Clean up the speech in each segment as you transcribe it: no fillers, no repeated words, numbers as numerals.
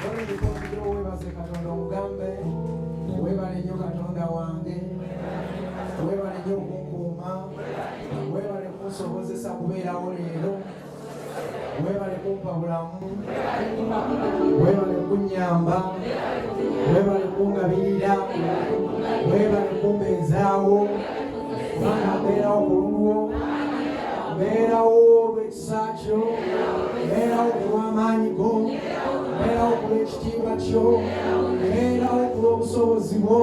webaze Katonda omugambe webale nnyo Katonda wange webale nnyo okunkuuma webale kunsobozesa kubeerawo leero webale kumpa bulamu webale kunnyamba webale kungabirira webale kumbeezaawo kubanga mbeerawo ku lulwo mbeerawo olw'ekisa kyo mbeerawo ku lw'amaanyi go mbeerawo ku lw'ekitiibwa kyo mbeerawo ku lw'obusobozi bwo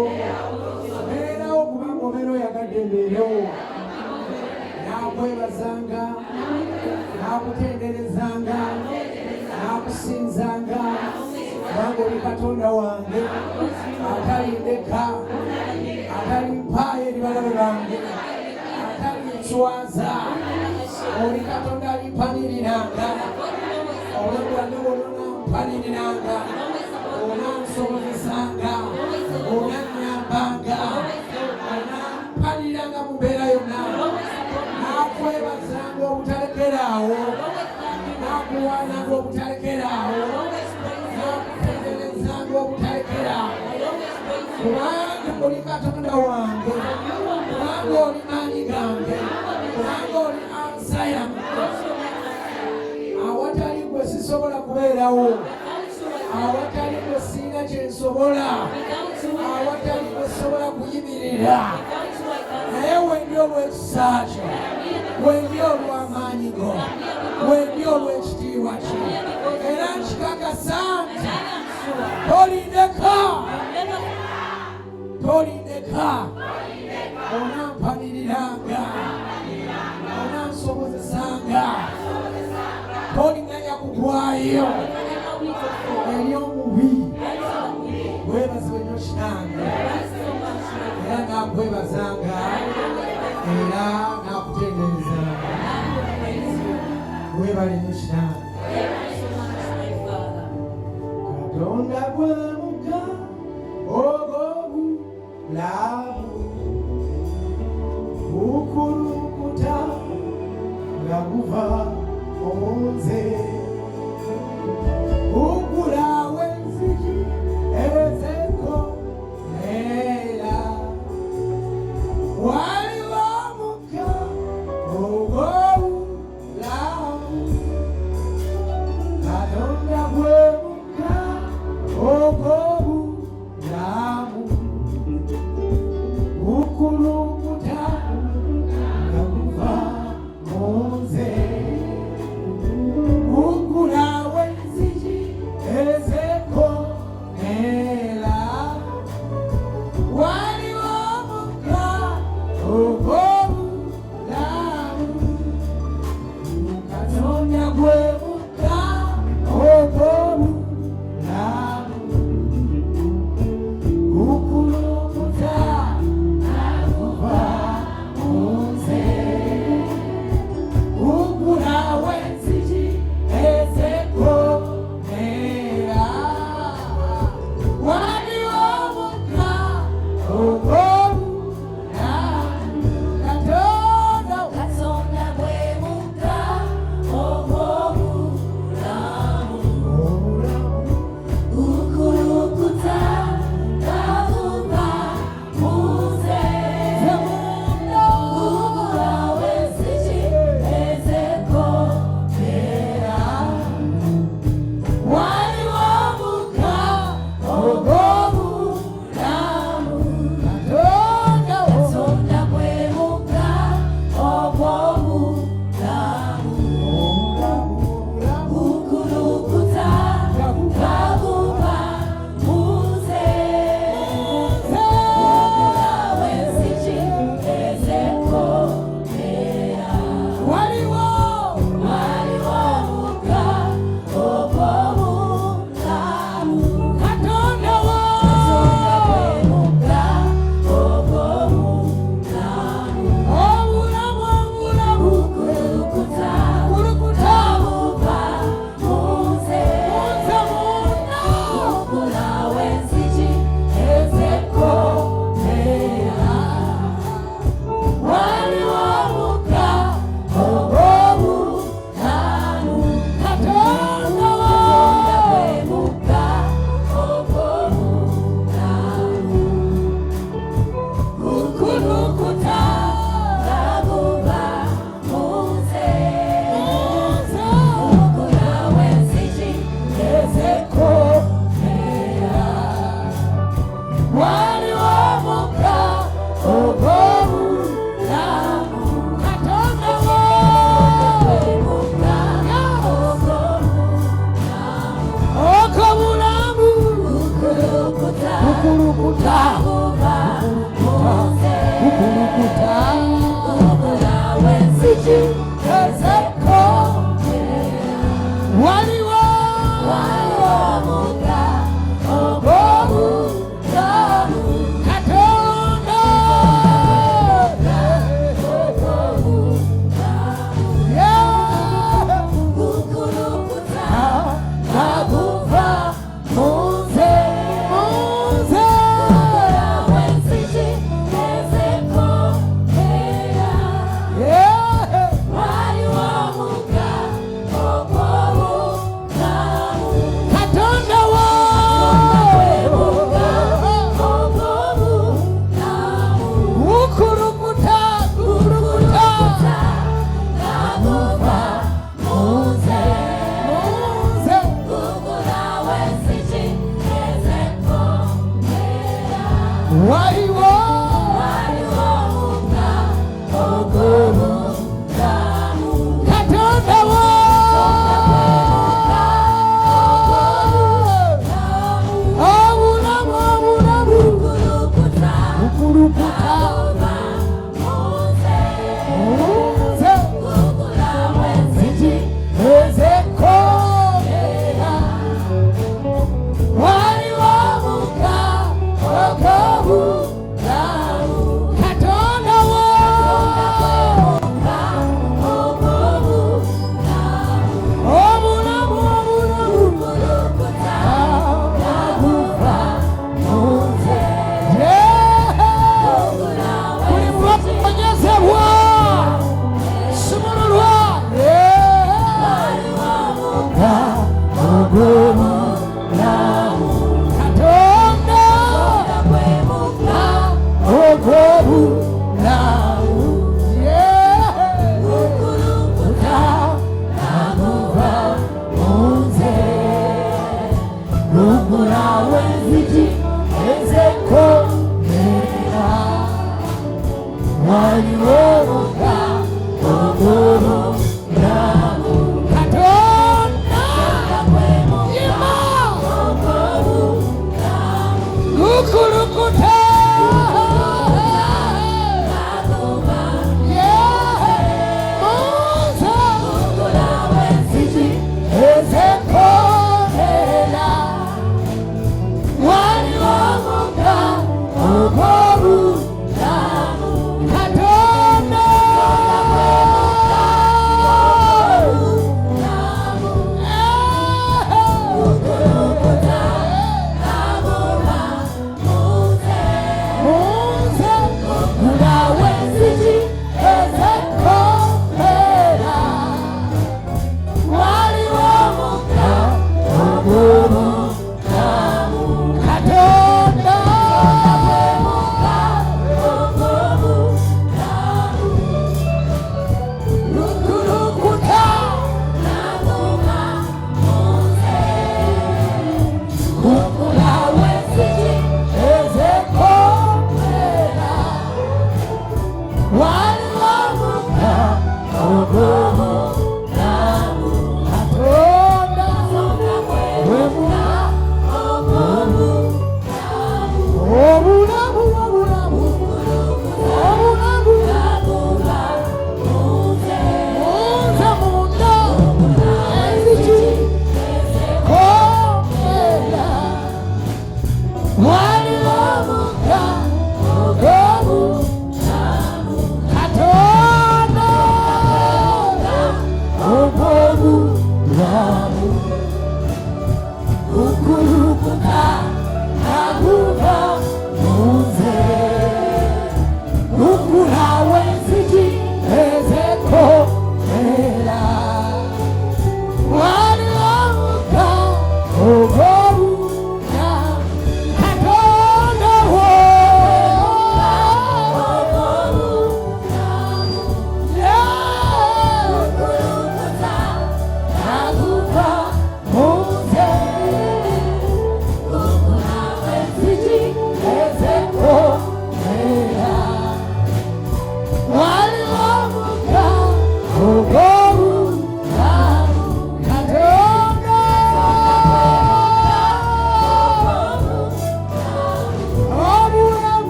mbeerawo kubanga obeera oyagadde mbeerewo naakwebazanga naakutenderezanga naakusinzanga kubanga oli Katonda wange atalindeka atalimpaayo eri balabe bange atalinswaza oli Katonda alimpaniriranga olw'obulamu bwonna onampaniriranga onansobozesanga onannyambanga onampaniriranga mu mbeera yonna naakwebazanga obutalekeraawo naakuwaananga obutalekeraawo naakutenderezanga obutalekeraawo kubanga oli Katonda wange kubanga oli maanyi gange kubanga oli ansa yange awatali gwe sisobola kubeerawo awatali gwe sirina kyensobola awatali gwe sobola kuyimirira naye wendi olw'ekisa kyo wendi olw'amaanyi go wendi olw'ekitiibwa kyo era nkikakasa nti tolindeka onampaniriranga onansobozesanga tolinganya kugwayo eri omubi webaziwe nnyo kitange era naakwebazanga era naakutenderezanga webale nnyo kitange Katonda gwe muka og'obulamu gukulukuta nga guva omunze gugulawo enzigi ezekomera waliwo omuka og'obulamu Katonda gwe muka og'obulamu Katonda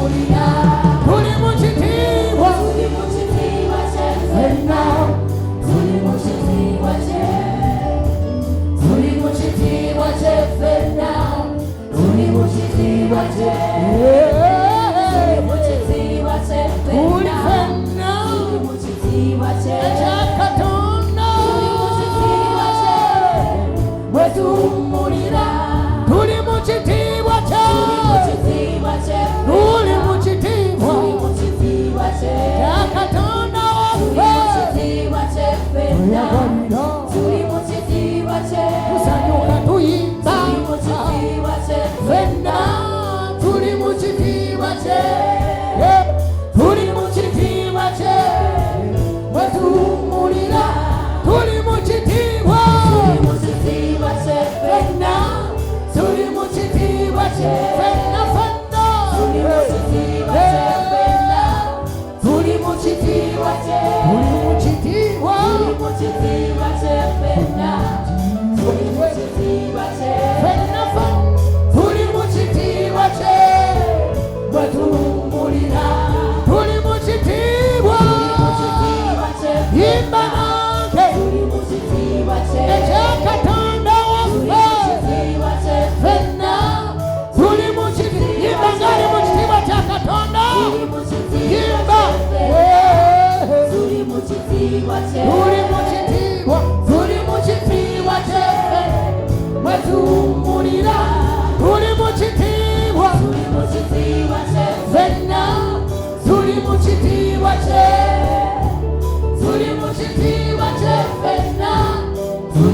Tuli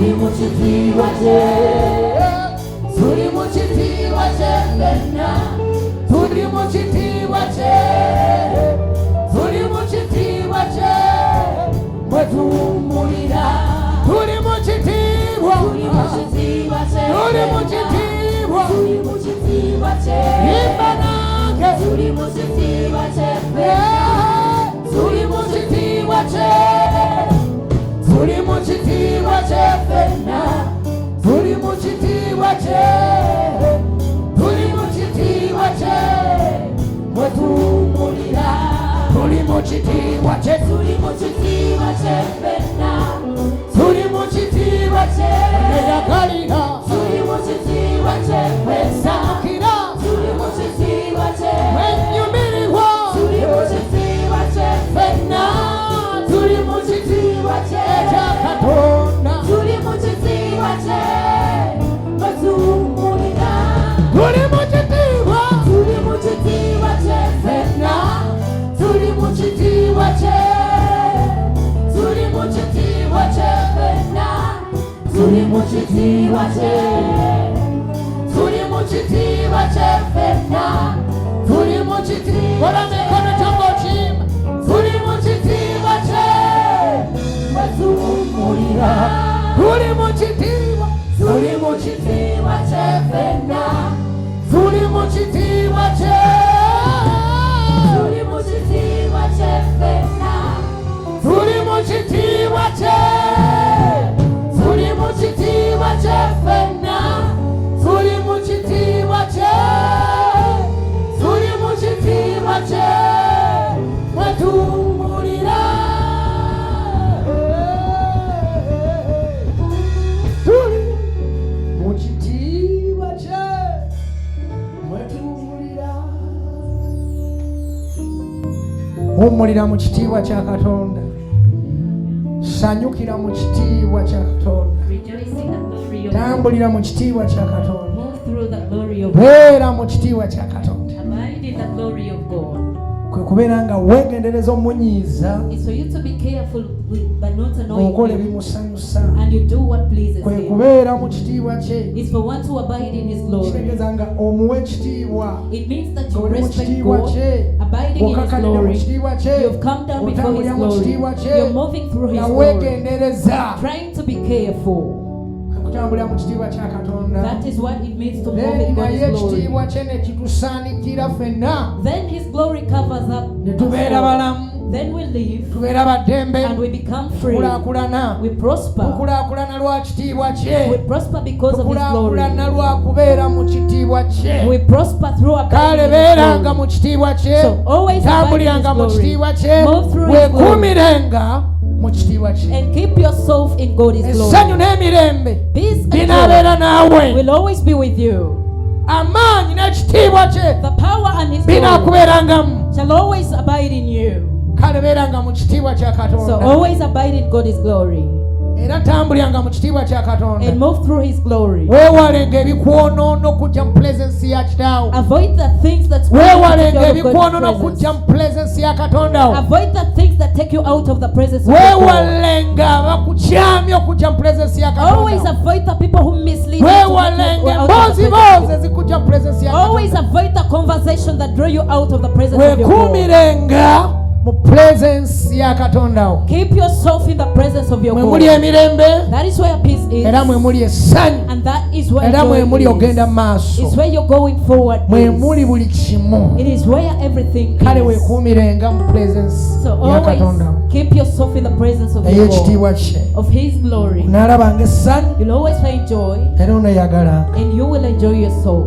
turi mu kitiibwa kye, turi mu kitiibwa kye ffenna, turi mu kitiibwa kye, turi mu kitiibwa kye, bwe tuwummulira. Turi mu kitiibwa, turi mu kitiibwa kye, turi mu kitiibwa, turi mu kitiibwa kye, yimba nange. turi mu kitiibwa kye ffenna, turi mu kitiibwa kye, turi mu kitiibwa kye ffenna, turi mu kitiibwa kye, turi mu kitiibwa kye, bwe tuwummulira. Turi mu kitiibwa kye, turi mu kitiibwa kye ffenna, turi mu kitiibwa kye, eyagalira turi mu kitiibwa kye ffenna, esanyukira, turi mu kitiibwa kye, ennyumirwa turi mu kitiibwa kye ffenna, turi mu kitiibwa kye, ekya Katonda. turi mu kitiibwa kye, bwe tuwummulira. Turi mu kitiibwa, turi mu kitiibwa kye ffenna, turi mu kitiibwa kye, turi mu kitiibwa kye ffenna, turi mu kitiibwa kye, turi mu kitiibwa kye ffenna, turi mu kitiibwa kola mikono gyombi okiyimba. turi mu kitiibwa kye, bwe tuwummulira. Turi mu kitiibwa, turi mu kitiibwa kye ffenna, turi mu kitiibwa kye, turi mu kitiibwa kye ffenna, turi mu kitiibwa kye, turi mu kitiibwa kye ffenna, turi mu kitiibwa kye, turi mu kitiibwa kye, bwe tuwummulira. Turi mu kitiibwa kye, bwe tuwummulira. Wummulira mu kitiibwa kya Katonda, sanyukira mu kitiibwa kya Katonda, rejoice in the glory of God, tambulira mu kitiibwa kya Katonda, move through the glory of God, beera mu kitiibwa kya Katonda. abide in the glory of God. Kwe kubeera nga weegendereza omunyiiza It's for you to be careful but not annoying okola him, ebimusanyusa. and you do what pleases Kwe him. kubeera mu kitiibwa kye, It's for one to abide in his glory. kitegeeza nga omuwa ekitiibwa. It means that you Ng'oli mu respect kitiibwa God, kye, abiding in his ng'okakkalira mu glory. kitiibwa kye, You've come down before his otambulira mu glory. kitiibwa kye, You're moving through his nga glory, weegendereza. trying to be careful. Kutambulira mu kitiibwa kya Katonda. That is what it means to move Then in naye God's glory. ekitiibwa kye ne kitusaanikira ffenna, Then his glory covers up ne us tubeera all. balamu, Then we live tubeera baddembe, and we become free. tukulaakulana. We prosper. Tukulaakulana lwa kitiibwa We kye, prosper because of his glory. tukulaakulana lwa kubeera mu kitiibwa kye. We prosper through abiding Kale in beeranga his mu glory. kitiibwa kye, So always abide in tambuliranga his mu glory. kitiibwa kye, Move through his glory. weekuumirenga mu kitiibwa kye. And keep yourself in God's Essanyu glory. n'emirembe Peace and binaabeera joy naawe. will always be with you. Amaanyi n'ekitiibwa kye The power and his glory binaakubeerangamu. shall always abide in you. Kale beeranga mu kitiibwa kya So Katonda, always abide in God's glory era tambuliranga mu kitiibwa kya Katonda. and move through his glory. Weewalenga ebikwonoona okujja mu pulezensi ya kitaawo. Avoid the things that Weewalenga take you out ebikwonoona of God's okujja presence. mu pulezensi ya Katonda wo. Avoid the things that take you out of the presence of God. Weewalenga abakukyamya okujja mu pulezensi ya Always Katonda wo. avoid the people who mislead you to get Weewalenga you out of the emboozi presence boozi of God. ezikujja mu pulezensi ya Always Katonda. avoid the conversation that draw you out of the presence of your God. Weekuumirenga mu pulezensi ya Katonda wo. Keep yourself in the presence of your Mwe muli God. emirembe That is where peace is, era mwe muli essanyu and that is where era mwe muli joy ogenda is. mu maaso, It's where you're going forward. mwe is. muli buli kimu. It is where everything Kale is. weekuumirenga mu pulezensi So ya Katonda wo. always keep yourself in the presence of your God, ey'ekitiibwa kye. of His glory. Onaalabanga essanyu You'll always find joy, era oneeyagala. and you will enjoy yourself.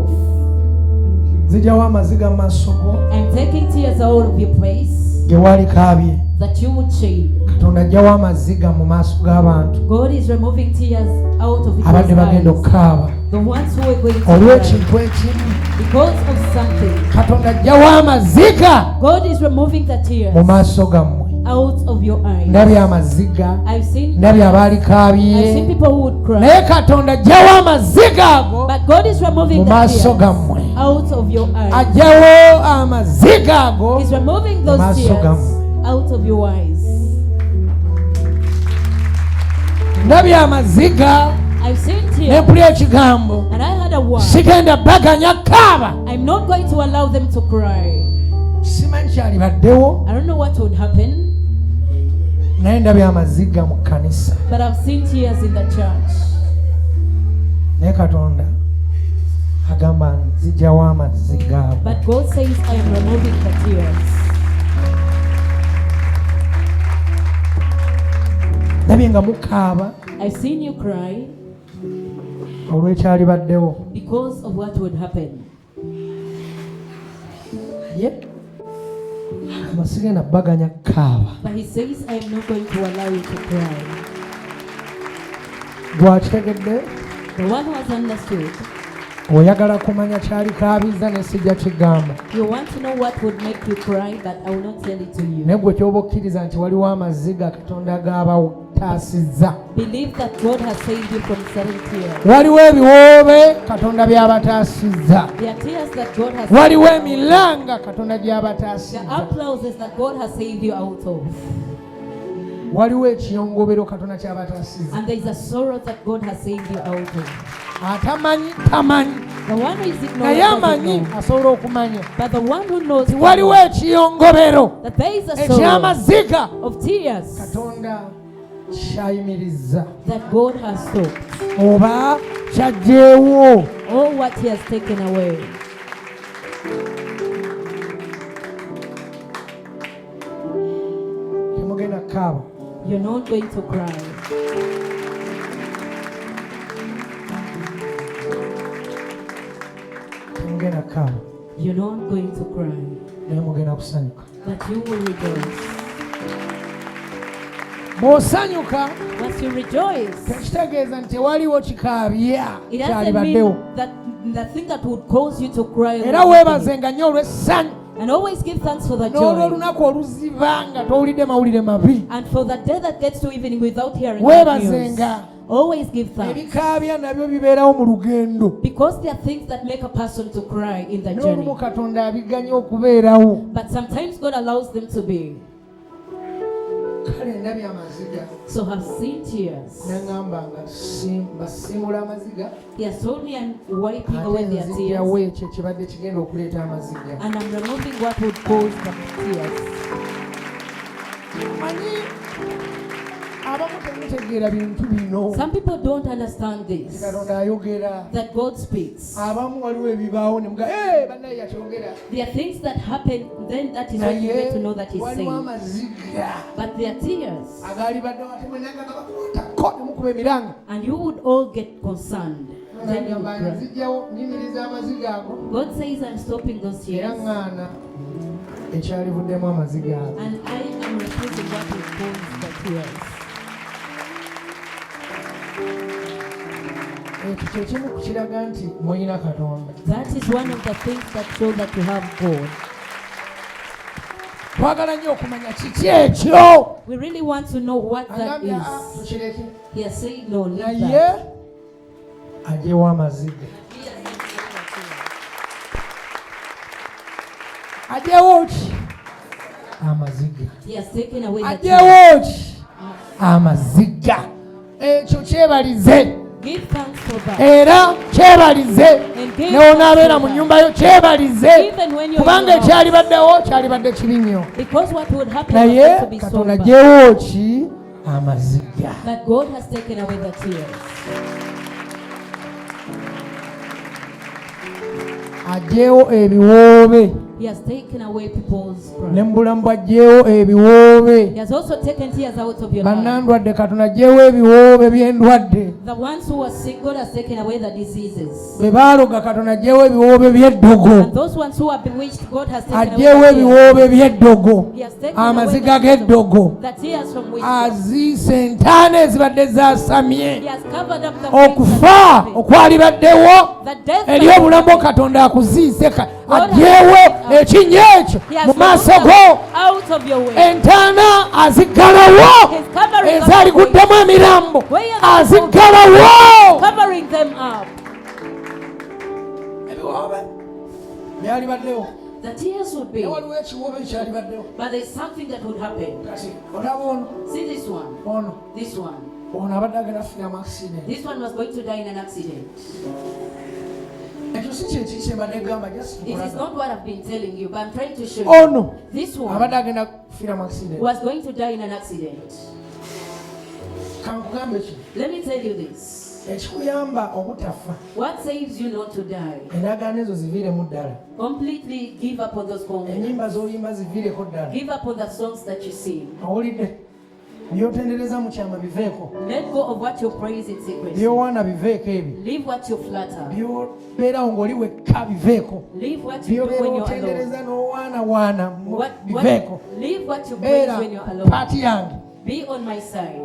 Zijjawo amaziga mu maaso go And taking tears out of your face, ge waali kaabye. that you would shade. Katonda ajjawo amaziga mu maaso g'abantu God is removing tears out of people's abadde bagenda eyes. okukaaba The ones who are going to cry olw'ekintu ekimu. because of something. Katonda ajjawo amaziga God is removing the tears mu maaso gammwe. out of your eyes. Ndabye amaziga, I've seen ndabye abaali I've seen kaabye, people who would cry. naye Katonda ajjawo amaziga ago But God is removing mu the maaso tears gammwe. out of your eyes. Ajjawo amaziga ago He's removing mu those maaso tears gammwe. out of your eyes. ndabye amaziga I've seen tears. nempulya ekigambo And I heard a word. sigenda baganya kaaba. I'm not going to allow them to cry. Simanyi kyalibaddewo I don't know what would happen, naye ndabye amaziga mu kkanisa. but I've seen tears in the church. Naye Katonda agamba nzigyawo amaziga ago. But God says, I am removing the tears. Ndabye nga mukaaba I've seen you cry olw'ekyalibaddewo. because of what would happen. Ye amasigenda baganya kaaba. But He says, I am not going to allow you to cry. Gwakitegedde The one who has understood, oyagala kumanya kyali kaabiza ne sijja kigamba. you want to know what would make you cry, but I will not tell it to you. Naye gwe kyoba okkiriza nti waliwo amaziga Katonda g'abataasizza. Believe that God has saved you from certain tears. Waliwo ebiwoobe Katonda by'abataasizza. There are tears that God has Waliwo saved you. emilanga Katonda There are gy'abataasizza. applauses that God has saved you out of. Waliwo ekiyongobero Katonda ky'abataasizza. And there is a sorrow that God has saved you out of. Atamanyi tamanyi The one who is ignorant naye doesn't amanyi know. asobola okumanya. But the one who knows Waliwo ekiyongobero that there is a sorrow eky'amaziga of tears Katonda kyayimirizza that God has stopped. oba kyagyewo. Or what He has taken away. Temugenda kaaba. You're not going to cry. Temugenda kaaba You're not going to cry. naye mugenda kusanyuka. But you will rejoice. Bw'osanyuka Once you rejoice, tekitegeeza nti tewaliwo kikaabya it doesn't kyalibaddewo. mean that the thing that would cause you to cry will Era happen. weebazenga nnyo olw'essanyu And always give thanks for the joy. n'olw'olunaku oluziba nga towulidde mawulire mabi. And for the day that gets to even without hearing bad news. Weebazenga. Always give thanks. Ebikaabya nabyo bibeerawo mu lugendo. Because there are things that make a person to cry in the journey. N'olumu Katonda abiganya okubeerawo. But sometimes God allows them to be. Kale ndabye amaziga So I've seen tears. naŋŋamba nga basimula amaziga He has told me I'm wiping ate away their nzigyawo tears. ekyo ekibadde kigenda okuleeta amaziga. And I'm removing what would cause the tears. Manyi abamu temutegeera bintu bino. Some people don't understand this. Katonda ayogera. That God speaks. Abamu waliwo ebibaawo ne muga bannaye yakyogera. There are things that happen, then that is when you Naye get to know that He's waliwo saying. amaziga But there are tears. agaalibaddewo ate mwenanga gabakuutako ne mukuba emiranga. And you would all get concerned. Then you would Ngamba cry. nzigyawo nyimiriza amaziga ago God says I'm stopping those era tears. ŋŋaana ekyalivuddemu amaziga ago. And I am refusing what will cause the tears. Ekyo kye kimu ku kiraga nti mulina Katonda. That is one of the things that show that you have God. Twagala nnyo okumanya kiki ekyo. We really want to know what that Agambye is. tukireke He has said no, leave naye that. agyewo amaziga. Agyewo ki? Amaziga. He has taken away the tears. Agyewo ki? Amaziga. Ekyo kyebalize. Give thanks for that. Era kyebalize neonaabeera mu nnyumba yo kyebalize kubanga ekyalibaddewo kyalibadde kibi nnyo. Because what would happen was Naye going to be so Katonda bad. gyewo ki? Amaziga. That God has taken away the tears. Agyewo ebiwoobe He has taken away people's ne pride. mu bulamu bw'agyewo ebiwoobe. He has also taken tears out of your life. Bannandwadde Katonda agyewo ebiwoobe by'endwadde. The ones who are sick, God has taken away the diseases. Be baaloga Katonda agyewo ebiwoobe by'eddogo. And those ones who are bewitched, God has taken Agyewo away the tears. ebiwoobe by'eddogo. He has taken away Amaziga the tears g'eddogo. the tears from witchcraft. Aziise entaana ezibadde zaasamye. He has covered up the Okufa face okwalibaddewo the death eri that obulamu Katonda akuziise agyewo ekinnya ekyo He has mu maaso removed go. them out of your way. Entaana aziggalawo He's covering up ezaaliguddemu emirambo Where are the aziggalawo. covering them up. Ebiwoobe byalibaddewo The tears would be, naye waliwo ekiwoobe ekyalibaddewo. but there's something that would happen. Kati olaba ono See this one, ono this one. This one was going to die in an accident. It is not what I've been telling you, but I'm trying to show you. Oh no. This one was going to die in an accident. Let me tell you this. What saves you not to die? Completely give up on those commandments. Give up on the songs that you sing. Let go of what you praise in secret. Leave what you flatter. Leave what you do when you're alone. Leave what you praise when you're alone. Be on my side.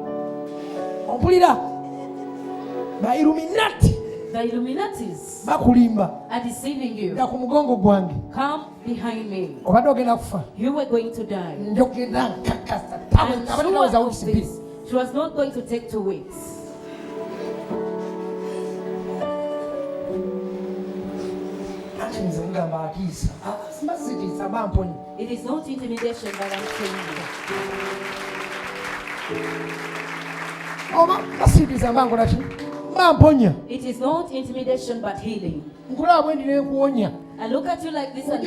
The Illuminatis are deceiving you. Come behind me. You were going to die. I'm sure of this. She was not going to take 2 weeks. It is not intimidation that I'm saying It is not intimidation but healing. I look at you like this and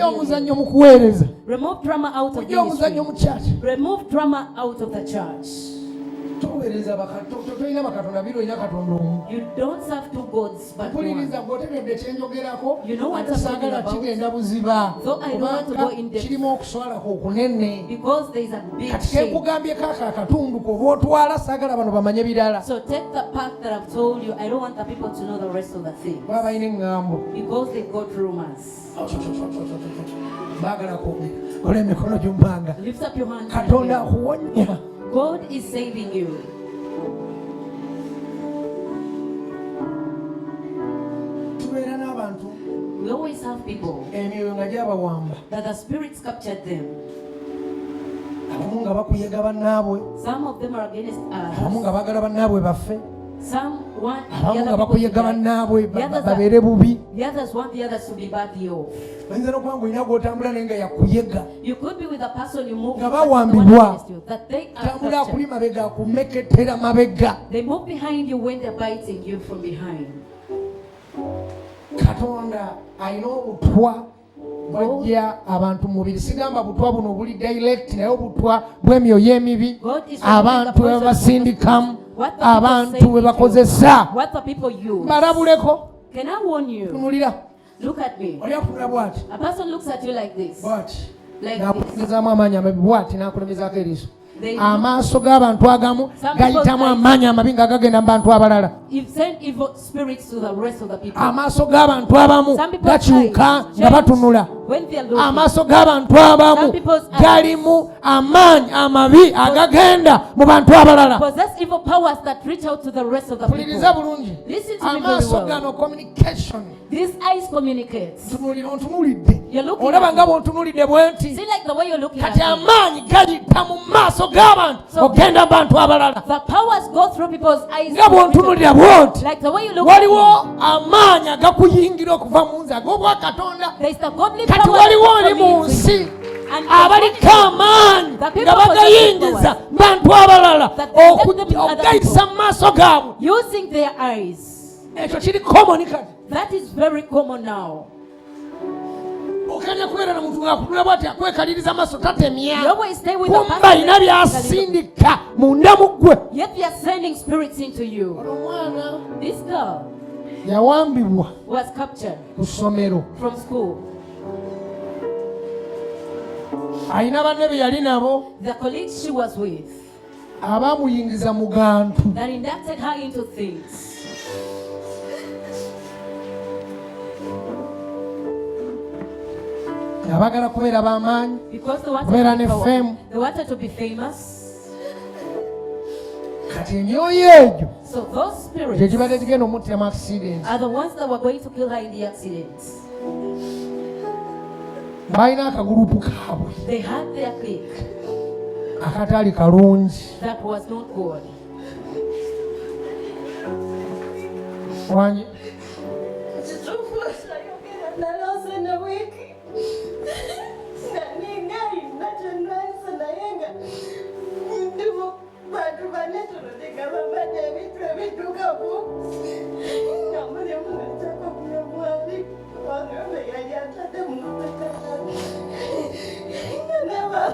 remove drama out of the ministry. Remove drama out of the church. You don't serve 2 gods but one. You know what I'm talking about? Though I don't want to go in depth because there is a big shame. So take the path that I've told you. I don't want the people to know the rest of the things because they've got rumors. Lift up your hands. God is saving you. We always have people that the spirits captured them. Some of them are against us. Some want the others want the others to be badly off. You could be with a person you move that they are captured. They move behind you when they're biting you from behind. Katonda alina obutwa bwajja abantu mubiri sigamba butwa buno buli direct naye obutwa bw'emyoyo emibi abantu babasindikamu abantu bwe bakozesa balabuleko tunulira olyakulira bw'ati nakulemezamu amaanyi amabi bw'ati nakulemezaako eriiso amaaso g'abantu agamu gayitamu amaanyi amabi nga gagenda mu bantu abalala amaaso g'abantu abamu gakyuka nga batunula amaaso g'abantu abamu galimu amaanyi amabi agagenda mu bantu abalala puliriza bulungi amaaso gano communication ontunulidde olaba nga bw'ontunulidde bwenti kati amaanyi gayita mu maaso g'abantu ogenda mu bantu abalala nga bw'ontunulira bwoti waliwo amaanyi agakuyingira okuva mu nzi ag'obwa Katonda kati waliwo oli mu nsi abaliko amaanyi nga bagayingiza bantu abalala okugayisa mu maaso gaabwe ekyo kiri common kati. That is very common now. Okanya kubeera na muntu ng'akutunula bw'ati akwekaliriza amaaso tatemya kumba alina by'asindika munda mu ggwe. Yet they are sending spirits into you. This girl yawambibwa was captured ku ssomero from school. Alina banne be yali nabo The colleagues she was with abaamuyingiza mu gantu that inducted her into things. Abagala kubeera b'amaanyi kubeera ne fame. They wanted to be famous. Kati emyoyo egyo so those spirits gye kibadde kigenda omuttiramu accident are the ones that were going to kill her in the accident. Balina akagurupu kaabwe They had their clique akataali kalungi that was not good. Wanyi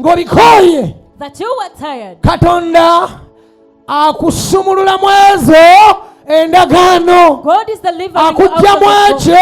ng'obikoye that you were tired. Katonda akusumulula mwezo endagaano. God is delivering you out Akujja of mu ekyo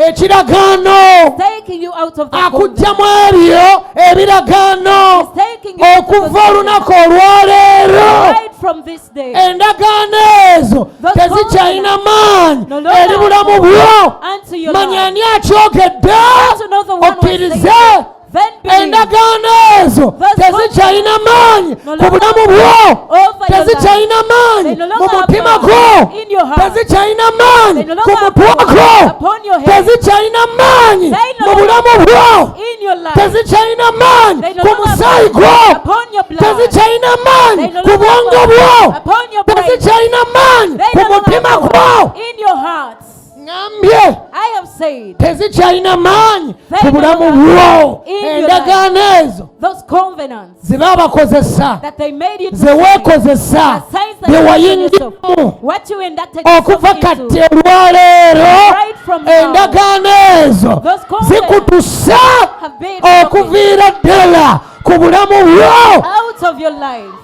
ekiragaano. taking you out of the Akujja mu ebyo ebiragaano. He's taking you out of Okuva the olunaku olwaleero right from this day. endagaano ezo tezikyalina maanyi no longer eri bulamu bwo. unto your Manya life. ani akyogedde To know the one who has okkirize saved you. Then believe. endagaano ezo tezikyalina maanyi ku bulamu bwo. Over your life. Tezikyalina maanyi They no mu longer mutima have gwo. power in your heart. Tezikyalina maanyi They no ku longer have mutwe power gwo. upon your head. Tezikyalina maanyi They no mu bulamu longer bwo. in your life. Tezikyalina maanyi They no ku longer musaayi have gwo. power upon your blood. Tezikyalina maanyi They no ku longer bwongo have bwo. power upon your brain. Tezikyalina maanyi They ku no longer mutima have gwo. power in your hearts. Ngambye I have said tezikyalina maanyi They ku no bulamu longer bwo. in your Endagaano ezo those covenants ze baabakozesa, that they made you to ze sign, weekozesa, the signs that bye you put wayingiramu yourself, what you inducted okuva yourself kati into, olwaleero. right from now, Endagaano ezo those covenants zikutusa have been broken okuviira ddala ku bulamu bwo. out of your life.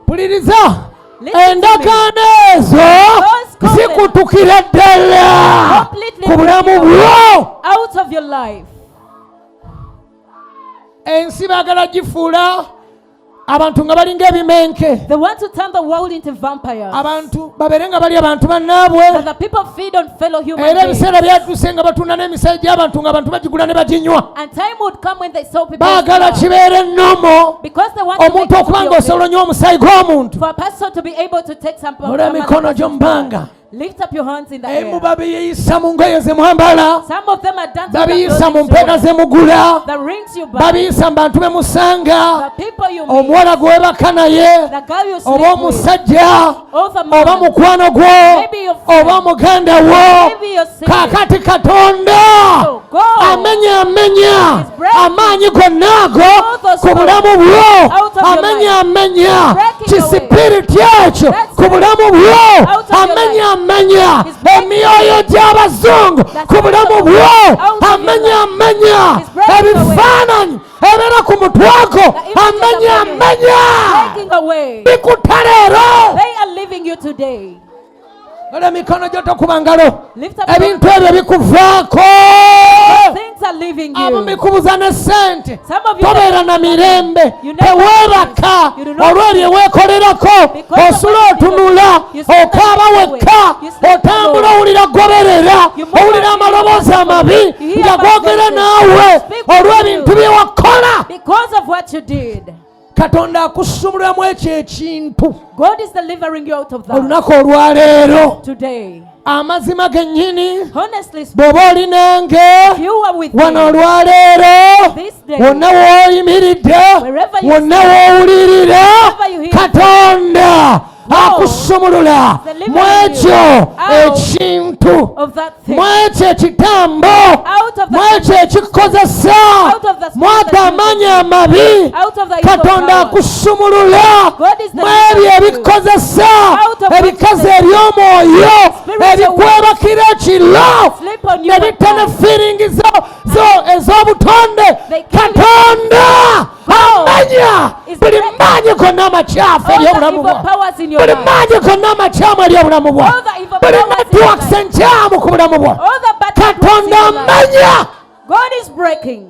Puliriza, Listen to me. endagaano ezo Those covenants zikutukira ddala completely ku bulamu broken bwo. out of your life. Ensi baagala gifuula abantu nga balinga ebimenke. They want to turn the world into vampires. Abantu babeere nga bali abantu bannaabwe. But the people feed on fellow human Era beings. ebiseera byatuuse nga batunda n'emisayi gy'abantu nga abantu bagigula ne baginywa. And time would come when they saw people Baagala starve. kibeere ennomo Because they want to make omuntu it to okuba be nga osobola okay. onywa omusaayi gw'omuntu. For a person to be able to take some Ola emikono gyo mu bbanga. lift up your hands in the Emu air. babiyisa mu ngoye ze mwambala. Some of them are dancing Babiyisa mu with mpeera ze mugula. the rings you buy, Babiyisa mu bantu be musanga. the people you meet, Omuwala gwe weebaka naye. the girl you Oba sleep with, omusajja. or the Oba man, mukwano gwo. maybe your friend, Oba muganda wo. maybe your sister. Kaakati Katonda So go. amenya He's breaking amaanyi gonna ago all those ku bulamu bwo. out of your Amenya Breaking kisipiriti ekyo That's ku bulamu bwo. out of your Amenya He's breaking emyoyo gy'abazungu That's ku bulamu out of- bwo. out of your Amenya He's breaking ebifaananyi ebibeera ku mutwe gwo. The images of your breaking away. bikuta leero. They are leaving you today. Ola emikono gyo tokuba ngalo. Lift up your Ebintu ebyo bikuvaako. things are leaving Abo you. bikubuza ne ssente. Some of you Tobeera na mirembe. You never Teweebaka You do not olw'ebyo weekolerako. Because of Osula what you do. otunula. You sit Okaaba alone. wekka. You sleep Otambula alone. owulira goberera. You move Owulira on amaloboozi to amabi you hear nga about googera voices. naawe Speak with olw'ebintu you. bye wakola. Because of what you did. Katonda akusumuliramu ekyo ekintu God is delivering you out of that olunaku olwaleero. today. Amazima gennyini Honestly speaking, bw'oba oli nange if you are with wano me olwaleero this day, wonna w'oyimiridde Wherever you wonna stand, w'owulirira wherever you hear Katonda akusumulula delivering mu ekyo you out ekintu of that thing, mu ekyo ekitambo out of mu the ekyo ekikukozesa out of the spirit mu ago that amaanyi uses, amabi out of the evil Katonda power. akusumulula God is mu ebyo delivering you ebikukozesa out of what ebikazi is eby'omwoyo spiritual ebikwebakira ekiro Sleep on you ne at bitta ne night. feelingi ez'obutonde. They kill you. Katonda God amanya is buli breaking maanyi gonna amakyafu all eri the obulamu evil bwo. powers in your Buli life, maanyi gonna amakyamu eri obulamu bwo. all the evil Buli powers in your networks life, enkyamu ku bulamu bwo. all the bad networks in Katonda your life. amanya. God is breaking.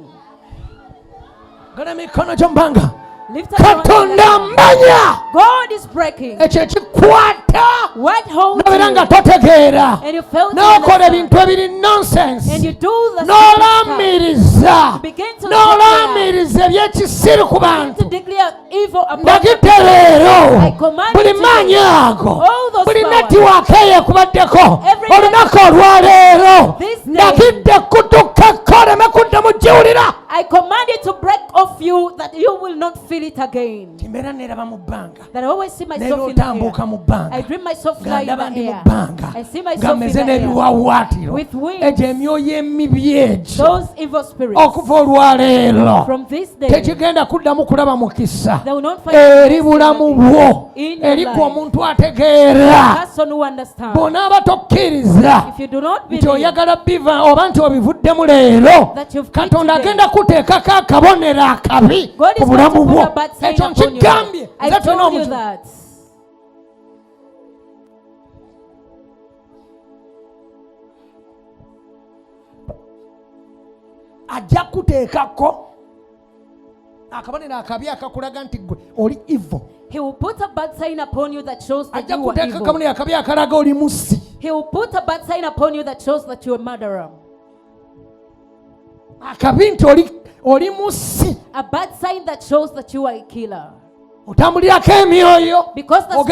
Gana emikono gyo mu bbanga. Lift up your hands. Katonda amanya God is breaking. ekyo ekikwata What holds nobeera nga you? totegeera And you fail to n'okola understand. ebintu ebiri nonsense And you do the n'olaamiriza begin to n'olaamiriza ebyekisiru ku to bantu. declare evil upon Ndagidde the leero I command buli you today, maanyi ago all those buli powers, netiwaaka eyo ekubaddeko every olunaku olwaleero this day, ndagidde kutukkeko oleme kuddamu giwulira. I command it to break off you that you will not feel it again. That I always see myself in the air. I dream myself flying in the air. I see myself in the air with wings. Those evil spirits. From this day, they will not find in your life. The person who understands. If you do not believe that you've quit today, God is going to put a bad sign upon you. I told you that. Ajja kuteekako akabonero akabi akakulaga nti gwe oli evil. He will put a bad sign upon you that shows that you are evil. He will put a bad sign upon you that shows that you are a murderer. A bad sign that shows that you are a killer. Because that's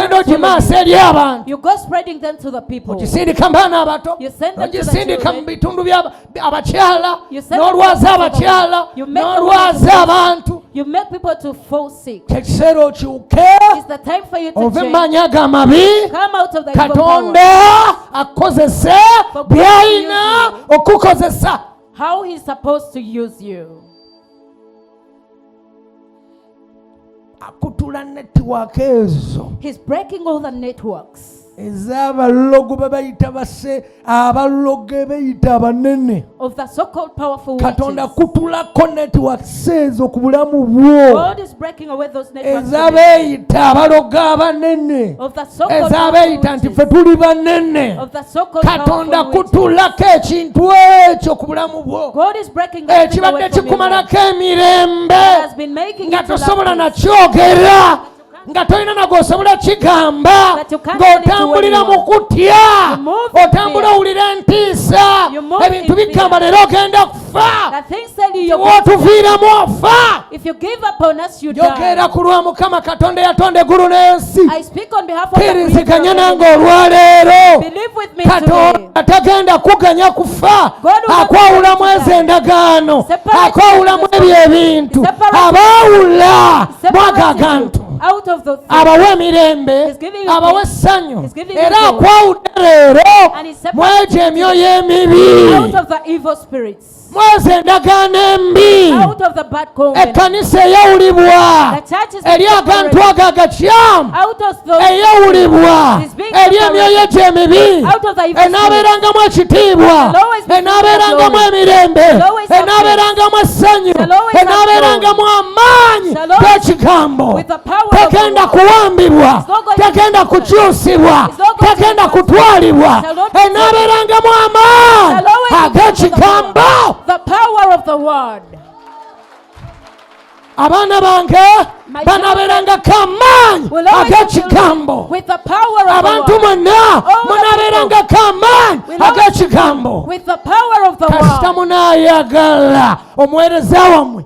you go spreading them to the people. You send them to the children. You make people to fall sick. It's the time for you to change. Come out of the evil power. How he's supposed to use you. He's breaking all the networks. Of the so-called powerful witches. God is breaking away those networks. Of the so-called powerful witches. Of the so-called powerful witches. God is breaking that thing away from you. He has been making it to last. Nga tolina nagosobola kigamba ng'otambulira mu kutya otambula owulira entiisa ebintu bigamba leero ogenda kufa wotuviiramu ofa yogera ku lwa Mukama Katonda yatonda eggulu n'ensi kkiriziganya nange olwaleero Katonda tagenda kuganya kufa akwawulamu ezo endagaano akwawulamu ebyo ebintu abaawula mwagagantu abawe emirembe abawe essanyu era akwawudde leero mwegyo emyoyo emibi mwezi endagaano embi ekkanisa eyawulibwa eri agantu ago agakyamu eyawulibwa eri emyoyo gyo emibi enaabeerangamu ekitiibwa enaabeerangamu emirembe enaabeerangamu essanyu enaabeerangamu amaanyi g'ekigambo tegenda kuwambibwa tegenda kukyusibwa tegenda kutwalibwa enaabeerangamu amaanyi ag'ekigambo. The power of the word. Abaana bange banaabeerangako amaanyi ag'ekigambo. Abantu mwenna munaabeerangako amaanyi ag'ekigambo. Kasita munaayagala omuweereza wammwe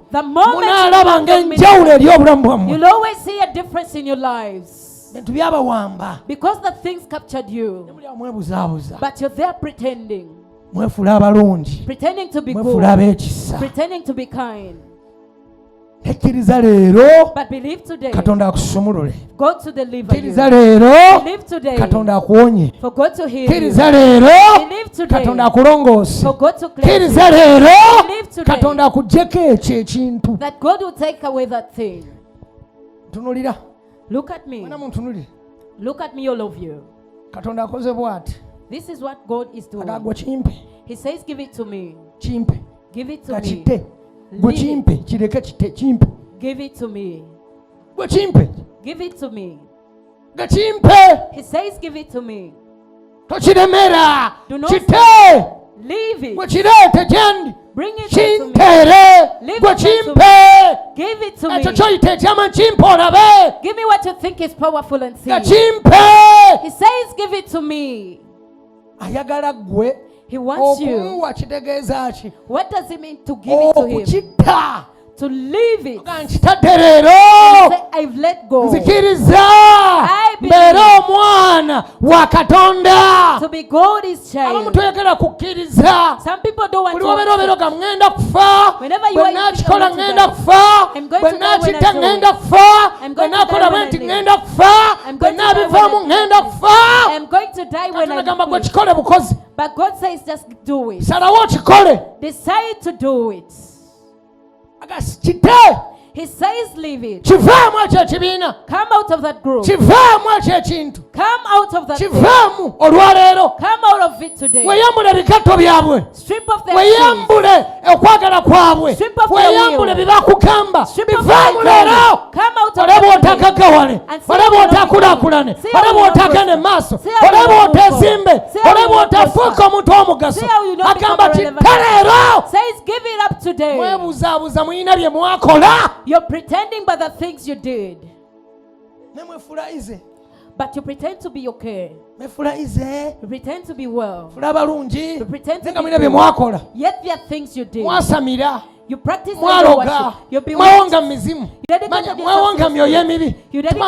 munaalabanga enjawulo eri obulamu bwammwe. You'll always see a difference in your lives. Bintu byabawamba. Because the things captured you. But you're there pretending. Mwefula abalungi. Pretending to be good. Mwefula ab'ekisa. Pretending to be kind. Ekkiriza leero Katonda akusumulule. Ekkiriza leero Katonda akuwonye. Ekkiriza leero Katonda akulongoose. Ekkiriza leero Katonda akuggyeko ekyo ekintu. Tunulira. Look at me. Look at me, all of you. Katonda akoze bw'ati. This is what God is doing. He says, give it to me. Chimpe. Give it to me. Chimpe. Kireke kite. Chimpe. Give it to me. Chimpe. Give it to me. Chimpe. He says, give it to me. Tochiremera. Do not leave it. Bring it to me. Leave it to me. Give it to me. Give me what you think is powerful and see. He says, give it to me. He wants you. What does it mean to give it to him? To leave it. I've let go. I believe to be God's child. Some people don't want to. Whenever you are I'm going to die when I I'm going to die when I quit. But God says just do it. Decide to do it. He says leave it. Come out of that group. Come out of that thing. Come out of it today. Strip off their shoes. Strip off their wheels. Strip off their clothes. Come out of it and see how you not become irrelevant. Says give it up today. You're pretending by the things you did. But you pretend to be okay. You pretend to be well. You pretend to be good. Yet there are things you did. You practice worship. You've been you dedicated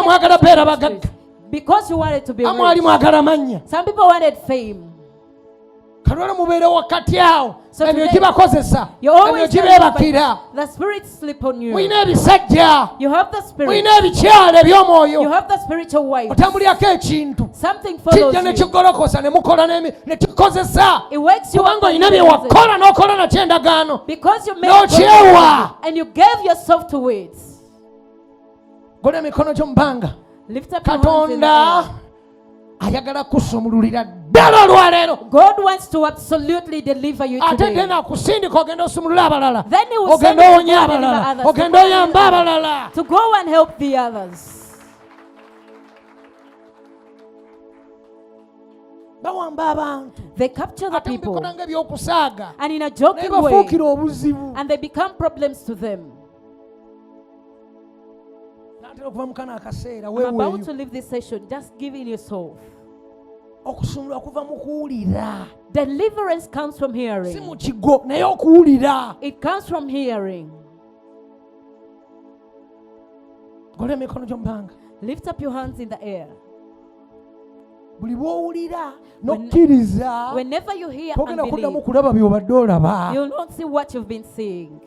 because you wanted to be rich. Some people wanted fame. So today, you always the spirit sleep on you. You have the spirit. You have the spiritual wife. Something follows you. It wakes you up because you made it and you gave yourself to it. Lift up your hands in the air. God wants to absolutely deliver you today. Then He will send you to go and help the others. They capture the people and in a joking way, and they become problems to them. I'm about to leave this session. Just give in yourself. Deliverance comes from hearing. It comes from hearing. Lift up your hands in the air. Whenever you hear and believe, you'll not see what you've been seeing.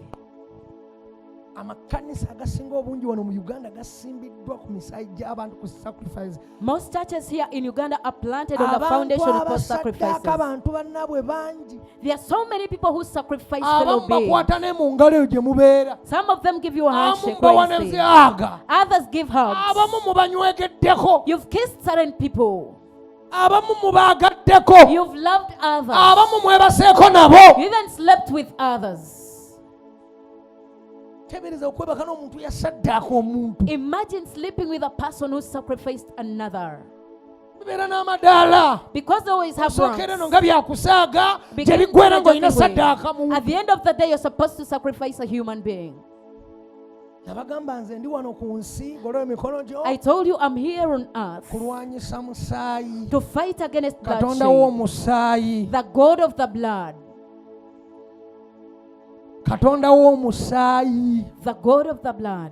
Most churches here in Uganda are planted on the foundation of post-sacrifices. There are so many people who sacrifice fellow beings. Some of them give you a handshake. Others give hugs. You've kissed certain people. You've loved others. You even slept with others. Imagine sleeping with a person who sacrificed another. Because they always have wrongs. At the end of the day, you're supposed to sacrifice a human being. I told you I'm here on earth to fight against bloodshed. The God of the blood. The God of the blood.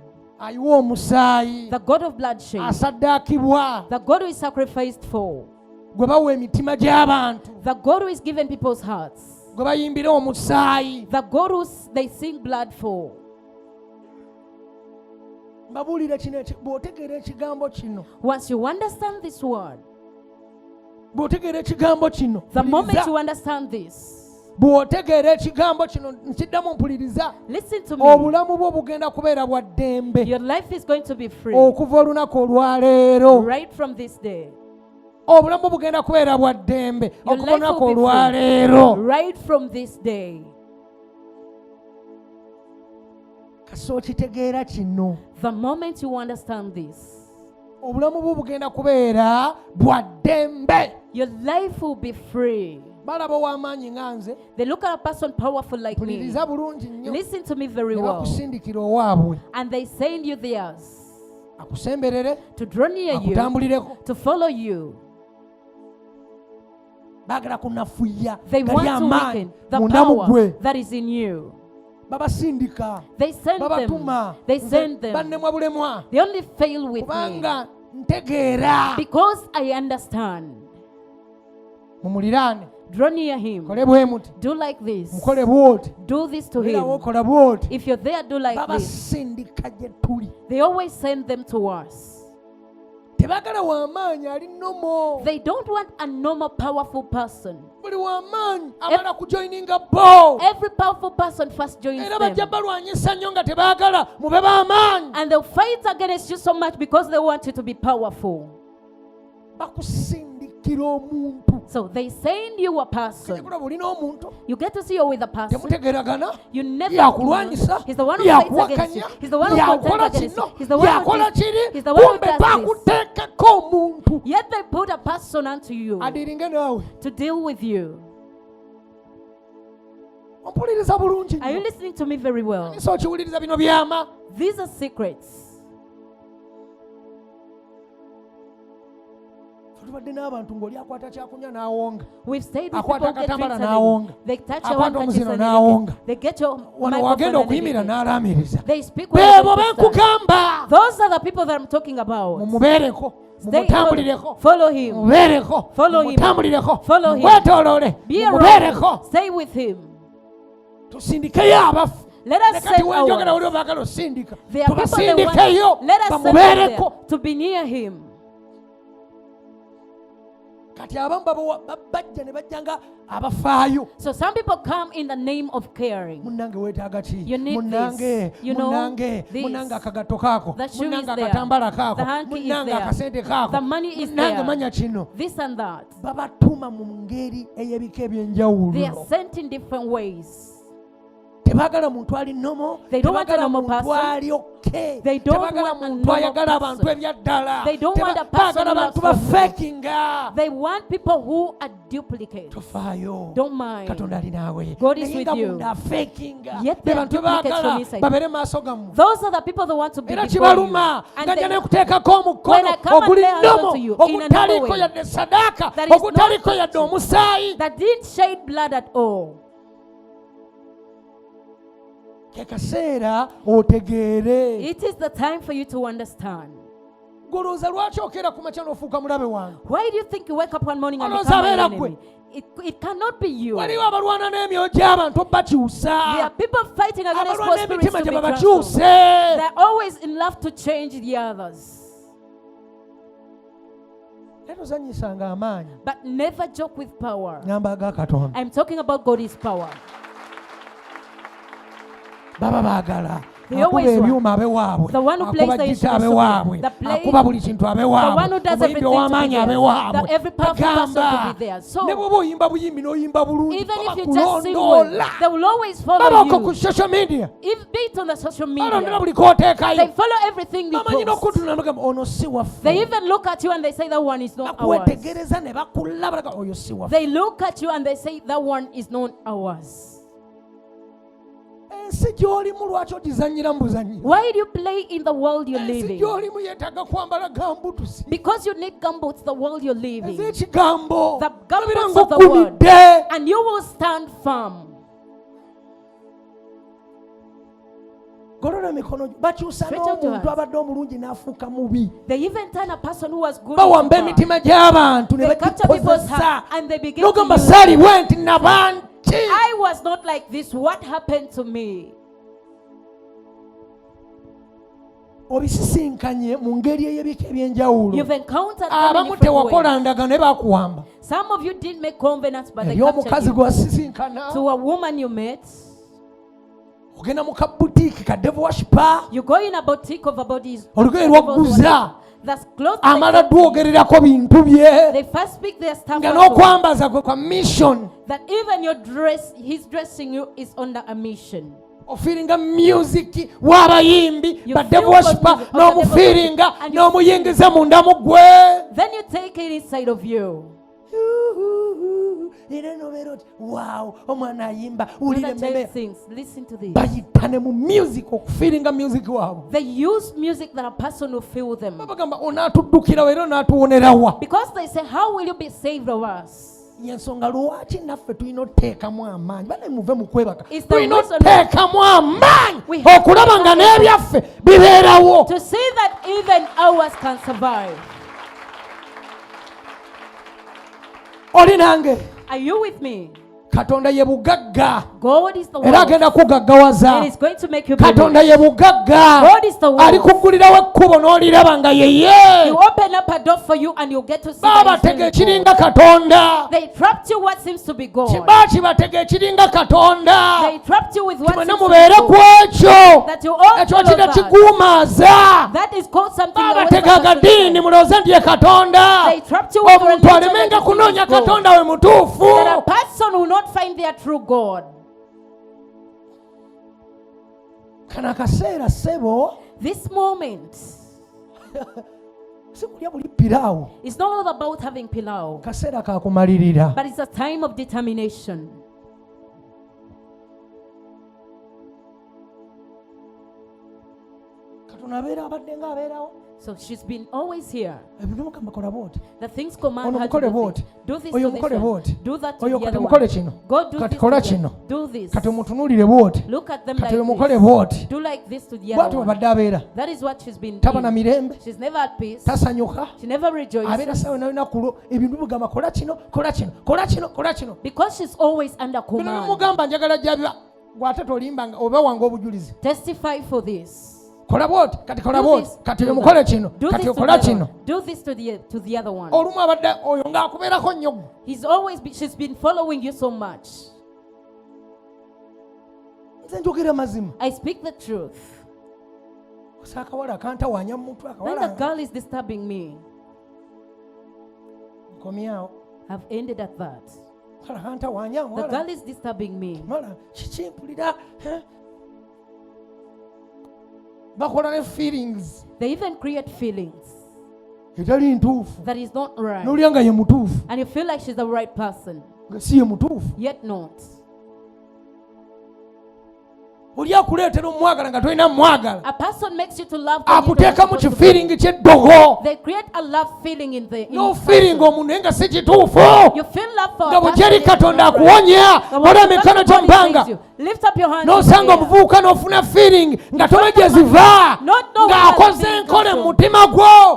The God of bloodshed. The God who is sacrificed for. The God who is given people's hearts. The God who they sing blood for. Once you understand this word, the moment you understand this, listen to me. Your life is going to be free right from this day. Your life will be free right from this day. The moment you understand this, your life will be free. They look at a person powerful like me. Listen to me very well. And they send you theirs to draw near you, to follow you. They want to weaken the power that is in you. babasindika They send them. babatuma They send them. bannemwa bulemwa They only fail with me kubanga ntegeera because I understand. mumuliraane Draw near him. kole bwe muti Do like this. mukole bwoti Do this to era him. wokola bwoti If you're there, do like this. babasindika gye tuli They always send them to us. tebagala w'amaanyi ali nomo They don't want a normal, powerful person. buli w'amaanyi amala kujoyininga bo Every powerful person first joins era bajja them. balwanyisa nnyo nga tebaagala mube b'amaanyi And they'll fight against you so much because they want you to be powerful. bakusindikira omuntu So they send you a person. kulaba olina omuntu You get to see you with a person. temutegeragana You never. yakulwanyisa He's the one who fights against you. yakuwakanya He's the one who yakola contends against you. kino He's the one who yakola does. kiri He's the one who kumbe does this. bakuteekako omuntu Yet they put a person unto you adiringe naawe to deal with you. ompuliriza bulungi Are you listening to me very well? so okiwuliriza bino byama These are secrets. tubadde n'abantu ng'oli akwata kyakunywa n'awonga We've stayed with akwata people get drinks akatambala and n'awonga they touch your akwata handkerchiefs omuzino and n'awonga they get your wano microphone wagenda and okuyimira everything. n'alaamiriza They speak when beebo they start. benkugamba Those are the people that I'm talking about. mumubeereko mumutambulireko Follow him. mubeereko Follow him. mumutambulireko Follow him. mwetooloole Be mumubeereko around. Stay with him. tusindikeyo abafu Let us nekati send wenjogera ours. waliwo baagala osindika There are people that tubasindikeyo want. Let us send them bamubeereko there to be near him. kati abamu bajja ne bajjanga abafaayo So some people come in the name of caring. munnange weetaaga ki You need munnange this. You know munnange this. munnange akagatto kaako The shoe is munnange there. akatambala The kaako hanky is munnange there. akasente kaako The money is munnange there. manya kino This and that. babatuma mu ngeri ey'ebika They are eby'enjawulo sent in different ways. tebaagala muntu ali nomo They don't want a tebaagala normal muntu person. ali okke They don't tebaagala want a muntu normal ayagala abantu person. ebyaddala They don't want a person baagala who bantu loves for bafekinga They want people who are duplicates. tofaayo Don't mind. katonda ali naawe God is naye with nga you. munda afekinga Yet be they are bantu duplicates baagala from inside. babere maaso gammwe Those are the people that want to be era before you. kibaluma And ngajja they, nekuteekako When omukono I come and oguli lay hands nnomo onto you in a normal ogutaliko way, yadde sadaaka that is ogutaliko not- yadde omusaayi that didn't shed blood at all. ke kaseera otegeere It is the time for you to understand. golooza lwaki okeera ku makya n'ofuuka mulabe wange Why do you think you wake up one morning and Olowooza become an abeera enemy? It cannot be you. waliwo abalwana n'emyoyo gy'abantu There obakyusa are people fighting against abalwana God's spirits n'emitima to gye be babakyuse transformed. They're always in love to change the others. era ozanyisanga amaanyi But never joke with power. ngamba aga katonda I'm talking about God's power. baba baagala They akuba always ebyuma abewaabwe The one who plays akuba the gita instruments, abewaabwe the play- akuba buli kintu The one abewaabwe who does omuyimbi everything to be ow'amaanyi there. abewaabwe That every powerful person to bagamba be there. So ne bw'oba oyimba buyimbi n'oyimba bulungi even if you baba just sing well, kulondoola they will always baba follow oko ku you. social media If be it on the social balondera media, buli kooteekayo they follow everything you bamanyi post. n'okutuna bagamba ono si waffe They even look at you and they say that one is not ours. bakwetegereza ne bakulaba balaga oyo si waffe They look at you and they say that one is not ours. ensi gy'olimu lwaki ogizannyira mu buzanyi Why do you play in the world you're ensi living? gy'olimu yeetaaga kwambala gambutusi Because you need gumboots, the world you're living. ez'ekigambo The babira gumboots of the word. ng'oggumidde And you will stand firm. golola emikono gyo bakyusa Stretch out your n'omuntu hands. abadde omulungi n'afuuka mubi They even turn a person who was good bawamba into bad. emitima gy'abantu ne They capture people's bagikozesa heart and they begin to n'ogamba use saaliwe nti nabanki I was not like this. What happened to me? obisisinkanye mu ngeri ey'ebika eby'enjawulo You've encountered them in abamu different ways. tewakola ndagano ne bakuwamba Some of you didn't make covenants, but they eri captured omukazi you. gwe wasisinkana To a woman you met, ogenda mu kabutiiki ka devil worshiper you go in a boutique of a bodies. olugoye lw'ogguza That's clothes. amala dwogererako bintu bye They first speak their stuff. nga unto you. n'okwambaza gwe kwa mission That even your dress, his dressing you is under a mission. ofiiringa music w'abayimbi You ba feel devil God worshiper music of the devil n'omufiiringa worship, and you n'omuyingiza munda mu gwe Then you take it inside of you. era nobeera oti waawo omwana ayimba When wulira the child emmeme sings, listen to this. bayita ne mu music okufiiringa music waabwe They use music that a person will feel them. bagamba onaatuddukirawo era onaatuwonerawa Because they say, how will you be saved of us? yensonga lwaki naffe tulina oteekamu amaanyi bane muve mu kwebaka tulina oteekamu amaanyi okulaba nga n'ebyaffe bibeerawo to see that even ours can survive. Oli nange? Are you with me? Katonda ye bugagga era agenda kugaggawaza. Katonda ye bugagga ali kuggulirawo ekkubo n'oliraba nga yeye. Baabatega ekiringa Katonda. Kiba kibatega ekiringa Katonda. Kimwena mubeere ku ekyo ekyo kiguumaaza. Baabatega agadiini mulowooze nti ye Katonda. Omuntu alemenga kunoonya Katonda we mutuufu. Find their true God. Kana kaseera sebo. This moment. It's not all about having pilau. Kaseera ka kumalirira. But it's a time of determination. Katonda abeera abadde nga abeerawo. So she's been always here. The things command her to do this. Do this to this one. Do that to the other one. God do this to them. Do this. Look at them like this. Do like this to the other one. That is what she's been doing. She's never at peace. She never rejoices. Because she's always under command. Testify for this. Do this to the other one. She's been following you so much. I speak the truth. When the girl is disturbing me, I've ended at that. The girl is disturbing me. They even create feelings that is not right. And you feel like she's the right person, yet not. A person makes you to love them. They create a love feeling in the you feel love for a person. Lift up your hands.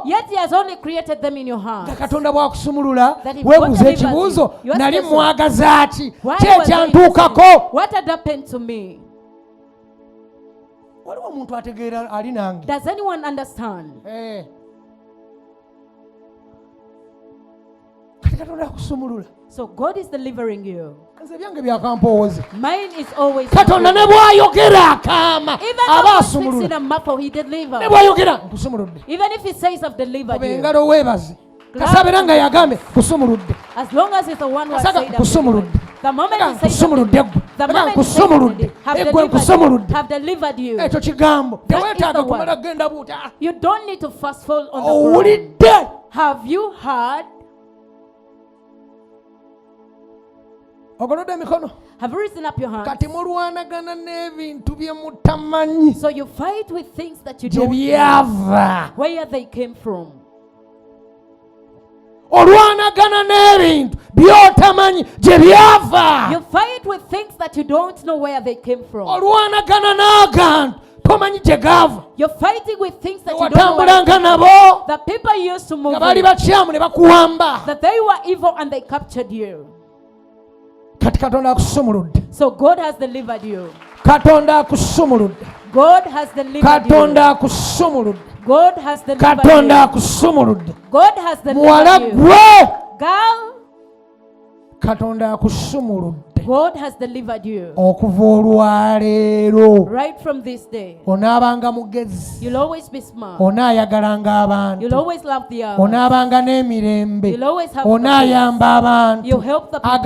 Yet he has only created them in your heart. That if what had happened to me? Does anyone understand? So God is delivering you. Mine is always even though he speaks in a muffle, he delivers. Even if he says I've delivered you. As long as it's the one who has said the moment he says have delivered you. That is the word. You don't need to fast fall on the ground. Have you heard? Have you risen up your hands? So you fight with things that you don't know where they came from. You fight with things that you don't know where they came from. You're fighting with things that you don't know. The people used to move that they were evil and they captured you. So God has delivered you. God has delivered you. God has delivered you. God has delivered you. Girl, God has delivered you. Right from this day, you'll always be smart. You'll always love the others. You'll always have the you'll help the people.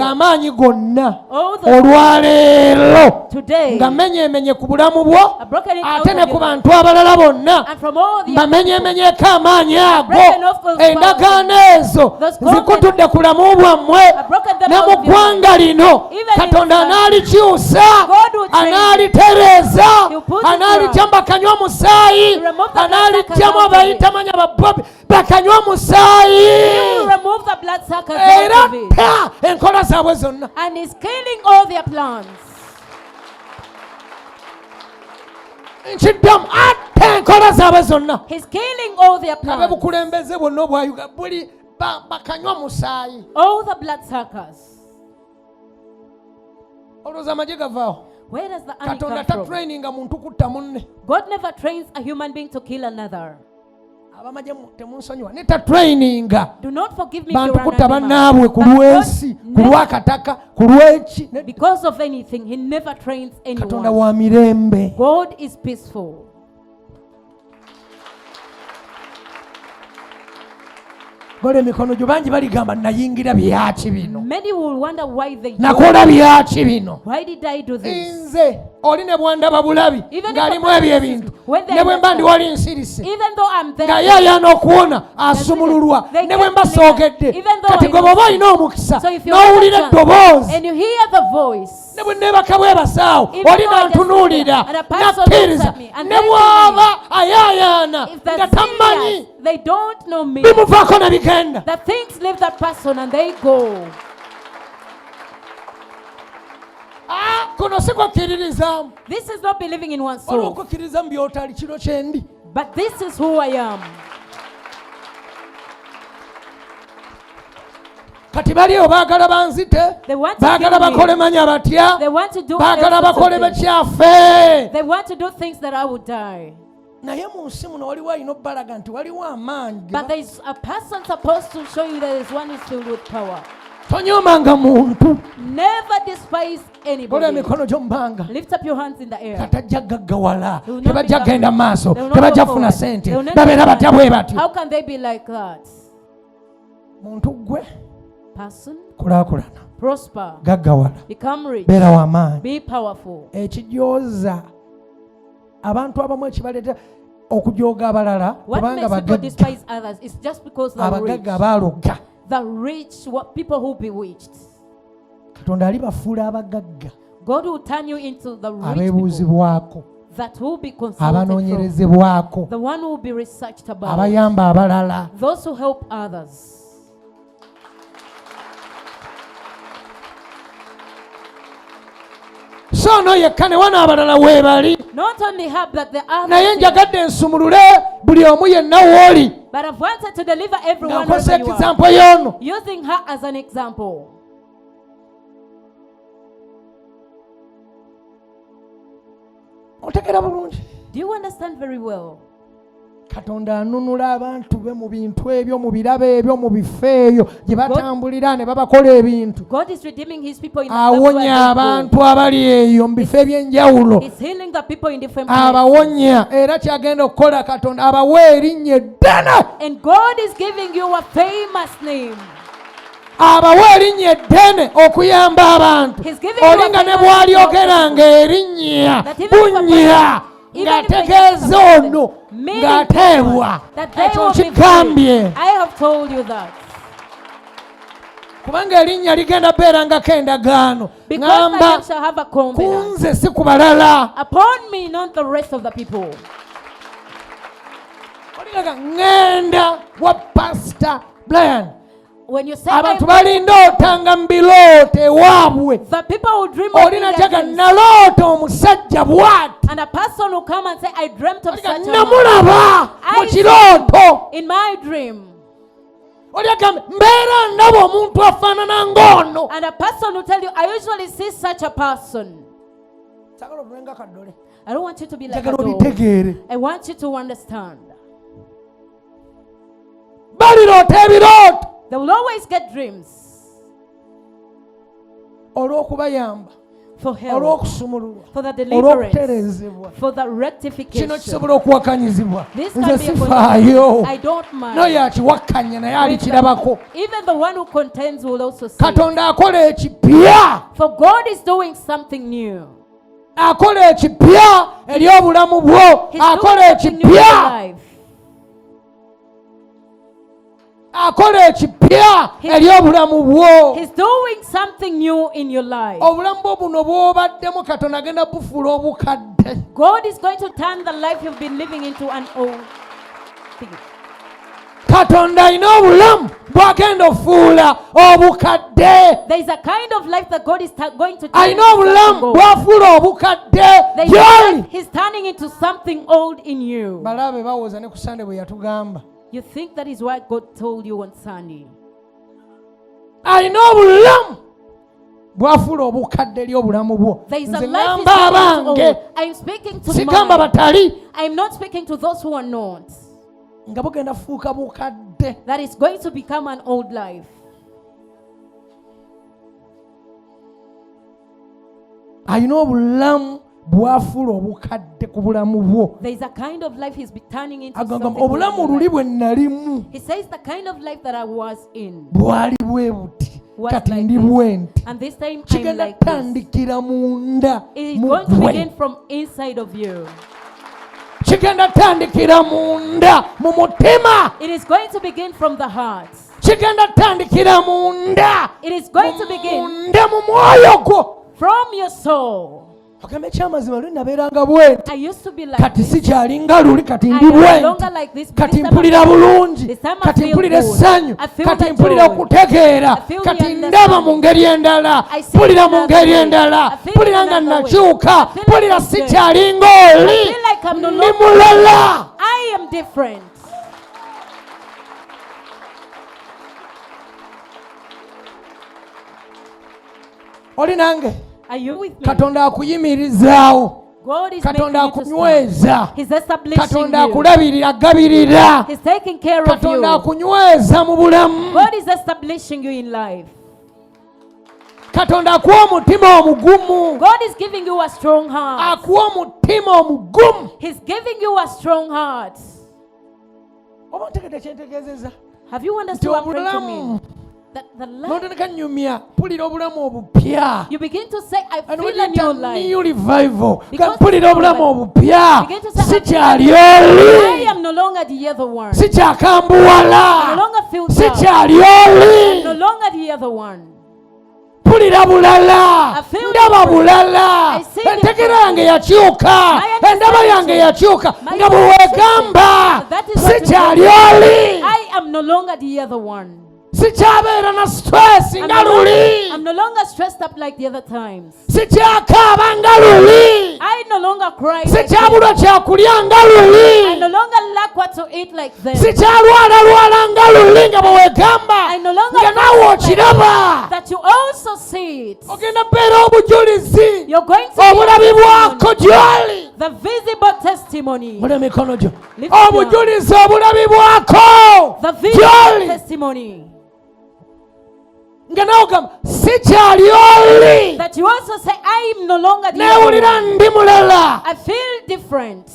All the today, a broken it out of your life. And from all the broken off those Katonda analikyusa, analitereza, analityamba kanywa omusaayi, analityamu abayitamanya babobi bakanywa omusaayi, era ta enkola zaabwe zonna. And he's killing all their plans. Nkiddamu ate enkola zaabwe zonna. He's killing all their plans. Abebukulembeze bonna obwayuga buli bakanywa musaayi. All the bloodsuckers. Olowooza amagye gavaawo. Where does the army Katonda come from? tatraininga muntu kutta munne. God never trains a human being to kill another. Abamagye temunsonyiwa ne tatraininga Do not forgive me bantu for kutta an bannaabwe ku lw'ensi, ku lw'akataka, ku lw'eki. because of anything. He never trains Katonda anyone. wa mirembe. God is peaceful. Gole emikono gyo bangi baligamba nayingira byaki bino. Many will wonder why they do. Nakola byaki bino. Why did I do this? Nze oli ne bwandaba bulabi ng'alimu ebyo ebintu ne bwe mba ndi wali nsirise Even though I'm there, nga ye ayana okuwona asumululwa ne bwe mba soogedde kati gwe bw'oba olina omukisa n'owulira eddoboozi and you hear the voice, ne bwe neebaka bwebasaawo oli nantunuulira nakkiriza ne bw'aba ayaayaana if nga they're tamanyi serious, they don't know me. bimuvaako ne bigenda. The things leave that person and they go. Kuno si kukkiririzaamu. This is not believing in one's Olwo soul, okukkirizamu by'otali kiro kyendi. but this is who I am. Kati baliyo baagala banzite, They want to baagala kill me. bakole manya batya, They want to do baagala all sorts of bakole things. bakyafe. They want to do things that I would die. Naye mu nsi muno waliwo alina obbalaga nti waliwo amaanyi. But there is a person supposed to show you that is one is filled with power. Tonyoomanga muntu. Never despise Kola anybody. emikono gyo mu bbanga. Lift up your hands in the air. Katajja gaggawala, They will not tebajja be kgenda mu maaso, They will not tebajja go kufuna forward. sente, They will never babeera be batya bwe like- batyo. How can they be like that? Muntu gwe Person, kulaakulana, prosper, gaggawala, become rich, beera w'amaanyi. be powerful. Ekijooza abantu abamu ekibaleeta okujooga abalala What kubanga makes people bagagga. despise others is just because they're rich. Abagagga abaalogga. The rich, what people who bewitched. Katonda alibafuula abagagga God will turn you into the rich people abeebuuzibwako, that will be consulted from. abanoonyerezebwako, The one who will be researched about. abayamba abalala. Those who help others. So no yekka ne wana abalala weebali. Not only have that the others, Naye njagadde nsumulule buli omu yenna w'oli. but I've wanted to deliver Nga everyone nkozesa wherever you are. example y'ono. Using her as an example. Otegeera bulungi. Do you understand very well? Katonda anunula abantu be mu bintu ebyo, mu birabo ebyo, mu bifo eyo gye batambulira ne babakola ebintu. God is redeeming his people in the places where Awonya they go. abantu abali eyo mu bifo eby'enjawulo. He's healing the people in different places. Abawonya era kyagenda okukola Katonda abawa erinnya eddene. And God is giving you a famous name. Abawa erinnya eddene okuyamba abantu. He's giving you Olinga a ne famous bw'alyogeranga erinnya That even if a bunnya even if they ng'ategeeza get ono meaning ng'ateebwa. that they Ekyo will be nkigambye. free. I have told you that. Kubanga erinnya ligenda beerangako endagaano. Because my name Ngamba shall have a covenant. kunze si ku balala. Upon me, not the rest of the people. Olinga ŋŋenda wa Pastor Brian. When you say Abantu balinda otanga mu birooto ewaabwe. the people who dream of Olina their jaga dreams. naloota omusajja bw'ati. And a person will come and say, I dreamt of such a man. Namulaba mu I kirooto. in my dream. Olyagambe mbeera ndaba omuntu afaanana ng'ono. And a person will tell you, I usually see such a person. Sagala obenga kaddole. I don't want you to be like a Njagala dog. obitegeere. I want you to understand. Baliroota ebirooto They will always get dreams olw'okubayamba, for help, olw'okusumululwa, for the deliverance, olw'okutereezebwa. for the Kino rectification. kisobola okuwakanyizibwa. This Nze can be a sifaayo. I don't mind. N'oyo akiwakkanya naye alikirabako. Even the one who contends will also see. Katonda akola ekipya. For God is doing something new. Akola ekipya eri obulamu bwo. He's Akola doing something new in your ekipya. life. akola ekipya eri obulamu bwo. He's doing something new in your life. Obulamu bwo buno bw'obaddemu Katonda agenda bufuula obukadde. God is going to turn the life you've been living into an old thing. Katonda alina obulamu bw'agenda ofuula obukadde. There is a kind of life that God is going to turn alina obulamu bw'afuula obukadde. He's turning into something old in you. Balabe bawooza ne ku Sunday bwe yatugamba. You think that is what God told you on Sunday. Alina obulamu bw'afuula obukadde eri obulamu bwo. Nze ngamba abange. I'm speaking to sigamba batali. I'm not speaking to those who are not. Nga bugenda fuuka bukadde. That is going to become an old life. Alina obulamu bw'afuula obukadde ku bulamu bwo. There is a kind of life he's turning into something. Obulamu luli bwe nalimu. He says the kind of life that I was in. Bwali bwe buti. Kati ndi bwe nti. And this time I'm kigenda like this. Tandikira munda. It is going to begin from inside of you. Kigenda tandikira munda mu mutima. It is going to begin from the heart. Kigenda tandikira munda. It is going to begin munda mu mwoyo gwo. From your soul. Okame kyamazima lwe nabeeranga bwe. I used to be like kati this. sikyalinga luli kati ndi I am bwe. no longer like this. Kati mpulira bulungi. Kati mpulira essanyu. Kati mpulira okutegeera. Kati ndaba mu ngeri endala. Mpulira mu ngeri endala. Mpulira nga nakyuka. Mpulira sikyalinga oli. Ndi mulala. I am different. Oli nange. Are you with me? Katonda akuyimirizaawo. God is Katonda making you to akunyweza. stand. He's establishing Katonda you. akulabirira agabirira. He's taking care of Katonda you. akunyweza mu bulamu. God is establishing you in life. Katonda akuwa omutima omugumu. God is giving you a strong heart. Akuwa omutima omugumu. He's giving you a strong heart. Oba ntegedde kyentegeezezza. Have you understood what I'm trying to mean? The life. Notandika nyumya mpulira obulamu obupya. You begin to say, I feel a new life. New revival. Because Mpulira obulamu obupya. Begin to say, sikyali I oli. am no longer the other one. Sikyakambuwala. I no longer feel down. Sikyali I'm oli. no longer the other one. Mpulira bulala. I feel Ndaba different. bulala. I see Entegera yange yakyuka. My Endaba yange yakyuka. My Nga bwe weegamba. That is what Sikyali you oli. I am no longer the other one. Sikyabeera na stress nga luli. I'm no longer stressed up like the other times. Sikyakaaba nga luli. I no longer cry like Sikyabulwa them. kyakulya nga I luli. no longer lack what to eat like them. Sikyalwala nga luli nga bwe weegamba. I no longer Nga naawe okiraba. that you also see it. Ogenda beera obujulizi. You're going to Obulabibwako gy'oli. the visible testimony. Mula mikono gyo. Lift it up. Obujulizi obulabibwako The visible gy'oli. testimony. Nga naawe ogamba sikyali oli. That you also say, I am no longer the Neewulira other one. ndi mulala. I feel different.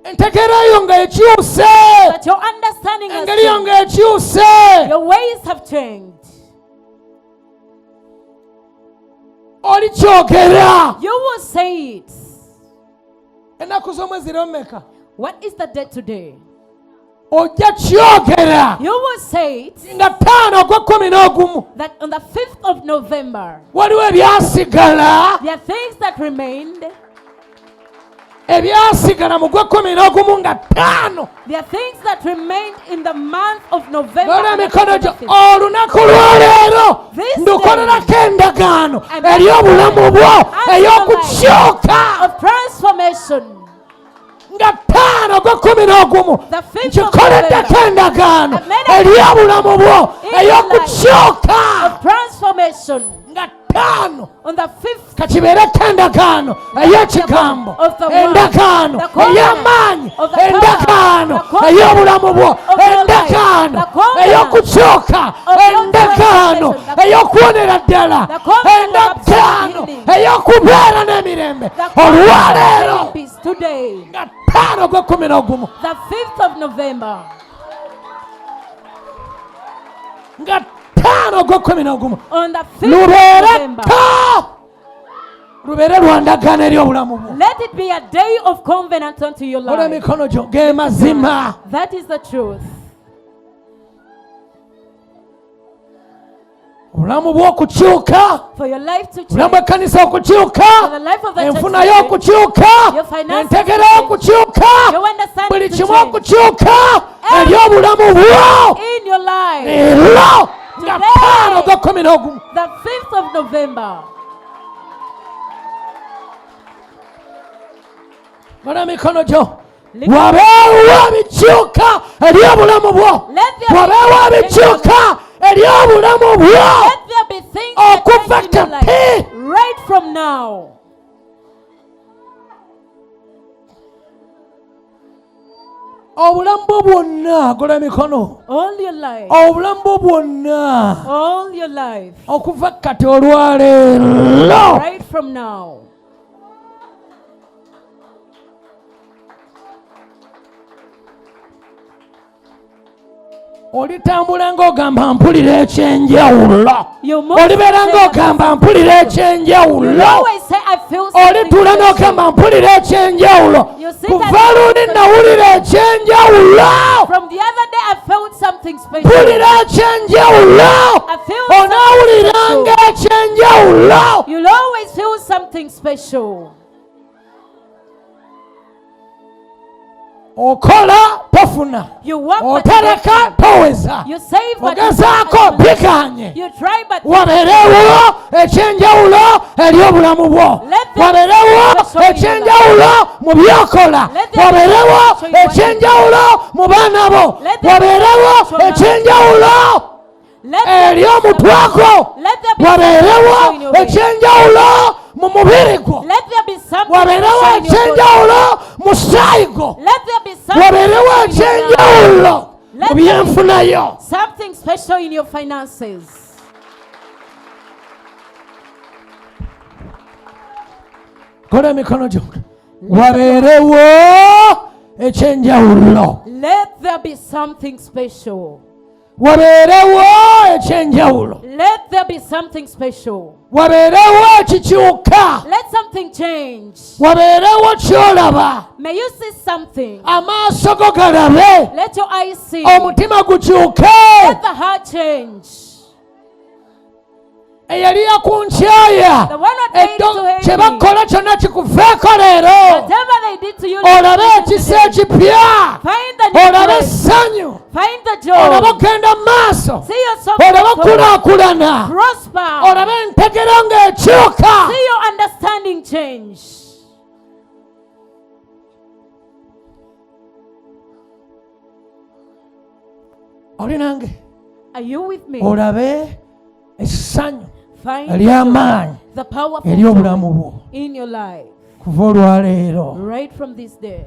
Entegeera yo nga ekyuse. That your understanding has Engeri yo changed. nga ekyuse. Your ways have changed. Oli kyogera. You will say it. Ennaku z'omwezi mmeka? What is the date today? Ojja kyogera. You will say it Nga 5 ogw'November. that on the 5th of November, Waliwo ebyasigala. there are things that remained. Ebyasigala mu gw'November nga 5. There are things that remained in the month of November. Bala on the mikono gyo. 5th. Olunaku lw'olero This ndukolerako endagaano I'm eri obulamu bwo ey'okukyuka. of transformation. Nga 5 ogw'November. The 5th of Nkikoleddeko November endagaano I've made a eri obulamu bwo in your ey'okukyuka. of transformation. Nga 5 On the 5th kakibeereko endagaano ey'ekigambo, of the word, endagaano the covenant ey'amaanyi, of the power, endagaano the covenant ey'obulamu bwo, of your life, endagaano the covenant ey'okukyuka, of your endagaano transformation, the ey'okuwonera ddala, the covenant of endagaano absolute healing, ey'okubeera n'emirembe the covenant olwaleero of peace today, nga 5 ogw'November. the 5th of November, nga 5 ogw'November. on the 5th of lubeereko November, lubeere lwandagaano eri obulamu bwo. Let it be a day of covenant unto your Ola life. mikono gyo ge mazima. That is the truth. Obulamu bw'okukyuka, For your life to obulamu change. bw'ekkanisa For okukyuka, the life of the enfuna church to change. y'okukyuka, Your finances entegera to change. y'okukyuka, Your understanding buli to kimu change. okukyuka eri obulamu bwo. In your life. Leero nga Today. 5 Ogw'okumu. The 5th of November. Ola mikono gyo. Lift- Wabeewo ebikyuka eri obulamu bwo. Let there be Wabeewo things in your ebikyuka eri obulamu bwo. Let there be things that Okuva change in your life. kati. Right from now. Obulamu bwo bwonna, gola mikono. All your life. Obulamu bwo bwonna All your life. okuva kati olwaleero. Right from now. Olitambula ng'ogamba mpulira ekyenjawulo. You move Olibeera to say ng'ogamba mpulira You ekyenjawulo. always say, I feel something Olituula special. n'ogamba mpulira ekyenjawulo. You sit Kuva and- luli nawulira ekyenjawulo. From the other day, I felt something special. Mpulira ekyenjawulo. I feel something Onaawuliranga special. ekyenjawulo. You'll always feel something special. Okola tofuna. You work but you Otereka don't. toweza. You save but you Ogezaako don't. biganye. You try but Wabeerewo ekyenjawulo eri obulamu bwo. Let them Wabeerewo show you ekyenjawulo mu byokola. Let them Wabeerewo show you what ekyenjawulo mu baana bo. Let them Wabeerewo show you what ekyenjawulo Let there eri be omutwako. Let there be Wabeerewo something in your way. ekyenjawulo mu mubiri gwo. Let there be something Wabeerewo special in your body. ekyenjawulo mu saayi gwo. Let there be something Wabeerewo special in your life. ekyenjawulo Let mu there be byenfunayo. something special in your finances. Kola emikono gyo. Wabeerewo ekyenjawulo. Let there be something special. Wabeerewo ekyenjawulo. Let there be something special. Wabeerewo ekikyuka. Let something change. Wabeerewo ky'olaba. May you see something. Amaaso go galabe. Let your eyes see. Omutima gukyuke. Let the heart change. Eyali yakunkyaya. The one that made Eddo to hate kye me. bakola kyonna kikuveeko leero. Whatever they did to you, Olabe let them ekisa today. ekipya. Find the new Olabe grace. essanyu. Find the Olabe joy. okgenda mu maaso. See yourself Olabe prosper. okulaakulana. Prosper. Olabe entegero ng'ekyuka. See your understanding change. Oli nange. Are you with me? Olabe essanyu Find ery'amaanyi the powerful eri joy obulamu bwo in your life kuva olwaleero. right from this day.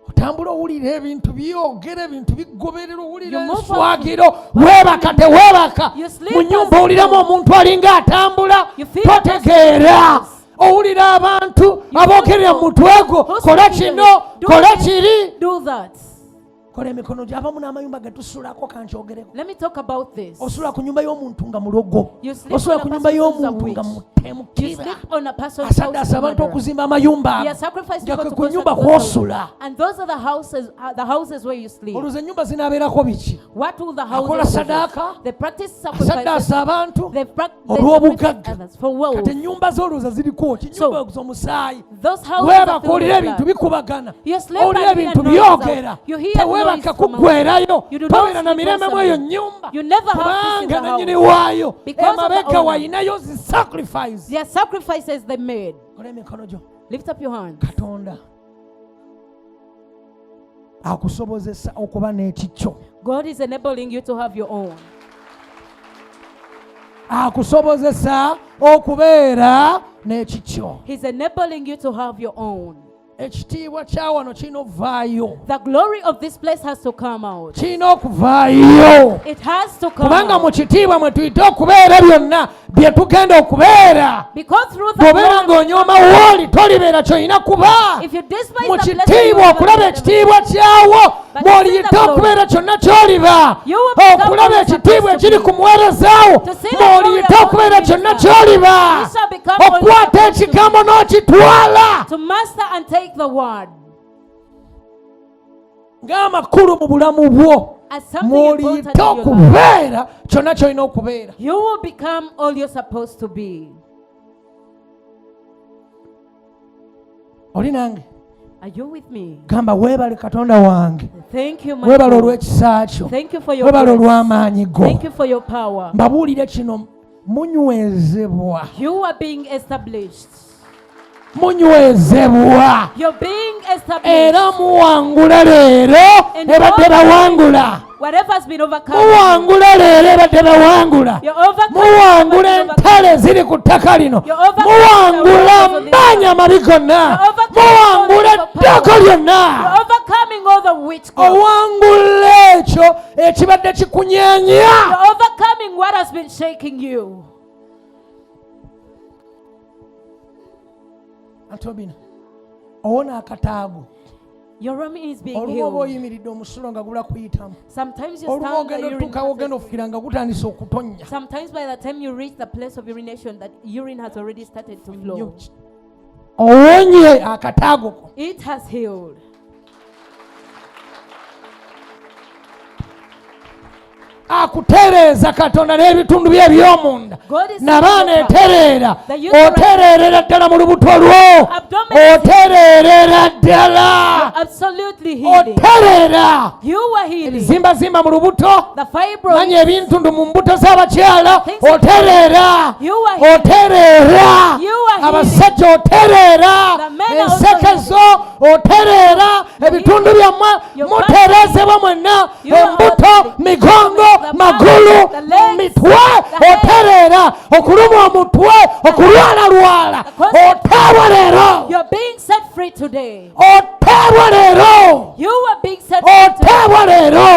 Otambula owulira ebintu byogera, ebintu bigoberera, owulira You move enswagiro, weebaka teweebaka. You sleep Mu nyumba as owuliramu you omuntu alinga atambula, You feel totegeera. the Owulira abantu You aboogerera mu mutwe gwo, Who's kola speaking kino, to you? kola Do this. kiri. Do that. Kola emikono gyo. Abamu n'amayumba ge tusulako kankyogereko. Let me talk about this. Osula ku nyumba y'omuntu nga mulogo. You sleep Osula on a ku nyumba person's house y'omuntu a nga witch. mutemu You kiba. sleep on a person's house. Asaddaasa abantu murderer. okuzimba amayumba He ago. has sacrificed Nga people kwe to ku go nyumba to those kw'osula. houses. And those are the houses where you sleep. Olwoza ennyumba zinaabeerako biki? What will the Akola houses sadaaka. do? They practice sacrifices. Asaddaasa abantu They olw'obugagga. sacrifice others for wealth. Kati ennyumba z'olowooza ziriko ki? So, Ennyumba z'omusaayi. Those houses are Weebaka filled owulira with ebintu blood. bikubagana. You sleep Owulira and hear ebintu noise byogera. out. You hear Teweebaka noise from kuggweerayo. You do not Tobeera na sleep mirembe mu outside. eyo nnyumba. You never have peace in Kubanga the nannyini house. waayo Because of the emabega owner. wayinayo zi sacrifice. Their sacrifices they made. Kola emikono gyo. Lift up your hands. Katonda akusobozesa okuba n'ekikyo. God is enabling you to have your own. Akusobozesa okubeera n'ekikyo. He's enabling you to have your own. Ekitiibwa kya wano kirina okuvaayo. The glory of this place has to come out. Kirina okuvaayo. It has to come Kubanga mu out. kitiibwa mwe tuyita okubeera byonna bye tugenda okubeera bw'obeera ng'onyooma wooli tolibeera ky'olina kuba mu kitiibwa okulaba ekitiibwa kyawo mw'oliyita okubeera kyonna ky'oliba okulaba ekitiibwa ekiri ku muweerezaawo mw'oliyita okubeera kyonna ky'oliba okwata ekigambo n'okitwala ng'amakulu mu bulamu bwo mw'oliyita okubeera kyonna ky'olina okubeera. You will become all you're supposed to be. Oli nange? Are you with me? Gamba weebale Katonda wange. Thank you, my weebale God. olw'ekisa kyo. Thank you for your weebale grace. olw'amaanyi go. Thank you for your power. Mbabuulire kino, munywezebwa. You are being established. Munywezebwa. You're being established. Era muwangula leero ebadde bawangula. Whatever's been overcome. Muwangula leero ebadde bawangula. Muwangula entale ziri ku ttaka lino. Muwangula amaanyi amabi gonna. Muwangula eddoko lyonna. You're overcoming all the witchcraft. Owangula ekyo ekibadde kikunyeenya. You're overcoming what has been shaking you. Atobina. Owona akataago. Your rummy is being healed. Sometimes you stand sometimes by the time you reach the place of urination, that urine has already started to flow. It has healed. Akutereeza Katonda n'ebitundu bye eby'omunda nabaana etereera otereerera ddala mu lubuto lwo otereerera ddala otereera ebizimbazimba mu lubuto manya ebintundu mu mbuto z'abakyala otereera otereera abasajja otereera ensekezo otereera ebitundu byammwe mutereezebwa mwenna embuto migongo magulu mitwe otereera okulumwa omutwe okulwalalwala oteebwa leero oteebwa leero oteebwa leero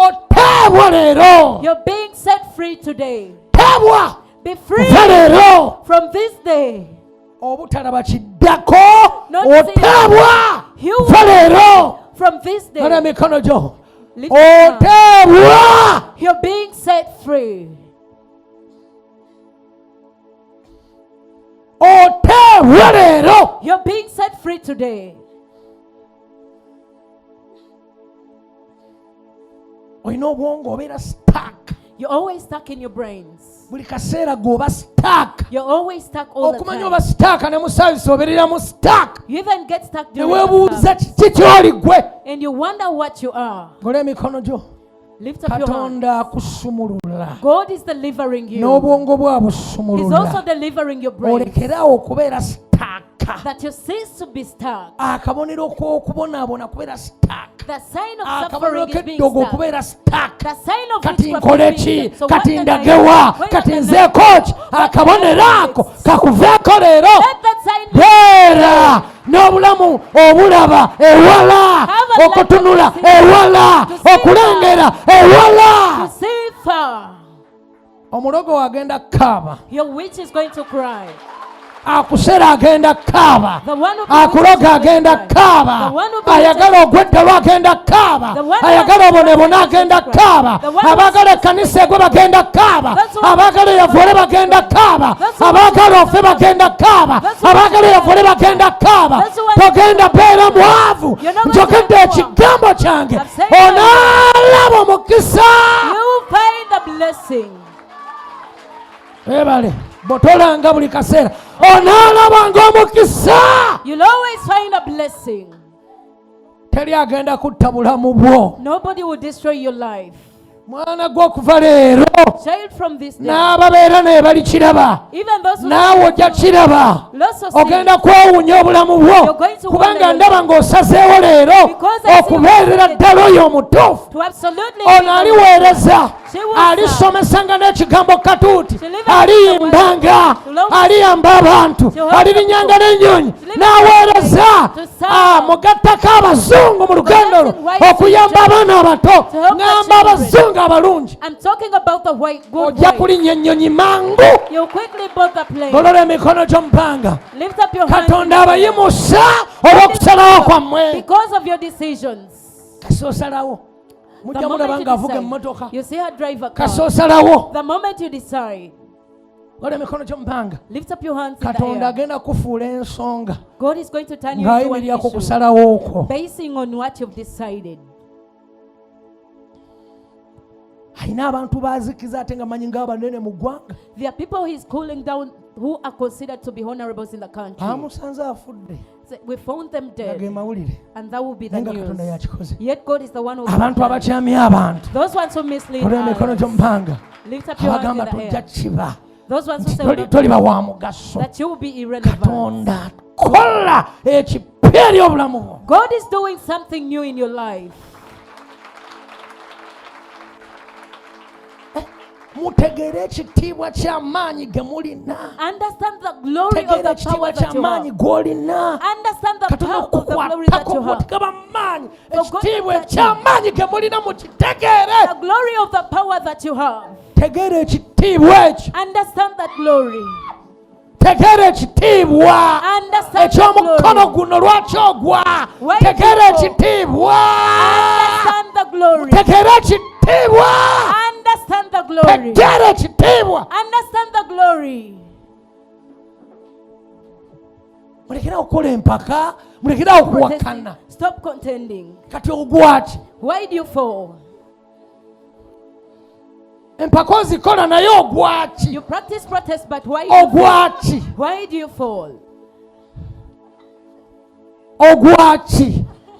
oteebwa leero teebwa kuva leero obutalaba kiddako oteebwa kuva leero hala emikono gyo you're being set free. You're being set free today. You're always stuck in your brains. You're always stuck all the time. You even get stuck during the time. And you wonder what you are. Lift up your hand. God is delivering you. He's also delivering your brain. That you cease to be stuck. The sign of suffering is being stuck. The sign of witchcraft is being stuck. So what can I do? Let that sign be n'obulamu obulaba ewala okutunula ewala okulengera ewala omulogo agenda kaaba your witch is going to cry. Akusera agenda kaaba akuloga agenda kaaba ayagala ogweddalo agenda kaaba ayagala obonebona agenda kaaba abagala ekkanisa egwe bagenda kaaba abagala yavule bagenda kaaba abagala ofe bagenda kaaba abagala yavule bagenda kaaba togenda beera mwavu njogedde ekigambo kyange onaalaba omukisa ebale botolanga buli kaseera onaalabanga omukisa. You'll always find a blessing. Teri agenda kutta bulamu bwo. Nobody will destroy your life. Mwana gwo okuva leero Child from this day. n'ababeera naye balikiraba Even those who naawe ojja kiraba ogenda kwewuunya obulamu bwo kubanga ndaba ng'osazeewo leero okubeerera ddala oyo omutuufu. Ono aliweereza, alisomesanga n'ekigambo katuuti, aliyimbanga, aliyamba abantu, alirinyanga n'ennyonyi n'aweereza. Mugattako abazungu mu lugendo lwo okuyamba abaana abato, ngamba abazungu abalungi. Ojja kulinnya ennyonyi mangu. Golola emikono gyo mu bbanga. Katonda abayimusa olw'okusalawo kwammwe. Kasi osalawo mujja mulaba ng'avuga emmotoka. Kasi osalawo golola emikono gyo mu bbanga. Katonda agenda kufuula ensonga ng'ayimirira ku kusalawo okwo. Ayina abantu bazikiza ate nga manyi ng'abanene mu ggwanga. There are people he's cooling down who are considered to be honorables in the country. Amusanze afudde. We found them dead. And that will be the news. Yet God is the one who... Abantu abakyamya abantu. Those ones who mislead others. Lift up your hands in the air. Those ones who say that you will be irrelevant. God is doing something new in your life. Understand the glory of the power that you have. Understand the power of the glory that you have. The glory of the power that you have. Understand that glory. Understand the glory. Understand the glory. Understand the glory. Stop contending. Why do you fall? You practice protest, but why do you fall?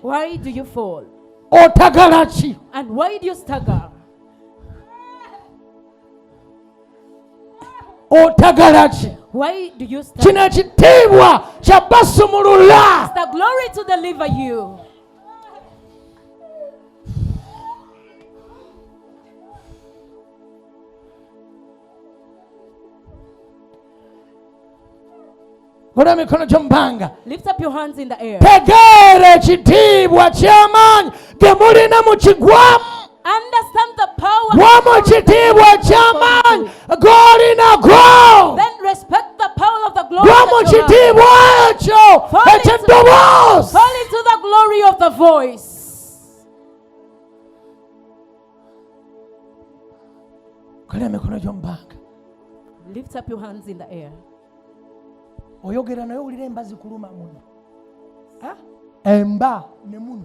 Why do you fall? And why do you stagger? Why do you stagger? It's the glory to deliver you. Lift up your hands in the air. Understand the power. Then respect the power of the glory. Fall into the glory of the voice. Lift up your hands in the air. Oyogera nayo ulire emba zikuluma muno. Emba ne muno.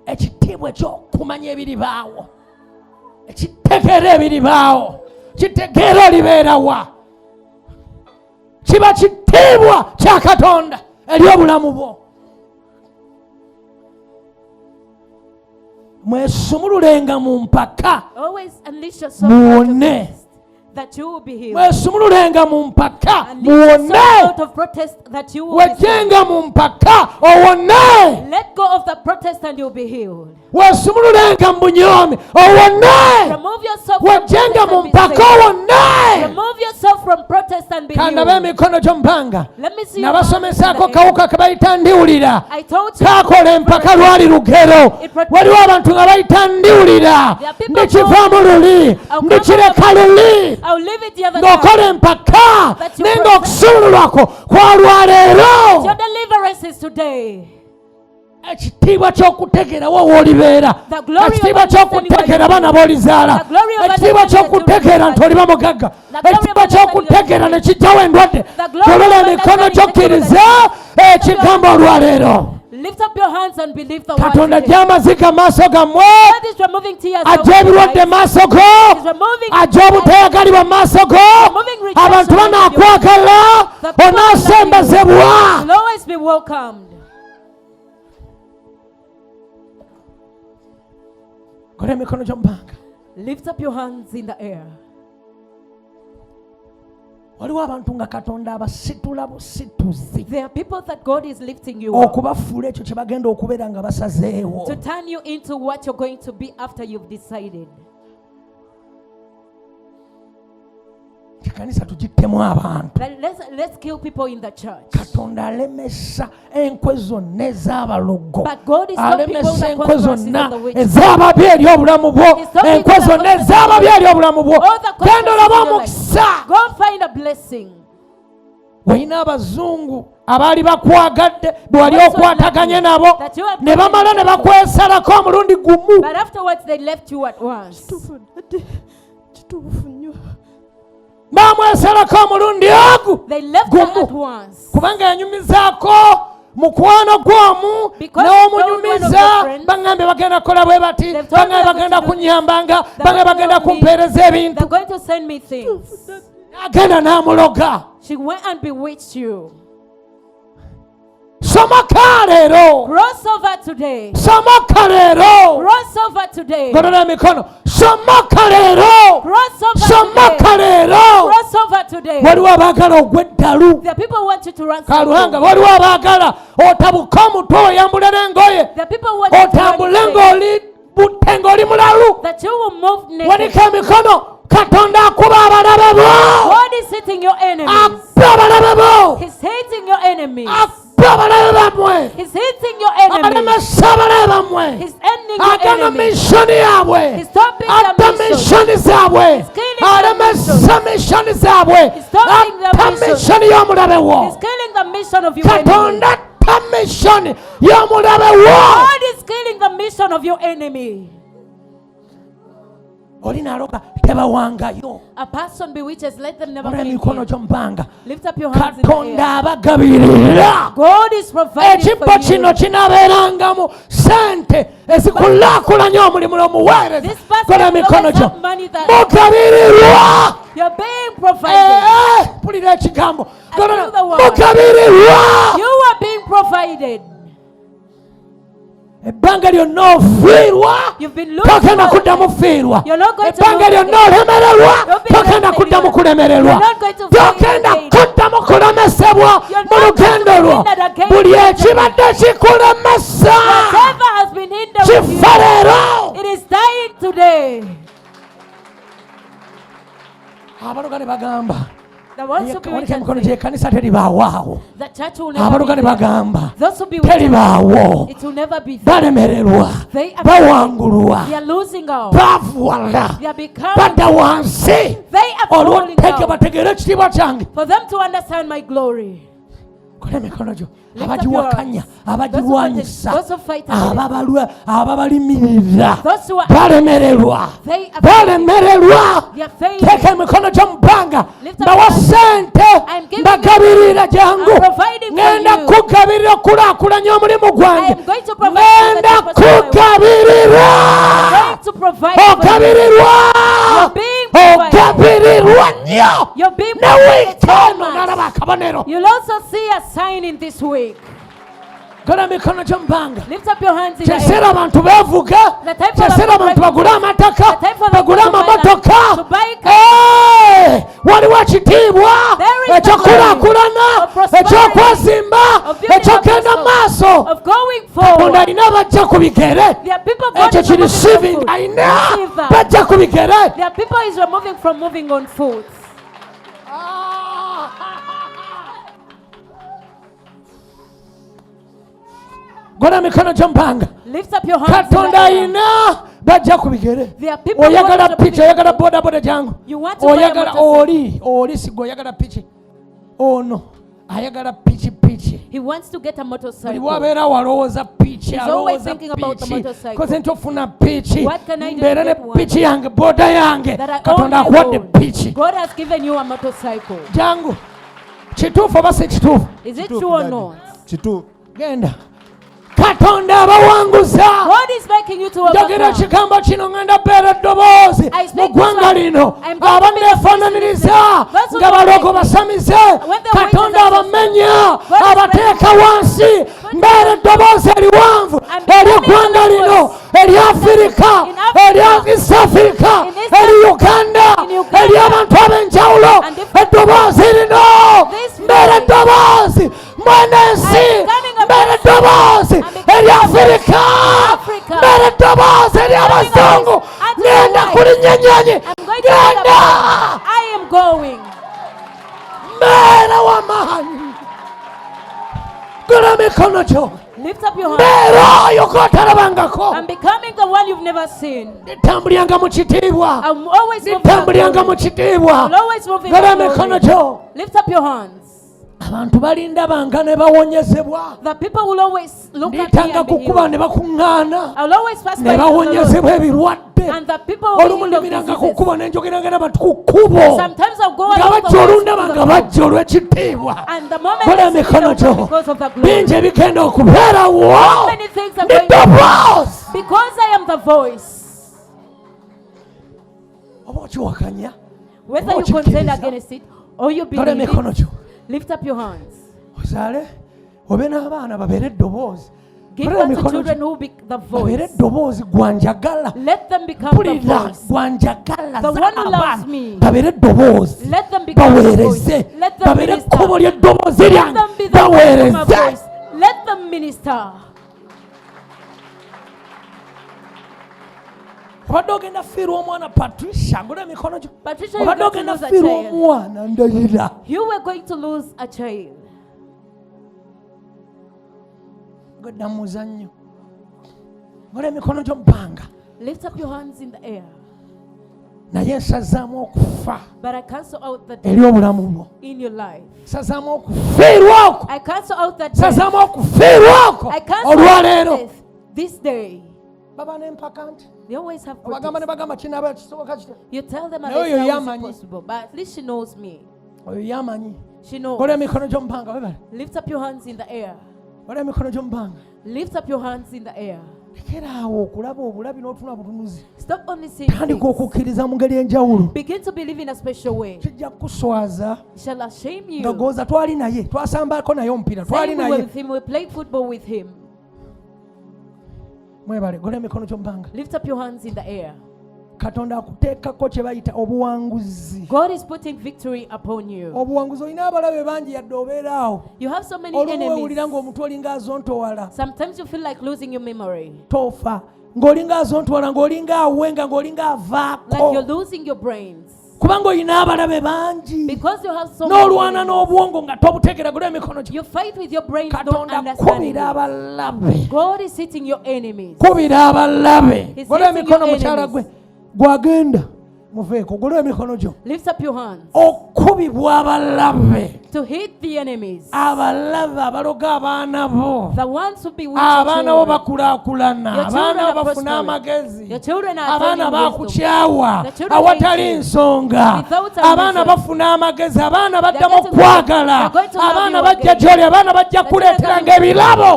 Ekitiibwa ekyokumanya ebiribaawo. Ekitegeera ebiribaawo. Kitegeera olibeerawa. Kiba kitiibwa kya Katonda eri obulamu bwo. Mwesumululenga mu mpaka. Always unleash your soul. That you will be healed. Mwesumululenga mu mpaka muwone. Wejenga mu mpaka owone. Let go of the protest and you'll be healed. Wesumululenga mu bunyomi owone. Remove yourself wejenga mu mpaka owone. Remove yourself from protest and be healed. Kanda emikono gyo mpanga. Let me see. Nabasomesako kawuka ke bayita ndiwulira. I told you. Kakola empaka lwali lugero. Waliwo abantu nga bayita ndiwulira. Ndikivaamu luli. Ndikireka luli. I'll leave it the other time. Mpaka nenga okusululwako kwa lwaleero. Your deliverance is today. Ekitiibwa ky'okutegeerawo w'olibeera. Ekitiibwa ky'okutegeera abaana b'olizaala. Ekitiibwa ky'okutegeera nti oli bamugagga. Ekitiibwa ky'okutegeera ne kijjawo endwadde. Golola emikono gy'okkiriza ekigambo olwaleero. Lift up your hands and believe the word. Katonda gy'amazika maaso gammwe. God is removing tears. Ajja ebirwadde maaso go. Ajja obuteeyagalibwa maaso go. Abantu banaakwagala. Onaasembezebwa. You'll always be welcomed. Gola emikono gy'omu bbanga. Lift up your hands in the air. waliwo abantu nga Katonda abasitula busituzi. There are people that God is lifting you up okubafuula ekyo kye bagenda okubeera nga basazeewo. to turn you into what you're going to be after you've decided. Ekanisa tugittemu abantu. Let's kill people in the church. Katonda alemesa enkwe zonna ez'abalogo. But God is stopping people Alemesa that enkwe controversies zonna of the witches. ez'ababi eri obulamu bwo. Enkwe zonna ez'ababi eri obulamu bwo. Genda olabe omukisa. Go find a blessing. Wayina abazungu abaali bakwagadde bwe wali okwataganye nabo ne bamala ne bakwesalako omulundi gumu. But afterwards they left you at once. Bamwesalako omulundi ogu They left you at once. kubanga yanyumizaako mukwano gw'omu n'omunyumiza baŋŋambye bagenda kukola bwe bati, baŋŋambye bagenda kunyambanga, baŋŋambye bagenda kumpeereza ebintu. They're going to send me things. Agenda n'amuloga. She went and bewitched you. Somoka leero. Cross over today. Somoka leero. Cross over today. Golola emikono. Somoka leero. Cross over Somoka today. leero. Cross over today. Waliwo abaagala ogwa eddalu. The people who want you to run. Kaluhanga waliwo abaagala otabuke omutwe oyambule n'engoye. The people who want you to Otambule run. ng'oli butte ng'oli mulalu. That you will move naked. Wanika emikono. Katonda akuba abalabe bo. God is hitting your enemies. Akuba abalabe bo. He's hitting your enemies. Akuba abalabe bammwe. He's hitting your enemies. Alemesa abalabe bammwe. He's ending your Agana enemies. mishoni yaabwe. He's stopping Ata the mission. mishoni zaabwe. He's killing the Alemesa mishoni zaabwe. He's stopping the Ata mission. mishoni y'omulabe wo. He's killing the mission of your enemy. Katonda ata mishoni y'omulabe wo. God is killing the mission of your enemy. Oli naloga tebawangayo. A person bewitches, let them never Ola come emikono in. gy'ombanga. Lift up your hands in the Katonda air. abagabirira. God is providing Ekibbo for kino you. kinaabeerangamu sente ezikulaakulanya omulimu n'omuweereza. This person Kola will emikono always gyo. have money that Mugabirirwa. you're being provided. Pulira ekigambo. feel the word. Mugabirirwa. You are being provided. Ebbanga lyonna ofiirwa. You've been looking Togenda for kuddamu fiirwa. You're not going to Ebbanga lose lyonna again. olemererwa. Don't be Togenda left kuddamu anymore. kulemererwa. You're not going to fail Togenda again. kuddamu kulemesebwa You're mu not going to lugendo be lwo. hindered again. Buli ekibadde kikulemesa Whatever has been hindered with you, kifa leero. it is dying today. Abalugane bagamba The ones who wanika emikono bewitch, gy'ekkanisa teribaawo. the church will never be Abalugane there. bagamba Those who bewitch, teribaawo. it will never be there. Balemererwa, They are bawangulwa, They are losing out. bavuwala, They are becoming. badda wansi They are falling olw'otteke down. bategeere ekitiibwa kyange. For them to understand my glory. Kola emikono gyo. Lift up Abagiwakanya, yours. abagirwanyisa, Those who fight against ababalimirira, Those who are balemererwa, they are balemererwa. they are failing. Teeka emikono gyo mu bbanga. Lift up Bawa your hands. ssente I'm giving mbagabirira jangu. I'm providing for Ngenda you. kugabirira okulaakulanya omulimu I gwange. am going to provide Ngenda for the purpose of my work. kugabirira. I'm going to provide for you. Ogabirirwa. You're being provided. Ogabirirwa nnyo. You're being Ne provided so wiiki eno much. nalaba akabonero. You'll also see a sign in this week. Kola emikono gyo mu bbanga. Lift up your hands in the Kyeseera air. abantu beevuga. The time for Kyeseera the abantu bagule amataka. The time for the Bagule people to buy amamotoka. to buy Waliwo ekitiibwa There is the ekyokulaakulana, of prosperity, ekyokwezimba, of building ekyogenda up maaso. of going Katonda forward. alina abajja ku bigere. There are people God Ekyo is ki removing from receiving foot. alina Receive that. bajja ku bigere. There are people He's removing from moving on foot. Gola emikono gyo mu bbanga. Lift up your hands in Katonda the air. alina bajja ku bigere. There are people Oyagala God is piki, removing oyagala bodaboda jangu. You want to buy a Oyagala motorcycle. oli sigwe oyagala piki. Ono ayagala piki. He wants to get a Buli motorcycle. bw'abeera walowooza piki, He's always alowooza thinking about the piki. motorcycle. Koze nti ofuna piki. What can I do Mbeera to ne get one? piki yange, boda yange. That I Katonda only akuwadde own. piki. God has given you a motorcycle. Jangu. Kituufu oba si kituufu? Is it true or not? Kituufu. Genda. Katonda abawanguza. God is making you to Njogera overcome. ekigambo kino ngenda bbeera eddoboozi I mu speak ggwanga this lino. word. I'm going to be Abanneefaananiriza Those who nga don't balogo like me. basamize. When the Katonda wages are abamenya, God is abateeka making- wansi. Mbeera eddoboozi eriwanvu I'm eri coming eggwanga to the lino, voice. eri Afirika, In Africa, eri East Africa, in East eri Africa, Uganda, in Uganda, eri abantu ab'enjawulo eddoboozi lino mbeera eddoboozi mwenensi mbeera eddoboozi eri Afirika mbeera eddoboozi eri abazungu ngenda kulinnyanyanyi ngenda mbeera w'amaanyi gola mikono gyo. Lift up your hands. I'm becoming the one you've never seen. I'm always moving. I'll always move in the glory. Lift up your hands. The people will always look at me and be healed. I'll always pass by the Lord. And the people will heal of diseases. Sometimes I'll go out of the way and the moment I see them because of the glory. How many things are going on? Because I am the voice. Whether you contend against it or you believe it, lift up your hands. Give birth to children who will be the voice. Let them become the voice. The one who loves me. Let them become the voice. Let them minister. Let them be the voice of my voice. Let them minister. Patricia, you were going to lose a child. You were going to lose a child. Lift up your hands in the air. But I cancel out the death in your life. I cancel out the death. I cancel out the death this day. They always have protest. You tell them how is possible, but at least she knows me. She knows. Lift up your hands in the air. Lift up your hands in the air. Stop only seeing things. Begin to believe in a special way. Shall ashame you. Same with him. We play football with him. Lift up your hands in the air. God is putting victory upon you. You have so many enemies. Sometimes you feel like losing your memory. Like you're losing your brains. Because you have so many enemies. You fight with your brains, don't understand it. God is hitting your enemies. He's hitting your enemies. Lift up your hands. To hit the enemies. The ones who be with your children. Your children are attaining wisdom. The children without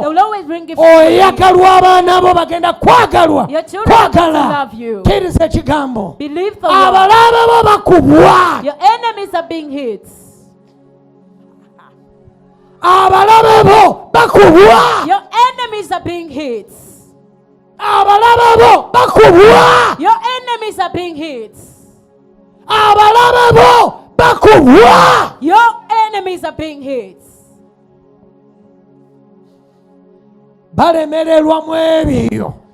they will always bring gifts. Your children love you. Believe the Lord. Your enemies are being hit. Your enemies are being hit. Your enemies are being hit. Your enemies are being hit.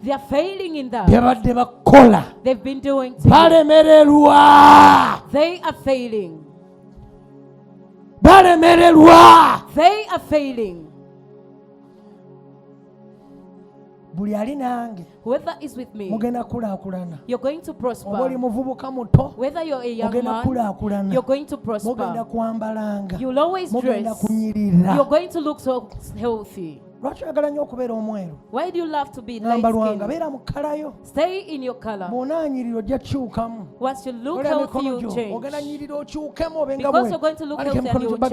They are failing in that. They've been doing to you. They are failing. They are failing. Whoever is with me, you're going to prosper. Whether you're a young man, you're going to prosper. You'll always dress. You're going to look so healthy. Why do you love to be light-skinned? Stay in your color. Once you look healthy, you'll change. Because you're going to look healthy and you'll change.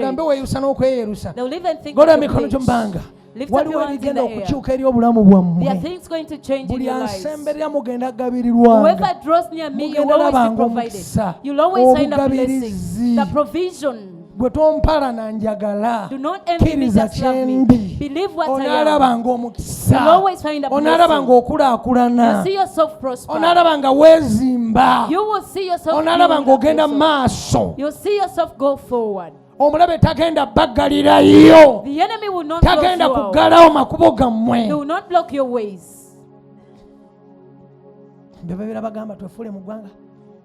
They'll even think you'll change. Lift up your hands in the air. There are things going to change in your lives. Whoever draws near me, you'll always be provided. You'll always find a blessing. The provision gwe tompala na njagala Do not envy me, kkiriza just love me. kyendi Believe what I am. onaalabanga You'll omukisa always find a onaalabanga blessing. okulaakulana You see yourself prosper. onaalabanga weezimba You will see yourself onaalabanga building ogenda up yourself. maaso You'll see yourself go forward. omulabe tagenda baggalirayo The enemy will not block tagenda you out. kuggalawo makubo gammwe He will not block your ways. bye babeera bagamba twefuule mu ggwanga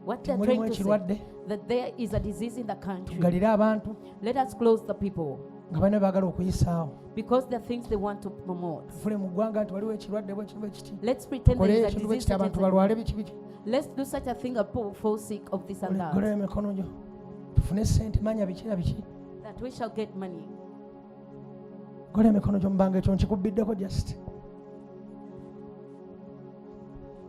What they're mulimu trying to say, ekirwadde that there is a disease in the country. tuggalire abantu Let us close the people nga balina baagala okuyisaawo because there are things they want to promote. tufuule mu ggwanga nti waliwo ekirwadde bwe kiri bwe kiti Let's pretend there kole is a ekintu bwe disease. kiti abantu balwale biki biki Let's do such a thing, a people fall sick of this and golera that, emikono gyo tufune sente manya biki na biki that we shall get money. golera emikono gyo mubanga ekyo nkikubiddeko just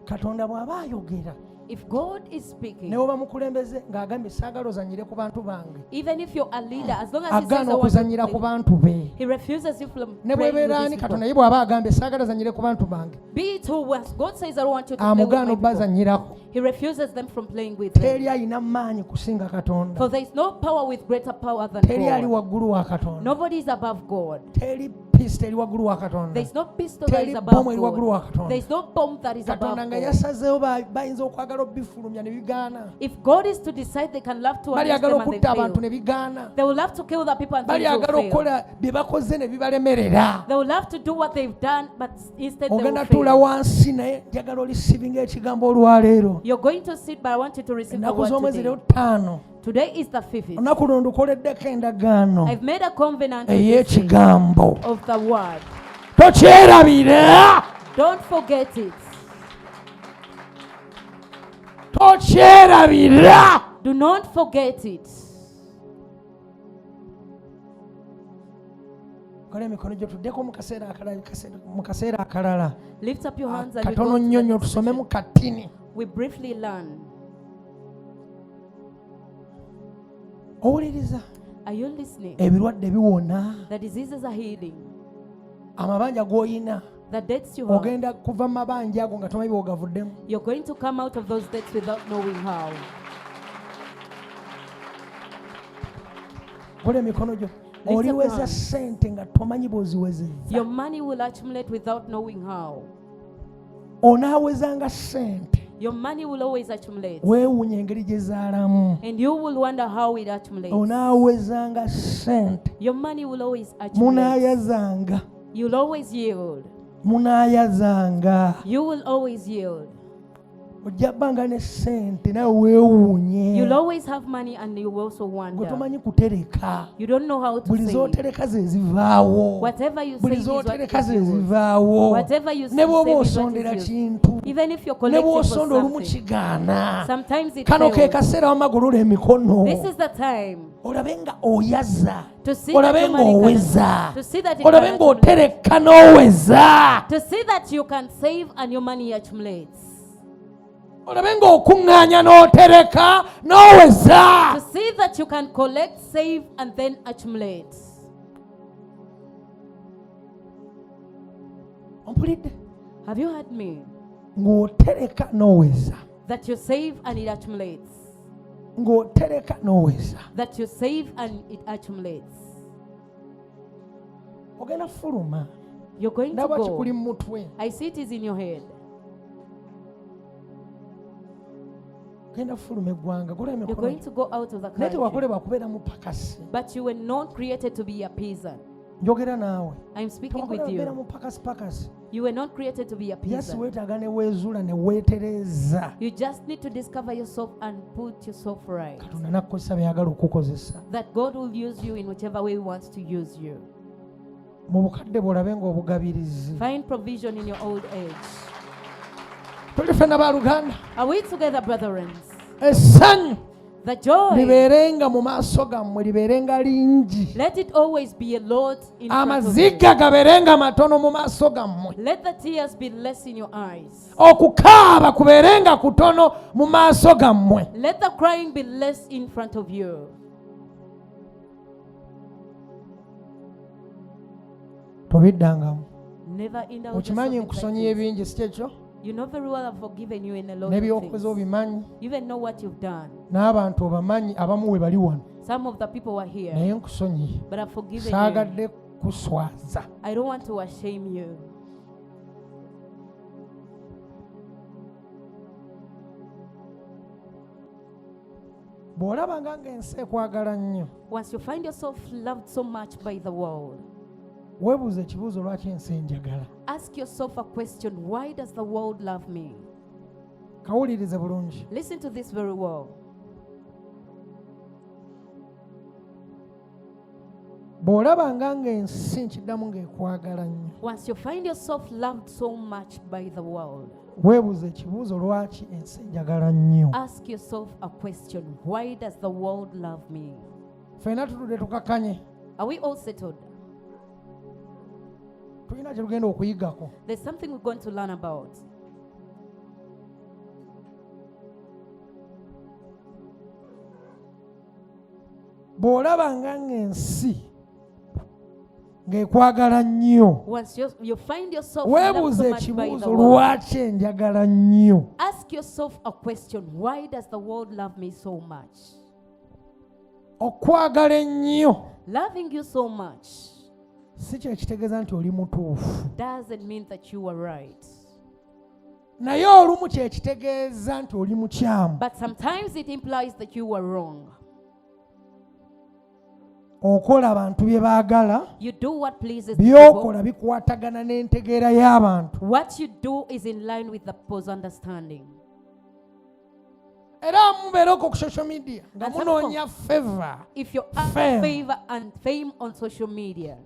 katonda bw'aba ayogera If God is speaking, ne woba mukulembeze ng'agambye saagala ozanyire ku bantu bange even if you're a leader, as long as he says agaana I want okuzanyira ku to, bantu be he refuses you from ne playing with bwebeera his ani people. katonda ye bw'aba agambye saagala zanyire ku bantu bange Be it who was, God says I don't want you to play with amugaana my people. obbazanyirako He refuses them from playing with them. teri alina maanyi kusinga katonda For there is no power with greater power than teri ali God. waggulu wa katonda Nobody is above God. teri piisi teri waggulu wa katonda There is no pistol that teri is above bbomu eri waggulu wa God. katonda There is no bomb that is above katonda nga God. yasazeewo bayinza okwagala obbifulumya ne bigaana If God is to decide, they can love to arrest balyagala them and they okutta abantu fail. ne bigaana They will have to kill the people and things will balyagala fail. okukola bye bakoze ne bibalemerera They will have to do what they've done, but instead they will ogenda tuula fail. wansi naye njagala olisiibinga ekigambo olwaleero You're going to sit, but I want you to receive the ennaku word z'omwezi today. lero 5 Today is the 5th. olunaku luno ndukoleddeko endagaano I've made a covenant with this week ey'ekigambo of the word. tokyerabira Don't forget it. tokyerabira Do not forget it. kola emikono gyo tuddeko mu kaseera akalala Lift up your hands and we katono go to nnyo the nnyo next tusomemu session. katini We briefly learn. owuliriza Are you listening? ebirwadde biwona The diseases are healing. amabanja g'olina The debts you have, ogenda kuva mu mabanja ago nga tomanyi bwogavuddemu you're going to come out of those debts without knowing how. kola emikono gyo up your oliweza hands. ssente nga tomanyi bw'oziwezezza Your money will accumulate without knowing how. onaawezanga ssente Your money will always accumulate. weewuunya engeri gye zaalamu And you will wonder how it accumulates. onaawezanga ssente Your money will always accumulate. munaayazanga You'll always yield. munaayazanga You will always yield. ojja bbanga ne ssente nawe weewuunye You'll always have money and you also gwe wonder. tomanyi kutereka You don't know how to buli save. z'otereka ze zivaawo Whatever you buli save is what z'otereka is ze yours. zivaawo Whatever you ne bw'oba save is what osondera is yours. kintu Even if you're ne collecting for bw'osonda olumu something, kigaana sometimes it kano ke fails. kaseera wamagolola emikono This is the time olabe nga oyaza to see that olabe your nga money can, oweza to see that it olabe can nga accumulate. otereka n'oweza To see that you can save and your money accumulates. olabe nga okuŋŋaanya n'otereka n'oweza To see that you can collect, save, and then accumulate. ompulidde Have you heard me? ng'otereka n'oweza That you save and it accumulates. ng'otereka n'oweza That you save and it accumulates. ogenda fuluma You're going to ndaba kikuli go. mu mutwe I see it is in your head. ogenda fuluma eggwanga gola You're emikono going to go out of the naye country. tewakolebwa kubeera mupakasi But you were not created to be a peasant. njogera naawe I'm speaking with tewakolebwa kubeera you. mupakasipakasi You were not created to be a yasi peasant. weetaaga ne weezuula ne weetereeza You just need to discover yourself and put yourself right. katonda nakkukozesa byayagala okukozesa That God will use you in whichever way He wants to use you. mu bukadde bw'olabe ng'obugabirizi Find provision in your old age. tuli ffenna baaluganda Are we together, brethren? essanyu The joy. libeerenga mu maaso gammwe libeerenga lingi Let it always be a lot in front of you. amaziga gabeerenga matono mu maaso gammwe Let the tears be less in your eyes. okukaaba kubeerenga kutono mu maaso gammwe Let the crying be less in front of you. tobiddangamu Never indulge okimanyi yourself in nkusonyiye things. bingi si kyekyo You know very well I've forgiven you in a lot of n'ebyokukoze things. obimanyi You even know what you've done. n'abantu obamanyi abamu we bali wano Some of the people were here, naye nkusonyiye. but I've forgiven Saagadde you. kuswaza. I don't want to shame you. Bw'olabanga ng'ensi ekwagala nnyo, Once you find yourself loved so much by the world, weebuuza ekibuuzo lwaki ensi enjagala. ask yourself a question: why does the world love me? Kawulirize bulungi. Listen to this very well. Bw'olabanga ng'ensi nkiddamu ng'ekwagala nnyo, Once you find yourself loved so much by the world, weebuuza ekibuuzo lwaki ensi enjagala nnyo. ask yourself a question: why does the world love me? Ffenna tutudde tukakkanye. Are we all settled? Tulina kye tugenda okuyiggako. There's something we're going to learn about. Bw'olabanga ng'ensi ng'ekwagala nnyo, Once you find yourself loved weebuuza so much by ekibuuzo the world, lwaki enjagala nnyo. ask yourself a question: why does the world love me so much? Okwagala ennyo Loving you so much si kye kitegeeza nti oli mutuufu, doesn't mean that you are right. naye olumu kye kitegeeza nti oli mukyamu. But sometimes it implies that you are wrong. Okola abantu bye baagala, You do what pleases the people. by'okola bikwatagana n'entegeera y'abantu. What you do is in line with the people's understanding. Era mubeera okwo ku social media nga And munoonya favor, If you're after Fame. favor and fame on social media,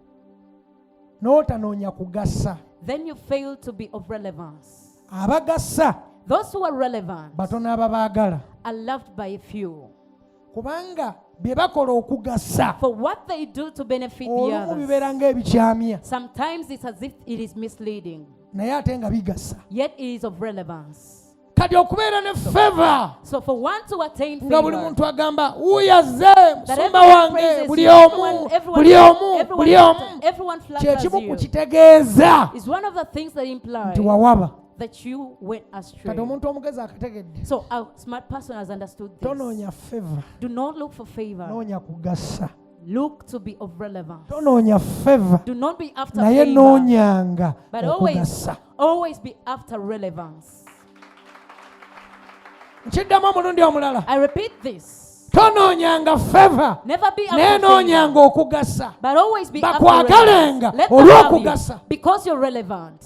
n'otanoonya kugasa. then you fail to be of relevance. Abagasa Those who are relevant batono ababaagala, are loved by a few. kubanga bye bakola okugasa For what they do to benefit the olumu bibeera others, ng'ebikyamya, sometimes it's as if it is misleading, naye ate nga bigasa. yet it is of relevance. Kati okubeera ne favor So for one to attain nga buli favor, muntu agamba wuyaze that musumba everyone wange praises buli you, omu buli omu buli omu, everyone kye flatters kimu ku you, kitegeeza is one of the things that imply nti wawaba. that you went astray. Kati omuntu omugezi akategedde. So a smart person has understood this. Tonoonya favor, Do not look for favor. noonya kugasa. Look to be of relevance. Tonoonya favor, Do not be after naye favor, noonyanga but okugasa. always be after relevance. Nkiddamu omulundi omulala. I repeat this. Tonoonyanga favor, Never be naye after favor, noonyanga okugasa. but always be after Bakwagalenga relevance. Let them olw'okugasa. love you because you're relevant.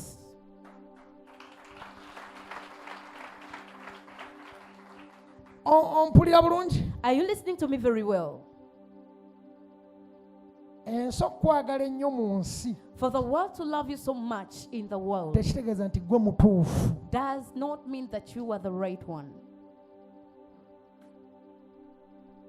Ompulira bulungi? Are you listening to me very well? Ensi okukwagala ennyo mu nsi For the world to love you so much in the world tekitegeeza nti gwe mutuufu. does not mean that you are the right one.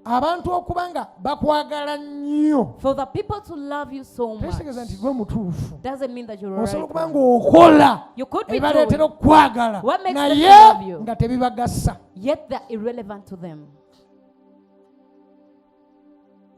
Abantu okuba nga bakwagala nnyo For the people to love you so much tekitegeeza nti gwe mutuufu. doesn't mean that you're the Osobola right okuba one. ng'okola You could be ebibaleetera doing, okukwagala what makes them naye love you? nga tebibagasa. yet they're irrelevant to them.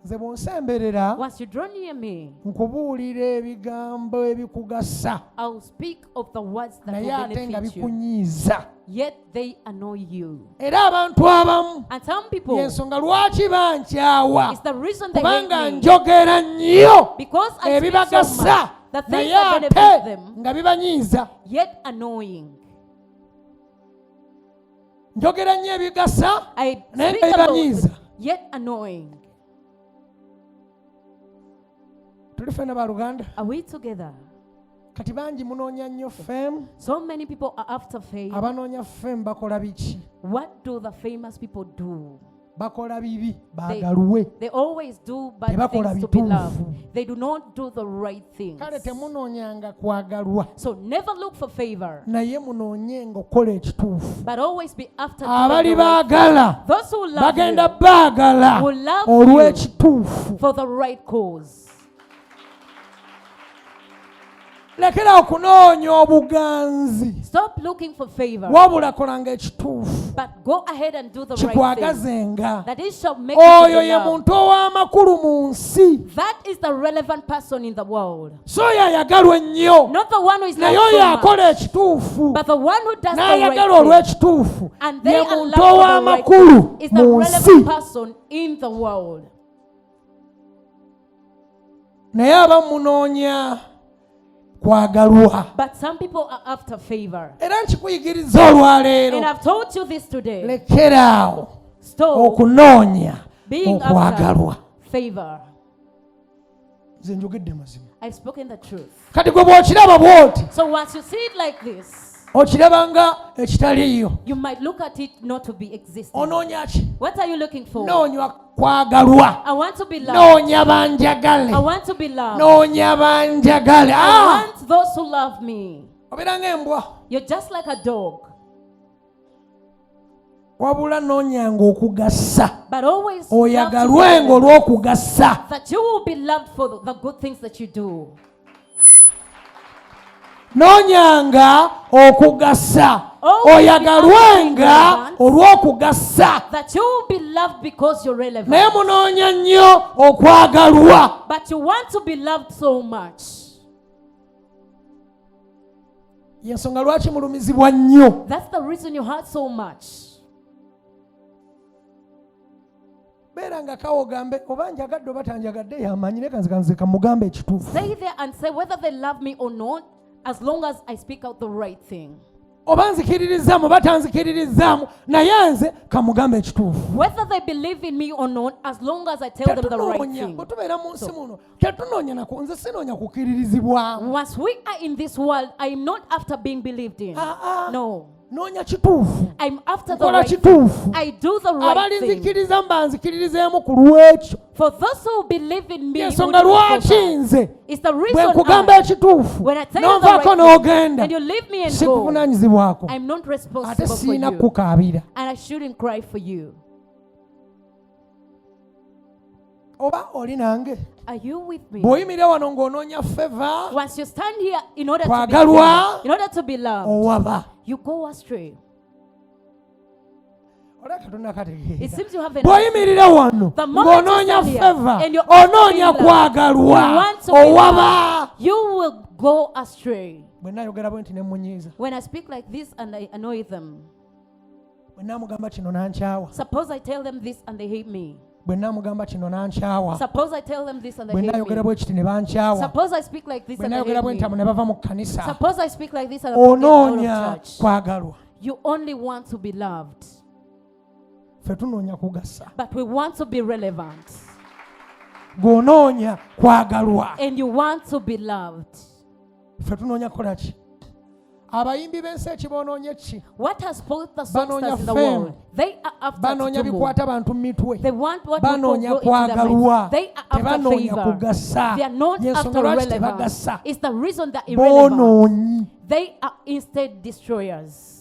Nze bw'onsemberera Once you draw near me, nkubuulira ebigambo ebikugasa I'll speak of the words that naye will ate nga benefit you, bikunyiiza. yet they annoy you. Era abantu abamu And some people, y'ensonga lwaki bankyawa it's the reason they kubanga hate me, njogera nnyo because I speak so ebibagasa much, the things naye that ate benefit them, nga bibanyiiza. yet annoying. Njogera nnyo ebigasa I naye speak nga about bibanyiiza. yet annoying. Tuli ffenna baluganda. Are we together? Kati bangi munoonya nnyo fame. So many people are after fame. Abanoonya fame bakola biki? What do the famous people do? Bakola bibi baagalwe. They always do bad Tebakola things to be bituufu. loved. They do not do the right things. Kale temunoonyanga kwagalwa So never look for favor, naye munoonyenga okukola ekituufu. but always be after doing Abali the right thing. baagala Those who love bagenda you baagala will love olw'ekituufu. for the right cause. Lekera okunoonya obuganzi, Stop looking for favor, wabula kolanga ekituufu but go ahead and do the right thing. kikwagazenga. That it shall make you to Oyo be ye loved. muntu ow'amakulu mu nsi, That is the relevant person in the world. so oyo ayagalwa ennyo Not the one who is naye loved oyo so much, akola ekituufu but the one who does the n'ayagala right thing. olw'ekituufu And they ye are muntu loved for the right ow'amakulu thing. Is the mu relevant nsi. person in the world. naye abamunoonya kwagalwa. But some people are after favor. Era nkikuyigiriza olwaleero. And I've told you this today. Lekeraawo okunoonya okwagalwa. Favor. Nze njogedde mazima. I've spoken the truth. Kati gwe bw'okiraba bw'oti. So once you see it like this, okirabanga ekitaliyo. You might look at it not to be existing. Onoonya ki? What are you looking for? Noonya kwagalwa. I want to be loved. Noonya banjagale. I want to be loved. Noonya banjagale. I want those who love me. Obeera ng'embwa. You're just like a dog. Wabula noonyanga okugassa. But always oyagalwenga olw'okugassa. that you will be loved for the good things that you do. Noonyanga okugassa. Oyagalwenga olw'okugassa. That you will be loved because you're relevant. Naye munoonya nnyo okwagalwa. But you want to be loved so much. Y'ensonga lwaki mulumizibwa nnyo. That's the reason you hurt so much. Beera nga kawogambe oba njagadde oba tanjagadde yamanyi ne kanze kamugambe ekituufu. Stay there and say whether they love me or not, as long as I speak out the right thing. Oba nzikiririzaamu oba tanzikiririzaamu naye nze kamugambe ekituufu. Whether they believe in me or not, as long as I tell them the right thing. Bwe tubeera mu nsi muno tetunoonya nako nze sinoonya kukiririzibwamu. Once we are in this world, I am not after being believed in. No. Noonya kituufu. I'm after the Nkola right kituufu. thing. I do the right thing. Abalinzikiriza mbanzikirizeemu ku lw'ekyo. For those who believe in me, ensonga lwaki nze it's the bwe reason nkugamba ekituufu n'onvaako n'ogenda and you leave me and go. sikuvunaanyizibwako I'm not ate responsible for siina you. kukaabira. And I shouldn't cry for you. Oba oli nange Are you with me? bw'oyimirira wano ng'onoonya feva Once you stand here in order kwagalwa to be loved, owaba. you go astray. Oleka Katonda kategeera. It seems you have bw'oyimirira wano The moment you ng'onoonya stand here feva and you're onoonya asking kwagalwa you want to be owaba. you will go astray. Bwe nnaayogera bwe nti ne munyiiza. When I speak like this and I annoy them, Bwe nnaamugamba kino n'ankyawa. suppose I tell them this and they hate me. Bwe nnaamugamba kino n'ankyawa. Suppose I tell them this and they Bwe hate nnaayogera me. bwe kiti ne bankyawa. Suppose I speak like this Bwe and they nnaayogera bwe hate nti abo me. ne bava mu kkanisa. Suppose I speak like this and they get out of Onoonya church. kwagalwa. You only want to be loved. Ffe tunoonya kugassa. But we want to be relevant. Gw'onoonya kwagalwa. And you want to be loved. Ffe tunoonya kukola ki? Abayimbi b'ensi eki boonoonye ki? What has both the Banoonya songsters in the fame. world? They are after Banoonya to do more. bikwata bantu mu mitwe. They want what will Banoonya go into their kwagalwa. minds. They are after Tebanoonya favor. kugassa. They are not Y'ensonga after lwaki relevance. tebagassa. It's the reason they're irrelevant. Boonoonyi. They are instead destroyers.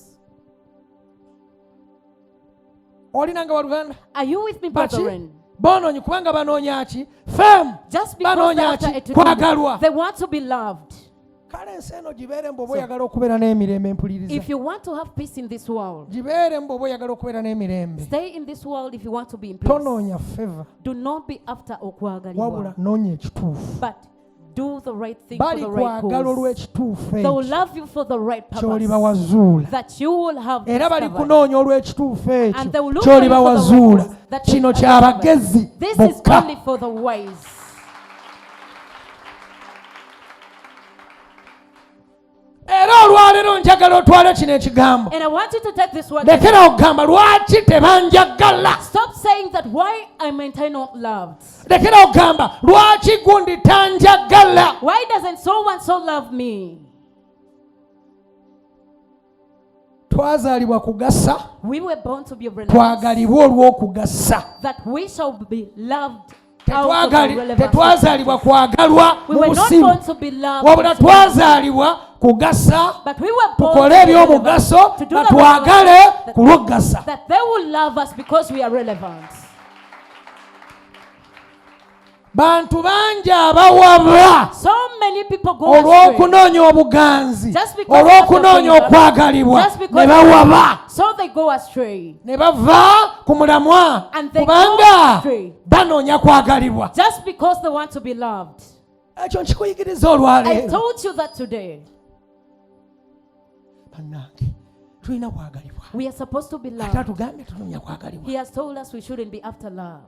Oli nange waluganda? Are you with me, Baki? brethren? Boonoonyi kubanga banoonya ki? Fame. Just because they're Banoonya after ki? it to Kwagalwa. they want to be loved. Kale ensi eno gibeere mbu oba oyagala okubeera n'emirembe empuliriza. If you want to have peace in this world, Gibeere mbu oba oyagala okubeera n'emirembe. stay in this world if you want to be in peace. Tonoonya feva. Do not be after Wabula okwagalibwa, noonya ekituufu. but do the right thing for Bali the right kwagala cause. olw'ekituufu They will ekyo love you for the right ky'oliba purpose wazuula. that you will have Era bali discovered. kunoonya olw'ekituufu And they will ekyo look for you ky'oliba for the wazuula. right cause that you Kino have ky'abagezi discovered. This is bokka. only for the wise. Era olwaleero njagala otwale kino ekigambo. And I want you to take this word. Lekera okugamba lwaki tebanjagala. Stop saying that why am I not loved? Lekera okugamba lwaki gundi tanjagala. Why doesn't so and so love me? Twazaalibwa kugassa, We were born to be relevant. twagalibwa olw'okugassa. That we shall be loved out of our relevance. Tetwazaalibwa kwagalwa We mu were not busimu. born to be loved. Wabula twazaalibwa kugassa, But we were born tukole to be ebyomugaso, relevant, to do the batwagale relevant, ku lw'okugassa. that they will love us because we are relevant. Bantu bangi abawabwa So many people go astray olw'okunoonya obuganzi, just because olw'okunoonya of the favor, okwagalibwa, just because ne bawaba, so they go astray. ne bava ku mulamwa And they go kubanga astray. banoonya kwagalibwa. Just because they want to be loved. Ekyo nkikuyigiriza I olwaleero. told you that today. Bannange, tulina kwagalibwa. We are supposed to be Ate loved. atugambye tunoonya kwagalibwa. He has told us we shouldn't be after love.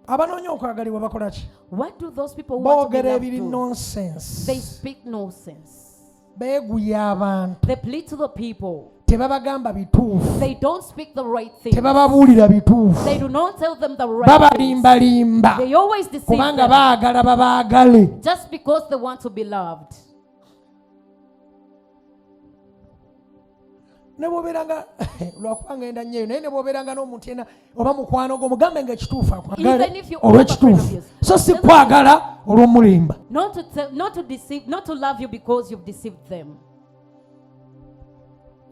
abanoonya okwagalibwa bakola ki? What do those people want to be boogera loved ebiri do? nonsense. They speak nonsense. beeguya abantu. They plead to the people. Tebabagamba bituufu. They don't speak the right thing. Tebababuulira bituufu. They do not tell them the right things. Babalimbalimba They always deceive kubanga them baagala babaagale. just because they want to be loved. Ne bw'obeeranga lwakuba ngenda nnyo naye ne bw'obeeranga n'omuntu yenna oba mukwano gwo mugambe nga ekituufu akwagale olw'ekituufu so si kwagala olw'omulimba. Not to deceive, not to love you because you've deceived them.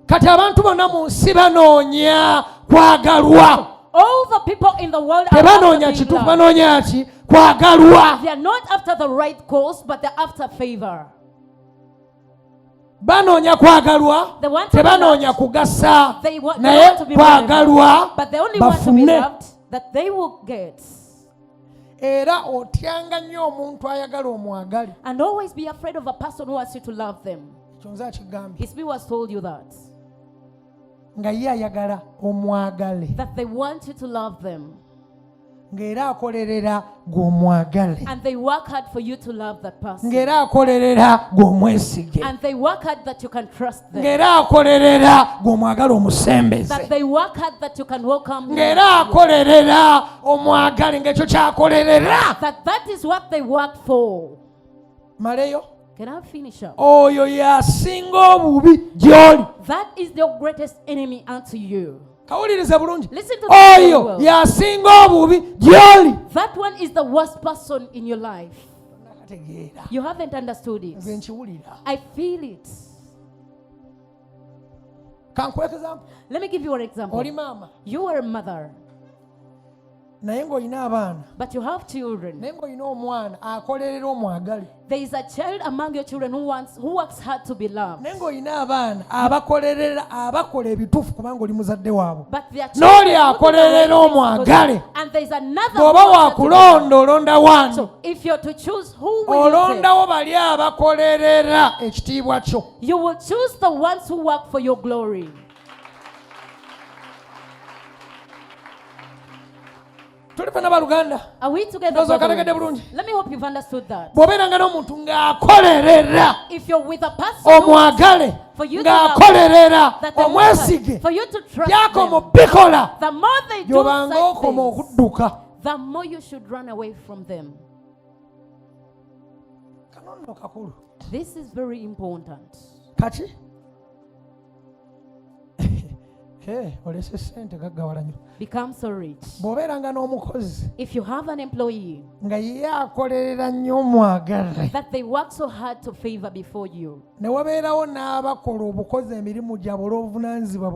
Kati abantu bonna mu nsi banoonya kwagalwa. All the people in the world are tebanoonya after being kituufu, loved. banoonya ki? Kwagalwa. They are not after the right cause, but they're after favor. Banoonya kwagalwa, They want to be tebanoonya loved. kugasa, They want naye to be kwagalwa relevant, but they only want to be bafune. loved that they will get. Era otyanga nnyo omuntu ayagala omwagale. And always be afraid of a person who wants you to love them. Ekyo nze akigambye. His people has told you that. Nga ye ayagala omwagale. That they want you to love them. Ng'era akolerera gw'omwagale. And they work hard for you to love that person. Ng'era akolerera gw'omwesige. And they work hard that you can trust them. Ng'era akolerera gw'omwagala omusembeze. That they work hard that you can welcome them. Ng'era akolerera omwagale ng'ekyo kyakolerera. That is what they work for. Maleyo. Can I finish up? Oyo y'asinga obubi gy'oli. That is your greatest enemy unto you. Kawuliriza bulungi. Listen to this very Oyo well. y'asinga obubi gy'oli. That one is the worst person in your life. Nakategeera. You haven't understood it. Nze nkiwulira. I feel it. Kankuwa example. Let me give you an example. Oli maama. You are a mother, Naye ng'olina abaana. but you have children. Naye ng'olina omwana akolerera omwagale. There is a child among your children who works hard to be loved. Naye ng'olina abaana abakolerera abakola ebituufu kubanga oli muzadde waabwe. But their N'oli children who do the akolerera right things omwagale. because- and there is another Bw'oba who wants to be waakulonda olonda loved. wani. So if you're to choose, who will you take? Olondawo bali abakolerera ekitiibwa kyo. You will choose the ones who work for your glory. Tuli fena baluganda. Are we together? Ndoza brethren? okategedde bulungi. Let me hope you've understood that. Bw'obeeranga n'omuntu ng'akolerera If you're with a person omwagale for you to love, ng'akolerera that they work omwesige hard, for you to trust byakoma them, bikola the more they do gy'obanga such okoma things, okudduka. the more you should run away from them. Kano nno kakulu. This is very important. Kati olese ssente gaggawala nnyo. Become so rich. Bw'obeeranga n'omukozi If you have an employee nga ye akolerera nnyo omwagale that they work so hard to favor before you, ne wabeerawo n'abakola obukozi emirimu gyabwe olw'obuvunaanyizibwa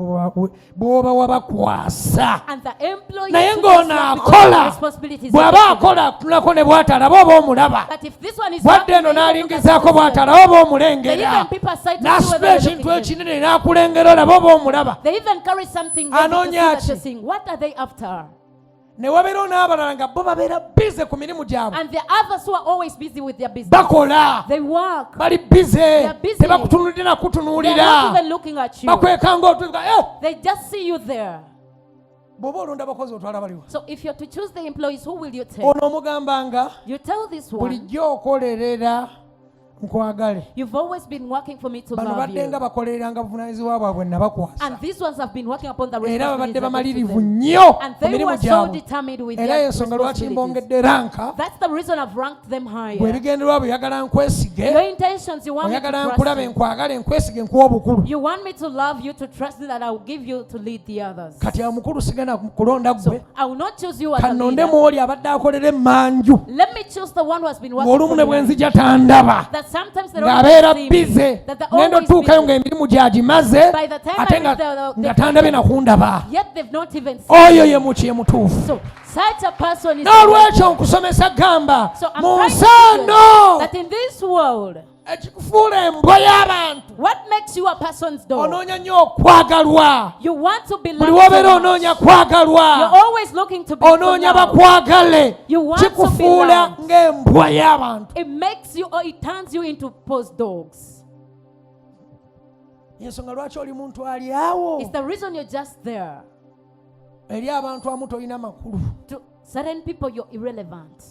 bw'oba wabakwasa and the employee naye who does ng'ono not because akola the responsibilities bw'aba are given. akola atunulako ne bw'atalaba oba omulaba But if this one is bwadde working, eno they even look at n'alingizaako this one. bw'atalaba oba They omulengera even people aside to see n'asitula whether they're ekintu looking at it. ekinene n'akulengera olaba oba omulaba They even carry something heavy to see Anoonya that ki? you're seeing. What are they after? ne wabeerawo n'abalala nga bo babeera bize ku mirimu gyabwe And the others who are always busy with their business. bakola They work. bali bize are busy. tebakutunuulira They're not nakutunuulira even looking at you. bakweka ng'otuga They just see you there. bw'oba olonda abakozi otwala baliwa So if you're to choose the employees, who will you take? ono omugambanga You tell this one, bulijjo okolerera nkwagale you've always been working for me to bano love badde nga you. bakolereranga buvunaanyizibwa bwabwe nabakwasa And these ones have been working upon the era babadde responsibilities I bamalirivu gave to them. nnyo And ku they mirimu were so gyabwe determined with era their y'ensonga lwaki responsibilities. mbongedde ranka That's the reason I've ranked them higher. bw'ebigendererwa bw'oyagala nkwesige Your intentions, you want me to oyagala trust nkulabe you. nkwagale nkwesige nkuwa obukulu You want me to love you, to trust you, that I will give you to lead the others. kati amukulu sigana kulonda gwe So I will not choose you as a kanonde leader. mwoli abadde akolera emmanju Let me choose the one who has been working ng'olumu for ne me. bwe nzija tandaba That sometimes they don't ng'abeera see me. bize That they're ngenda always otuukayo busy. ng'emirimu gyagimaze By the time I ate reach the nga tandabye nakundaba yet they've not even seen oyo me. ye muki ye mutuufu So such a person is n'olwekyo nkusomesa gamba So I'm mu trying to nsaano that in this world, ekikufuula embwa y'abantu what makes you a person's dog? onoonya nnyo okwagalwa You want to be buli loved wobeera so much. onoonya You're kwagalwa always looking to be onoonya loved. bakwagale You want to be kikufuula loved. ng'embwa y'abantu It makes you, or it turns you into post dogs. ensonga lwaki oli muntu ali awo It's the reason you're just there. eri abantu amu tolina makulu Certain people, you're irrelevant.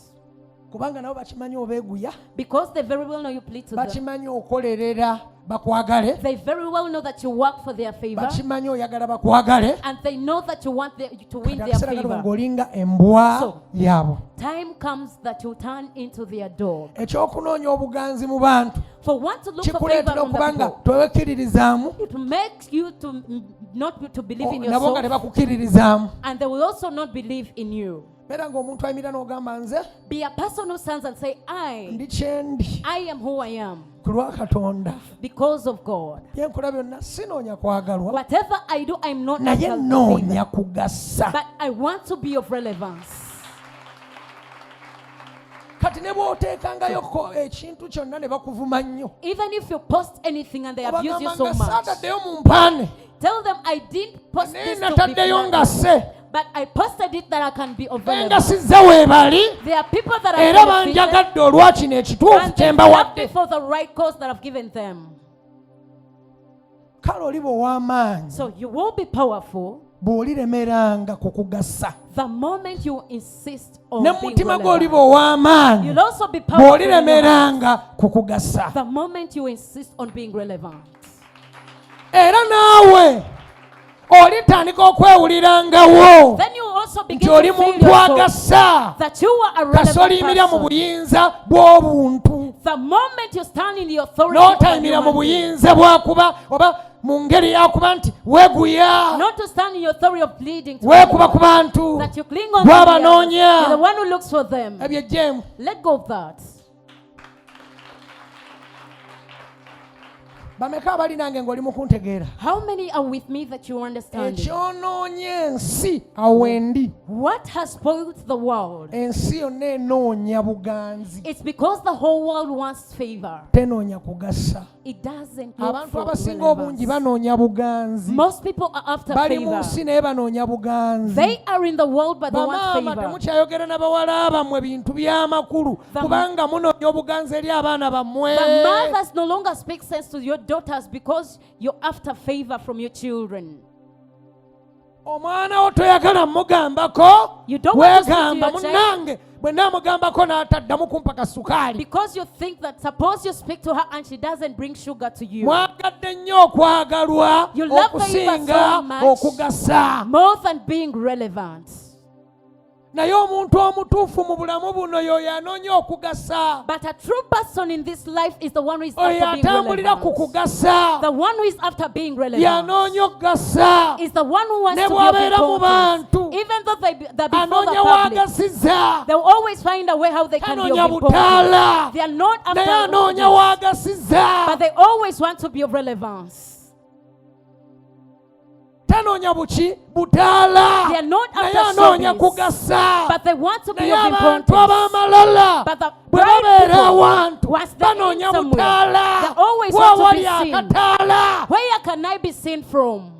Kubanga nabo bakimanyi obeeguya. Because they very well know you plead to them. Bakimanyi okolerera bakwagale. They very well know that you work for their favor. Bakimanyi oyagala bakwagale. And they know that you want to win their favor. Ngolinga embwa yabo. Time comes that you turn into their dog. Ekyokunoonya obuganzi mu bantu. For one to look for favor from the people. Twewekkiririzaamu. It makes you to not to believe in nabo nga yourself. tebakukkiririzaamu. And they will also not believe in you. Beera ng'omuntu ayimira n'ogamba nze. Be a person who stands and say, ndi kyendi. I am who I am. Ku lwa Katonda. Because of God. Bye nkola byonna sinoonya kwagalwa. Whatever I do, I'm not naye noonya kugasa. But I want to be of relevance. Kati ne bw'oteekangayo ekintu kyonna ne bakuvuma nnyo. Even if you post anything and they abuse you so much. Saataddeyo mu mpaane. Tell them I didn't post this to nataddeyo ngase. But I posted it that I can be of relevance. There are people that are benefited, and they are happy for the right cause that I've given them. So you will be powerful the moment you insist on being relevant. You'll also be powerful the moment you insist on being relevant. Olitandika okwewulirangawo nti oli muntu agasa kasolimira mu buyinza bw'obuntu n'otayimira mu buyinza bwakuba oba mu ngeri yakuba nti weeguya weekuba ku bantu bwabanoonya ebyo ejjeemu. Bameka abali nange ng'oli mu kuntegeera. How many are with me that you understand? Ekyonoonye ensi awendi. What has spoiled the world? Ensi yonna enoonya buganzi. It's because the whole world wants favor. Tenoonya kugasa. It doesn't look abantu for abasinga obungi banoonya buganzi. Most people are after bali mu favor. nsi naye banoonya buganzi. They are in the world but they want favor. Temukyayogera n'abawala bammwe bintu by'amakulu kubanga munoonya obuganzi eri abaana bammwe. The mothers no longer speak sense to your daughters because you're after favor from your children. Omwana wo toyagala mugambako weegamba munnange bwe naamugambako n'ataddamu kumpaka sukaali. Because you think that suppose you speak to her and she doesn't bring sugar to you. Mwagadde nnyo okwagalwa okusinga okugasa. More than being relevant. Naye omuntu omutuufu mu bulamu buno y'oyo anoonya okugasa. But a true person in this life is the one who is after being atambulira ku kugasa. The one who is after being relevant. Y'anoonya okugasa. Is the one who wants to be of importance. Even though they before the public, they'll always find a way how they can be of importance. They are not after, but they always want to be of relevance. They are not after service, but they want to be of importance. But the right people, once they are somewhere, they always want to be seen. Where can I be seen from?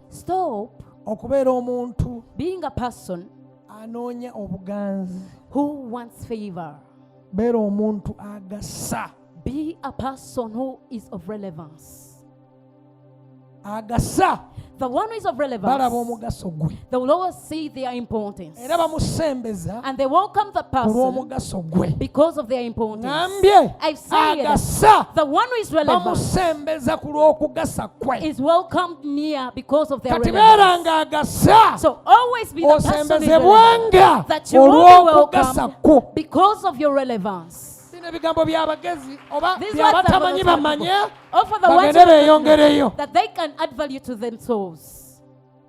Stop being a person who wants favor. Be a person who is of relevance. The one who is of relevance, they will always see their importance. And they welcome the person because of their importance. I've said the one who is relevant is welcomed near because of their relevance. So always be the person that you will be welcomed because of your relevance. Ebigambo by'abagezi oba by'abatamanyi bamanye bagende that they can add value to themselves.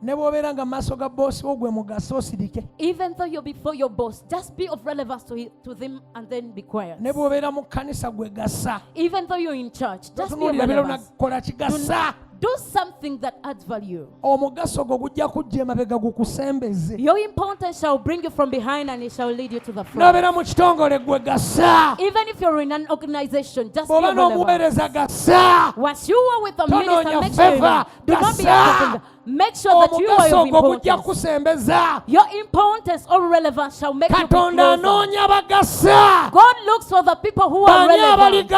Ne bw'obeera nga maaso ga boss wo gwe mugasa osirike. Even though you're before your boss, just be of relevance to them and then be quiet. Ne bw'obeera mu kkanisa gwe gasa. Even though you're in church, just be of relevance. Kola kigasa. Do something that adds value. Omugaso gwo gujja kujja emabega gukusembeze. Your importance shall bring you from behind and it shall lead you to the front. N'obeera mu kitongole gwe gasa. Even if you're in an organization, just be relevant. Once you are with a minister, make sure do not be after. make sure that you are of importance. Your importance or relevance shall make you be closer. God looks for the people who are relevant.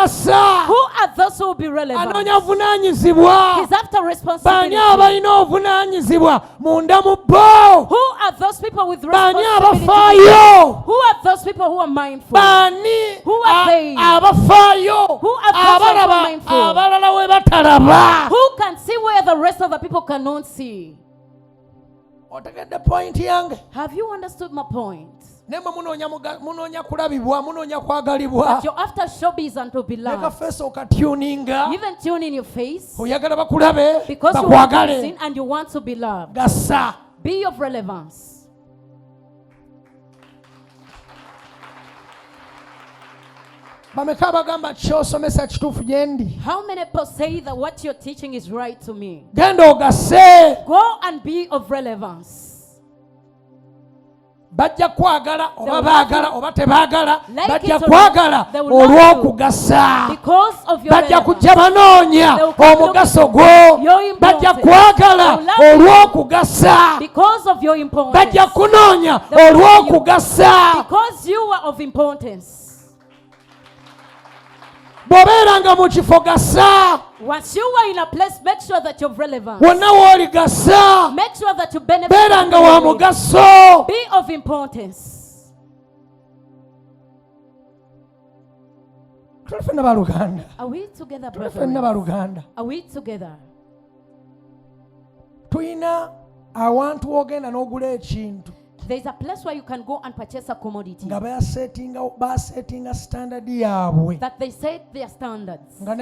Who are those who will be relevant? He's after responsibility. Who are those people with responsibility? Who are those people who are mindful? Who are they? Who are those who are mindful? Who can see where the rest of the people cannot see? Have you understood my point? That you're after showbiz and to be loved. Even tune in your face because you want to be seen and you want to be loved. Be of relevance. How many people say that what you're teaching is right to me? Go and be of relevance. Bajja kwagala oba baagala oba tebaagala bajja kwagala olw'okugasa bajja kujja banoonya omugaso gwo bajja kwagala olw'okugasa bajja kunoonya olw'okugasa bw'obeeranga mu kifo gasa. Once you are in a place, make sure that you're relevant. Make sure that you benefit. Be of importance. Are we together, brethren? Are we together? There's a place where you can go and purchase a commodity. That they set their standards. That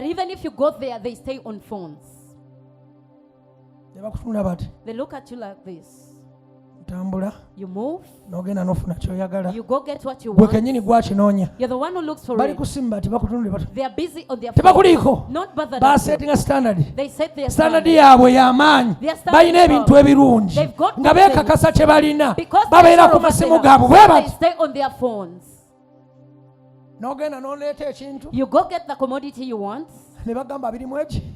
even if you go there, they stay on phones. They look at you like this. You move. You go get what you want. You're the one who looks for it. They are busy on their phone. Not bothered. They set their standard. They've got because they stay on their phones. You go get the commodity you want.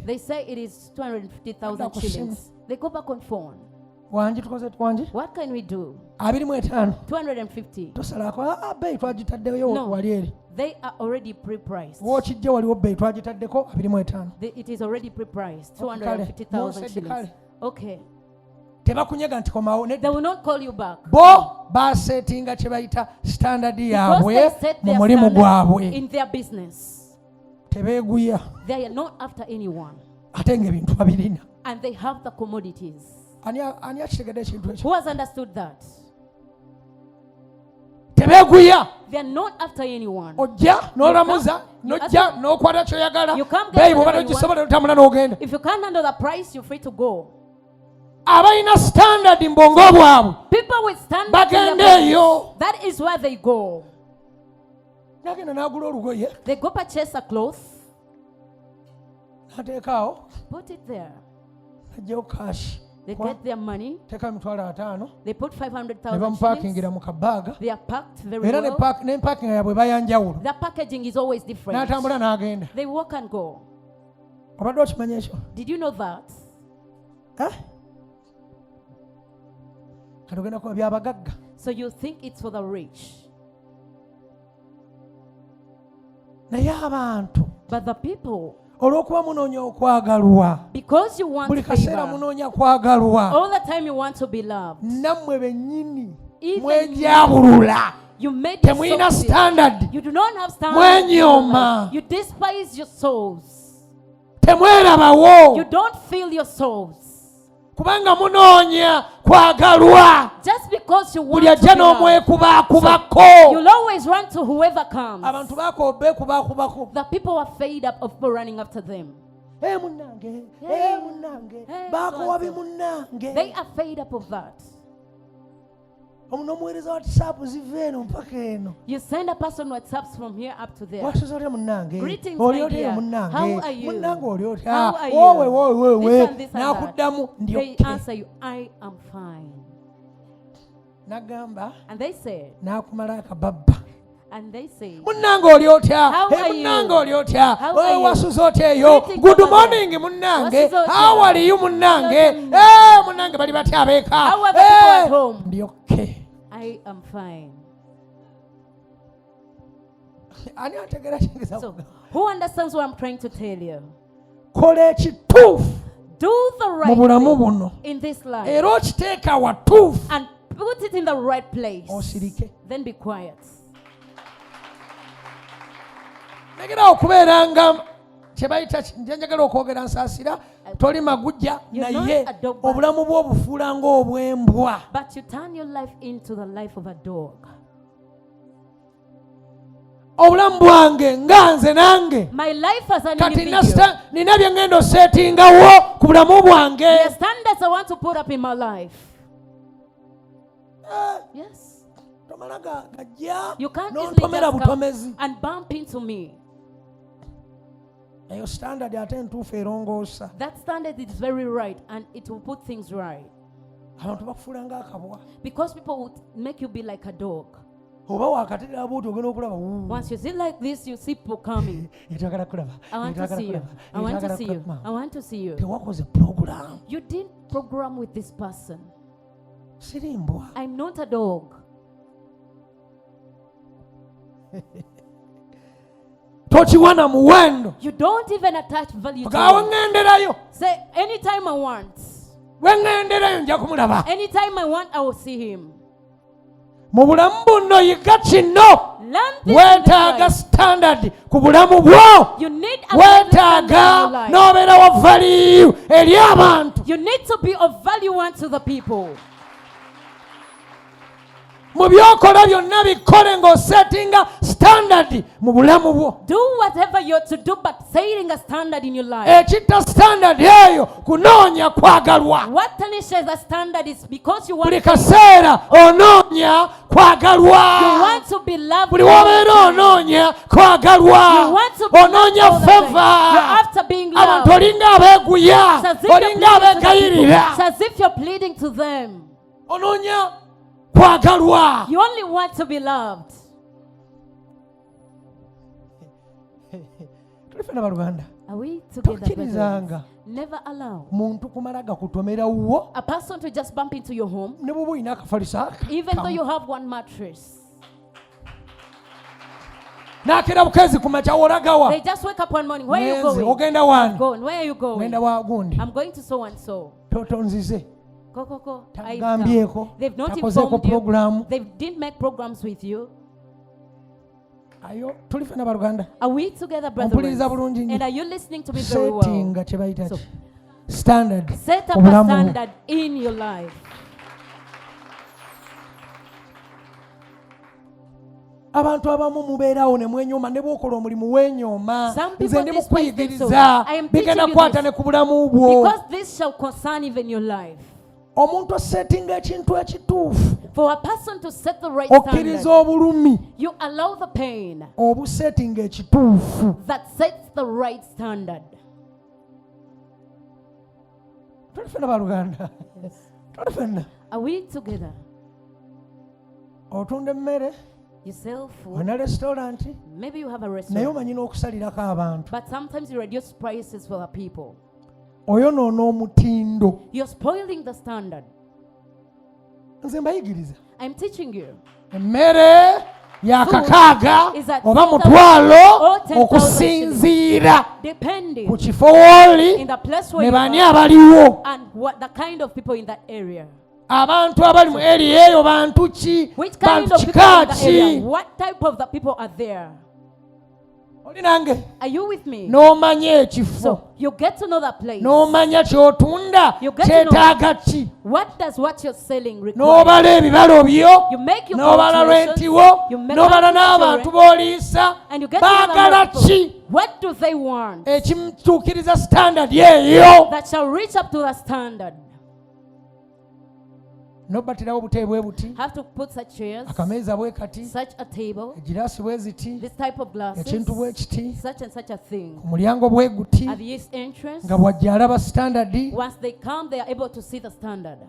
They say it is 250,000 shillings. They go back on phone. What can we do? 250. No, they are already pre-priced. It is already pre-priced. 250,000 shillings. Okay. They will not call you back. Because they set their standard in their business. They are not after anyone. And they have the commodities. Who has understood that? They are not after anyone. You come get whatever you want. If you can't handle the price, you're free to go. People with standards, that is where they go. They go purchase a cloth, put it there. They get their money. They put 500,000 shillings. They are packed very well. The packaging is always different. They walk and go. Did you know that? So you think it's for the rich. But the people, because you want favor, all the time you want to be loved, even you made yourself standard. You do not have standard. You despise your souls. You don't feel your souls. Just because you want to be loved, you'll always run to whoever comes. The people are fed up of running after them. They are fed up of that. You send a person WhatsApps from here up to there. Greetings, my dear. How are you? How are you? This and this and that. They answer you, I am fine. And they say, And they say, Munnange oli otya? Munnange oli otya? Wasuze otya eyo? Good morning munnange. How are you munnange? Munnange bali batya abeeka? Ndi okay. I am fine. So, who understands what I'm trying to tell you? Kola ekituufu. Do the right thing in this life. Era okiteeka awatuufu. And put it in the right place. Osirike. Then be quiet. Negera okubeera nga kyebayita njagala okwogera nsaasira toli magujja naye obulamu bwo obufuula ng'obwembwa. But you turn your life into the life of a dog. Obulamu bwange nga nze nange my life as an kati individual. nina bye ngenda osetingawo ku bulamu bwange. The standards I want to put up in my life. Yes. You can't easily just come and bump into me. That standard is very right and it will put things right. Because people would make you be like a dog. Once you sit like this, you see people coming. I want to see you. I want to see you. I want to see you. You didn't program with this person. I'm not a dog. You don't even attach value to it. Say, anytime I want. Anytime I want, I will see him. Weetaaga standard ku bulamu bwo. Weetaaga n'obeera wa value eri abantu. You need to be of value unto the people. Mu byokola byonna bikole ng'osettinga standard mu bulamu bwo. Do whatever you're to do, but setting a standard in your life. Ekitta standard eyo kunoonya kwagalwa. What tarnishes the standard is because you want buli kaseera onoonya kwagalwa. You want to be loved. Buli wobeera onoonya kwagalwa. You want to be onoonya favor. You're after being loved. Abantu olinga abeeguya. Olinga abeegayirira. It's as if you're pleading to them. Onoonya kwagalwa. You only want to be loved. Are we together? Never allow a person to just bump into your home, even though you have one mattress. They just wake up one morning. Where are you going? Going. Where are you going? I'm going to so and so. Go. They've not informed you. They didn't make programs with you. Are we together, brethren? And are you listening to me very well? So, standard. Set up a standard in your life. Abantu abamu mubeerawo ne mwenyooma ne bw'okola omulimu weenyooma. Nze ndi mu kuyigiriza bigenda kwata ne ku bulamu bwo. Because this shall concern even your life. Omuntu asettinga ekintu ekituufu. For a person to set the right standard, okkiriza obulumi. You allow the pain obusettinga ekituufu. That sets the right standard. Tulifena baluganda. Tulifena. Are we together? Otunda emmere. You sell food. On a restaurant. Maybe you have a restaurant. But But sometimes you reduce prices for the people. You're spoiling the standard. I'm teaching you. Emmere yakakaaga oba mutwalo okusinziira ku kifo w'oli ne bani abaliwo. And what the kind of people in that area. Abantu abali mu area eyo bantu ki? Which kind of people in that area? What type of the people are there? Are you with me? N'omanya ekifo. So you get to know that place. N'omanya ky'otunda kyetaaga ki? What does what you're selling require? N'obala ebibalo byo. You make your n'obala renti wo. N'obala n'abantu b'oliisa. Baagala ki? What do they want? Ekimtuukiriza standard yeeyo. That shall reach up to the standard. Have to put such chairs, such a table, this type of glasses, such and such a thing. At the east entrance, once they come, they are able to see the standard.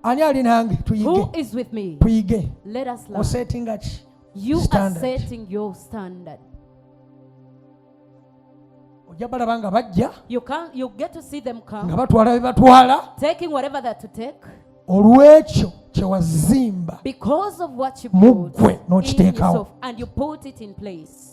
Ani ali nange tuyige. Who is with me? Tuyige. Let us learn. Osettinga ki? You Standard. are setting your standard. Ojja balaba nga bajja. You get to see them Nga come, batwala bye batwala. taking whatever they're to take. Olw'ekyo kye wazimba. Because of what you Mugwe put in n'okiteekawo. yourself, and you put it in place.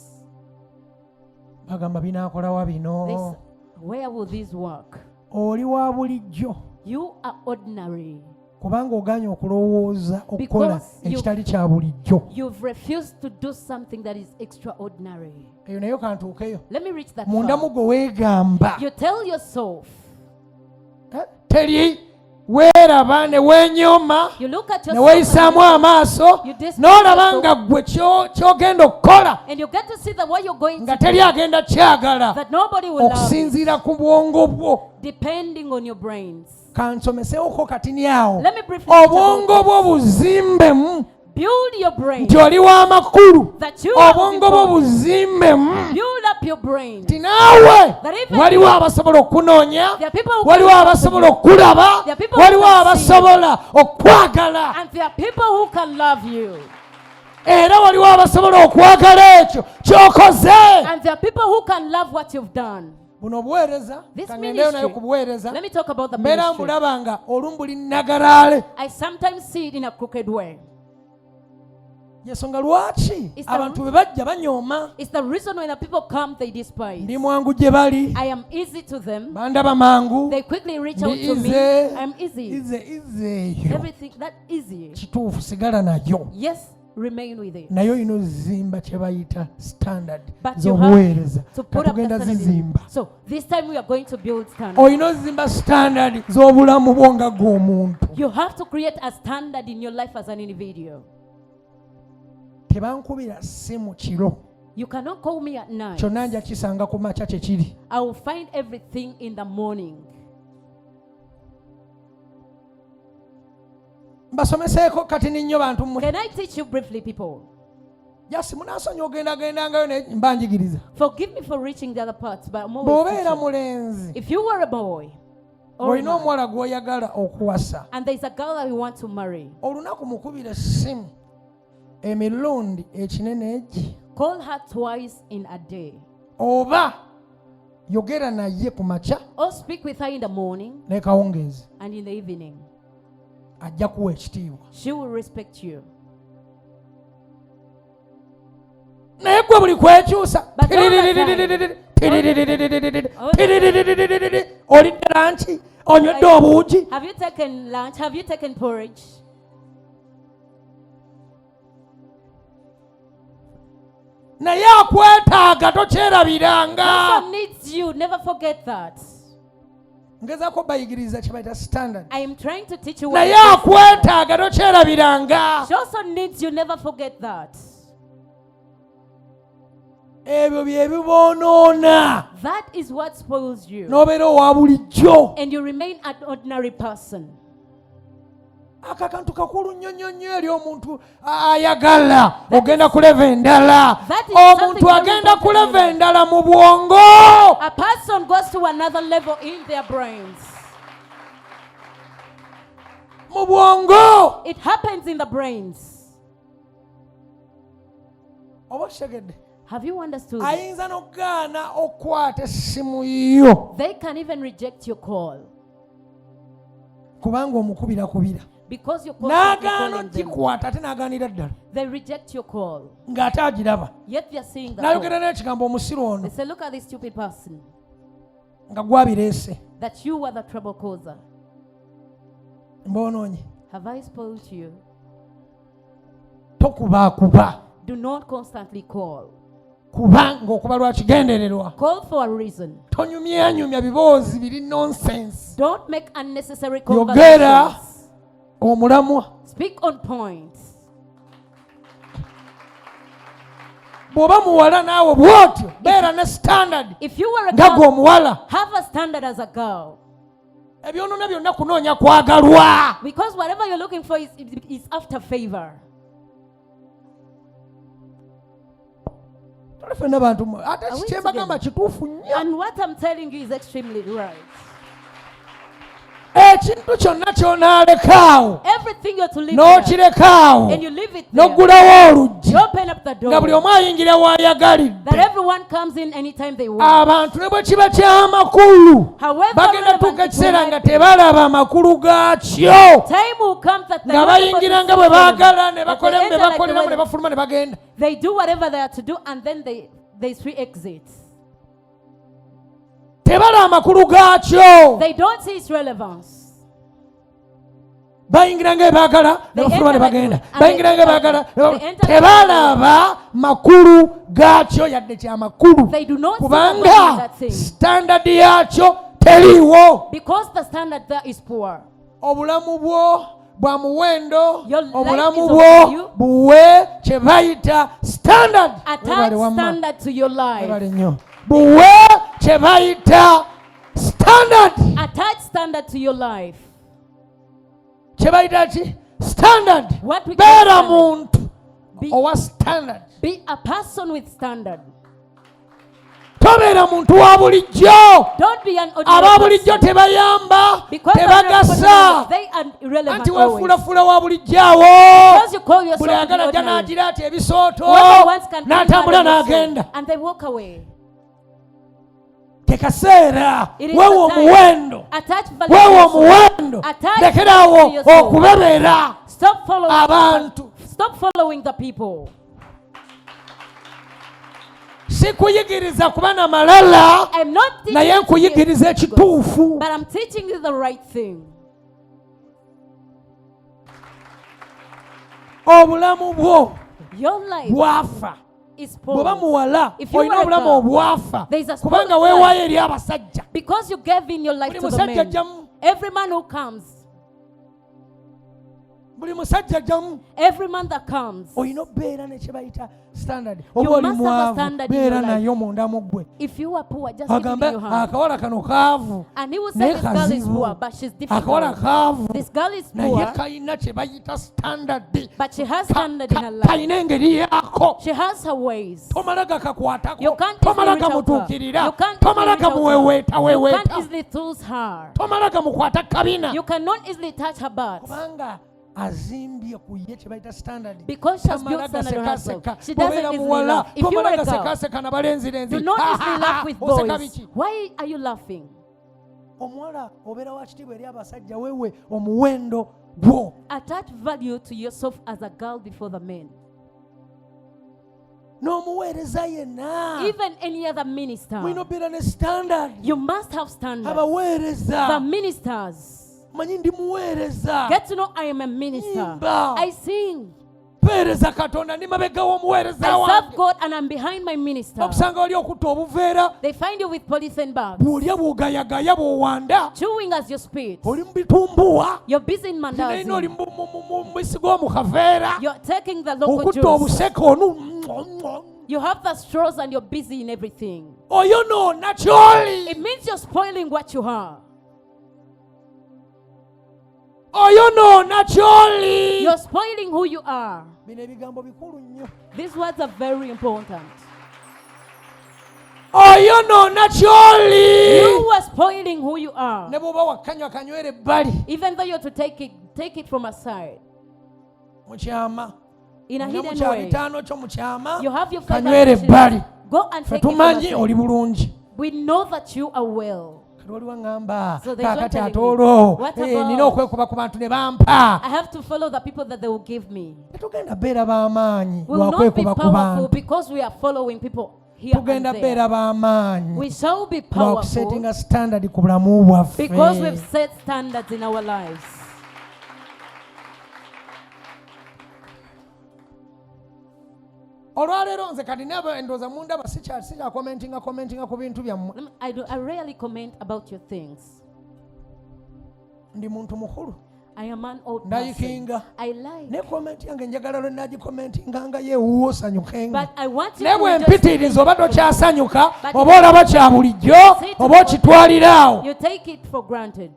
Bagamba binaakolawa bino. This, where will this work? Oli wa bulijjo. You are ordinary. Kubanga oganye okulowooza okukola Because ekitali kya bulijjo. You've refused to do something that is extraordinary. Eyo nayo kantuukeyo. Let me reach that Munda far. mugo weegamba. You tell yourself, Teri weeraba ne weenyooma you look at ne yourself weeyisaamu amaaso You dismiss n'olaba yourself. nga ggwe ky'ogenda okukola and you get to see that what you're going nga to teri do, agenda kyagala that nobody will love you, okusinziira ku bwongo bwo. depending on your brains. Kansomesewoko katini awo. Let me briefly talk about Obwongo bwo buzimbemu build your brain. nti oli w'amakulu. That you are Obwongo bwo important. buzimbemu Build up your brain. nti naawe That even waliwo abasobola okunoonya, there are people who waliwo can abasobola love you, okulaba, There are people who waliwo can see abasobola okwagala, and there are people who can love you, era waliwo abasobola okwagala ekyo ky'okoze. and there are people who can love what you've done. Buno obuweereza This kangendeyo nayo ministry, ku buweereza let me talk about the mbeera ministry. mbulaba nga olumbuli nagalaale. I sometimes see it in a crooked way. Yensonga lwaki It's the- abantu bwe bajja banyooma. It's the reason when the people come, they despise. Ndi mwangu gye bali, I am easy to them. bandaba mangu, They quickly reach out ndi to me. ize, I'm easy. ize eyo Everything that easy. kituufu sigala nayo. Yes, remain with it. Naye olina ozimba kye bayita standard But you have z'obuweereza. to put up the Katugenda standard. zizimba. So this time we are going to build standards. Olina ozimba standard z'obulamu bwo nga gw'omuntu. You have to create a standard in your life as an individual. Tebankubira ssimu kiro. You cannot call me at night. Kyonna nja kisanga ku makya kye kiri. I will find everything in the morning. Mbasomeseeko kati nnyo bantu mmwe. Can I teach you briefly, people? Jasi munaasonyiwa ogendagendangayo ne mba njigiriza. Forgive me for reaching the other parts, but I'm always Bw'obeera teaching. mulenzi, If you were a boy or a olina man, omuwala gw'oyagala okuwasa, and there's a girl that you want to marry, olunaku mukubira essimu emirundi ekinene egi, call her twice in a day. oba yogera naye ku makya Or speak with her in the morning ne kawungeezi, and in the evening. ajja kuwa ekitiibwa. She will respect you. Naye gwe buli kwekyusa But all oli ddala nki onywedde obuugi. Have you taken lunch? Have you taken porridge? Naye akwetaaga tokyerabiranga. Also needs you. Never forget that. Ngezaako bayigiriza kye bayita standard. I am trying to teach you what Naye it is. akwetaaga tokyerabiranga. She also needs you. Never forget that. Ebyo bye biboonoona That is what spoils you. n'obeera owa bulijjo. And you remain an ordinary person. Akakantu kakulu nnyo nnyo nnyo eri omuntu ayagala ogenda ku leva endala. That is Omuntu something very agenda ku important leva in endala mu bwongo. A person goes to another level in their brains. Mu bwongo. It happens in the brains. Oba kitegedde? Have you understood? Ayinza n'okugaana okukwata essimu yo They can even reject your call kubanga omukubira because you're constantly n'agaana calling them. ogikwata ate n'agaanira ddala They reject your call. ng'ate agiraba. Yet they're seeing the call. N'ayogera n'ekigambo omusiru ono They say, look at this stupid person. nga gwabireese. That you were the trouble causer. Mboonoonye. Have I spoiled you? Tokubaakuba. Do not constantly call. Kubanga okuba lwa kigendererwa. Call for a reason. Tonyumyanyumya biboozi biri nonsense. Don't make unnecessary Yogera conversations. omulamwa. Speak on point. Bw'oba muwala naawe bw'otyo beera ne standard If you were a nga gwe girl, omuwala. have a standard as a girl. Ebyonoona byonna kunoonya kwagalwa. Because whatever you're looking for is after favor. Ffenna bantu mmwe ate Are we kye mbagamba kituufu nnyo. And what I'm telling you is extremely right. ekintu kyonna ky'onaalekaawo everything you're to leave n'okirekaawo and you leave it there, n'oggulawo oluggi you open up the door, nga buli omu ayingira w'ayagalidde, that everyone comes in anytime they want. abantu ne bwe kiba ky'amakulu However bagenda relevant tuuka it ekiseera might nga be, tebalaba amakulu gaakyo, time will come that they nga know about bayingira the nga bwe system, baagala ne that they bakoleramu ne enter like the bakoleramu way ne bafuluma ne bagenda. they do whatever they are to do, and then they free exits. Tebalaba amakulu gaakyo, They don't see its relevance. bayingira nga baagala ne bafuluma ne bagenda, bayingira nga baagala tebalaba makulu gaakyo yadde kyamakulu, They do not see the kubanga value in that thing, standard yakyo teriiwo. because the standard there is poor. Obulamu bwo bwa muwendo, Your life obulamu is of bwo value. buwe kye bayita standard. Attach standard to your life. Webale nnyo. Buwe kye bayita standard. Attach standard to your life. Kye bayita ki? Standard. What we call Beera standard. muntu Be- owa standard. Be a person with standard. Tobeera muntu wa bulijjo. Don't be an Aba ordinary bulijjo person. tebayamba, Because tebagasa. they are irrelevant Anti always. weefuulafula wa bulijjaawo. Because you call yourself Buli to be ayagala ajja ordinary. n'agira ati ebisooto Whoever wants can n'atambula come and n'agenda. and they walk away. Tekaseera It is weewa a time. omuwendo, Attach value weewa to yourself. omuwendo, Attach lekeraawo value to yourself. okubebera Stop following abantu. Stop following the people. Si kuyigiriza kuba na malala, I'm not teaching naye you to be nkuyigiriza a ekituufu. but I'm teaching you the right thing. Obulamu bwo Your life bwafa. is Bw'oba poor. muwala If you olina were a obulamu girl, obwafa there is a kubanga spiritual weewaayo eri abasajja. because you gave in your life Buli to the musajja men. ajjamu. Every man who comes, Buli musajja ajjamu. every man that comes, Olina obeera ne kye bayita standard. You Oba oli must have a mwavu, standard in beera your life. nayo munda mu ggwe. if you are poor, just keep it in Agambe your hand. akawala kano kaavu, And he will say naye this girl is kazibu. poor, but she's Akawala difficult. kaavu, This girl is naye poor, kalina kye bayita standard. but she has standard in her life. Kalina engeri yaako. She has her ways. Tomala gakakwatako, You can't tomala easily reach out to her. gamutuukirira, You can't tomala easily reach out to her. gamuweweeta You can't weweeta, easily choose her. tomala gamukwata kabina. You cannot easily touch her butt. Kubanga azimbye ku ye kye bayita standard. Because she has Tamala built standard on herself. gasekaseka. She doesn't Bw'obeera easily muwala, laugh. If you tomala were a girl, gasekaseka na balenzirenzi. do not easily laugh with Oseka boys. biki? Why are you laughing? Omuwala obeera wa kitiibwa eri abasajja, weewe omuwendo gwo. Attach value to yourself as a girl before the men. N'omuweereza yenna. Even any other minister. Mulina obeera ne standard. You must have standards. Abaweereza. The ministers. Manyi ndi muweereza. Get to know I am a minister. Nyimba. I sing. Peereza Katonda ndi mabega w'omuweereza I serve wange. God and I'm behind my minister. Okusanga oli okutta obuveera, They find you with polythene bags. bw'olya bw'ogayagaya bw'owanda, Chewing as you spit. oli mu bitumbuwa, You're busy in naye oli mandazi. mu mubisi gw'omu kaveera, You're taking the local okutta juice. obuseke onu. You have the straws and you're busy in everything. Oyonoona ky'oli. It means you're spoiling what you have. Oyonoona ky'oli. You're spoiling who you are. Bino ebigambo bikulu nnyo. These words are very important. Oyonoona ky'oli. You are spoiling who you are. Ne bw'oba wakkanywa kanywera ebbali Even though you're to take it from a side. mu kyama. In a Ne mu hidden kya way. bitaano kyo mu kyama, You have your kanywera father. ebbali. Go and Ffe take it from a tumanyi side. oli bulungi. We know that you are well. Kati waliwo ngamba So they don't kaakati tell ate me. olwo What about- nina okwekuba ku bantu ne bampa. I have to follow the people that they will give me. Tetugenda beera b'amaanyi We will lwa not be kwekuba ku powerful bantu. because we are following people here and Tugenda there. beera b'amaanyi We shall be lwa powerful kusetinga standard ku bulamu bwaffe. because we've set standards in our lives. Olwaleero nze kati naba endowooza mundaba sikya commentinga ku bintu byammwe. I rarely comment about your things. Ndi muntu mukulu. I am an old person. Ndayikinga. I lie. Ne comment yange njagala lwe nagikomentinga nga yeewuwo osanyukenga. But I want you Ne bwe to just mpitiriza oba tokyasanyuka But oba olaba kya bulijjo oba okitwaliraawo you take it for granted.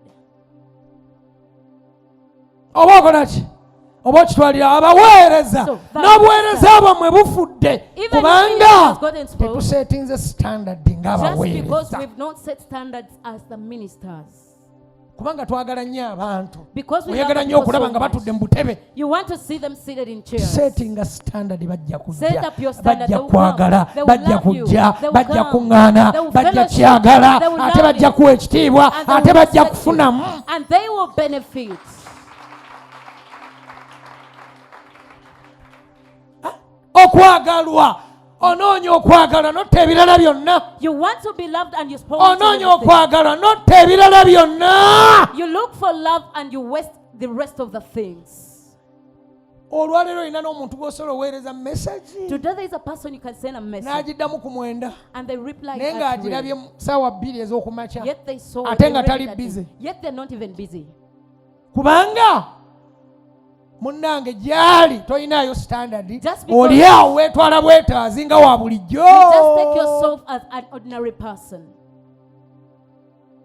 oba okola ki oba okitwalira abaweereza So, n'obuweereza bwammwe bufudde Even if kubanga has gotten spoiled, tetusetinze standard just because ng'abaweereza. we've not set standards as the ministers. kubanga twagala nnyo abantu oyagala nnyo okulaba nga batudde mu butebe setting a standard bajja kujja bajja kwagala bajja kujja bajja kuŋŋaana bajja kyagala ate bajja kuwa ekitiibwa ate bajja kufunamu okwagalwa onoonya okwagala notta ebirala byonna onoonya okwagala notta ebirala byonna olwaleero olina n'omuntu gw'osobola oweereza message n'agiddamu ku 9 naye ng'agirabye ssaawa 2 ez'okumakya ate nga tali busy kubanga munnange gyali toyinaayo standard oli awo weetwala bwetaazi nga wa bulijjo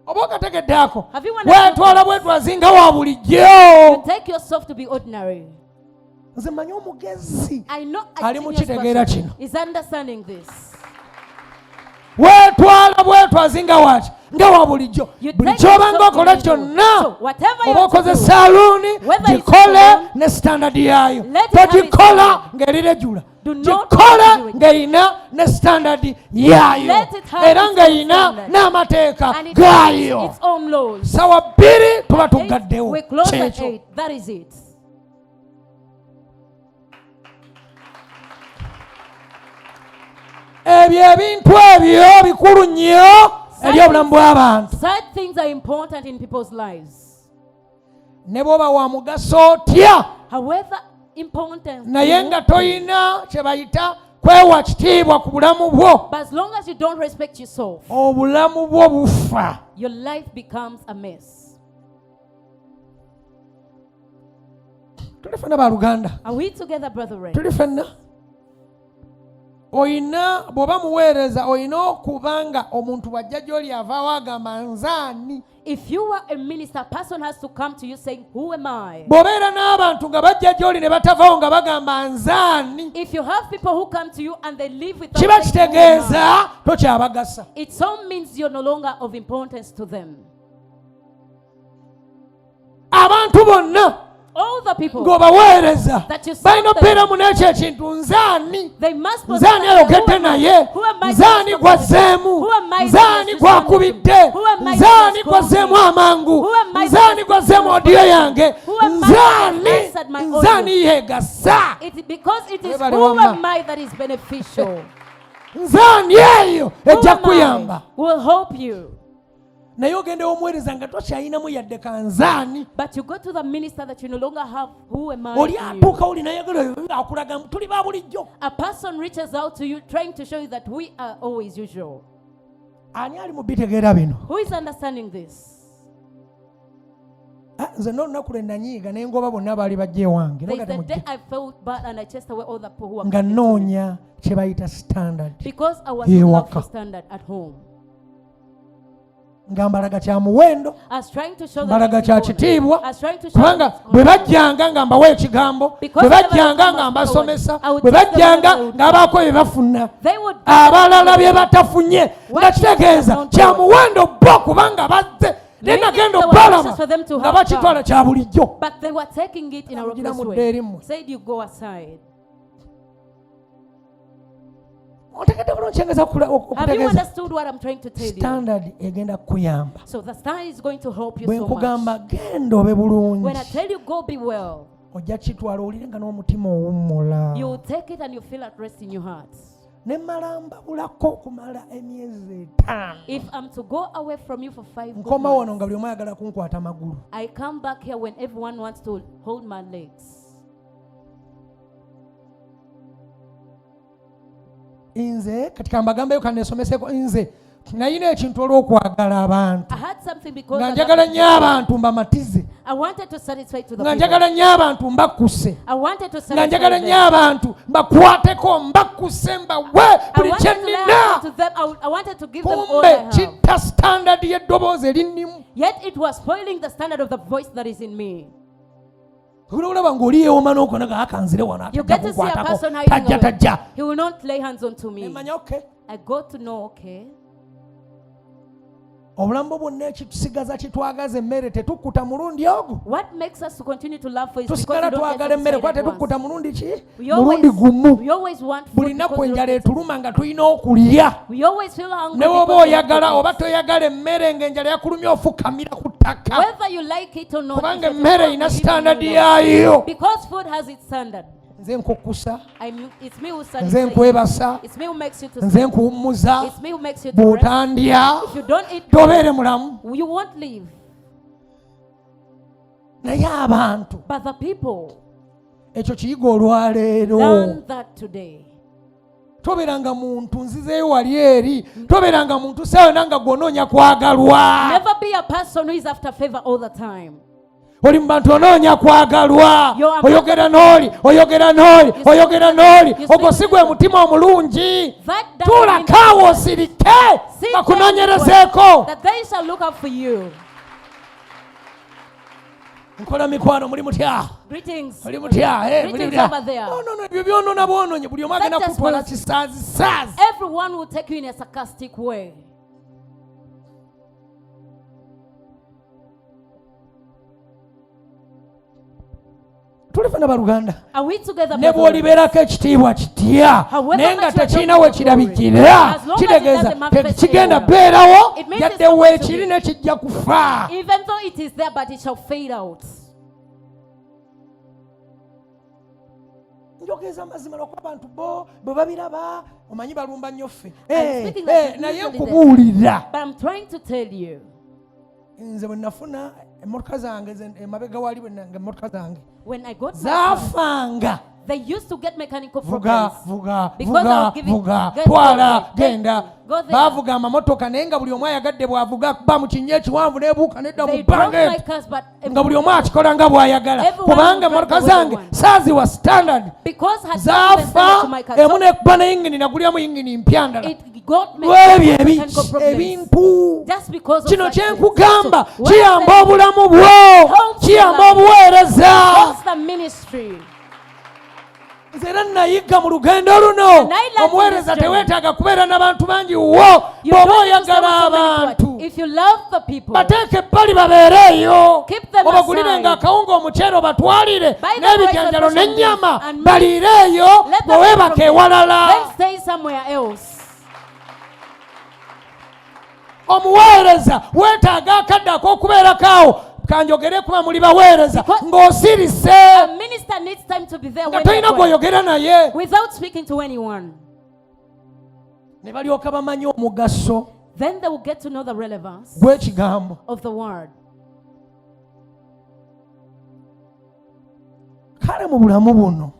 oba okategedde ako weetwala bwetwazi nga wa bulijjo nze mmanyi omugezi ali mu kitegeera kino weetwala bwetwazi nga waki nga wa bulijjo buli kyobanga okola kyonna oba okoze saluuni gikole ne standard yaayo togikola ng'erirejula gikole ng'erina ne standard yaayo era ng'erina n'amateeka gaayo sawa 2 tuba tugaddewo kyekyo ebyo ebintu ebyo bikulu nnyo eri obulamu bw'abantu ne bw'oba wa mugaso otya naye nga toyina kye bayita kwewa kitiibwa ku bulamu bwo obulamu bwo bufa tuli ffenna baluganda tuli ffenna oyina bw'oba muweereza oyina okubanga omuntu wajja gy'oli avaawo agamba nzaani. If you are a minister, a person has to come to you saying, who am I? Bw'obeera n'abantu nga bajja gy'oli ne batavaawo nga bagamba nzaani. If you have people who come to you and they live without kiba kitegeeza tokyabagasa. It so means you're no longer of importance to them. Abantu bonna all the people ng'obaweereza balina obeeramu n'ekyo ekintu nzaani. Nzaani ayogedde naye, nzaani gwazzeemu, nzaani gwakubidde, nzaani gwazzeemu amangu, nzaani gwazzeemu odiyo yange, nzaani yeegassa. Nzaani eyo ejja kuyamba. naye ogenda omuweereza nga tokyayinamu yadde kanzaani. But you go to the minister that you no longer have, who am I? Oli atuuka oli nayagala akulaga tuli ba bulijjo. A person reaches out to you trying to show you that we are always usual. Ani ali mu bitegeera bino? Who is understanding this? Nze n'olunaku lwe nanyiiga naye ngoba bonna baali bajja ewange. The day I felt bad and I chased away all the people who are nga noonya kye bayita standard. Because I was looking for standard at home. Nga mbalaga kya muwendo, mbalaga kya kitiibwa, kubanga bwe bajjanga nga mbawa ekigambo, bwe bajjanga nga mbasomesa, bwe bajjanga nga baako bye bafuna, abalala bye batafunye, nga kitegeeza kya muwendo bo kubanga bazze nenagenda obalama nga bakitwala kya bulijjo. Have you understood what I'm trying to tell you? Standard egenda kuyamba. So the standard is going to help you so much. When I tell you go be well, ojja kitwala olirenga n'omutima owummula. You will take it and you feel at rest in your heart. If I'm to go away from you for 5 months, I come back here when everyone wants to hold my legs. Inze katika mbagambe kanesomeseko nze nayina ekintu olw'okwagala abantu nga njagala nnyo abantu mbamatize, nga njagala nnyo abantu mbakuse, nga njagala nnyo abantu mbakwateko mbakuse mbawe buli kye nnina. Kumbe kitta standard y'eddoboozi erinnimu. Yet it was spoiling the standard of the voice that is in me. You get to see a person hiding. He will not lay hands on to me. Okay. I got to know, okay. Obulambo bwonna ekitusigaza kitwagaza emmere tetukkuta mulundi ogwo. What makes us to continue to love for is tusigala twagala emmere kuba tetukkuta mulundi ki? We always want food. Buli nnaku enjala etuluma nga tulina okulya. We always feel hungry. Ne woba oyagala oba toyagala emmere ng'enjala yakulumya ofukamira ku ttaka. Whether you like it or not. Kubanga emmere erina standard yayo. Because food has its standard. Nze nkukkusa, it's me who nze nkwebasa, it's me who makes you to nze nkuwummuza, it's me who makes you to bw'otandya if you don't eat tobeere mulamu. you won't live. Naye abantu But the people ekyo kiyiga olwaleero. learn that today. Toberanga muntu nzizeeyo wali eri, toberanga muntu sawona nga gw'onoonya kwagalwa. Never be a person who is after favor all the time. Oli mu bantu onoonya kwagalwa, oyogera n'oli, oyogera n'oli, oyogera n'oli, ogwo si gwe mutima omulungi. Tuulakaawo osirike bakunoonyerezeeko. That they shall look up for you. Nkola mikwano muli mutya? Greetings. Muli mutya? Greetings over there. No, ebyo byonoona bwonoonye buli omu agenda kutwala kisaazi. Everyone will take you in a sarcastic way. Tulifana baluganda. Are we together? Ne bw'olibeerako ekitiibwa kitya naye nga tekirina we kirabikira kitegeeza tekigenda beerawo yadde weekiri ne kijja kufa. Even though it is there but it shall fade out. Njogeza amazima lw'okuba abantu bo bwe babiraba omanyi balumba nnyo ffe. Naye nkubuulira. But I'm trying to tell you. Nze bwe nafuna emmotoka zange emabega wali bwe nange emmotoka zange when I got zaafanga. They used to get mechanical vuga problems. Twala genda. Baavuga amamotoka naye nga buli omu ayagadde bw'avuga kuba mu kinnya ekiwanvu n'ebuuka nedda mu bbanga nga buli omu akikola nga bw'ayagala kubanga emmotoka zange saaziwa standard. Zaafa emu n'ekuba ne yingini nagulyamu yingini mpya ndala. Lw'ebyo ebintu kino kye nkugamba kiyamba obulamu bwo, kiyamba obuweereza. Nze era nayiga mu lugendo luno omuweereza teweetaaga kubeera n'abantu bangi wo bw'oba oyagala abantu bateeke ebbali babeereeyo obagulirenga akawunga omuceere obatwalire n'ebijanjalo n'ennyama baliireeyo bweweebaka ewalala. Omuweereza weetaaga akadde ak'okubeerako awo kanjogere kuba muli baweereza ng'osirise nga tolina gw'oyogera naye ne balyoka bamanyi omugaso gw'ekigambo. Kale mu bulamu buno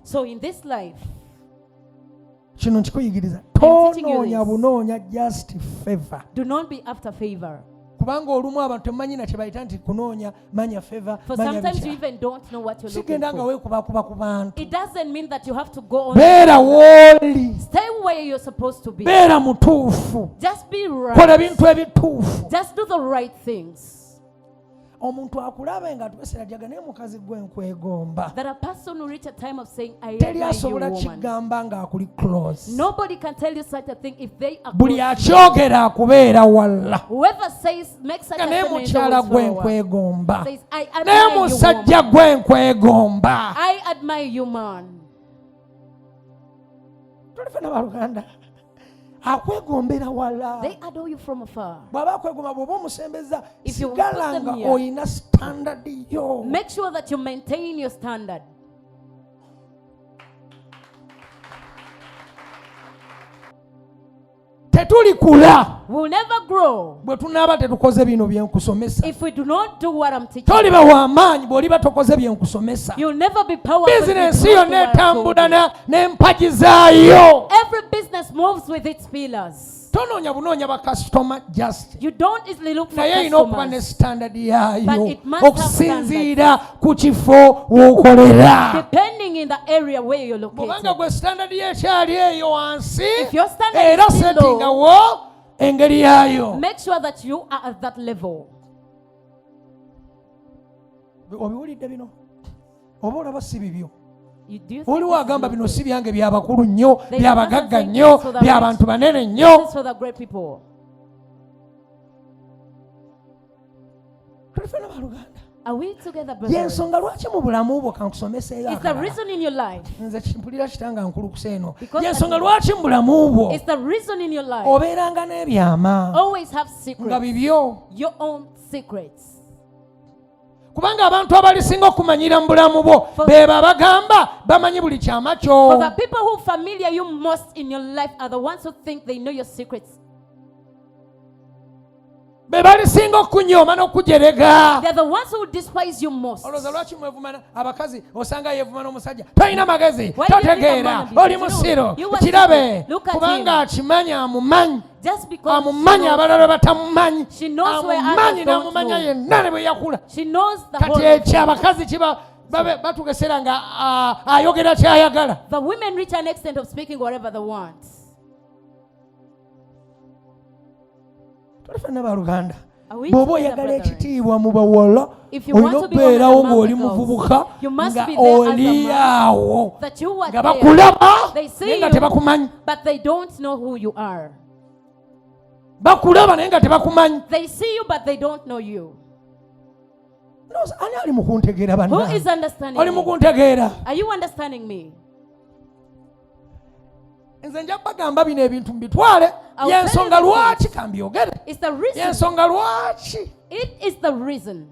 kino nkikuyigiriza tonoonya bunoonya just favor. Do not be after favor. Kubanga olumu abantu temumanyi na kye bayita nti kunoonya manya favor. For sometimes you even don't know what you're looking sigenda nga for. weekubakuba ku bantu. It doesn't mean that you have to go on. Beera wooli. Stay where you're supposed to be. Beera mutuufu. Just be right. Kola bintu ebituufu. Just do the right things. Omuntu akulabe nga tweserajaga naye mukazi gwe nkwegomba. That a person will reach a time of saying I teri asobola kigamba nga akuli close. Nobody can tell you such a thing if they are buli akyogera akubeera walla. Whoever says makes such a statement naye mukyala gwe nkwegomba. Naye musajja gwe nkwegomba. I admire you man. Tulifuna baluganda. Akwegombera wala. They adore you from afar. Bwaba akwegomba bw'oba omusembeza sigala nga oyina standard yo. Make sure that you maintain your standard. Tetulikula. We'll never grow bwe tunaaba tetukoze bino bye nkusomesa. If we do not do what I'm teaching. Toliba w'amaanyi bw'oliba tokoze bye nkusomesa. You'll never be powerful. Bizinensi yonna etambula n'empagi zaayo. Every business moves with its pillars. Tonoonya bunoonya bakasitoma just. You don't easily look for naye customers. Naye okuba ne standard yaayo okusinziira ku kifo w'okolera. Depending in the area where you're located. Bw'obanga gwe standard yekyali eyo wansi era settinga wo engeri yaayo. Make sure that you are at that level. Obiwulidde bino? Oba olaba si bibyo? Oliwo agamba bino si byange by'abakulu nnyo, by'abagagga nnyo, by'abantu banene nnyo. Are we together, brothers? Yensonga lwaki mu bulamu bwo kankusomeseeyo It's the reason in your life. nze kimpulira kitanga nkulukusa eno yensonga lwaki mu bulamu bwo It's the reason in your life. obeeranga n'ebyama Always have nga secrets. bibyo Your own secrets. kubanga abantu abalisinga okumanyira mu bulamu bwo beba abagamba bamanyi buli kyama kyo. For the people who familiar you most in your life are the ones who think they know your secrets. Be balisinga okunyooma n'okujerega. They're the ones who despise you most. olowooza lwaki mwevumana abakazi osanga yeevuma n'omusajja tolina magezi totegeera oli musiro kirabe kubanga akimanyi amumanyi Just because amumanyi abalala batamumanyi she knows where amumanyi others don't n'amumanya know. yenna ne bwe yakula She knows the kati whole. ekyo abakazi kiba batugesera nga ayogera kyayagala. The women reach an extent of speaking whatever they want. Tulifana baluganda We bw'oba together, oyagala brethren. ekitiibwa mu bawala If you want olina to be okubeerawo one among ng'oli the girls, muvubuka you must nga be there as a oli man, awo that you are nga there. bakulaba They see naye nga you, tebakumanyi. but they don't know who you are. Bakulaba naye nga tebakumanyi. They see you, but they don't know you. Ani ali mu kuntegeera Who is banna? understanding Oli mu me? kuntegeera? Are you understanding me? Nze nja bagamba bino ebintu mbitwale yensonga lwaki kambyogere It's the reason. yensonga lwaki It is the reason.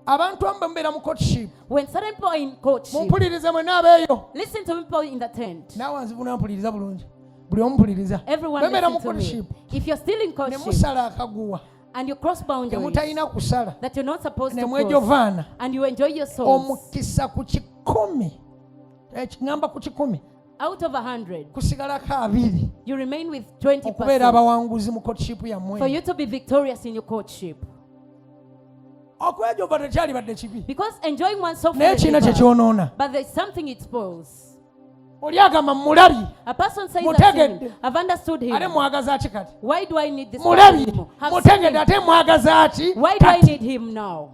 abantu abamu mbeera mu courtship When certain people are in courtship, mumpulirize mwenna abeeyo listen to people in the tent. naawe nzivuna mpuliriza bulungi buli omu mpuliriza Everyone mbeera mu listen to me. courtship If you're still in ne courtship musala akaguwa and you cross boundaries temutalina kusala that you're not supposed ne to cross, mwejovaana and you enjoy your souls, omukisa ku 10 ekigamba ku 10 out of 100, kusigalako 2 you remain with 20% okubeera abawanguzi mu courtship for yammwe. you to be victorious in your courtship. Okwejova tekyali badde kibi Because enjoying oneself naye is kiina bad, kyekyonoona. but there's something it spoils. Oli agamba mulabi A person says Mutegedde. that I've understood ate him. mwagaza ki kati? Why do I need this Mulabi person? Have seen mutegedde him. ate mwagaza ki Why do I kati? need him now?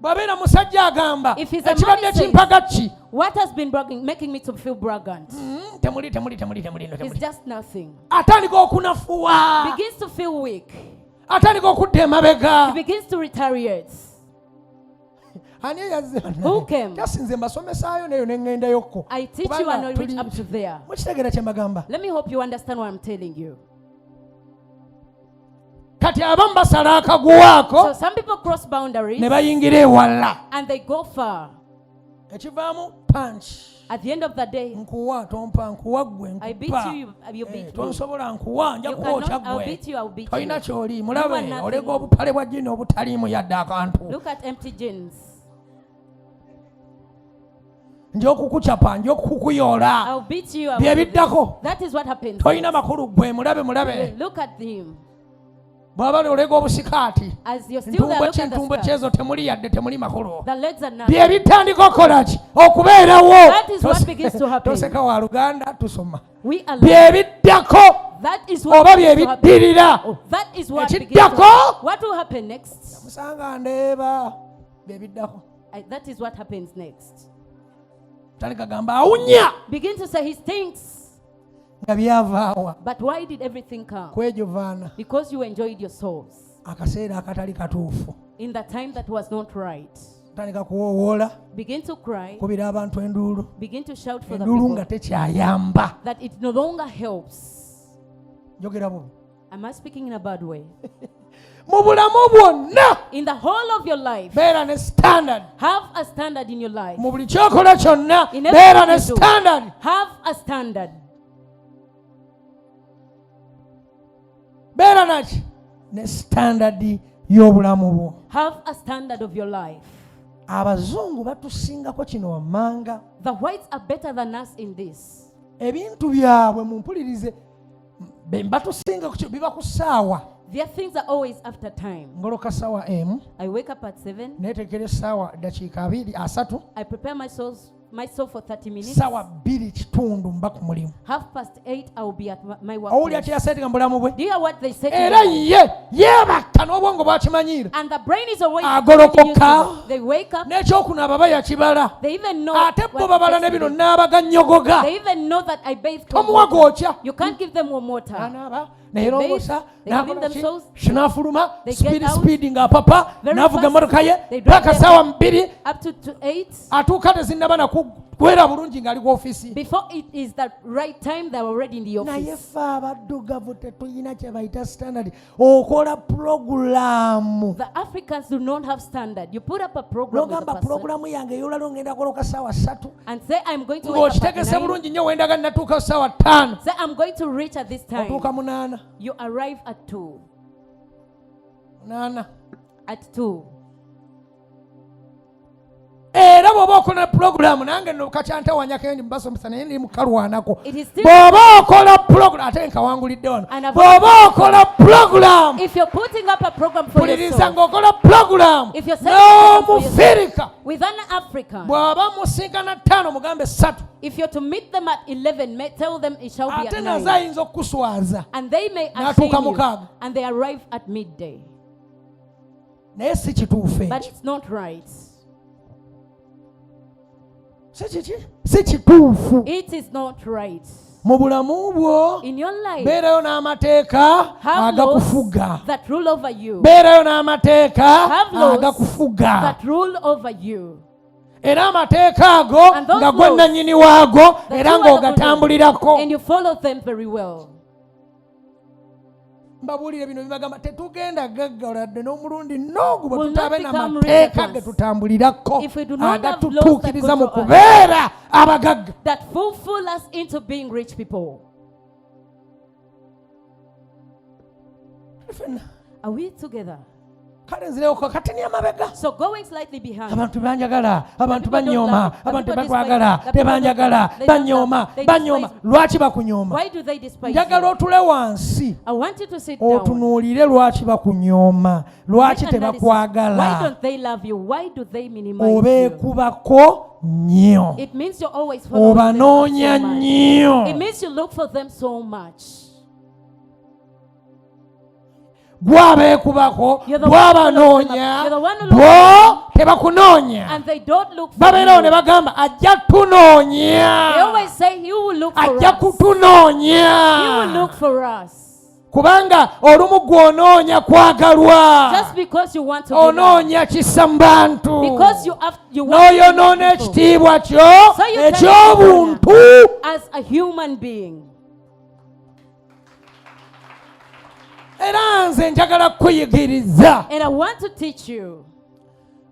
Bw'abeera musajja agamba If he's a man, ekibadde he says, kimpaga ki? What has been making me to feel braggant? Temuli It's just nothing. atandika okunafuwa Begins to feel weak. atandika okudda He emabega. begins to retaliate. Ani yazze Who came? tasinze mbasomesaayo neyo neŋŋendayokko I teach you and I reach up to there. mukitegeera kye mbagamba. Let me hope you understand what I'm telling you. Kati abamu basala akaguwaako So some people cross boundaries ne bayingira ewala and they go far. ekivaamu punch At the end of the day, nkuwa tompa nkuwa gwe I beat nkupa you, you beat me. tonsobola nkuwa nja You kukwokya cannot, I'll gwe beat you, I'll beat tolina you. kyoli You mulabe are nothing. olega obupale bwa jjini obutaliimu yadde akantu Look at empty jeans. nja okukucapa nja okukukuyoola I'll beat you. I bye will do biddako this. That is what happens. tolina makulu gwe mulabe Look at him. bw'aba olega obusikaati As you're still there, entumbo look at kintumbo the kyezo skirt. temuli yadde temuli makulu The legs are nothing. bye bitandika okukola ki okubeerawo. That is what begins to happen. toseka wa luganda tusoma We are bye biddako That is what oba begins bye to happen. biddirira. That is what begins to Ekiddako. happen. What will happen next? musanga ndeeba bye biddako That is what happens next. tandika gamba awunya Begin to say he stinks. nga byavaawa But why did everything come? kwejovaana Because you enjoyed your souls akaseera akatali katuufu in the time that was not right. tandika kuwoowoola Begin to cry. kubira abantu enduulu Begin to shout for the enduulu nga people tekyayamba. that it no longer helps. njogera bubi Am I speaking in a bad way? mu bulamu bwonna In the whole of your life, beera ne standard. have a standard in your life. mu buli kyokola kyonna In beera everything ne you do, standard. have a standard. beera naki ne standard y'obulamu bwo. Have a standard of your life. abazungu batusingako kino wammanga. The whites are better than us in this. ebintu byabwe mumpulirize batusinga biba ku ssaawa. Their things are always after time. ngoloka ssaawa emu I wake up at 7. neetekera essaawa dakiika 2-3 I prepare myself for 30 minutes. ssaawa 2:00 mba ku mulimu. 8:30 I will be at my owulira workplace. kyeyaseetika mu bulamu bwe. Do you hear what they say to era me? ye yeebaka n'obwongo bwakimanyiira. And the brain is always Agolokoka. they wake up. n'ekyokunaaba bayakibala. They even know. ate bo what babala ne takes bino them. n'abaga nnyogoga. They even know that I bathe. tomuwa gwokya. You can't give them warm water. anaaba neyerongosa shinafuluma speed nga papa navuga motoka ye paka sawa 2 up to 8 atuuka tezinnaba nakuggwera bulungi ng'ali ku office. Before it is the right time, they are already in the office. Naye ffe abaddugavu tetulina kye bayita standard. Okola program. The Africans do not have standard. You put up a program with a person program yange yolalo ngenda koloka sawa 3 and say I'm going to wake up at 9. Bulungi nnyo wendaga natuuka sawa 5. Say I'm going to reach at this time. Otuuka 8. You arrive at 2. 8. At 2. Era bw'oba okola program nange nno kakyantawanyako ndi mbasomesa naye ndi mukalwanako. Bw'oba okola program ate nkawangulidde wano. Bw'oba okola program, if you're putting up a program for yourself, ng'okola program if you're setting up for yourself with an African, bw'aba musinkana 5 mugambe 3, if you're to meet them at 11, tell them it shall be at 9. Ate ayinza okukuswaza and they may ashame you and they arrive at midday. Naye si kituufu. But it's not right. It is not right. Mu bulamu bwo in your life, beerayo n'amateeka agakufuga. That rule over you. Beerayo n'amateeka agakufuga. That rule over you. Era amateeka ago nga gwe nannyini waago era ng'ogatambulirako. And you follow them very well. Mbabuulire bino bibagamba tetugenda gaggaladde n'omulundi n'ogu bwe tutabe n'amateeka ge tutambulirako agatutuukiriza mu kubeera abagagga. That fulfill us into being rich people. Are we together? So going slightly behind. Abantu banjagala, abantu banyooma, abantu batwagala, tebanjagala, banyooma. Lwaki bakunyooma? Why do they despise you? Njagala otule wansi. I want you to sit down. Otunuulire lwaki bakunyooma, lwaki tebakwagala. Why don't they love you? Why do they minimize you? Obeekubako nnyo. It means you're always following them obanoonya nnyo. It means you look for them so much. Gwabeekubako gwabanoonya bo tebakunoonya. Babeerawo ne bagamba ajja tunoonya, ajja kutunoonya kubanga olumu gw'onoonya kwagalwa, onoonya kisa mu bantu, n'oyonoona ekitiibwa kyo eky'obuntu. Era nze njagala kukuyigiriza. And I want to teach you.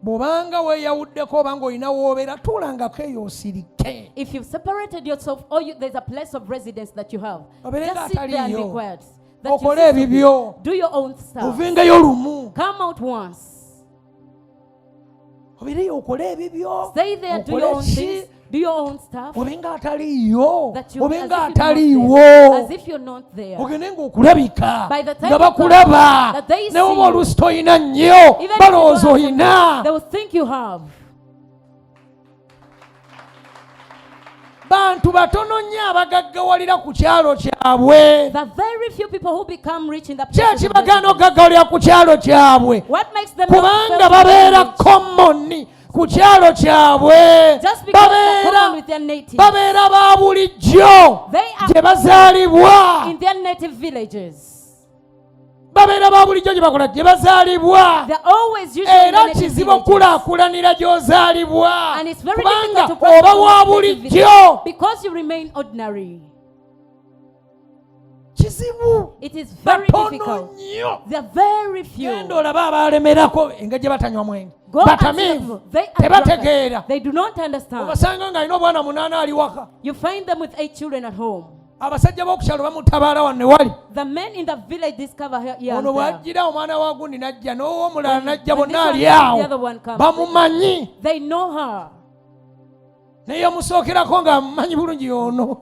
Bw'obanga weeyawuddeko oba ng'olina w'obeera tuulangako eyo osirike. If you've separated yourself or there's a place of residence that you have, just sit there and be quiet. Okole ebibyo. Do your own stuff. Ovengayo lumu. Come out once. Obeereyo okole ebibyo. Stay there, do your own things. Do your own stuff. Obenga ataliyo. Obenga ataliyo. As if you're not there. Ogende ng'okulabika. By the time nga bakulaba. Ne oba oluusi toyina nnyo. Balowooza oyina. They will think you have. Bantu batono nnyo abagaggawalira ku kyalo kyabwe. The very few people who become rich in the place. Kyeki bagana okugaggawalira ku kyalo kyabwe. What makes them kubanga babeera common ku kyalo kyabwe, babeera ba bulijjo gye bazaalibwa, babeera ba bulijjo gye bakola gye bazaalibwa, era kizibu okulaakulanira gy'ozaalibwa kubanga oba wa bulijjo. Batono nnyo. Genda olabe abaalemerako engeri gye batanywa mwenge. Batamiivu, tebategeera. Obasanga ng'alina obwana 8 ali waka. You find them with 8 children at home. Abasajja b'okukyalo bamutabaala wano ne wali. The men in the village discover here. Ono bw'ajjira omwana wa gundi n'ajja n'ow'omulala n'ajja bonna ali awo. Bamumanyi. They know her. Naye omusookerako nga amumanyi bulungi y'ono.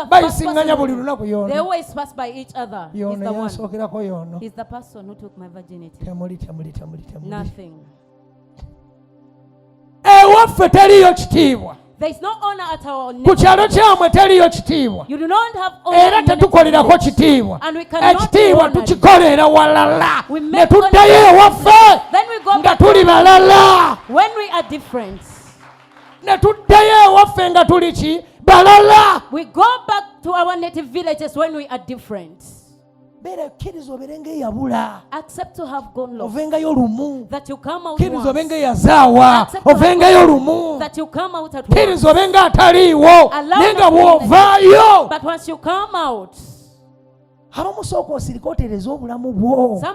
Bayisiŋŋanya buli lunaku y'ono. They always pass by each other. Y'ono yansookerako y'ono. He's the person who took my virginity. Temuli. Nothing. Ewaffe teriyo kitiibwa. There is no honor at our ku kyalo kyamwe teriyo kitiibwa. You do not have honor. Era tetukolerako kitiibwa. Ekitiibwa tukikolera walala. Ne tuddayo ewaffe nga tuli balala. When we are different. Ne tuddayo ewaffe nga tuli ki? Balala. We go back to our native villages when we are different. Bera kirizo berenge yabula. Accept to have gone lost. Ovenga yolumu. That you come out Kirizo benga yazawa. Ovenga yolumu. That you come out at once. Kirizo benga ataliwo. Nenga bwovayo. But once you come out. Some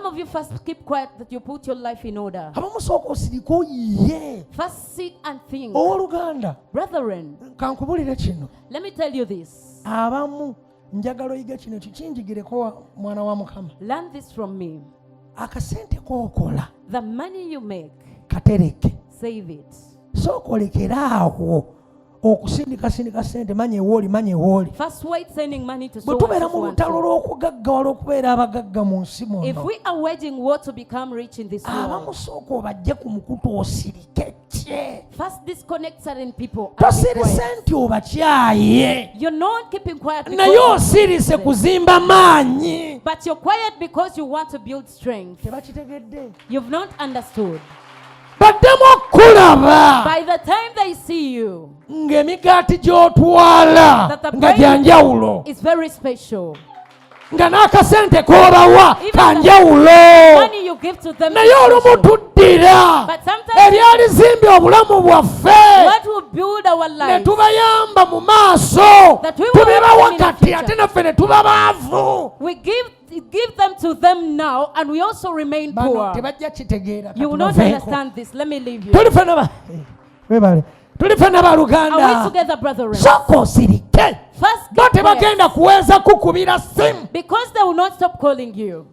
of you first keep quiet that you put your life in order. First sit and think. Brethren, let me tell you this. Learn this from me. The money you make, save it. First wait sending money to someone. If we are waging war to become rich in this world, first disconnect certain people. You're not keeping quiet but you're quiet because you want to build strength. You've not understood. By the time they see you, that the bread is very special. Even the money you give to them is special. But sometimes what will build our lives, that we give them to them now, and we also remain poor. You will not understand this. Let me leave you. Are we together, brethren? First, because they will not stop calling you.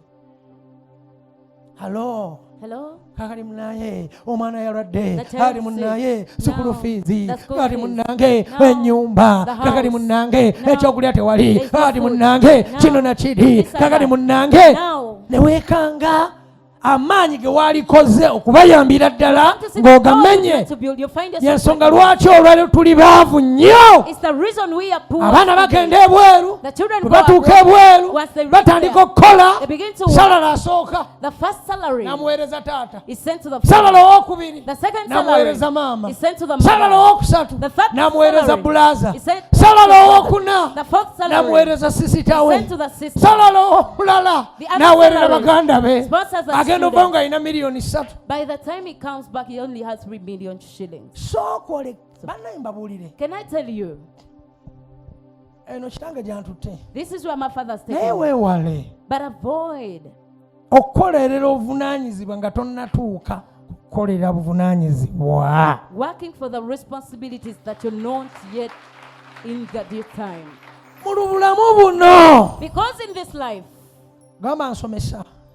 Hello. Hello. Kakali munaye omwana yaladde kali munaye sukulu fees kali munange ennyumba kakali munange ekyokulya tewali kali munange kino nakiri kakali munange ne weekanga amaanyi ge walikoze okubayambira ddala ng'ogamenye. Yensonga lwaki olwaleero tuli baavu nnyo. Abaana bagenda ebweru, bwe batuuka ebweru batandika okukola, salala asooka namuweereza taata, salala owookubiri namuweereza maama, salala owookusatu namuweereza bulaaza, salala owookuna namuweereza sisitawe, salala owokulala naweerera baganda be. By the time he comes back, he only has 3 million shillings. Can I tell you? This is where my father's taking me. But avoid working for the responsibilities that you're not yet in the due time. Because in this life,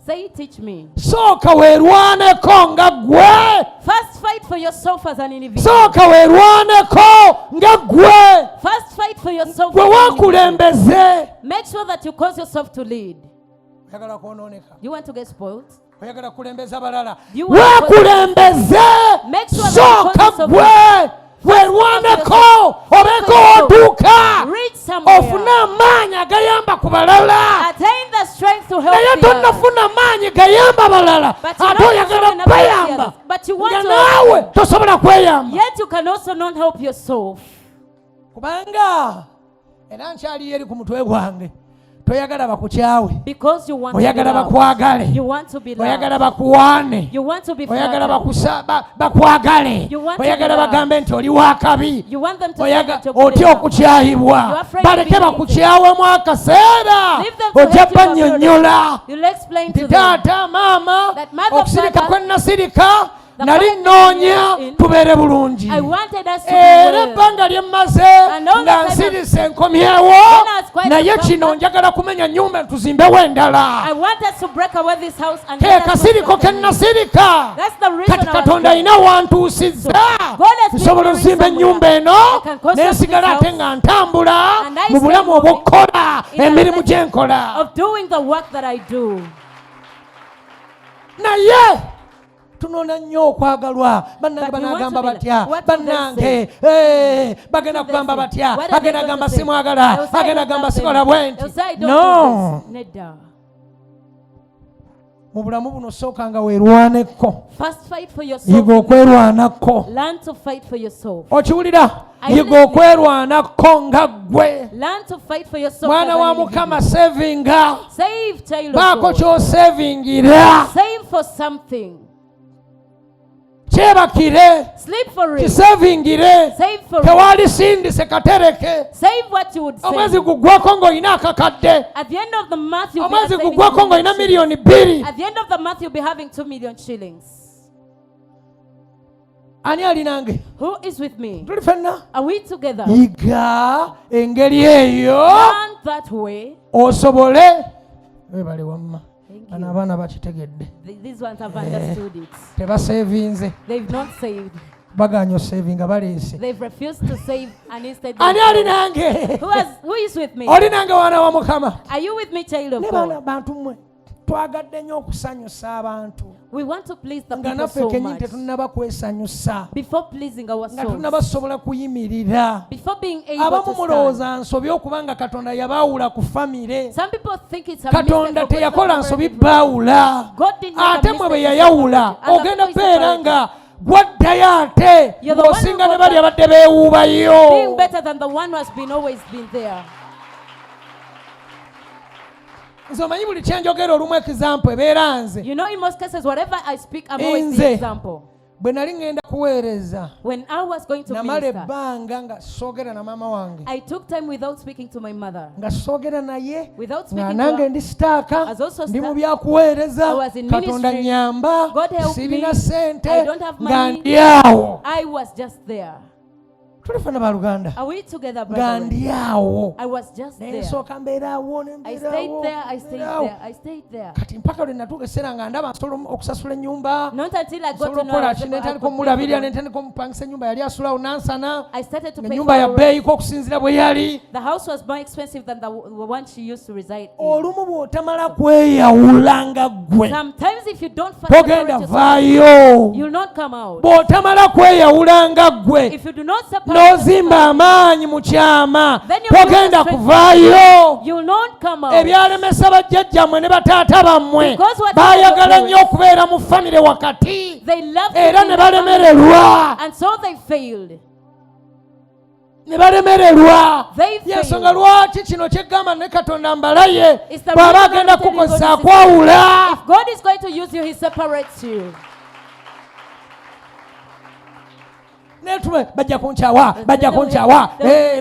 say, teach me. First fight for yourself as an individual. First fight for yourself as an individual. Make sure that you cause yourself to lead. You want to get spoiled? You want to make sure that you werwaneko obeko otuuka ofuna amaanyi agayamba ku balala naye tonnafuna amaanyi gayamba balala ate oyagala bayamba nga naawe tosobola kweyamba kubanga era nkyaliyo eri ku mutwe gwange toyagala bakukyawe, oyagala bakwagale, oyagala bakuwaane, oyagala bakwagale, oyagala bagambe nti oli wakabi, otya okukyayibwa. Baleke bakukyawemu akaseera, ojja bannyonnyola nti taata maama okusirika kwe nasirika nali nnoonya tubeere bulungi, era ebbanga lye mmaze nga nsirise nkomyewo, naye kino njagala kumenya nnyumba tuzimbewo endala. Ke kasiriko ke nasirika, kati Katonda alina wantuusizza nsobola okuzimba ennyumba eno n'ensigala ate nga ntambula mu bulamu obw'okukola emirimu gye nkola. Naye tunona nnyo okwagalwa. Bannange banagamba batya? Bannange bagenda kugamba batya? Agenda gamba simwagala, agenda gamba sikola bwenti. No, mu bulamu buno sookanga weerwaneko. First fight for yourself. Yiga okwerwanako. Learn to fight for yourself. Okiwulira? Yiga okwerwanako nga ggwe. Learn to fight for yourself. Mwana wa Mukama, savinga. Save, child of baako God. ky'osevingira. Save for something. Kyebakire. Sleep for it. Kisevingire. Save for it. Tewali sindise katereke. Save what you would save. Omwezi gugwako ng'olina akakadde. At the end of the month you'll Omwezi be saving gugwako ng'olina miliyoni 2. At the end of the month you'll be having 2 million shillings. Ani ali nange? Who is with me? Tuli ffenna? Are we together? Yiga engeri eyo Learn that way. osobole. Webale wamma. Bano abaana bakitegedde. These ones have understood it. Tebasevinze. They've not saved. Baganya osevinga baleese. They've refused to save and instead Ani ali nange? who is with me? Oli nange wana wa Mukama? Are you with me, child of Ne bana God? bantu mmwe twagadde nnyo okusanyusa abantu We want to please the nga people naffe so kennyini much. tetunnaba kwesanyusa Before pleasing our nga souls. tetunnaba sobola kuyimirira. Before being able Abamu to stand. mulowooza nsobi okubanga Katonda yabaawula ku famire. Some people think it's a Katonda mistake. teyakola nsobi baawula. God didn't make a Ate mwe bwe mistake. yayawula And the ogenda people is beera separated. nga gwaddayo ate You're the one ng'osinga who ne got bali abadde beewuubayo. being better than the one who has been always been there. Nze omanyi buli kyenjogera olumu example ebeera nze. You know, in most cases, whatever I speak, I'm always the Nze. example. Bwe nali ngenda kuweereza When I was going to namala minister, ebbanga nga soogera na maama wange I took time without speaking to my mother. nga soogera naye Without nga speaking to nange her, ndi sitaaka I was also ndi mu stuck. byakuweereza I was in Katonda ministry. nyamba God help sirina me. ssente I don't have nga money. ndi awo. I was just there. Tuli fana baluganda Are we together, nga brethren? ndi awo. I was just Naye there. nsooka mbeera awo ne I mbeera stayed awo, there, I stayed mbeera awo. there, I stayed there. Kati mpaka lwe natuuka ekiseera nga ndaba nsobola okusasula ennyumba Not until I got nsobola to know okukola I ki could nentandika pay omulabirira for them. nentandika omupangisa ennyumba yali asulawo nansana I started to pay ennyumba for ya her rent. bbeeyiko okusinziira bwe yali. The house was more expensive than the one she used to reside in. Olumu bw'otamala kweyawula nga ggwe Sometimes if you don't togenda separate yourself, vaayo. you'll not come out. Bw'otamala kweyawula nga ggwe If you do not separate n'ozimba yourself, amaanyi mu kyama Then you will togenda not kuvaayo. you'll not come out. Ebyalemesa bajjajjammwe ne bataata bammwe Because what baayagala happened to nnyo okubeera mu famire wakati They loved era to be ne in the family, balemererwa. and so they failed. Ne balemererwa. They failed. Yensonga lwaki kino kyeggamba ne Katonda mbalaye It's the bw'aba reason agenda I'm telling you kukozesa God is- akwawula. If God is going to use you, He separates you. Netume bajja kunkyawa bajja kunkyawa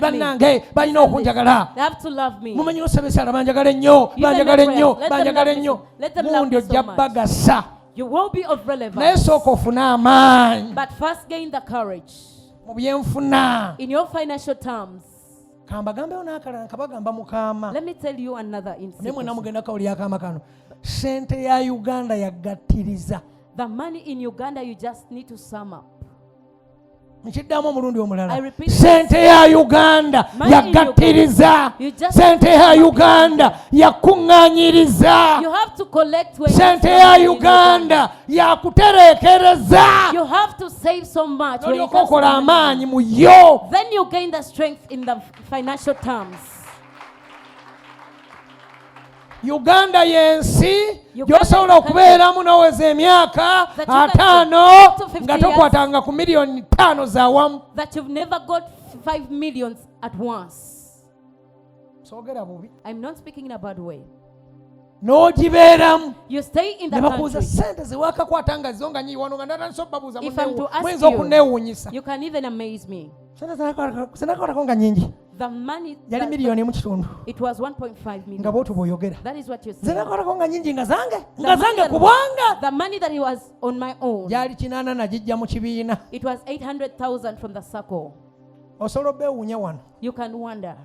bannange balina okunjagala. They have to love me. Mumanyi osabesala banjagala ennyo You banjagala them ennyo prayer. Let them banjagala love me ennyo so- let them love gundi me so ojja much. bagasa You will be of naye relevance. sooka ofune amaanyi But first gain the courage. mu byenfuna. In your financial terms, Kambagambeyo n'akalala nkabagamba mukaama let me tell you another naye incident. mwenna mugenda kawuli akaama kano. Ssente ya Uganda yagattiriza. The money in Uganda, you just need to sum up. Nkiddamu omulundi I omulala. repeat Ssente ya Uganda Money in yagattiriza. You just Ssente ya sum up. Uganda yakuŋŋaanyiriza. You have to collect when Ssente you ya come in Uganda yakutereekereza. You have to save so much. When it Olyoka comes to okola the money. amaanyi mu yo. Then you gain the strength in the financial terms. Uganda y'ensi Uganda gy'osobola is the okubeeramu n'oweza emyaka That you can 5 up to 50 nga tokwatanga ku miliyoni 5 z'awamu. That you've never got 5 millions at once. Soogera bubi. I'm not speaking in a bad way. N'ogibeeramu You stay in the ne bakubuuza country. ssente ze waakakwata nga zo nga nyiyi wano nga ndatandisa okubabuuza If I'm to ask muyinza okunneewuunyisa. You can even amaze me. Ssente ze naakwatako nga nnyingi The money, yali miliyoni mu kitundu it was 1.5 million. nga bw'otyo bw'oyogera. That is what you're Ze saying. naakwatako nga nnyingi nga zange The nga money zange that- ku bwanga. The money that he was on my own, Gyali 80 nagijja mu kibiina. it was 800,000 from the circle. Osobola obbeewuunya wano. You can wonder.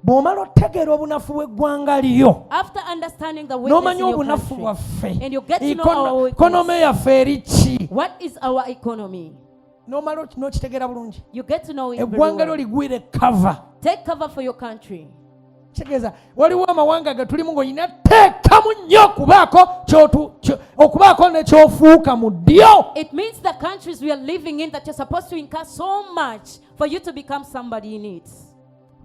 Bw'omala otegeera obunafu bw'eggwanga lyo After understanding the weakness in n'omanya your obunafu country, bwaffe and you get to know our weakness. ikonome yaffe eri ki What is our economy? n'omala n'okitegeera bulungi You get to know it very eggwanga lyo well. ligwire kava. Take cover for your country. Kitegeeza waliwo amawanga ge tulimu ng'olina teekamu nnyo okubaako ne ky'ofuuka mu ddyo. It means the countries we are living in that you're supposed to incur so much for you to become somebody in it.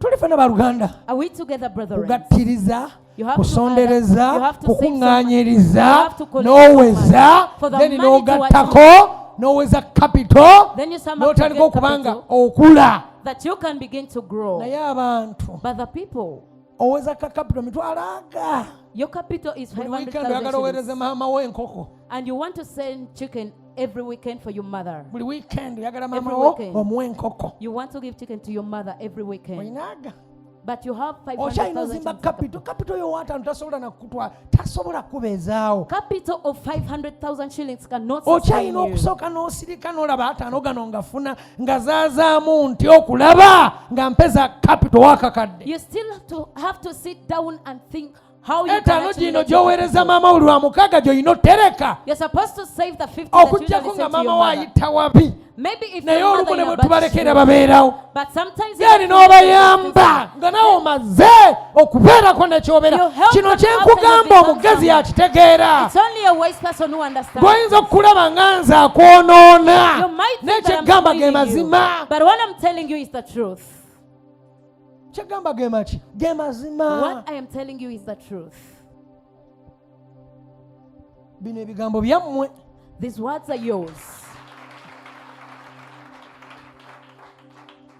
tulifana baluganda Are we together, brethren? kugattiriza You have to kusondereza you have to save some money. You kukuŋŋaanyiriza have to collect n'oweza for the then money to n'ogattako n'oweza capital Then you somehow to n'otandika get okubanga capital okula that you can begin to grow. naye abantu But the people, oweza ka capital mitwalo aga your capital is buli weekend 500,000 oyagala oweereze shillings, maama we enkoko and you want to send chicken every weekend for your mother. buli weekend oyagala maama Every wo weekend. omuwe enkoko You want to give chicken to your mother every weekend, oyinaaga but you have okyalina 500,000 ozimba shillings capital capital y'owaataano tasobola nakutwa tasobola kubeezaawo capital of 500,000 shillings cannot sustain okyalina you. okusooka n'osirika n'olaba ataano gano ngafuna nga zaazaamu nti okulaba nga mpeza capital wakakadde You still have to sit down and think how you can etaano actually gino make your gy'oweereza capital. maama buli lwa mukaaga gy'olina otereka You're supposed to save the 50 that you okugyako usually nga send to your maama we mother. ayita wabi Maybe if naye your mother olumu ne in bwe a bad tubalekera shape, babeerawo but sometimes genda n'obayamba nga nawe omaze okubeerako nekyobeera You help kino them kyenkugamba after you omugezi become yakitegeera it's only a wise person who understands. gw'oyinza okulaba nga nze akwonoona You might naye think that I'm kyeggamba ge deceiving you, mazima but what I'm telling you is the truth. kyeggamba ge maki ge mazima What I am telling you is the truth. bino ebigambo byammwe These words are yours.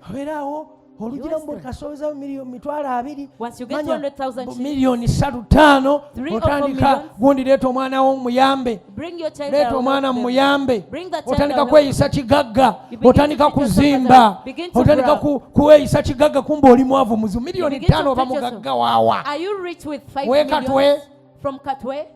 obeeraawo olugiramu bwe kasoobeza mitwalo 2 Once you get manya 200,000 miliyoni 3-5 3 or 4 otandika millions. gundi leeta omwana wo muyambe Bring your child leeta around omwana them. muyambe Bring that child otandika around kweyisa kigagga You begin otandika to teach yourself kuzimba as begin to otandika grab. kuweyisa kigagga kumba oli mwavu muzibu miliyoni begin to 5 oba teach yourself. mugagga waawa Are you rich with 5 We million Katwe. from Katwe?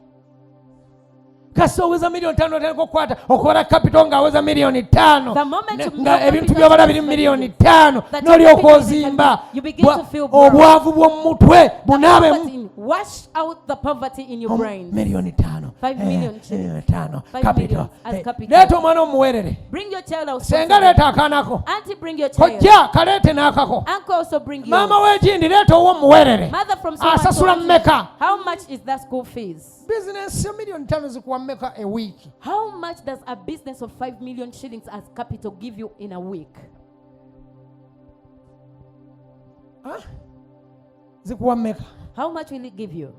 kasi oweza miliyoni 5 otandika okukwata okola capital ng'aweza miliyoni 5 The moment you nga know ebintu capital by'obala is biri 5 miliyoni million. 5 That n'olyoka your capital is ozimba 5 you begin to feel broke. obwavu bw'omu mutwe bunaabemu Poverty, wash out the poverty in your brain. miliyoni 5 5 million shillings. 5 5 capital million as capital. leeta omwana omuweerere Bring your child out. senga leeta akaanako Auntie, bring your child. kojja kaleete n'akako Uncle also bring yours. maama w'egindi leeta owo omuweerere Mother from someone asasula told you. mmeka How much is that school fees? bizinesi ya miliyoni 5 zikuwa mmeka a week How much does a business of 5 million shillings as capital give you in a week? zikuwa mmeka How much will it give you?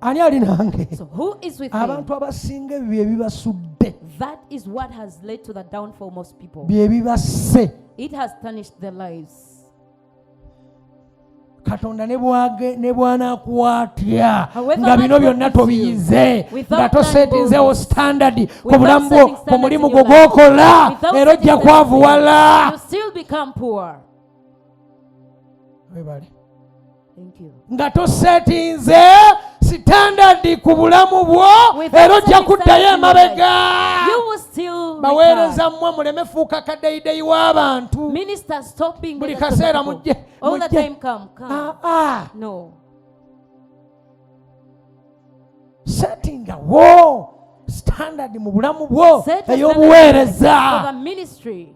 ani ali nange So who is with me? abantu abasinga ebyo bye bibasudde That is what has led to the downfall of most people. bye bibasse It has tarnished their lives. katonda ne bw'anaakuwatya However nga bino much byonna God gives tobiyize you, without nga tosetinzewo standard ku Without bulamu bwo setting ku standards mulimu in gwo your life. gw'okola Without era setting ojja standards, kwavuwala you still become poor. Webale. Thank you. nga tosetinze sitandadi ku bulamu bwo Without era ojja setting kuddayo standards in your emabega You will still baweereza mmwe muleme fuuka kaddeyideyi w'abantu Minister, stop being buli jealous of kaseera people. mujje All the mujje time come. No. settingawo standard mu bulamu bwo Set a standard ey'obuweereza for the ministry.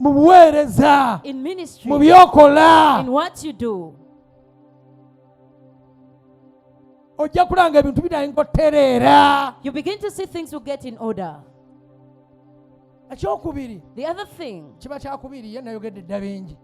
mu buweereza In ministry. mu byokola In what you do. ojja kulanga ebintu bitandika otereera You begin to see things will get in order. ekyokubiri The other thing, kiba kyakubiri ye nayogedde edda bingi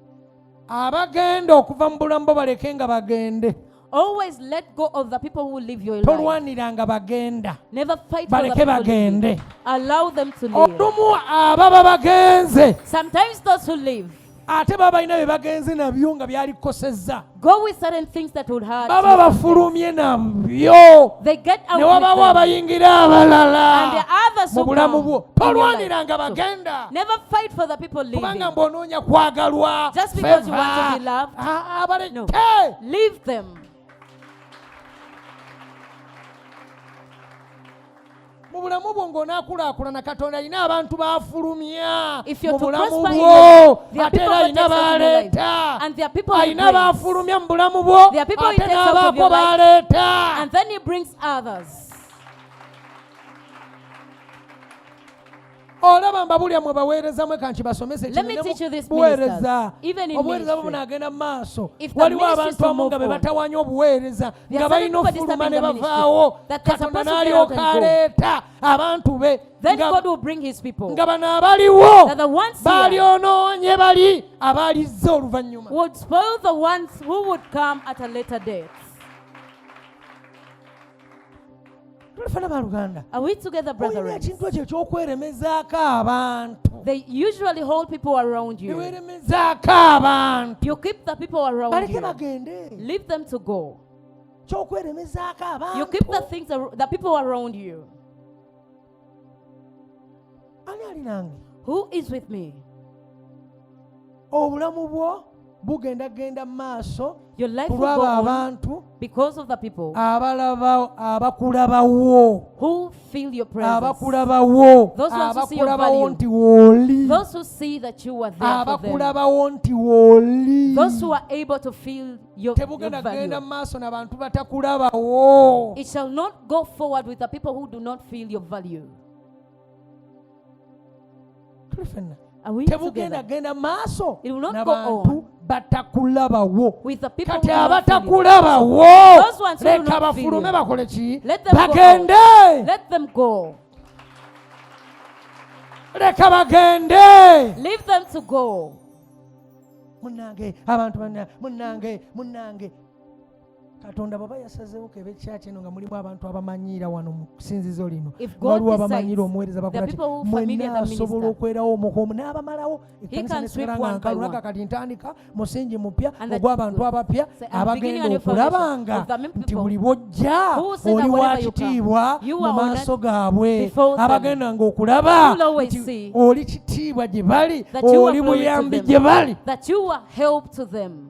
abagenda okuva mu bulamu bo baleke nga bagende always let go of the people who live your life. tolwaniranga bagenda Never fight for the baleke people who bagende live. Allow them to live. olumu ababa bagenze Sometimes those who live ate baba balina bye bagenze nabyo nga byalikosezza go with certain things that would hurt baba you. bafulumye nabyo They get out ne with wabawo them. abayingira abalala And the others mu who bulamu come bwo in your life. tolwaniranga So, bagenda never fight for the people living. kubanga mbonoonya kwagalwa Just because you favor. want to be loved. Baleke No. Leave them. mu bulamu bwo ng'onaakulaakulana katonda alina abantu baafulumya If you're mu to bulamu prosper in bwo your life, there are ate people era who alina take something in your life. baleeta And there are people he alina brings. baafulumya mu bulamu bwo There are people he ate takes out of n'abaako your life. baleeta And then he brings others. olaba mbabulya mwe baweereza mwe kanki basomese buweereza obuweereza bunagenda mu maaso waliwo abantu abamu nga be batawanya obuweereza nga balina ofuluma ne bavaawo katonda n'alyoka aleeta abantu be nga bano abaliwo balyonoonye bali abalizza oluvannyuma. Are we together, brethren? They usually hold people around you. You keep the people around you. Leave them to go. You keep the people around you. Who is with me? Your life will go on because of the people who feel your presence. Those who see your value. Those who see that you are there for them. Those who are able to feel your value. It shall not go forward with the people who do not feel your value. Are we together? It will not go on with the people who those ones who do not feel you. Let them go. Let them go. Leave them to go. Katonda baba yasazeewo kebe kyaki eno nga mulimu abantu abamanyira wano mu kusinzizo lino waliwo abamanyira omuweereza bakola mwenna asobola okwerawo omukomu n'abamalawo ekkanisa nesigala nga nkalunaga kati ntandika musingi mupya ogw'abantu abapya abagenda okulabanga nti buli bw'ojja oli wa kitiibwa mu maaso gaabwe abagenda nga okulaba nti oli kitiibwa gye bali oli muyambi gye bali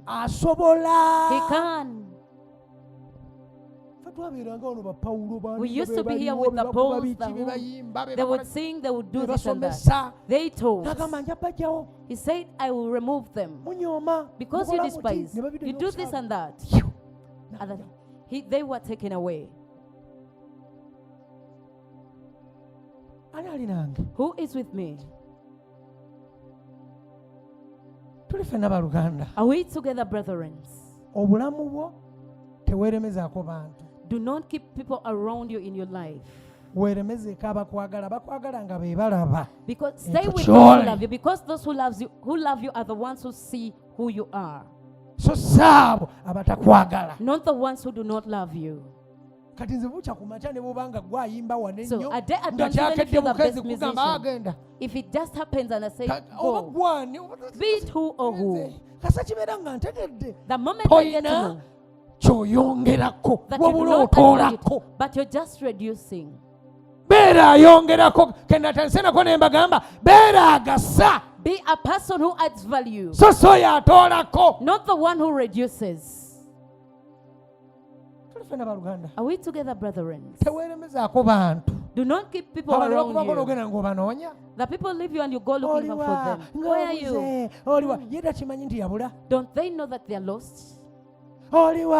asobola. We used to be here with the Pauls, they would sing, they would do this and that. They told. He said, I will remove them because you despise. You do this and that. They were taken away. Who is with me? Are we together, brethren? Do not keep people around you in your life. Because stay with those who love you. Because those who love you are the ones who see who you are. Not the ones who do not love you. So a day at dawn, even if you're the best musician, if it just happens and I say, go, be it who or who, the moment I get to know that you do not avoid it, but you're just reducing. Be a person who adds value, not the one who reduces. Are we together, brethren? Do not keep people around you. The people leave you and you go looking for them. Where are you? Don't they know that they are lost? Where are you?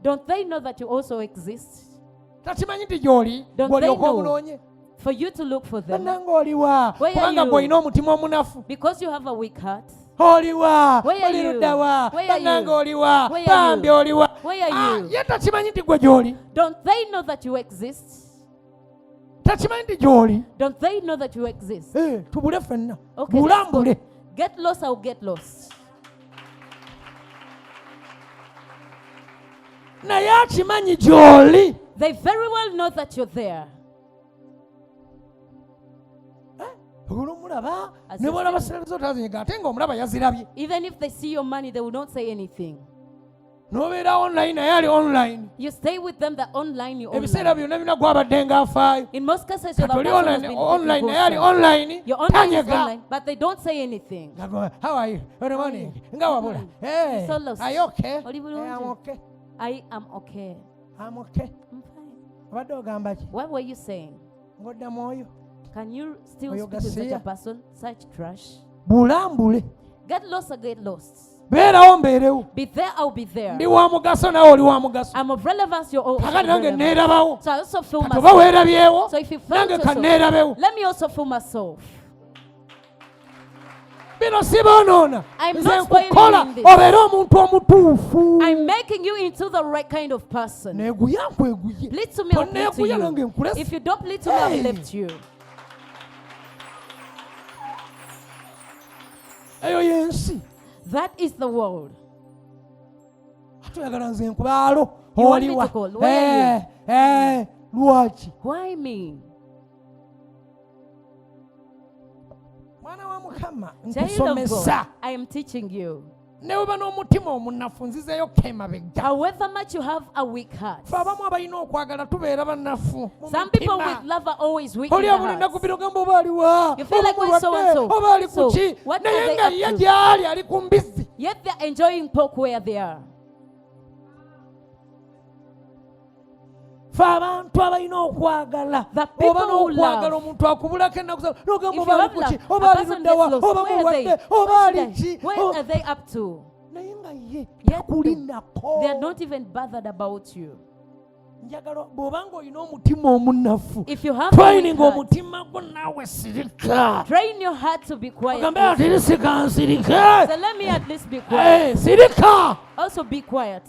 Don't they know that you also exist? Don't they know for you to look for them? Where are you? Because you have a weak heart. Where are you? Where are you? Don't they know that you exist? Don't they know that you exist? Okay, let's go. Get lost, I'll get lost. They very well know that you're there. Even if they see your money, they will not say anything. You stay with them, the online, you online. In most cases, you're the person who's online. You're online, but they don't say anything. How are you? Good morning. Hey, so lost. Are you okay? Hey, I'm okay. I am okay. I'm okay. I'm fine. What were you saying? Can you still speak to such a person, such trash? Get lost or get lost. beerawo mbeerewo. Be there, I'll be there. Ndi wa mugaso nawe oli wa mugaso. I'm of relevance, you're also Kakati nange relevant. neerabawo. So I also feel Kati oba myself. weerabyewo So if you felt nange yourself, kanneerabewo. let me also feel myself. Bino siboonoona. I'm Nze not spoiling nkukola in this. obeere omuntu omutuufu. I'm making you into the right kind of person. Neeguya nkweguye. Plead to me, I'll plead to Tonneeguya nange you. nkulesa. If you don't plead to me, I'll lift you. Eyo y'ensi. That is the world. Tuyagala nze nkubaalo. You want me Oliwa. to call? Where are you? Lwaki? Why me? Mwana wa Mukama Child of God, nkusomesa. I am teaching you. Ne bw'oba n'omutima omunafu nzizeeyo kemabega. However much you have a weak heart. Fe abamu abalina okwagala tubeera bannafu mu Some people mitima. with love are always weak in Oli their abulinda ku hearts. bino gamba oba ali wa You feel like oba when so and mulwadde so. oba ali ku So, ki what naye are they nga up ye to? gy'ali ali ku mbizzi. Yet they're enjoying pork where they are. Fe abantu abalina okwagala The people oba who n'okwagala love. omuntu akubulako ennaku zonna n'ogamba If you oba ali have ku love, ki a oba ali person ludda gets wa lost. oba Where are they? mulwadde oba Where ali should ki they? Where are they up to? naye nga ye Yet takulinako. they are not even bothered about you. Njagala bw'obanga olina omutima omunafu If you have a training weak heart, omutima gwo naawe sirika. train your heart to be quiet. Ogambe ati also. lisika nsirike. So let me at least be quiet. Sirika. Also be quiet.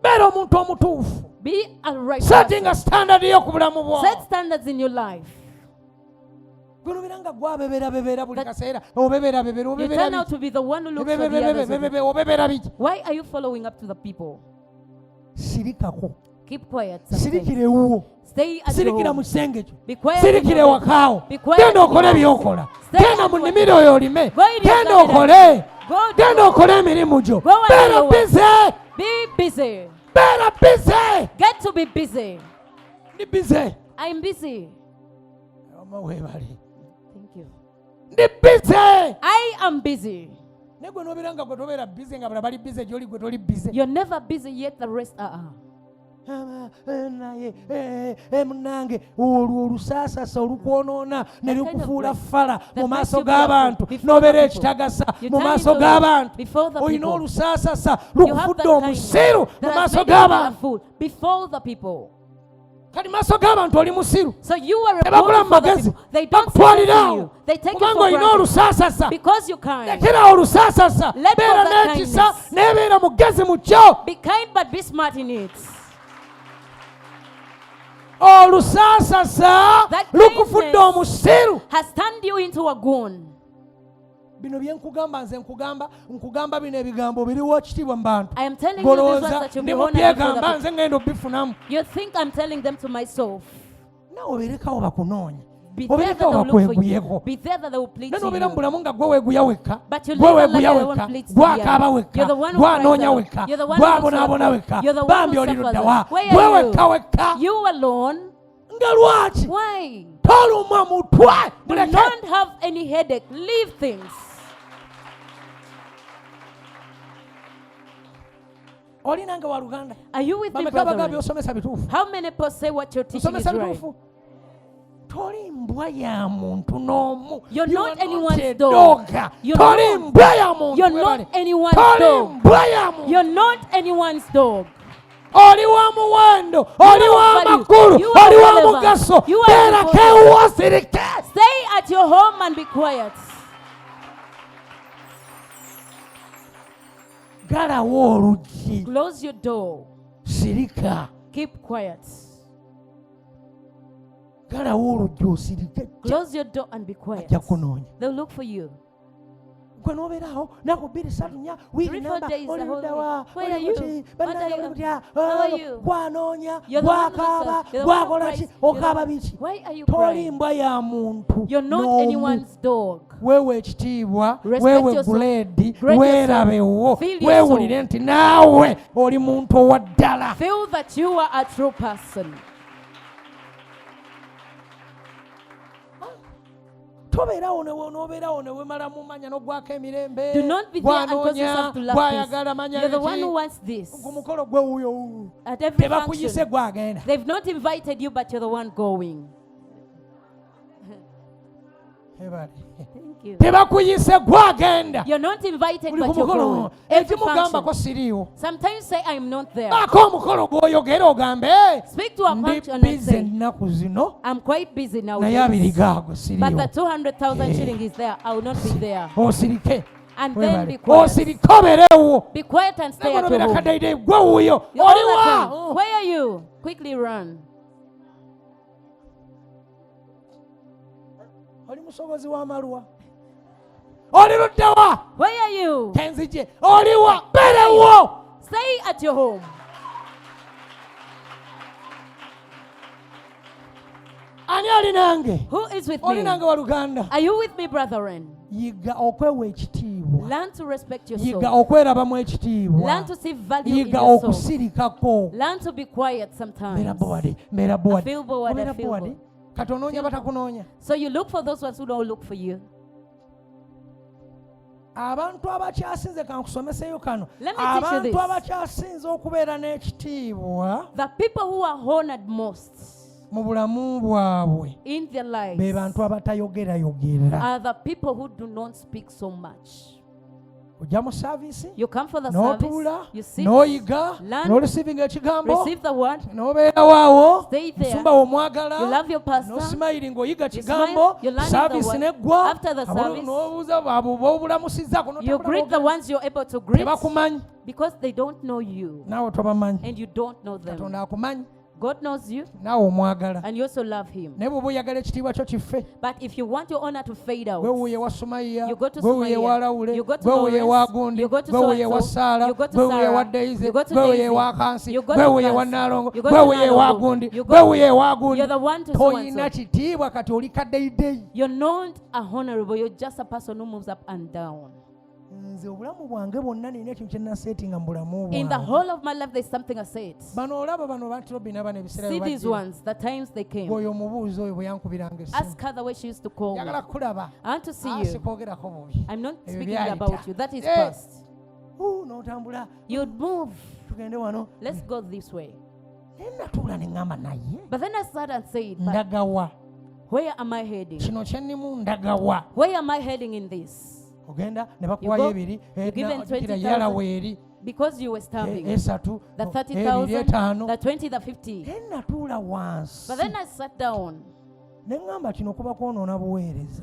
Beera omuntu omutuufu. Be a right Setting a person. standard yo ku bulamu bwo. Set standards in your life. Gunobeera nga gwabebeera buli kaseera obebeera You turn out to be the one who looks for the others. obebeera biki. Why are you following up to the people? Sirikako. Keep quiet. sometimes. Sirikira ewuwo. Stay at your Sirikira home. mu kisenge kyo. Be quiet. in Sirikira your bed. ewakaawo. Be quiet Genda in okole your byokola. Stay Genda at mu work. nnimiro oyo olime. Go in your Genda garden. okole. Go Genda okole emirimu gyo. Go and do Beera your work. bize. Be busy. Beera bize. Get to be busy. Ndi bize. I'm busy. Oma weebale. Thank you. Ndi bize. I am busy. Ne gwe n'obeera nga gwe tobeera bize nga bala bali bize gy'oli gwe toli bize. You're never busy yet the rest are. Naye munange olwo olusaasasa olukwonoona ne lukufuula ffala mu maaso g'abantu n'obeera ekitagasa mu maaso g'abantu. Olina olusaasasa lukufudde omusiru mu maaso g'abantu. Before the people. Kati maaso g'abantu oli musiru. So you are a Tebagula fool mu for the magezi. people. They don't Bakutwalira see you. They take you kubanga for olina granted. olusaasasa. Because you kind. Lekera olusaasasa. Let go Beera of that n'ekisa kindness. n'ebeera mugezi mu kyo. Be kind but be smart in it. Olusaasasa That lukufudde kindness omusiru. has turned you into a goon. Bino bye nkugamba nze nkugamba bino ebigambo biriwo ekitiibwa mu bantu. I am telling you these ones Golowooza that you'll ndi be mu honored before the byegamba people. nze ngenda obifunamu. You think I'm telling them to myself. Naawe obeerekawo bakunoonya. Be there that Obeerekawo they will look for bakweguyeko. you. Be there that they will plead Ne to n'obeera mu you. bulamu nga gwe weeguya wekka. But you Gwe live a life weeguya that no one wekka. pleads to the Gwakaaba other. wekka. You're the one who Gwanoonya cries out. wekka. You're the one who Gwabonaabona looks wekka. for. You're the one Bambi who oli suffers. ludda wa. Where Gwe are wekka wekka. you? You alone. Nga lwaki? Why? Tolumwa mutwe. Do Muleke. not have any headache. Leave things. Oli nange wa Luganda. Are you with me, Bameka baga brethren? by'osomesa bituufu. How many people say what you're teaching is Osomesa right? bituufu. Toli mbwa ya muntu n'omu. You're You not are anyone's a dog. dog. You're Toli not- mbwa ya muntu. You're Webale. not anyone's Toli dog. mbwa ya muntu. You're not anyone's dog. Oli wa muwendo, oli wa value. makulu, You are oli wa relevant. mugaso. You are Beerako important. ewuwo osirike. Stay at your home and be quiet. Galawo oluggi. Close your door. Sirika. Keep quiet. Galawo oluggi osirike. Close your door and be quiet. Ajja kunoonya. They'll look for you. Gwe n'obeerawo naku 2-3 wiiki 3-4 namba days, oli the whole ludda wa week. Where are oli you? buti What bannange are bali you? butya How are you? gwanoonya You're the one who gwakaaba looks, you're the one who gwakola cries, ki you're the okaaba one- biki Why are you toli crying? mbwa ya muntu You're not n'omu. anyone's dog. Weewe ekitiibwa Respect weewe yourself. guleedi Grade weerabewo yourself. Feel weewulire nti naawe oli muntu owa ddala. Feel that you are a true person. Tobeerawo n'obeerawo ne weemala mu manya n'ogwako emirembe Do not be there and cause gwanoonya yourself to laugh. gwayagala manya You're the one biki. who wants this. ku mukolo gwe wuuyo At every tebakuyise function. gwagenda. They've not invited you, but you're the one going. Thank you. Tebakuyise gwagenda. You're not invited, but you're going. Every function. Sometimes say I'm not there. Speak to a function and say, I'm quite busy now. But the 200,000 shilling is there. I will not be there. And then be quiet. Be quiet and stay at home. Where are you? Quickly run. Where are you? Stay at your home. Who is with me? Are you with me, brethren? Learn to respect yourself. Learn to see value in yourself. Learn to be quiet sometimes. I feel bored. So you look for those ones who don't look for you. Let me teach you this. The people who are honored most in their lives are the people who do not speak so much. You come for the service, you sit, learn, receive the word, stay there, you love your pastor, you smile, you learn the word. After the service, you greet the ones you're able to greet because they don't know you and you don't know them. God knows you and you also love him. But if you want your honor to fade out, you go to Somalia, you go to Lawrence, you go to so-and-so, you go to Sarah, you go to Daisy, you go to Gans, you go to Narongo, you're the one to so-and-so. You're not a honorable, you're just a person who moves up and down. In the whole of my life, there's something I said. See these ones, the times they came. Ask her the way she used to call me. I want to see you. I'm not speaking about you. That is past. You'd move. Let's go this way. But then I sat and said, where am I heading? Where am I heading in this? You give them 20,000 because you were starving. The 30,000, the 20, the 50. But then I sat down.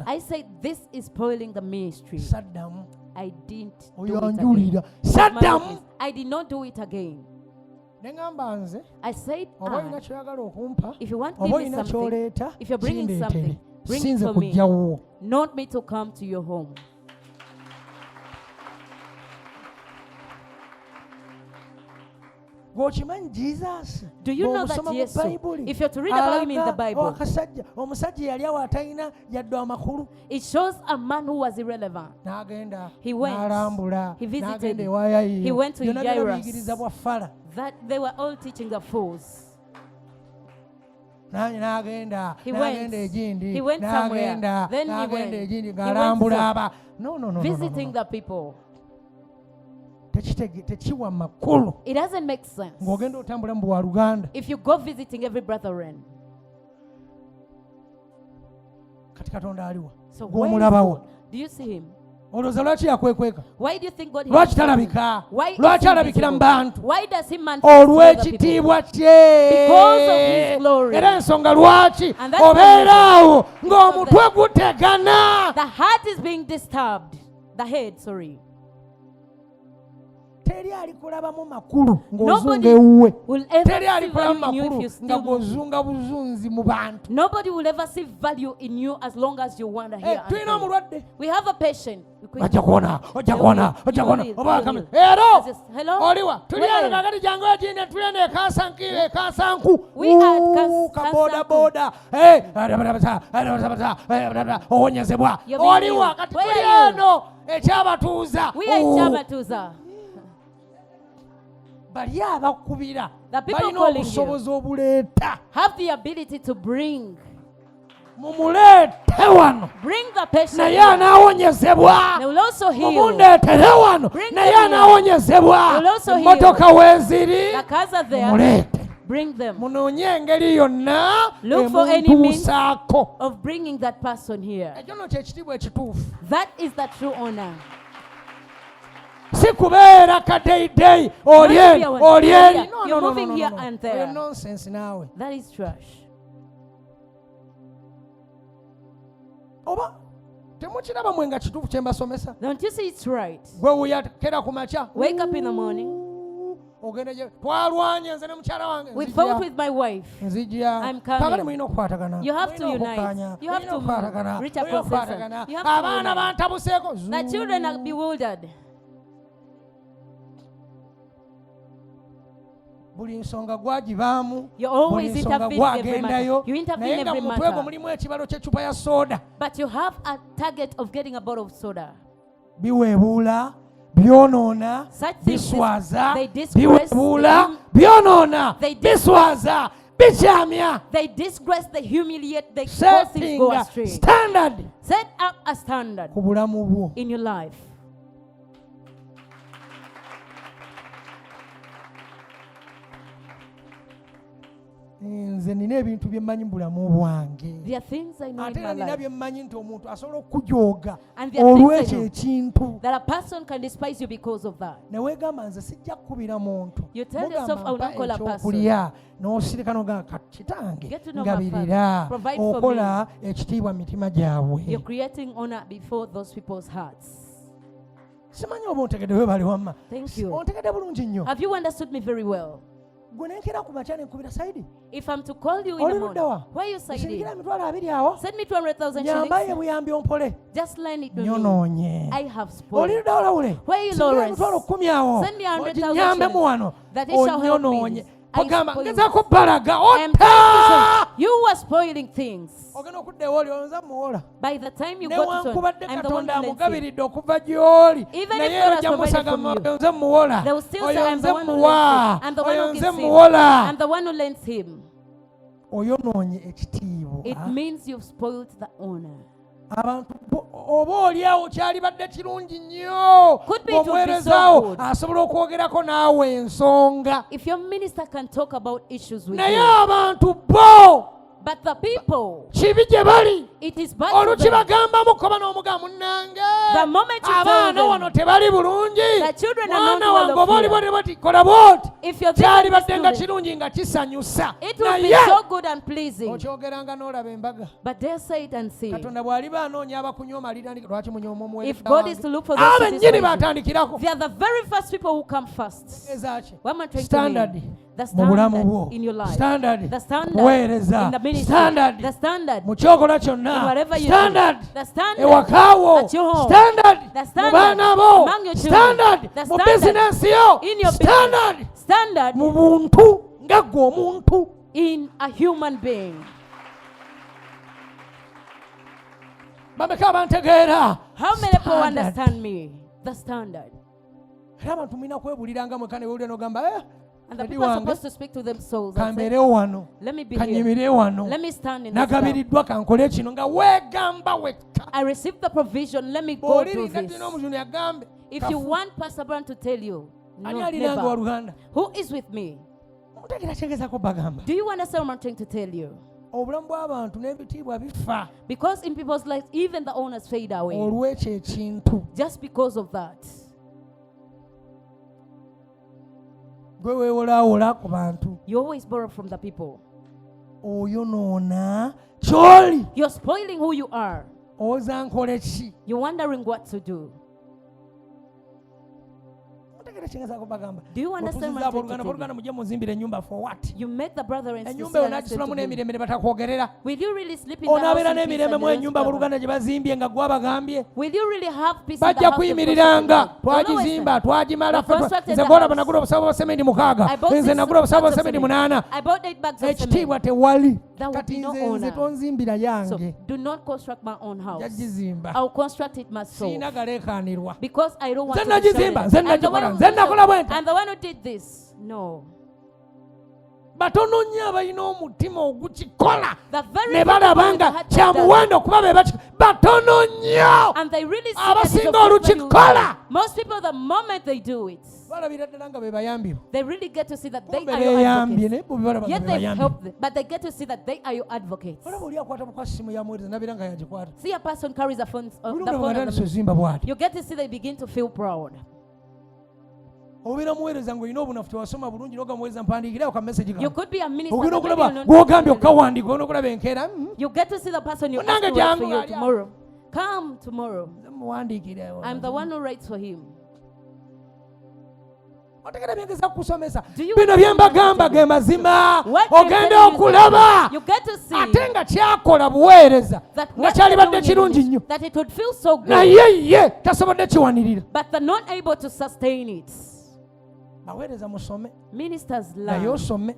I said, this is spoiling the ministry. I didn't do it again. I did not do it again. I said, if you want to give me something, if you're bringing something, bring it for me, not me to come to your home. Do you know that Jesus, if you're to read about him in the Bible, it shows a man who was irrelevant. He went, he visited, he went to Jairus, that they were all teaching the fools. He went somewhere, then he went visiting the people. It doesn't make sense if you go visiting every brethren. So do you see him? Why do you think God why does he manifest to people? Because of his glory. And the heart is being disturbed. The head, sorry. Nobody will ever see value in you if you still move. Nobody will ever see value in you as long as you wander here. We have a patient. Hello? We are the people calling you have the ability to bring the patient. They will also heal. Bring them here. They will also heal. The cars are there. bring them. Munoonye engeri yonna Look for any means emuntuusaako. of bringing that person here. Ekyo nno ky'ekitiibwa ekituufu. That is the true honor. Si kubeera kadeyideyi oli eri oli eri. You're moving here and there. Oyo nonsense naawe. That is trash. Oba temukiraba mwe nga kituufu kye mbasomesa? Don't you see it's right? Gwe wuyakera ku makya. Wake up in the morning. Ogenda gye twalwanye nze ne mukyala wange. We fought with my wife. Nzijja. I'm coming. Kakale mulina okukwatagana. You have to unite. You have to reach a consensus. You have to abaana unite. bantabuseeko. The children are bewildered. Buli nsonga gwagibaamu. You always intervene in every matter. You intervene in naye nga every mu mutwe gwo matter. mulimu ekibalo ky'eccupa ya soda. But you have a target of getting a bottle of soda. Biweebuula, byonoona, Such things, biswaza, they disgrace, biweebuula, byonoona, they biswaza, bikyamya. They disgrace, they humiliate, they cause things Setting go a astray. standard Set up a standard ku bulamu bwo. in your life. Nze nina ebintu bye mmanyi mu bulamu bwange. There are things I know in Ate my nina life. bye mmanyi nti omuntu asobola okujooga And there are things I olw'ekyo know ekintu. that a person can despise you because of that. Ne weegamba nze sijja kukubira muntu. You tell yourself, I will not call a person. ekyokulya n'osirika n'ogamba kitange Get to know my ngabirira father. Provide for okola ekitiibwa mu mitima gyabwe. You're creating honor before those people's hearts. Simanyi oba ontegedde webali wamma. Thank you. Ontegedde bulungi nnyo. Have you understood me very well? Gwe nenkera ku makya ne nkubira sayidi. If I'm to call you in the Oli morning, ludda wa? where you siding? Sirikira emitwalo 20 awo. Send me 200,000 Nyambayo shillings. buyambi ompole. Just lend it to me. Nyonoonye. I have Oli spoiled. ludda olawule. Where you, Sirikira Lawrence? emitwalo 10 awo. Send me 100,000 Oginyambemu wano. That it shall help me. Onyonoonye. I Ogamba spoil. ngezaako balaga I am trying to otta. say, you were spoiling things. Ogenda okudda ewoli oyinza muwola. By the time you got to Newankubadde I'm the one Katonda who lends it. amugabiridde okuva gy'oli. Even Naye if God has ojja provided musagamba from you, oyinza muwola. They will still say, Oyo I'm the nze one who muwa. lends him. I'm the one Oyo who nze gives him. muwola. I'm the one who lends him. Oyonoonye ekitiibwa. It means you've spoiled the honor. Abantu oba oliawo kyalibadde kirungi nnyo Could be it would be so omuweerezaawo good. asobola okwogerako naawe ensonga If your minister can talk about issues with naye you, abantu bo but the people, kibi gye bali it is bad to oluki them. bagambamu koba n'omuga munnange The moment you tell abaana them wano tebali bulungi the children are mwana not wange well oba of oli here. bwoti bwoti kola bwoti If you're kyalibadde nga student, kirungi nga kisanyusa it will be naye so good and pleasing. okyogeranga n'olaba embaga But dare say it and see it. katonda bw'aliba anoonya abakunyooma alirandika lwaki munyooma If omuweereza God wange is to look for those who abennyini despise you, batandikirako they are the very first people who come first. ezaaki What am I trying standard to mean? The mu bulamu standard bwo in your life. standard The standard kuweereza in the ministry. standard The standard mu kyokola in kyonna whatever you standard do. The standard ewakaawo at your home. standard The mu standard baana bo among your children. standard The mu standard bizinensi yo in your standard business. Standard mu buntu nga ggwe omuntu in a human being. bameka abantegeera How many people Standard. understand me? The standard. era abantu mulina kwebuliranga mweka ne bewulira n'ogamba And the Daddy people are wange, supposed to speak to themselves and say, kambeerewo wano let me be here. kanyimire wano Let me stand in this gap. nagabiriddwa kankole kino nga weegamba wekka I received the provision. Let me go through bw'olirinda this. Twinomujuni agambe If you want Pastor Brown to tell you, ani no, alinanga never. waluganda Who is with me? mutegeera kyegezaako bagamba Do you understand what I'm trying to tell you? obulamu bw'abantu n'ebitiibwa bifa Because in people's lives, even the owners fade away. olw'ekyo ekintu Just because of that. gwe weewolaawola ku bantu You always borrow from the people. oyonoona ky'oli You're spoiling who you are. oza nkole ki You're wondering what to do. mutegeera kyegezaako bagamba Do you understand what I'm trying to tell you? oluganda mujje muzimbire ennyumba for what You met the brother and sister ennyumba eyo and asked them nagisulamu to build. n'emirembe ne batakwogerera Will you really sleep in the house onaabeera in peace and n'emirembe mu they don't ennyumba cover? buluganda gye bazimbye nga gwe abagambye Will you really have peace in the bajja house? kuyimiriranga twagizimba twagimala nze gwola banagula obusabo bwa semendi 6 nze nagula obusabo bwa semendi 8 I bought 8 bags of ekitiibwa cement. tewali There will kati be no nze honor. tonzimbira So yange do not construct my own house. jagizimba I'll construct it myself. siina galeekaanirwa Because I don't want Nze to be nagizimba, shouted. nze I'm the one nagikola, who nze did nakola it. bwenta. I'm the one who did this. No. batono nnyo abalina omutima ogukikola ne balabanga kya muwendo okuba be batono nnyo abasinga olukikola. Most people, the moment they do it, balabira ddala nga be bayambibwa. they really get to see that they are your advocates. Yet they help them, but they get to see that they are your advocates. Olaba oli akwata bukwasi simu ya mwezi nabira nga yagikwata. See a person carries a phone, the phone zimba bwati. you get to see they begin to feel proud. Obira muweereza ngo ino obunafu tewasoma bulungi noga muweereza mpandiikirawo ka message you could be a minister. Ogenda okulaba gwogambye okawandiika ogenda okulaba enkeera. You get to see the person you ask to write for you tomorrow. Come tomorrow. I'm the one who writes for him. Bino bye mbagamba ge mazima. Ogenda okulaba ate nga kyakola buweereza nga kyalibadde kirungi nnyo naye ye tasobodde kiwanirira. But they're not able to sustain it. Baweereza musome. Ministers naye osome.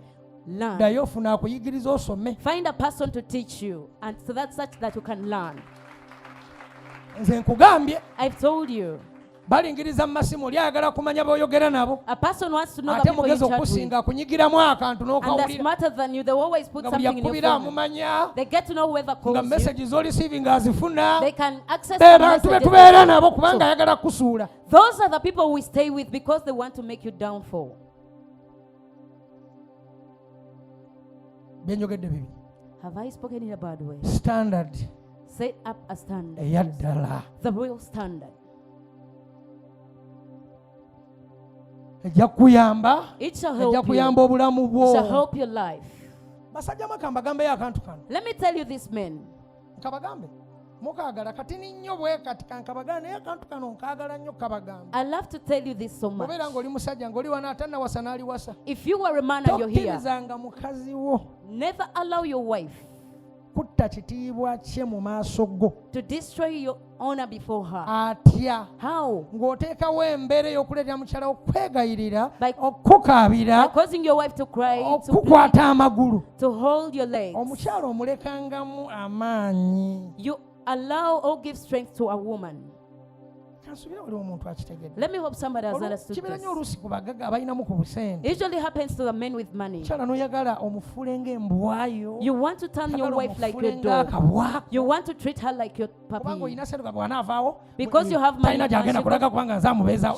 naye ofuna akuyigiriza osome. Find a person to teach you, and so that's such that you can learn. Nze nkugambye. I've told you. Balingiriza mu masimu lyagala kumanya boyogera nabo. A person wants to know the people you chat with. Okusinga kunyigiramu akantu n'okawulira. And they're smarter than you. They always put something in your phone. They get to know whoever calls you. Messages receiving azifuna. They can access the messages. Tubeera nabo kubanga ayagala kusuula. Those are the people we stay with because they want to make you downfall. Byenjogedde bibi. Have I spoken in a bad way? Standard. Set up a standard. Eyaddala. The real standard. Ejja kuyamba. It shall help you. Ejja kuyamba obulamu bwo. It shall help your life. Basajja makamba gambe akantu kano. Let me tell you this, men. Kabagambe. Mukagala kati nnyo bwe kati kankabagana naye akantu kano nkagala nnyo kabagambe. I love to tell you this so much. Obeera ng'oli musajja ng'oli wana atanna wasa n'ali wasa. If you were a man and you're here, tokkirizanga mukazi wo. Never allow your wife kutta kitiibwa kye mu maaso go. To destroy your honor before her. Atya. How? Ng'oteekawo embeera ey'okuleetera mukyala okwegayirira, okukaabira, causing your wife to cry, okukwata amagulu, to hold your legs. Omukyala omulekangamu amaanyi. You allow or give strength to a woman. Let me hope somebody has understood this. It usually happens to the men with money. You want to turn your wife like your dog. You want to treat her like your puppy. Because you have money,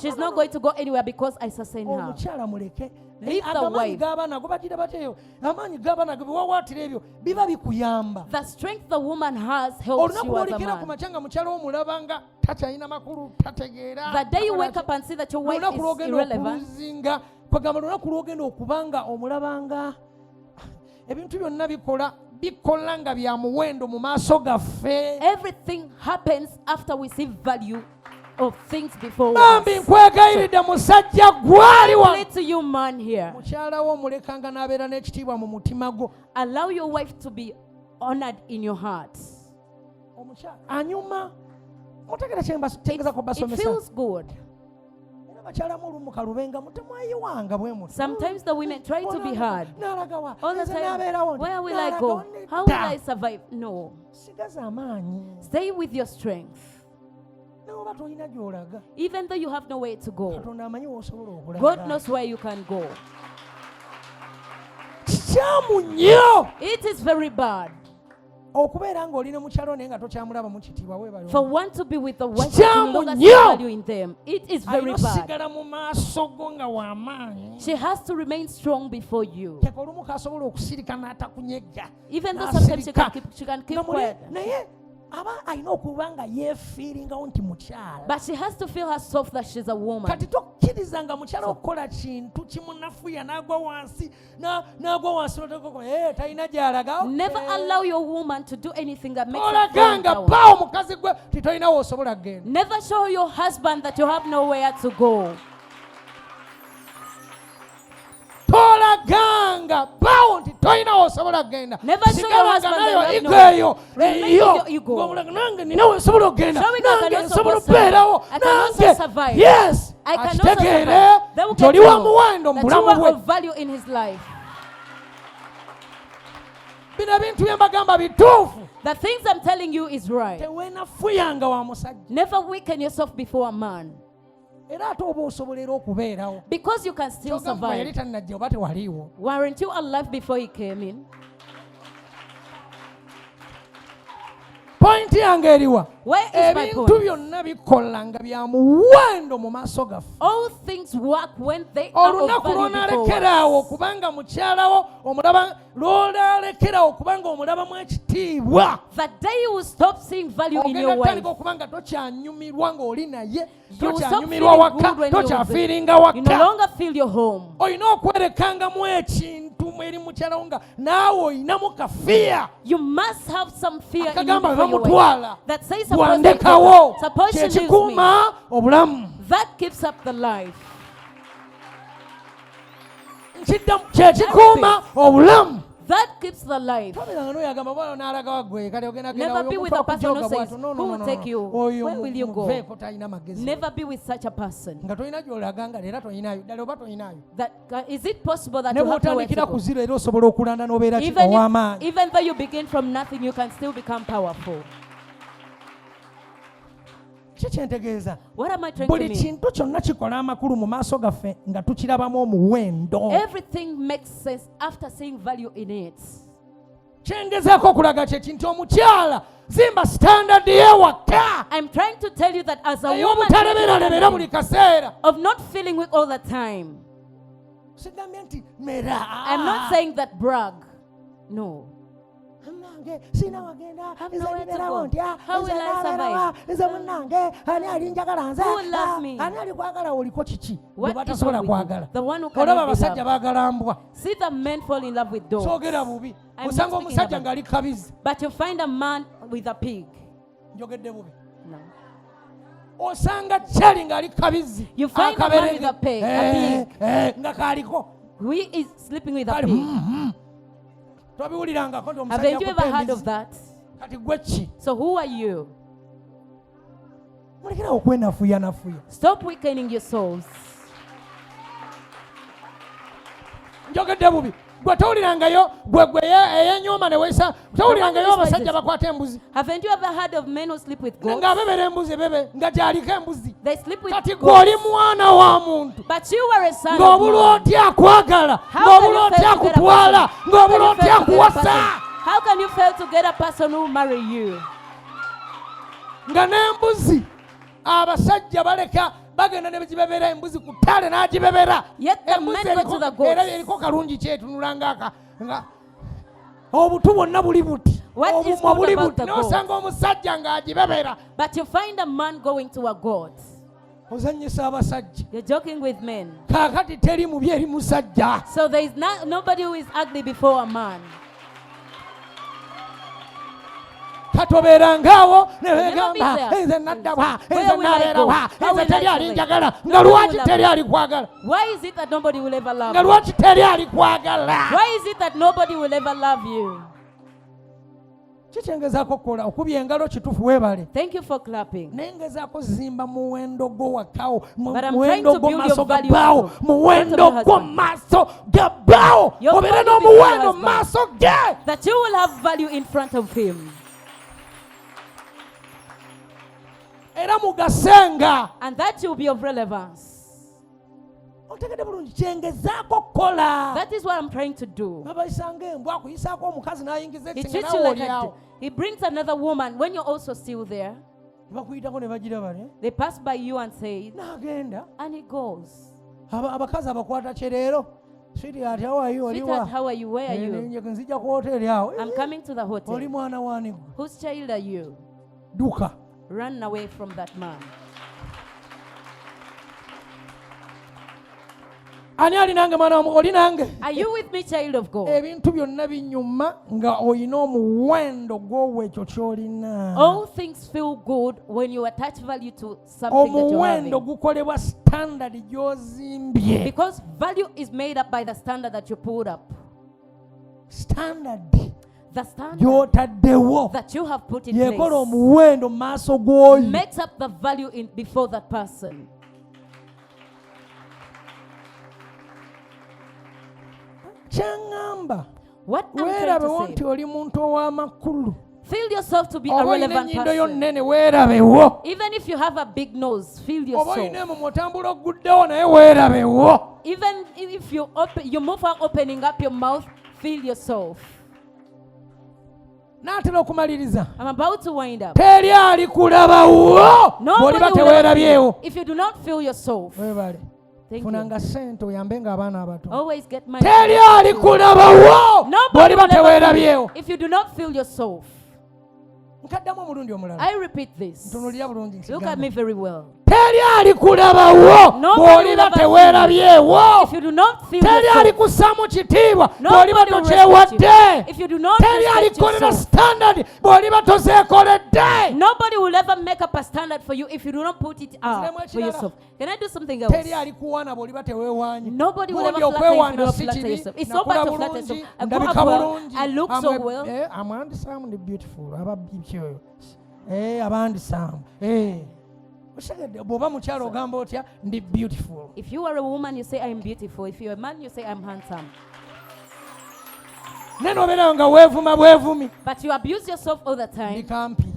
she's not going to go anywhere because I sustain her. Leave the wife. The strength the woman has helps you as a man. The day you wake up and see that your wife is irrelevant, everything happens after we see value of things before us. I to you, man, here. Allow your wife to be honored in your heart. It feels good. Sometimes the women try to be hard. All the time, where will I go? How will I survive? No. Stay with your strength. Even though you have nowhere to go, God knows where you can go. It is very bad for one to be with a wife that no longer sees value in them. It is very bad. She has to remain strong before you. Even though sometimes she can keep quiet. But she has to feel herself that she's a woman. Never allow your woman to do anything that makes her feel down. Never show your husband that you have nowhere to go. Never show your husband that you have nowhere. Remain your ego. I can also survive. Yes, I can also survive. They will get to know that you are of value in his life. The things I'm telling you is right. Never weaken yourself before a man. era ate oba osobolera okubeerawo Because you can still survive. yali tannajja oba tewaliiwo. Weren't you alive before he came in? Point yange eriwa Where is my ebintu point? byonna bikola nga bya muwendo mu maaso gaffe. All things work when they are of Olunaku value before lw'onaalekerawo us. kubanga mukyalawo omulaba lw'onaalekerawo kubanga omulabamu ekitiibwa. The day you will stop seeing value in your Ogenda wife, tandika okubanga tokyanyumirwa ng'oli naye, you will stop tokyanyumirwa feeling waka, good when you're with tokyafiiringa you no waka. longer feel your home. Olina okwerekangamu ekintu eri mukyalawo nga naawe olinamu kafiya. You must have some fear in you Akagamba before your bamutwala wife. That says suppose bwandekawo she leaves me. kyekikuuma obulamu. That keeps up the life. Kyekikuuma obulamu. That keeps the life. Never be with a person who says, who will take you? Where will you go? Never be with such a person. That, is it possible that you have nowhere to go? Even though you begin from nothing, you can still become powerful. What am I trying to buli mean? kintu kyonna kikola amakulu mu maaso gaffe nga tukirabamu omuwendo. Everything makes sense after seeing value in it. Kyengezaako okulaga kye kintu omukyala zimba standard y'ewaka I'm trying to tell you that as a woman ey'obutaleberalebera buli kaseera. of not feeling weak all the time. Sigambye nti mera. I'm not saying that brag. No. Sina wagenda nowhere to go. How will I survive? nze munnange ani alinjagala nze Who will love me? ani alikwagala oliko kiki What bwe is batasobola wrong with you? kwagala. The one who Olaba cannot be abasajja loved. baagala mbwa. See the men fall in love with dogs. Soogera bubi. I'm Osanga not speaking omusajja about- ng'ali kabizi. But you find a man with a pig. Njogedde bubi. No. Osanga kyali ng'ali kabizi. You find a man with a pig, nga kaaliko. Who is sleeping with a Kali, pig? Tobiwulirangako nti omusajja Haven't you ever heard akutte of embizi. that? Kati gwe ki? So who are you? Mulekerawo okwenafuya. Stop weakening your souls. Njogedde bubi. Gwe towulirangayo gwe eyenyooma ne weesa towulirangayo abasajja bakwata embuzi. Haven't you ever heard of men who sleep with goats? Ng'abebera embuzi bebe nga gy'aliko embuzi. They sleep with Kati gwe goats. oli mwana wa muntu. But you were a son of Ng'obulwa man. otya akwagala. How Ng'obulwa can you otya fail to get a akutwala. person? Ng'obulwa otya akuwasa. How can you fail to get a person who will marry you? Nga n'embuzi abasajja baleka bagenda ne bagibebera embuzi ku ttale n'agibebera. Yet the men go to the goats. Era eriko kalungi kyetunula nga obutu bwonna buli buti. What is Obumwa good buli about buti. the goat? N'osanga omusajja ng'agibebera. But you find a man going to a goat. Ozannyisa abasajja. You're joking with men. Kaakati teri mubi eri musajja. So there is nobody who is ugly before a man. Katobeerangaawo ne Never be weegamba there. nze naddabwa Where nze will I go? nabeerawa How nze will teri I alinjagala survive? nga Nobody lwaki will teri love alikwagala Why is it that nobody will ever love nga you? lwaki teri alikwagala. Why is it that nobody will ever love you? Kikyengezaako okukola okubya engalo kituufu weebale. Thank you for clapping. naye ngezaako zimba muwendo gwo wakawo But I'm muwendo trying to gwo build maaso your ga value bbaawo up. muwendo Front of your gwo husband. maaso ga bbaawo Your obeere value n'omuwendo before your maaso ge. That you will have value in front of him. era mugasenga. And that will be of relevance. otegedde bulungi kyengezaako kukola. That is what I'm trying to do. babayisanga embwa akuyisaako omukazi n'ayingiza He ekisenga treats you nawe like oli a awo. he brings another woman when you're also still there. ne bakuyitako ne bagira bale They pass by you and say, n'agenda. and he goes. Abakazi abakwata kyereero siri ati awayi Sweetheart, oliwa how are you? Where are you? nzija ku hoteeri awo. I'm coming to the oli hotel. mwana wani gwe. Whose child are you? Duka. Run away from that man. Ani ali nange mwana wamu oli nange. Are you with me, child of God? Ebintu byonna binyuma nga olina omuwendo gw'owo ekyo ky'olina. All things feel good when you attach value to something that you're Omuwendo having. gukolebwa standard gy'ozimbye. Because value is made up by the standard that you put up. Standard The standard gy'otaddewo that you have put in yekola place omuwendo mu maaso g'oyo. makes up the value in before that person. Kyaŋŋamba What I'm weerabe trying to nti say, oli muntu ow'amakulu. Feel yourself to be a relevant person. Even if you have a big nose, feel yourself. Even if you move on opening up your mouth, feel yourself. I'm about to wind up. Nobody will if you do not feel yourself. Thank you. Always get money. Nobody will if you do not feel yourself. I repeat this. Look at me very well. If you do not feel yourself, nobody will respect you. If you do not respect yourself, nobody will ever make up a standard for you if you do not put it out for yourself. Can I do something else? Nobody will ever flatter you if you don't flatter yourself. It's so bad to flatter yourself. I go up well, I look so well. I'm handsome, beautiful. If you are a woman, you say I'm beautiful. If you're a man, you say I'm handsome. But you abuse yourself all the time.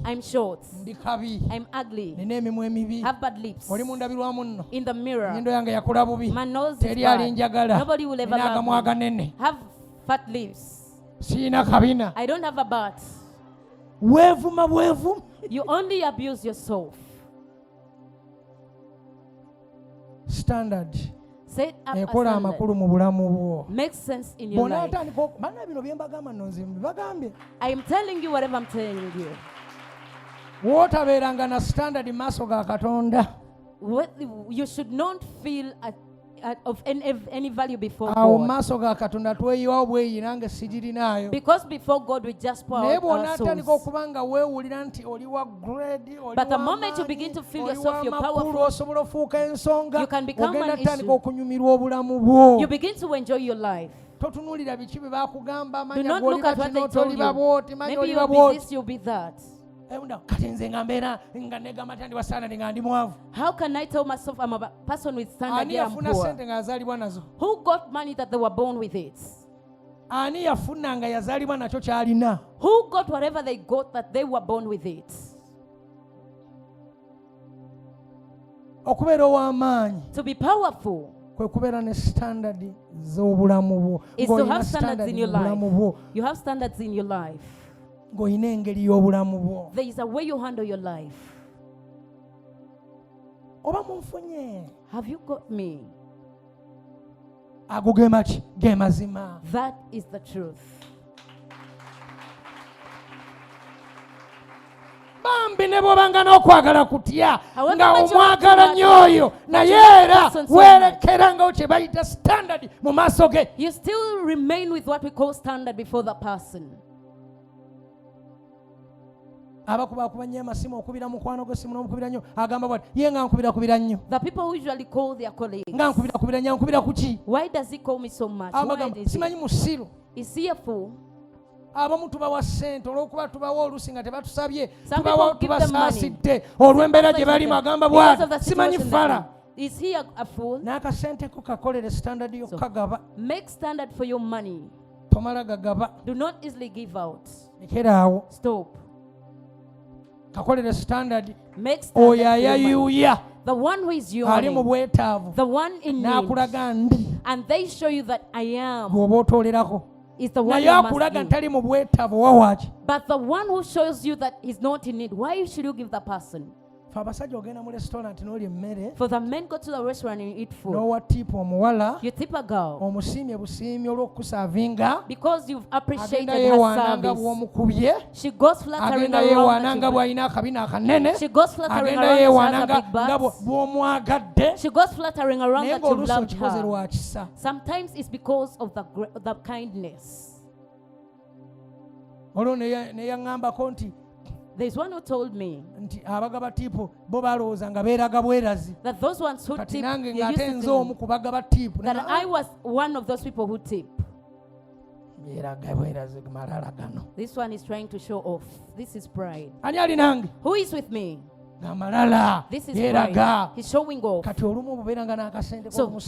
I'm short. I'm ugly. Have bad lips. In the mirror. My nose is bad. Nobody will ever love me. Have fat lips. I don't have a butt. You only abuse yourself. Standard. Set up a standard. Makes sense in your life. I am telling you whatever I'm telling you. You should not feel of any value before God. Because before God we just pour out our souls. But the moment you begin to feel yourself you're powerful, you can become an issue. You begin to enjoy your life. Do not look at what they told you. Maybe you'll be this, you'll be that. How can I tell myself I'm a person with standard yet I'm poor? Who got money that they were born with it? Who got whatever they got that they were born with it? To be powerful is to have standards in your life. You have standards in your life. There is a way you handle your life. Have you got me? That is the truth. bambi ne bw'obanga n'okwagala kutya nga omwagala nnyo oyo naye era weerekera nga kye bayita standard mu maaso ge. You still remain with what we call standard before the person. abakuba nnyo amasimu okubira mukwano gwe simu n'omukubira nnyo agamba bwati ye nga nkubira nnyo. The people who usually call their colleagues. nga nkubira nnyo nkubira ku ki? Why does he call me so much? Simanyi musiru. Is he a fool? abamu tubawa ssente olw'okuba tubawa oluusi nga tebatusabye tubasaasidde olw'embeera gye balimu agamba bwati simanyi fala. Is he a fool? n'akasente ko kakolere standard y'okukagaba. Make standard for your money. tomala gagaba. Do not easily give out. lekeraawo. Stop. kakolere standard. Make standard oyo ayayuuya. The one who is ali mu bwetaavu. The one in need. n'akulaga ndi. And they show you that I am. bw'oba otoolerako. Is the one you must give. But the one who shows you that he's not in need, why should you give the person? For the men go to the restaurant and eat food. You tip a girl because you've appreciated her service. She goes flattering around. She goes flattering around that big butt. She goes flattering around that you loved her. Sometimes it's because of the kindness. There's one who told me that those ones who tip, that I was one of those people who tip. This one is trying to show off. This is pride. Who is with me? This is pride. He's showing off. So,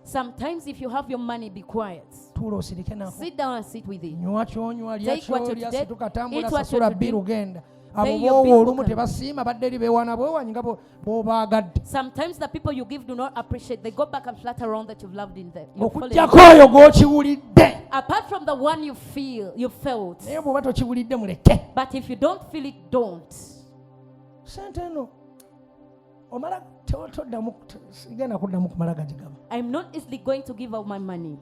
sometimes if you have your money, be quiet. Sit down and sit with it. Take what you take, eat what you drink. Sometimes the people you give do not appreciate. They go back and flat around that you've loved in them. Apart from the one you felt. But if you don't feel it, don't. I'm not easily going to give out my money.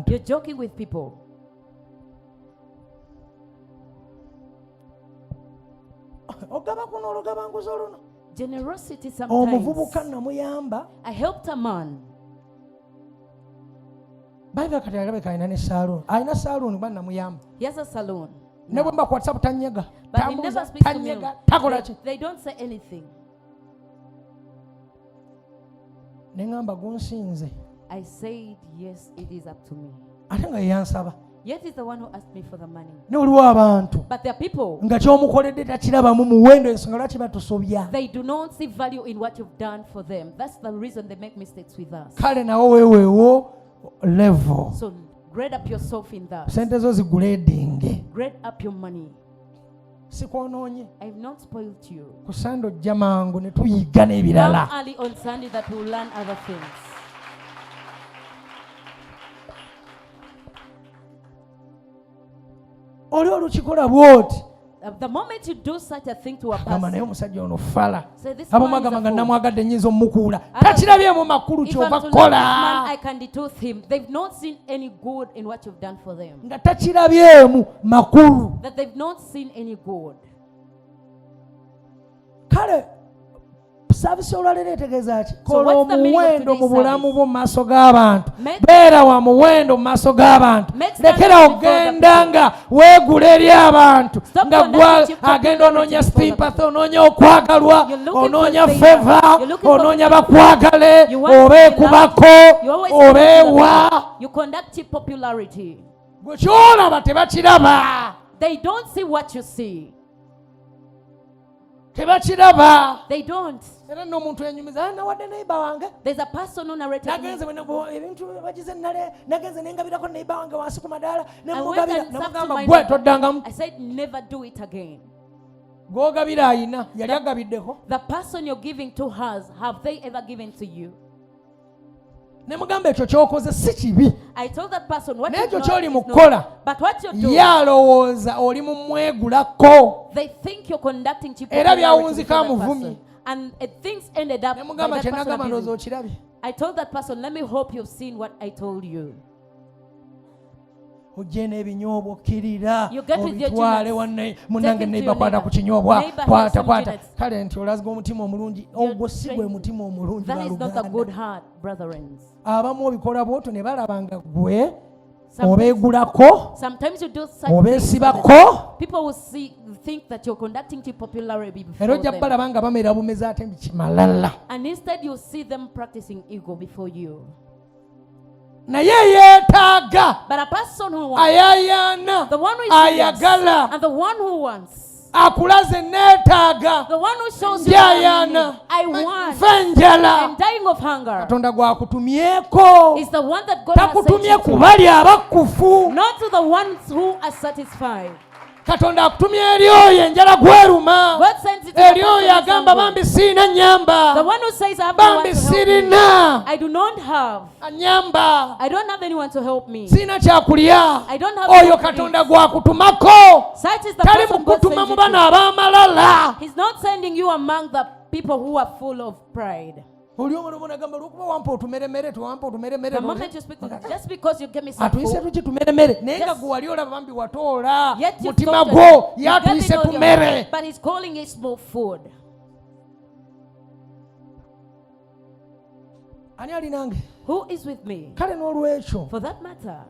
You're joking with people. Generosity sometimes. I helped a man. He has a salon. But he never speaks to me. They don't say anything. I said, yes, it is up to me. Yet is the one who asked me for the money. But there are people, they do not see value in what you've done for them. That's the reason they make mistakes with us. Level. So grade up yourself in that. Grade up your money. I have not spoiled you. Come early on Sunday that we'll learn other things. The moment you do such a thing to a person, say this man is a fool. If I'm to love this man, I can detooth him. They've not seen any good in what you've done for them. That they've not seen any good. Service olwalero etegeeza ki? Kola omuwendo mu bulamu bwo mu maaso g'abantu. Beera wa muwendo mu maaso g'abantu. Lekera ogenda nga weegula eri abantu nga gwa agenda onoonya sympathy, onoonya okwagalwa, onoonya favor, onoonya bakwagale, obeekubako, obeewa. You conduct popularity. Gwe ky'olaba tebakiraba. They don't see what you see. They don't. There's a person who narrated me. I went and said to my neighbor, I said, never do it again. The person you're giving to has, have they ever given to you? I told that person what you know, but what you're doing, they think you're conducting cheap popularity for that person. And things ended up by that person. I told that person, let me hope you've seen what I told you. You get with your that is not a good heart, brethren. Sometimes you do such things, people will think that you're conducting to popularity before them. And instead you see them practicing ego before you. But a person who wants, the one who is serious, and the one who wants, the one who shows you I want, I'm dying of hunger, is the one that God has sent you to, not to the ones who are satisfied. Katonda akutumya eri oyo enjala gweruma, eri oyo agamba bambi sirina nyamba, bambi sirina anyamba, sirina kyakulya, oyo Katonda gwakutumako, tali mukutuma mu bana ab'amalala. He's not sending you among the people who are full of pride. The moment you speak to them, just because you give me some food, yet you talk to him, but he's calling it small food. Who is with me? For that matter,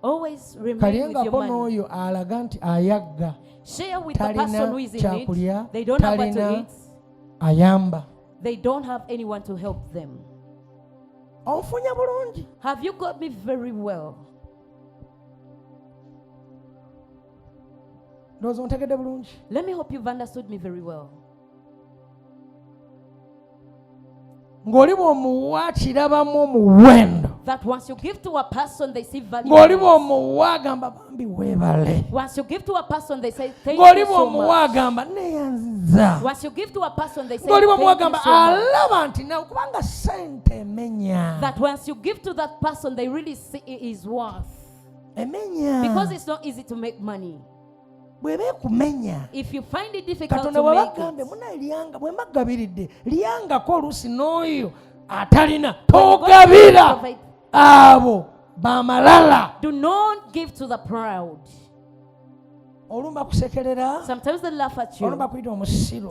always remain with your money. Share with the person who is in need. They don't have what to eat. They don't have anyone to help them. Have you got me very well? Let me hope you've understood me very well. That once you give to a person, they see value. Once you give to a person, they say thank you so much. Once you give to a person, they say thank you so much. That once you give to that person, they really see his worth. Because it's not easy to make money. If you find it difficult to make it, do not give to the proud. Sometimes they laugh at you.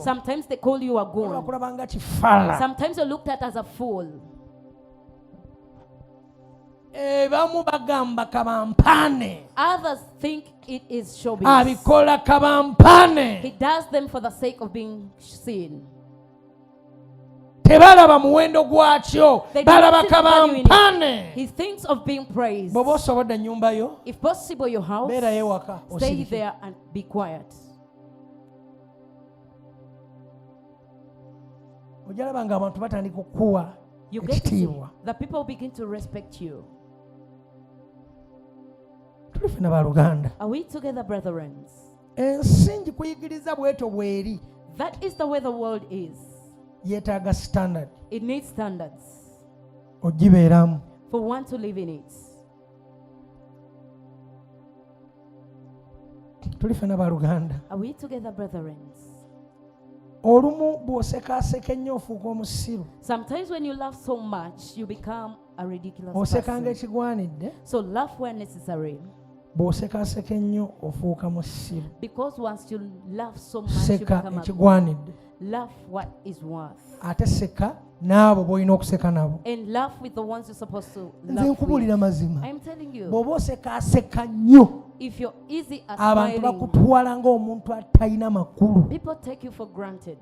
Sometimes they call you a goon. Sometimes you're looked at as a fool. Others think it is showbiz. He does them for the sake of being seen. He thinks of being praised. If possible, your house, stay there and be quiet. You get to see the people begin to respect you. Are we together, brethren? That is the way the world is. It needs standards for one to live in it. Are we together, brethren? Sometimes when you laugh so much, you become a ridiculous person. So laugh where necessary. Because once you laugh so much, you become a laugh what is worth. And laugh with the ones you're supposed to laugh with. I'm telling you, if you're easy at smiling, people take you for granted.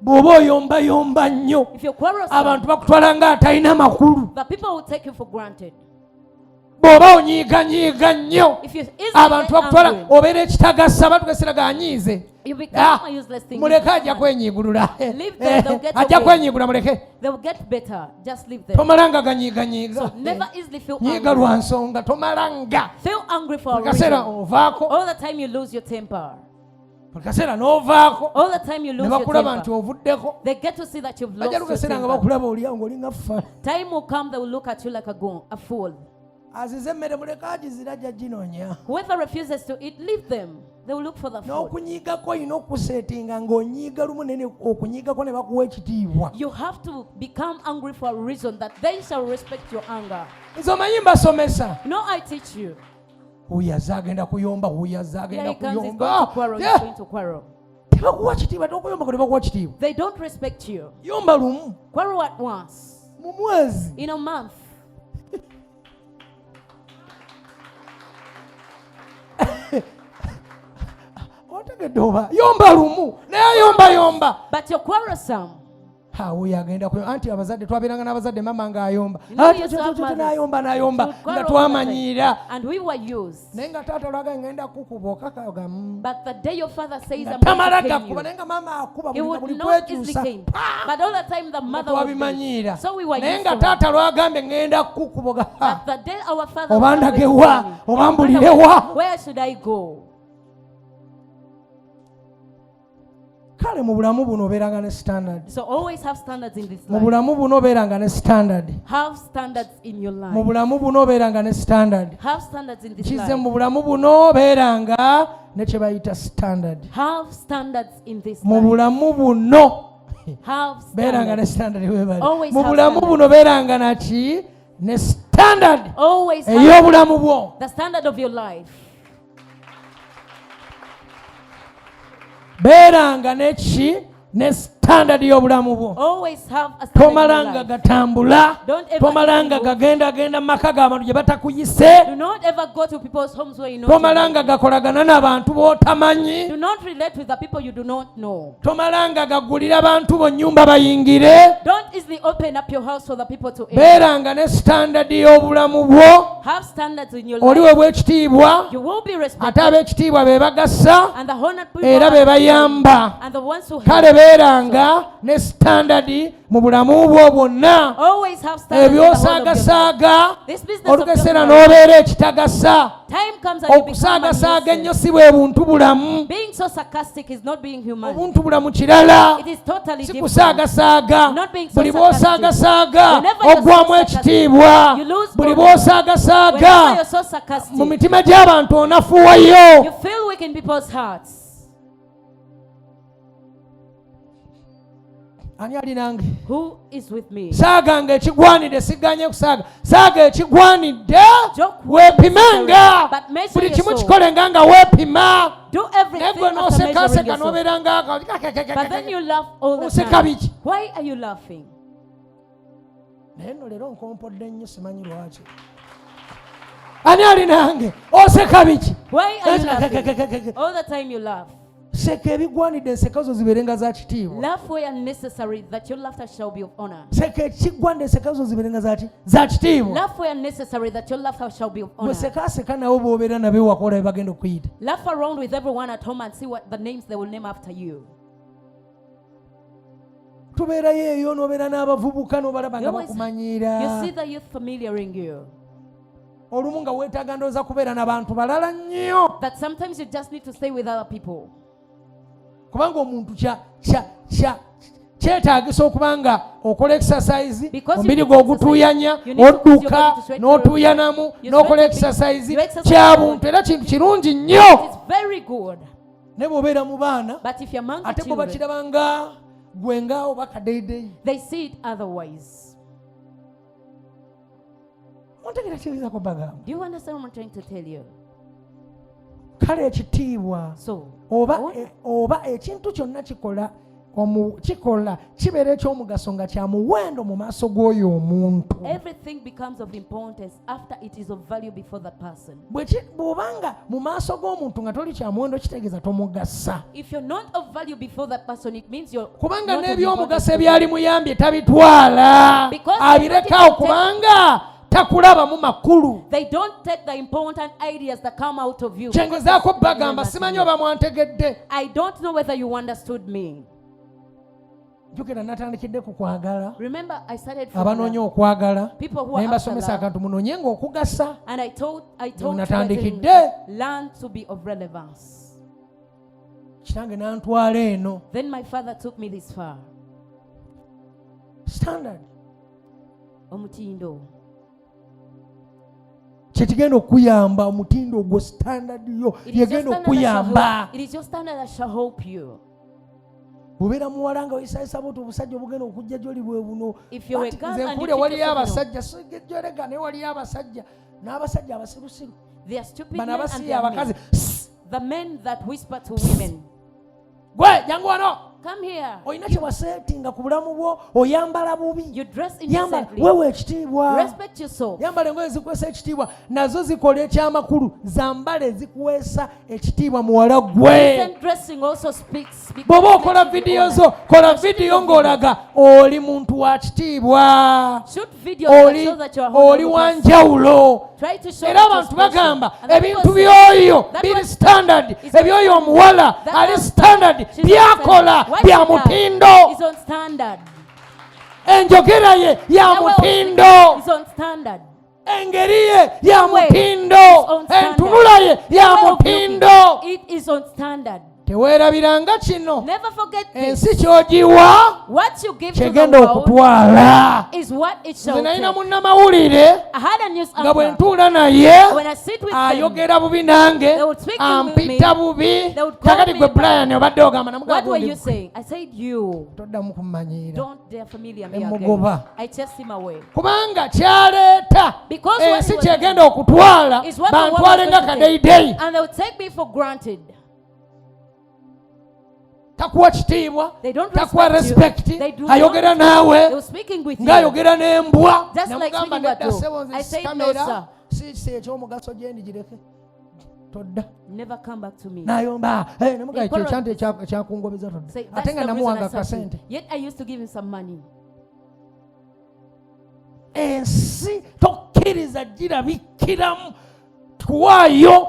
If you're quarrelsome, the people will take you for granted. If you're easy angry, you become a useless thing. Leave them, they'll get better. Just leave them. So never easily feel angry. Feel angry for a reason. All the time you lose your temper. All the time you lose your temper. They get to see that you've lost your temper. Time will come, they will look at you like a fool. Whoever refuses to eat, leave them. They will look for the food. You have to become angry for a reason, that they shall respect your anger. No, I teach you. Here he comes, he's going to quarrel. They don't respect you. Quarrel at once. In a month. But you're quarrelsome. Anti abazadde twabeeranga n'abazadde mama ng'ayomba nga twamanyira naye nga taata olwaga ngenda kukuba okakagamu tamala gakuba naye nga mama akuba buli kwekyusa nga twabimanyira naye nga taata lwagambe ngenda kukuba oba ndagewa oba mbulirewa. Kale mu bulamu buno obeeranga ne standard. So always have standards in this life. Mu bulamu buno obeeranga ne standard. Have standards in your life. Mu bulamu buno obeeranga ne standard. Have standards in this life. Kize mu bulamu buno obeeranga ne kye bayita standard. Have standards in this life. Mu bulamu buno beeranga ne standard. Mu bulamu buno obeeranga naki ne standard. Always ey'obulamu bwo. The standard of your life. Beranga nechi ne standard standard y'obulamu bwo. Always have a standard. Tomalanga gatambula. Tomalanga gagenda maka g'abantu gye batakuyise. Do not ever go to people's homes where you know. Tomalanga gakolagana n'abantu b'otamanyi. Do not relate with the people you do not know. Tomalanga gagulira abantu bo nnyumba bayingire. Don't easily open up your house for the people to enter. Beeranga ne standard y'obulamu bwo. Have standards in your life. Oliweebwa ekitiibwa. You will be respected. Ate ab'ekitiibwa be bagasa. And the honored people Era be bayamba. and the ones who Kale beeranga ne standard mu bulamu bwo bwonna. always have standards. Ebyosaagaasaaga olugeseera Time n'obeera ekitagasa. comes and you become Okusaagaasaaga ennyo useless. si bwe buntu bulamu. Being so sarcastic is not being human. Obuntu bulamu kirala. It is totally Si different. kusaagasaaga. Not being so Buli sarcastic. bw'osaagasaaga Whenever you're so oggwamu sarcastic, ekitiibwa. you lose Buli confidence. Whenever bw'osaagasaaga you're so sarcastic, mu mitima gy'abantu onafuwayo. you feel weak in people's hearts. Ani ali nange? Who is with me? Saaganga ekigwanidde siganye kusaaga. Saaga ekigwanidde Joke weepimenga. but measure Buli kimu yourself. kikolenga nga weepima. Do Naye everything gwe after measuring n'osekaaseka yourself. n'obeera nga But then you laugh all the Oseka time. biki? Why are you laughing? naye nno leero nkompodde nnyo simanyi lwaki. Ani ali nange? Oseka biki? Why are you laughing? All the time you laugh. Seka ebigwanidde enseka zo zibeerenga za kitiibwa. Laugh where necessary, that your laughter shall be of honor. Seka ekigwanidde enseka zo zibeerenga za kitiibwa. Laugh where necessary, that your laughter shall be of honor. Gwe sekaaseka nabo b'obeera nabo wakola bye bagenda okuyita. Laugh around with everyone at home and see what the names they will name after you. Tubeerayo eyo n'obeera n'abavubuka n'obalaba nga bakumanyiira. You see the youth familiaring you. Olumu nga weetaaga ndowooza kubeera n'abantu balala nnyo. That sometimes you just need to stay with other people. Kubanga omuntu kyetaagisa okuba nga okola exercise, omubiri gwe ogutuuyanya, odduka n'otuuyanamu n'okola exercise, kya buntu era kintu kirungi nnyo. It's very good. Ne bw'obeera mu baana, But if you're among the ate bwe children, bakiraba nga gwe nga oba kadeedeeyi. they see it otherwise. Ontegera kiyinza kubagamba. Do you understand what I'm trying to tell you? Kale ekitiibwa So, oba ekintu kyonna kikola kibeera ekyomugaso nga kya muwendo mu maaso g'oyo omuntu. everything becomes of importance after it is of value before that person. Bw'obanga mu maaso g'omuntu nga toli kya muwendo kitegeeza tomugasa. If you're not of value before that person, it means you're Kubanga not of n'ebyomugaso importance. ebyali muyambye tabitwala. Because Abirekawo kubanga takulabamu makulu. They don't take the important ideas that come out of you. Kyengezaako bagamba simanyi oba mwantegedde. I don't know whether you understood me. Jjukira natandikidde ku kwagala. Remember, I started from Abanoonya love. okwagala. People who Naye are after mbasomesa love. akantu munoonyenga okugasa. And I told you natandikidde. that learn to be of relevance. Kitange n'antwala eno. Then my father took me this far. Standard. Omutindo. Kyekigenda okuyamba omutindo ogwo standard yo yegenda okuyamba. It is your standard that shall help you. Bubeera muwala nga oyisayisa buto obusajja obugenda okujja gy'oli bwe buno. If you're a girl Nze and mpulire you treat waliyo yourself, abasajja sigejjoleka naye waliyo abasajja n'abasajja abasirusiru. they are stupid Bano men and abasiya they are abakazi. men. The men that whisper to women, Gwe jangu wano. come here. Olina kye waseetinga ku bulamu bwo, oyambala bubi. You dress Yambala indecently. weewe ekitiibwa. Respect yourself. Yambala engoye zikuweesa ekitiibwa, nazo zikola ekyamakulu. Zambale zikuweesa ekitiibwa muwala gwe. Decent dressing also speaks. Bw'oba okola vidiyo zo, kola vidiyo ng'olaga oli muntu wa kitiibwa. Shoot videos that show that you are Oli honorable wa person. njawulo. Try to show Era that you're abantu special. bagamba And the ebintu people say, by'oyo that biri was- standard, is ebyoyo on omuwala That ali was standard, She's on byakola standard. What bya she does mutindo. is on standard. Enjogera ye ya The way of mutindo. speaking is on standard. Engeri ye ya The way mutindo. is on standard. Entunula ye ya The way of looking, mutindo. it is on standard. Teweerabiranga kino. Never forget this. Ensi ky'ogiwa What you give to the kyegenda world okutwala. is what it shall Nze nalina take. munnamawulire I had a news nga bwe anchor. ntuula naye When I sit with them, ayogera bubi nange, they would speak ill with me. ampita bubi. They would call Kakati me gwe bad. Brian obadde ogamba what were you namugamba saying? I said you. toddamu kummanyiira. Don't dare familiar me Emugoba. again. I chased him away. Kubanga kyaleeta Because what ensi he was kyegenda okutwala Is what the world bantwale was nga going to take. kadeideyi. And they would take me for granted. takuwa kitiibwa, They don't takuwa respect you. respect, They do ayogera not. They naawe were speaking with you. ng'ayogera n'embwa. Just like Namugamba speaking with nedda you. ssebo I said, no, kamera sir. si ekyomugaso gye ndigireke. Todda. Never come back to me. N'ayomba namuga ekyo kyante ekyakungobeza todda. Say, Ate that's nga the reason namuwanga I served akasente. him. Yet I used to give him some money. Ensi tokkiriza girabikiramu, tuwaayo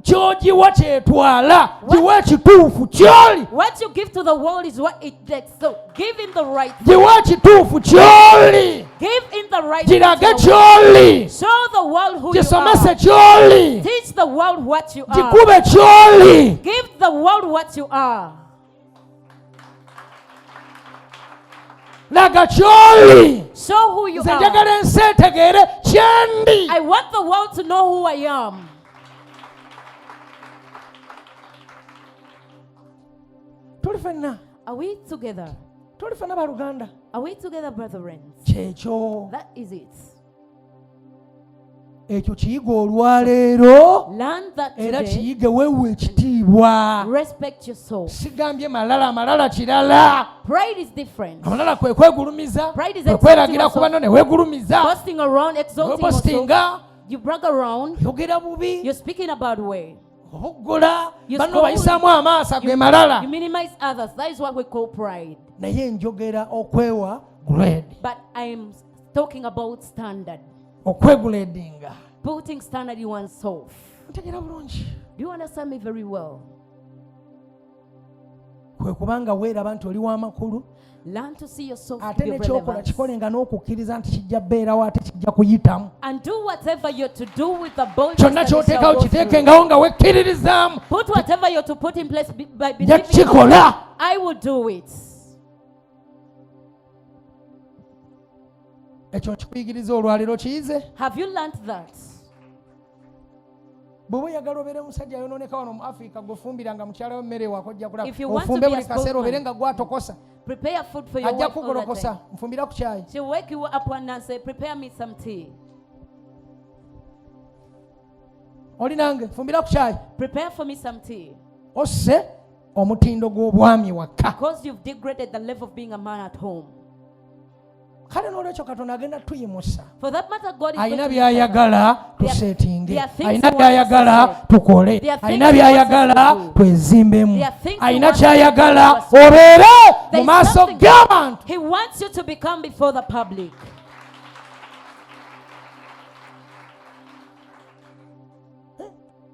ky'ogiwa kyetwala, giwa ekituufu ky'oli. What you give to the world is what it takes. So give him the right thing. Giwa ekituufu ky'oli. Give him the right thing. Girage ky'oli. Show the world who you Gisomese are. ky'oli. Teach the world what you are. Gikube ky'oli. Give the world what you are. Laga ky'oli. Show who you Nze are. njagala ensi etegeere kyendi. I want the world to know who I am. Tuli ffenna. Are we together? Tuli ffenna baluganda. Are we together, brethren? Kyekyo. That is it. Ekyo kiyiga olwaleero Learn that era today. kiyige weewa ekitiibwa. Respect your soul. Sigambye malala kirala. Pride is different. Amalala kwe kwegulumiza, Pride is kwe exalting kweragira yourself. ku banno ne weegulumiza, Boasting around, exalting yourself. weepostinga, You brag around. yogera bubi, You're speaking about way. obuggola, You banno scold. bayisaamu amaaso ge malala. You minimize others. That is what we call pride. Naye njogera okwewa grade, But I'm talking about standard. okweguledinga. Putting standard in oneself. Ntegera bulungi. Do you understand me very well? Kwe kubanga weeraba nti oli w'amakulu, Learn to see yourself to ate be n'ekyokola relevant. kikolenga n'okukkiriza nti kijja beerawo ate kijja kuyitamu. And do whatever you're to do with the boldness Kyonna that you shall ky'oteekawo go through. kiteekengawo nga wekkiririzaamu. Put whatever you're to put in place by Nja believing kukikola. I will do it. Ekyo nkikuyigiriza olwaleero kiyize. Have you learned that? Bw'oba oyagala obeere omusajja ayonooneka wano mu Africa gwefumbiranga mukyala we emmere wakojja kulaba. If you want to Ofumbe be buli a kaseera spokesman, obeere nga gwatokosa. Prepare food for your Ajja wife all the kugolokosa. time. Nfumbira ku kyayi. She'll wake you up one night and say, prepare me some tea. Oli nange nfumbira ku kyayi. Prepare for me some tea. Osse omutindo gw'obwami waka. Because you've degraded the level of being a man at home. Kale n'olwekyo Katonda agenda tuyimusa. For that matter, God is going Ayina to by'ayagala There are tuseetinge. things Ayina He wants by'ayagala us to do. tukole. There are things Ayina He wants by'ayagala us to do. twezimbemu. There are things He Ayina wants us to ky'ayagala do. obeere mu There's maaso something g'abantu. He wants you to become before the public.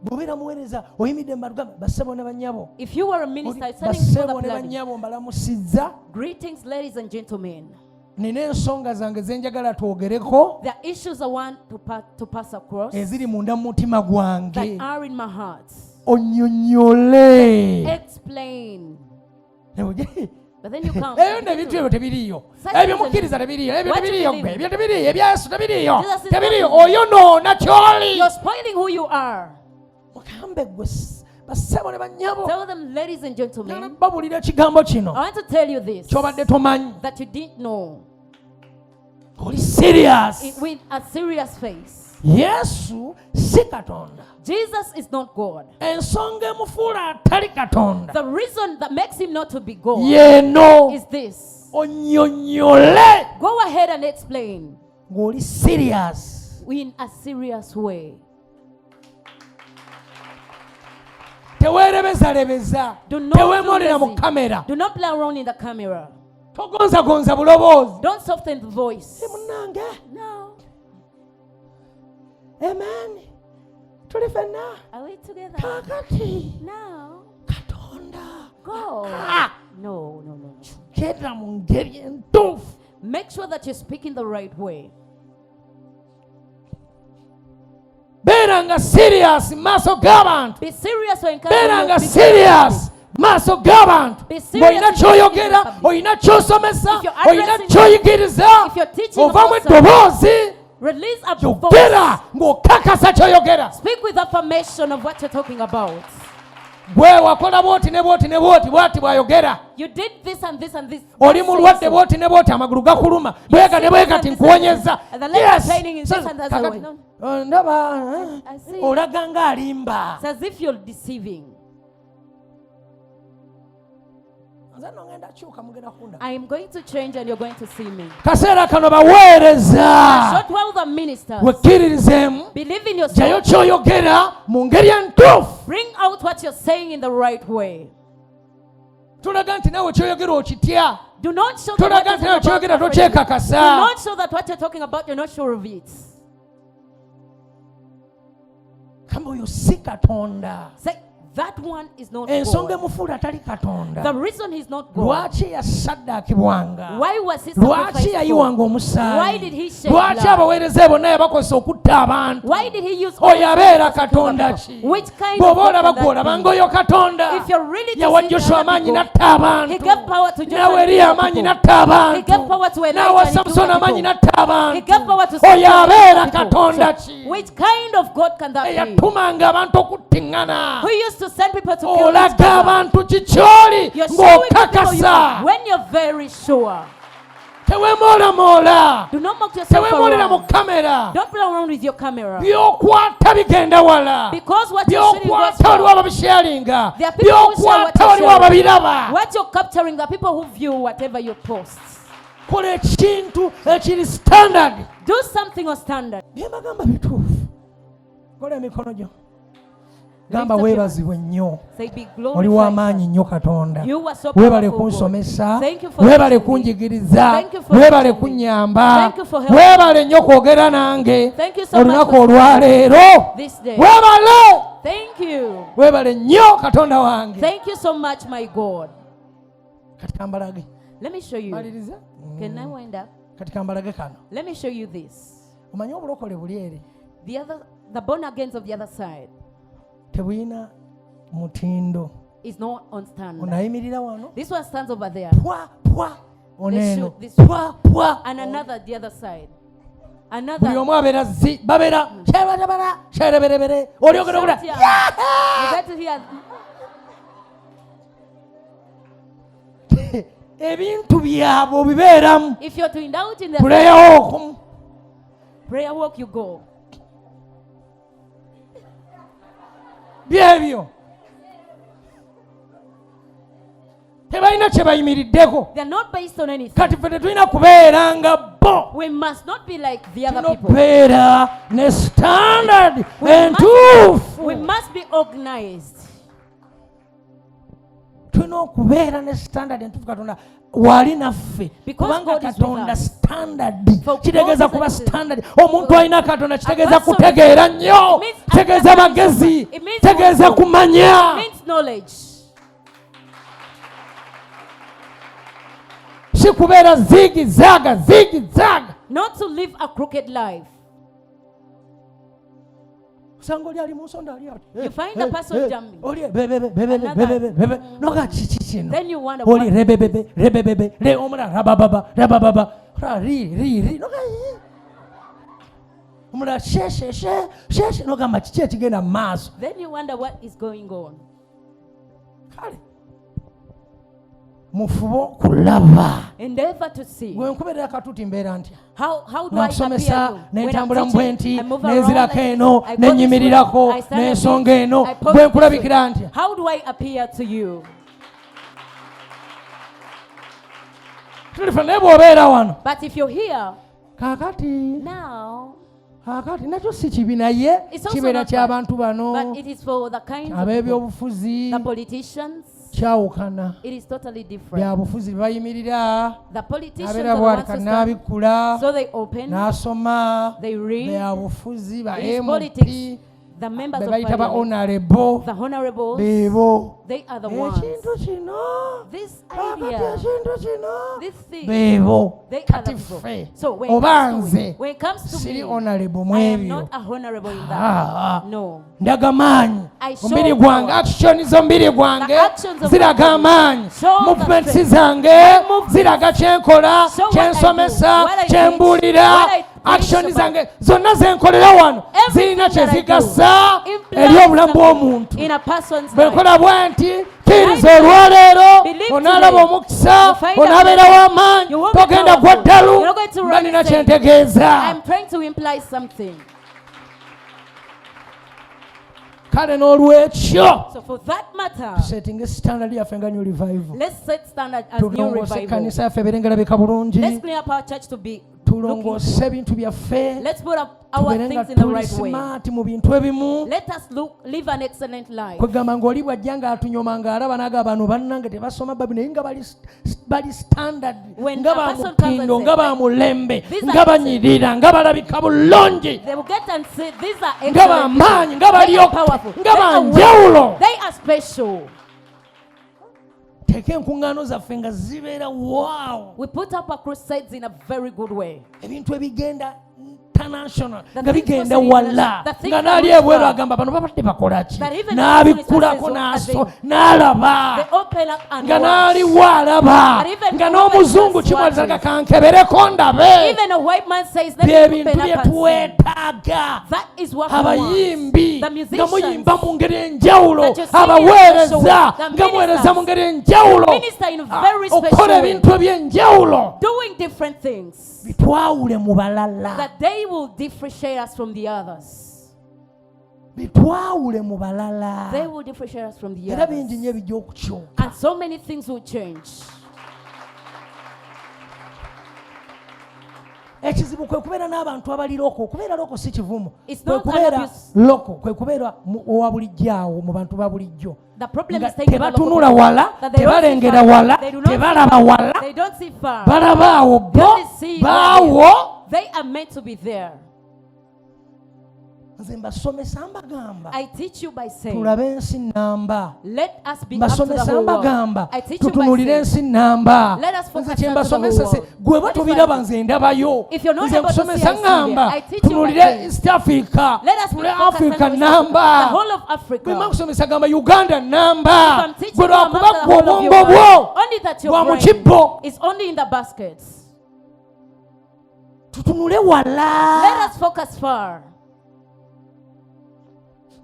Bw'obeera muweereza oyimidde mu baluganda bassebo ne bannyabo. If you were a minister, standing before Bassebo the ne public. bannyabo mbalamusizza. Greetings, ladies and gentlemen. Nina ensonga zange ze njagala twogereko There are issues I want to pass across eziri munda mu mutima gwange. that are in my heart. Onnyonnyole. Explain. But then you come. Eyo n'ebintu ebyo tebiriiyo. Such Ebyo is the mukkiriza tebiriiyo. Ebyo What you tebiriiyo. believe. Ebyo tebiriiyo. Ebya Yesu tebiriiyo. Jesus is Tebiriiyo. not- Oyonoona ky'oli. You're spoiling who you are. Mugambe gwe bassebo ne bannyabo. Tell them, ladies and gentlemen, Babuulira ekigambo I kino. want to tell you this Ky'obadde tomanyi. that you didn't know. Oli serious. With a serious face. Yesu si Katonda. Jesus is not God. Ensonga emufuula atali Katonda. The reason that makes him not to be God Yeeno. is this. Onnyonnyole. Go ahead and explain Ng'oli serious. in a serious way. Teweerebezalebeza. Do not Teweemolera feel mu lazy. kamera. Do not play around in the camera. Togonzagonza buloboozi. Don't soften the voice. Munnange. No. Amen. Tuli ffenna. Are we together? Kaakati. No. Katonda. Go. Ah. No, no, no. Genda mu ngeri entuufu. Make sure that you're speaking the right way. Beeranga serious mu maaso g'abantu. Be serious when Beeranga serious mu maaso g'abantu. Be serious Olina in ky'oyogera, public. olina ky'osomesa, If you're addressing olina them, ky'oyigiriza, if you're teaching ovaamu about eddoboozi, Release a yogera voice. ng'okakasa ky'oyogera. Speak with affirmation of what you're talking about. Gwe wakola bw'oti ne bw'oti ne bw'oti bw'ati bw'ayogera. You did this and this and this. Oli God mulwadde says so. bw'oti ne bw'oti amagulu gakuluma. Bwega ne bwega ti nkuwonyezza. And the lady complaining is this and that's the way. Kakati, No. ndaba I see. olaga ng'alimba. It's as if you're deceiving. I am going to change and you're going to see me. Kaseera kano baweereza. Short while the ministers. Wekkiririzemu. Believe in yourself. Jayo kyoyogera mu ngeri entuufu. Bring out what you're saying in the right way. Tulaga nti nawe kyoyogera okitya. Do not show that what you're talking about. Do not show that what you're talking about you're not sure of it. Kama oyo si Katonda. Say, that one is not ensonga God. emufuula atali Katonda. The reason he's not God. Lwaki yasaddaakibwanga? Why was he Lwaki sacrificed? yayiwanga omusaayi? Why did he shed Lwaki blood? abaweereza bonna yabakozesa okutta abantu? Why did he use oyo abeera Katonda ki? Which kind bw'oba of God olaba can gw'olaba that be? ng'oyo Katonda. If you're really yawa to see Joshua other amaanyi people, n'atta abantu. he gave power to Joshua n'awa Eriya amaanyi people. n'atta abantu. He gave power to Elijah n'awa and he Samusoni took amaanyi people. n'atta abantu. He gave power to oyo Samuel abeera and people. Katonda So, ki? which kind of God can that be? eyatumanga abantu okuttiŋŋana. Who used to send people to kill each olaga other? abantu kikyoli You're showing the people you ng'okakasa. are when you're very sure. Teweemoolamoola. Do not mock yourself Teweemoolera mu around. kamera. Don't play around with your camera. By'okwata bigenda wala. Because what you're shooting goes By'okwata waliwo far. ababisharinga. There are people who share what By'okwata you're waliwo sharing. ababiraba. What you're capturing, the people who view whatever you post. Kola ekintu ekiri standard. Do something on standard. Bye bagamba bituufu. Kola emikono gyo. Gamba weebazibwe nnyo. Say be Oli w'amaanyi glorified. nnyo Katonda. You were so Weebale powerful, God. kunsomesa. Thank you for Weebale teaching me. kunjigiriza. Thank you for Weebale teaching me. kunnyamba. Thank you for helping Weebale nnyo kwogera nange. Thank you so much olunaku for olwaleero. this day. Weebale. Thank you. Weebale nnyo Katonda wange. Thank you so much, my God. Kati kambalage. Let me show you. Maliriza. Can I wind up? Kati kambalage kano. Let me show you this. Omanyi obulokole buli eri. The born agains of the other side Tebulina mutindo. is not on standard. Onayimirira wano. This one stands over there. Pwa pwa. Oneeno. shoot this Pwa pwa. And another the other side. Buli Another. omu abeera babeera shereberebere shereberebere olyogera obula. Shout here. You got to hear. Ebintu byabwe obibeeramu. If you're to indulge in the Prayer walk. prayer walk, you go. Byebyo. Tebalina kye bayimiriddeko. They're not based on anything. Kati ffe tetulina kubeeranga bo. We must not be like the other people. Tunobeera ne standard entuufu. We must be organized. Tulina okubeera ne standard entuufu Katonda wali naffe. Because Kubanga God is with Katonda us. standard. For Kitegeeza God is kuba a- standard. Omuntu alina Katonda kitegeeza person- kutegeera nnyo. It means Kitegeeza magezi. It means Kitegeeza wisdom. kumanya. It means knowledge. Si kubeera zigizaaga zigizaaga. Not to live a crooked life. Osanga oli ali mu nsonda ali ati. You find the person jumping. Oli bebebe Another. noga kiki kino. Then you wonder Oli what. rebebebe le omulala rabababa ra ri noga omulala sheshe nogamba kiki ekigenda mu maaso. Then you wonder what is going on. Kale mufube okulaba. Endeavor to see. Gwe nkubeerera katuuti mbeera ntya. How do I appear Nakusomesa to? When I'm n'entambula mu teaching, bwenti I move around n'ezirako like eno this. I go this way, n'enyimirirako I stand like n'ensonga this, eno I pose bwe this nkulabikira way. ntya. How do I appear to you? Tulifa naye bw'obeera wano. But if you're here Kaakati now, nakyo si kibi naye it's also kibeera not ky'abantu bad. bano But it is for the kind of people. ab'ebyobufuzi The politicians. kyawukana. It is totally different. Byabufuzi bayimirira The politicians abeera are the bw'ati ones who stand. kannaabikula So they open, n'asoma they read. byabufuzi ba It is MP politics. The members be of bayita ba parliament, honorable the honorables, beebo. they are the ones. Ekintu kino This kakati idea, ekintu kino this thing, beebo. they are Kati the people. ffe So when oba it comes to nze me, when it comes to siri me, honorable mu I am ebyo. not a honorable in Ah, that. No. ndaga maanyi I show omubiri gwange power. action z'omubiri gwange The actions of ziraga my body amaanyi show the movements strength. zange My movements ziraga kyenkola show what I kyensomesa do, what I kyembuulira teach, what I action preach zange zonna zenkolera wano Everything zirina kye that I do zigasa implies eri obulamu something bw'omuntu in a person's bwe life. nkola bwe nti kkiriza Right. olwaleero Believe onaalaba today. omukisa You find onaabeera out w'amaanyi you won't be togenda powerful. gwa ddalu You're not going to mba run nina insane. kyentegeeza. I'm trying to imply something. kale n'olwekyo So for that matter, setting standard yaffe nga new revival. let's set standard as new Tulongoose revival. ekkanisa yaffe eberengerabika bulungi. Let's clean up our church to be tulongoose ebintu byaffe. Let's put up our tubeere nga things in the tuli right way. smart mu bintu ebimu. Let us live an excellent life. kwegamba ng'oli bw'ajja ng'atunyoma ng'alaba n'aga bano bannange tebasoma Bible naye nga bali standard, When nga a person comes bamutindo, and nga says, bamulembe, "These nga are banyirira, nga balabika bulungi, They will get and say, these are nga excellent bamaanyi, people. nga They are balyoka, powerful. nga They are banjawulo. well. They are special. Teeka enkuŋŋaano zaffe nga zibeera wow. We put up our crusades in a very good way. Ebintu ebigenda international The nga things bigenda proceed wala the things nga that n'ali we ebweru far. agamba bano babadde bakola ki, That even n'abikkulako the n'aso as n'alaba They open up and nga watch. n'aliwo alaba That even nga the n'omuzungu women kimwaliza watches. nga kankebereko ndabe. Even a white man says, let bye me bintu open up bye and see. twetaaga. That is what we want. Abayimbi The nga musicians muyimba mu ngeri enjawulo, that you sing in a abaweereza special way. The nga muweereza ministers mu ngeri enjawulo, that minister in a very special okukola way. ebintu eby'enjawulo Doing different things. bitwawule mu balala, That they will differentiate us from the others. bitwawule mu balala. They will differentiate us from the Era bingi others. nnyo ebijja okukyuka. And so many things will change. Ekizibu kwe kubeera n'abantu abali loko. Okubeera loko si kivumu. It's Kwe not an kubeera abuse. loko, kwe kubeera owa bulijjaawo mu bantu ba bulijjo. The problem Nga is taking about tebatunula local wala, people, that they don't see tebalengera far, wala, they do not see tebalaba far, wala, they don't see far. balaba awo bo, They only see baawo. where they are meant to be there. Nze mbasomesa mbagamba I teach you by saying, tulabe ensi nnamba. let us be up to the Mbasomesa whole world. mbagamba I teach you by tutunulire saying, ensi nnamba. let us focus Nze kye on to the mbasomesa whole se world. gwe That is batubiraba why- nze ndabayo. If you're not Nze able to see, nkusomesa I see there. ŋŋamba I teach you by tunulire saying, East Africa, let us tunulire focus on Africa the nnamba. whole of Bwe Africa. mbakusomesa gamba Uganda If nnamba. I'm teaching Gwe you lwakuba about the gwe whole of your obwongo bwo world, only that bwa your mu brain kibbo. is only in the baskets. Tutunule wala. Let us focus far.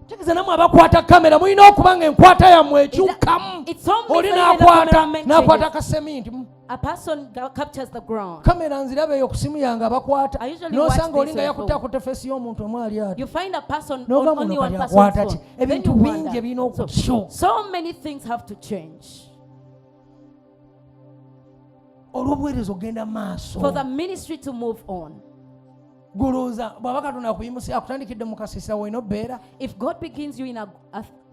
Tegeeza nammwe abakwata kamera mulina okuba nga enkwata yammwe ekyukamu. It's only Oli for you that the n'akwata cameraman n'akwata changes. kaseminti. A person captures the ground. Kamera nziraba eyo ku simu yange abakwata I usually watch n'osanga oli this nga on yakutte phone. akutte feesi y'omuntu omu ali ati You find a person n'oga on only muno one kali person's akwata ki. phone. Then Ebintu you bingi wonder. ebirina okukyuka. So many things have to change olw'obuweereza ogenda maaso. for the ministry to move on. Gulooza bw'aba Katonda akuyimusa akutandikidde mu kasiisa wena obbeera. If God begins you in a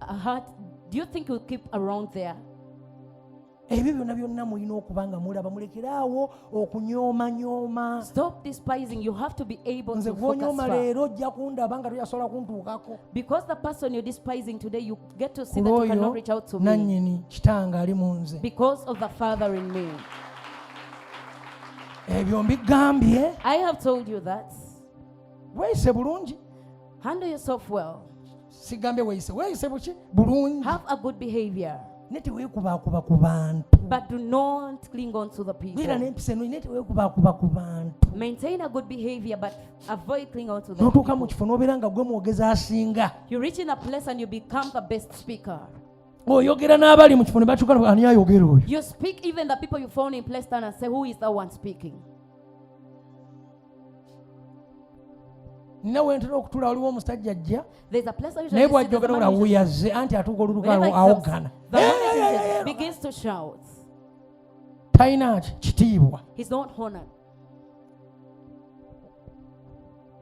heart, do you think you'll keep around there? Ebyo byonna byonna mulina okuba nga mulaba mulekeraawo okunyooma. Stop despising. You have to be able Nze to focus gw'onyooma far. leero ojja kundaba nga toyasobola kuntuukako. Because the person you're despising today, you get to see Ku that you lw'oyo cannot reach out to me. nannyini kitange ali mu nze. Because of the Father in me. Ebyo mbigambye. I have told you that. Weeyise bulungi. Handle yourself well. Sigambye weeyise buki bulungi. Have a good behavior. Ne teweekubaakuba ku bantu. But do not cling on to the Beera people. n'empisa ennungi ne teweekubaakuba ku bantu. Maintain a good behavior, but avoid clinging on to the N'otuuka mu people. kifo n'obeera nga gwe mwogezi asinga. You reach in a place and you become the best speaker. Oyogera n'abali mu kifo ne bakyuka ani ayogera oyo. You speak even the people you found in place stand and say, who is the one speaking? Nina weentera okutula waliwo omusajja ajja There's a place I naye usually see bw'ajjogera the ola man usually- wuyaze anti atuuka olutuka whenever he awogana. comes, the one begins to shout. Talina kitiibwa. He's not honored.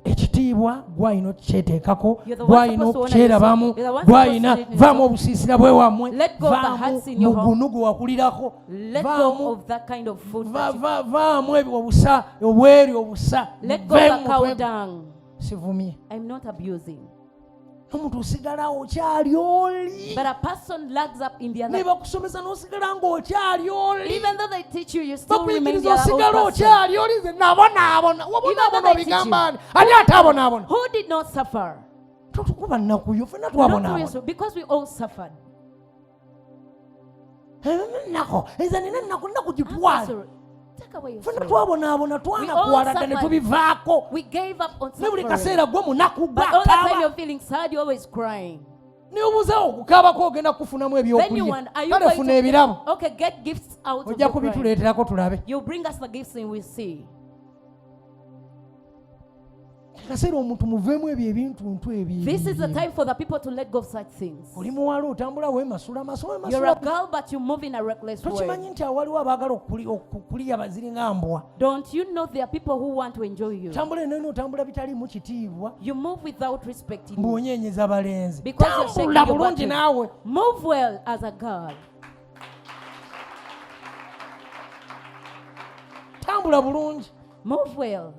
Ekitiibwa gwalina okukyeteekako, You're the one gwalina supposed to honor okukyerabamu, yourself. You're the one gwalina supposed to vaamu obusiisira bwe wammwe, Let go of the vaamu hearts in your mugunu gwe wakulirako, Let go vaamu of that kind of food. that you- vaamu ebyo obusa obweri obusa Let go of muveemu the cow mutwe. dung. Sivumye I'm not abusing. n'omuntu osigala okyali oli But a person lags up in the ne other. bakusomesa n'osigala ng'okyali oli Even though they teach you, you still remain the bakuyigiriza other osigala old person. okyali oli nze nabonaabona Even wabonaabona though they teach obigamba you. ani ani ate abonaabona Who did not suffer? totukuba nnakuyo ffenna Not through twabonaabona yourself, because we all suffered. nako eza nina nnaku I'm gitwale sorry. Take away your ffenna sorrow. twabonaabona twanakwala dda ne suffered. tubivaako We gave up on ne buli suffering. kaseera gwe munaku But all the time gwakaaba you're feeling sad, you're always crying. niobuzaawo okukaabako ogenda kufunamu Then you ebyokulya wonder, are you kale going funa to ebirabo okay, get gifts out of ojja your crying. kubituleeterako tulabe You bring us the gifts and we see. kaseera omuntu muveemu ebyo ebintuntu ebyo. This is the time for the people to let go of such things. Oli muwala otambula weemasula. You're a girl but you move in a reckless way. Tokimanyi nti awaliwo abaagala okuliya baziringa mbwa. Don't you know there are people who want to enjoy you? Tambula eno otambula bitaliimu kitiibwa. You move without respecting. Mbonyeenyeza balenzi. Because you're shaking Tambula your bulungi naawe. Move well as a girl. Tambula bulungi. Move well.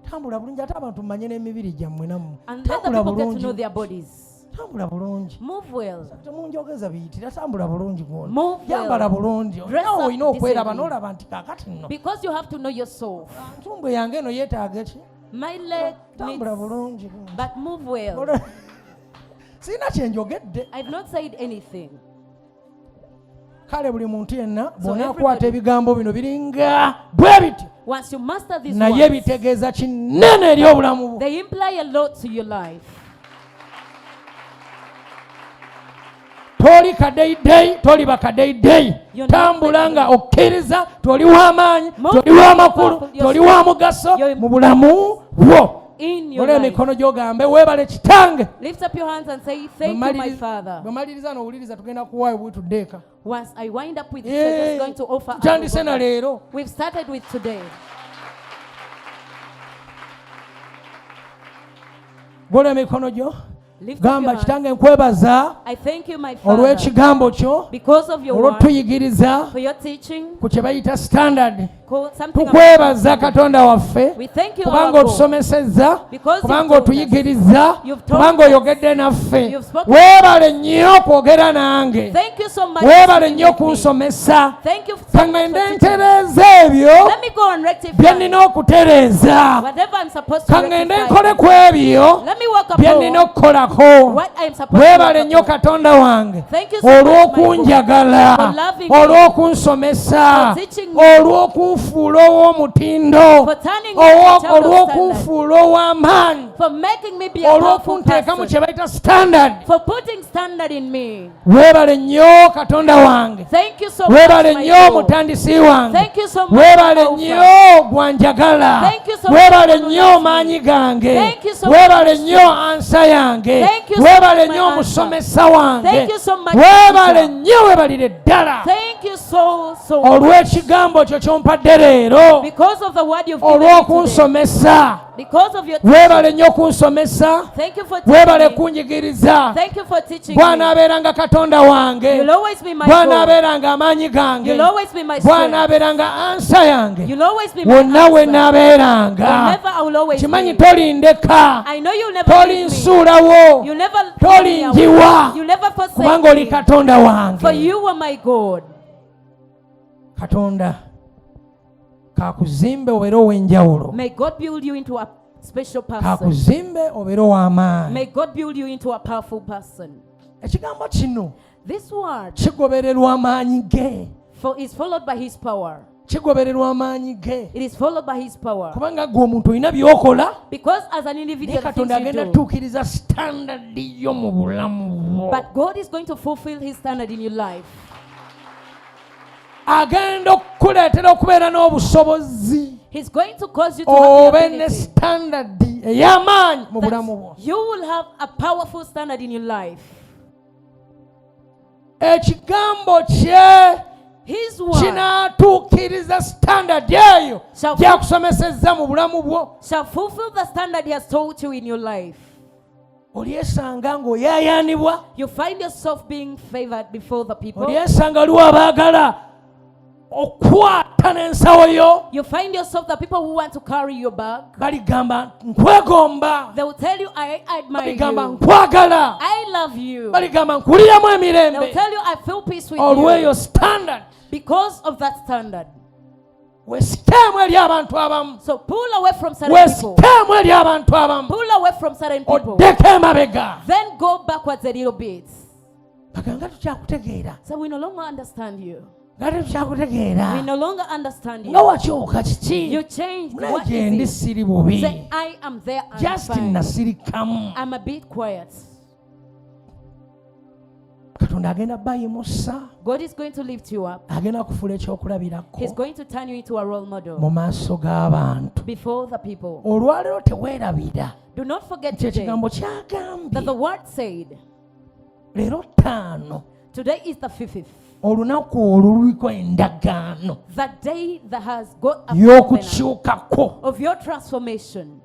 Tambula bulungi ate abantu mmanye n'emibiri gyammwe nammwe. And let the people get to know their bodies. Tambula bulungi. Move well. Temunjogeza biyitira tambula bulungi gwona. Move well. Yambala bulungi. Nawe olina okweraba n'olaba nti kaakati nno. Because you have to know yourself. Ntumbwe yange eno yeetaaga ki? My leg Tambula bulungi. needs, but move well. Sina kye njogedde. I've not said anything. Kale buli muntu yenna bw'onaakwata ebigambo bino biringa bwe biti. Once you master these naye words, bitegeeza kinene eri obulamu bwo. they imply a lot to your life. Toli kadeideyi, toli bakadeyideyi. Tambula nga okkiriza, toli w'amaanyi, toli w'amakulu, toli wa mugaso mu bulamu bwo. Ole emikono gy'ogambe weebale kitange. Lift up your hands and say, thank you, my Father. Bwemaliriza n'owuliriza tugenda kuwaayo bwitudde eka. Once I wind up with this, I'm just going to offer. Tutandise na leero. We've started with today. Gola emikono gyo. Lift up Gamba your kitange nkwebaza I thank you, my Father, olw'ekigambo kyo because of your word, olw'otuyigiriza for your teaching, ku kye bayita standard. something Tukwebaza Katonda waffe we thank you, kubanga our God, otusomesezza, because kubanga you've told otuyigiriza, You've told kubanga us. oyogedde naffe. You've spoken. Weebale nnyo kwogera nange. Thank you so much. Weebale for nnyo speaking with me. kunsomesa. Thank you so much for Kangende teaching me. ntereeza ebyo Let me go and bye rectify nnina okutereeza. whatever I'm supposed to Kangende rectify. nkole ku ebyo Let me walk bye upon nnina okukolako. what I'm supposed to Weebale walk nnyo upon. Katonda wange Thank you so much, olw'okunjagala, for loving me, olw'okunsomesa, for teaching me, olw'okunfuula ow'omutindo, for turning me into a child of standard, olw'okunfuula ow'amaanyi, for making me be a powerful olw'okunteeka mu person, kye bayita standard. for putting standard in me. Weebale nnyo Katonda wange. Thank you so much, Weebale my nnyo God. mutandisi wange. Thank you so much, Weebale my nnyo Father. gwanjagala. Thank you so much, Weebale my nnyo Lord. maanyi gange. Thank you so much, Weebale my nnyo ansa yange. Thank you so Weebale much, nnyo my musomesa wange. Thank you so much, Weebale teacher. nnyo weebalire ddala Thank you so much. olw'ekigambo kyo ky'ompadde leero, Because of the word you've given me today. olw'okunsomesa. Because of your Weebale nnyo kunsomesa. Thank you for Weebale teaching me. kunjigiriza. Thank you for teaching Bwana me. abeeranga Katonda wange. You'll always be my Bwana God. abeeranga amaanyi gange. You'll always be my Bwana strength. abeeranga ansa yange. You'll always be my Wonna we answer. naabeeranga. Whenever I will always Kimanyi be. tolindeka, I know you'll never leave me. tolinsuulawo, You'll never tolinjiwa, You'll never forsake kubanga oli me. Katonda For wange. you are my God. Katonda kakuzimbe obeere ow'enjawulo. May God build you into a special person. Kakuzimbe obeere ow'amaanyi. May God build you into a powerful person. Ekigambo kino This word kigobererwa amaanyi ge. is followed by his power. Kigobererwa amaanyi ge. It is followed by his power. Kubanga gwe omuntu olina by'okola, Because as an naye individual, Katonda things you agenda do. tuukiriza standardi yo mu bulamu bwo. But God is going to fulfill his standard in your life. Agenda okukuleetera okubeera n'obusobozi. He's going to cause you to have the Obe ne ability. standardi ey'amaanyi mu bulamu bwo. You will have a powerful standard in your life. Ekigambo kye His word kinaatuukiriza standard eyo shall gy'akusomesezza mu bulamu bwo. fulfill the standard he has told you in your life. Olyesanga ng'oyaayaanibwa. You find yourself being favored before the people. Olyesanga waliwo abaagala okwata n'ensawo yo. You find yourself the people who want to carry your bag. Baligamba nkwegomba. They will tell you, I admire Baligamba you. nkwagala. I love you. Baligamba nkuliramu They will emirembe. tell you, I feel peace with Olw'eyo you. standard. Because of that standard. Weesiteemu eri abantu abamu. So pull away from certain people. Weesiteemu eri abantu abamu. Pull away from certain people. Oddeko emabega. Then go backwards a little bit. Baganga tukyakutegeera. So we no longer understand you. Nga tukyakutegeera. We no longer understand Nga you. wakyuka kiki? You changed. Naye What gye ndi is it? siri bubi. Say, I am there and Just fine. nasirikamu. I'm a bit quiet. Katonda agenda bayimusa. God is going to lift you up. Agenda kufuula ekyokulabirako. He's going to turn you into a role model mu maaso g'abantu. before the people. Olwaleero teweerabira. Do not forget Nti today ekigambo that kyagambye. the word said, Leero 5. today is the 5th. Olunaku oluliko endagaano. That day that has got a covenant Y'okukyukako. of your transformation.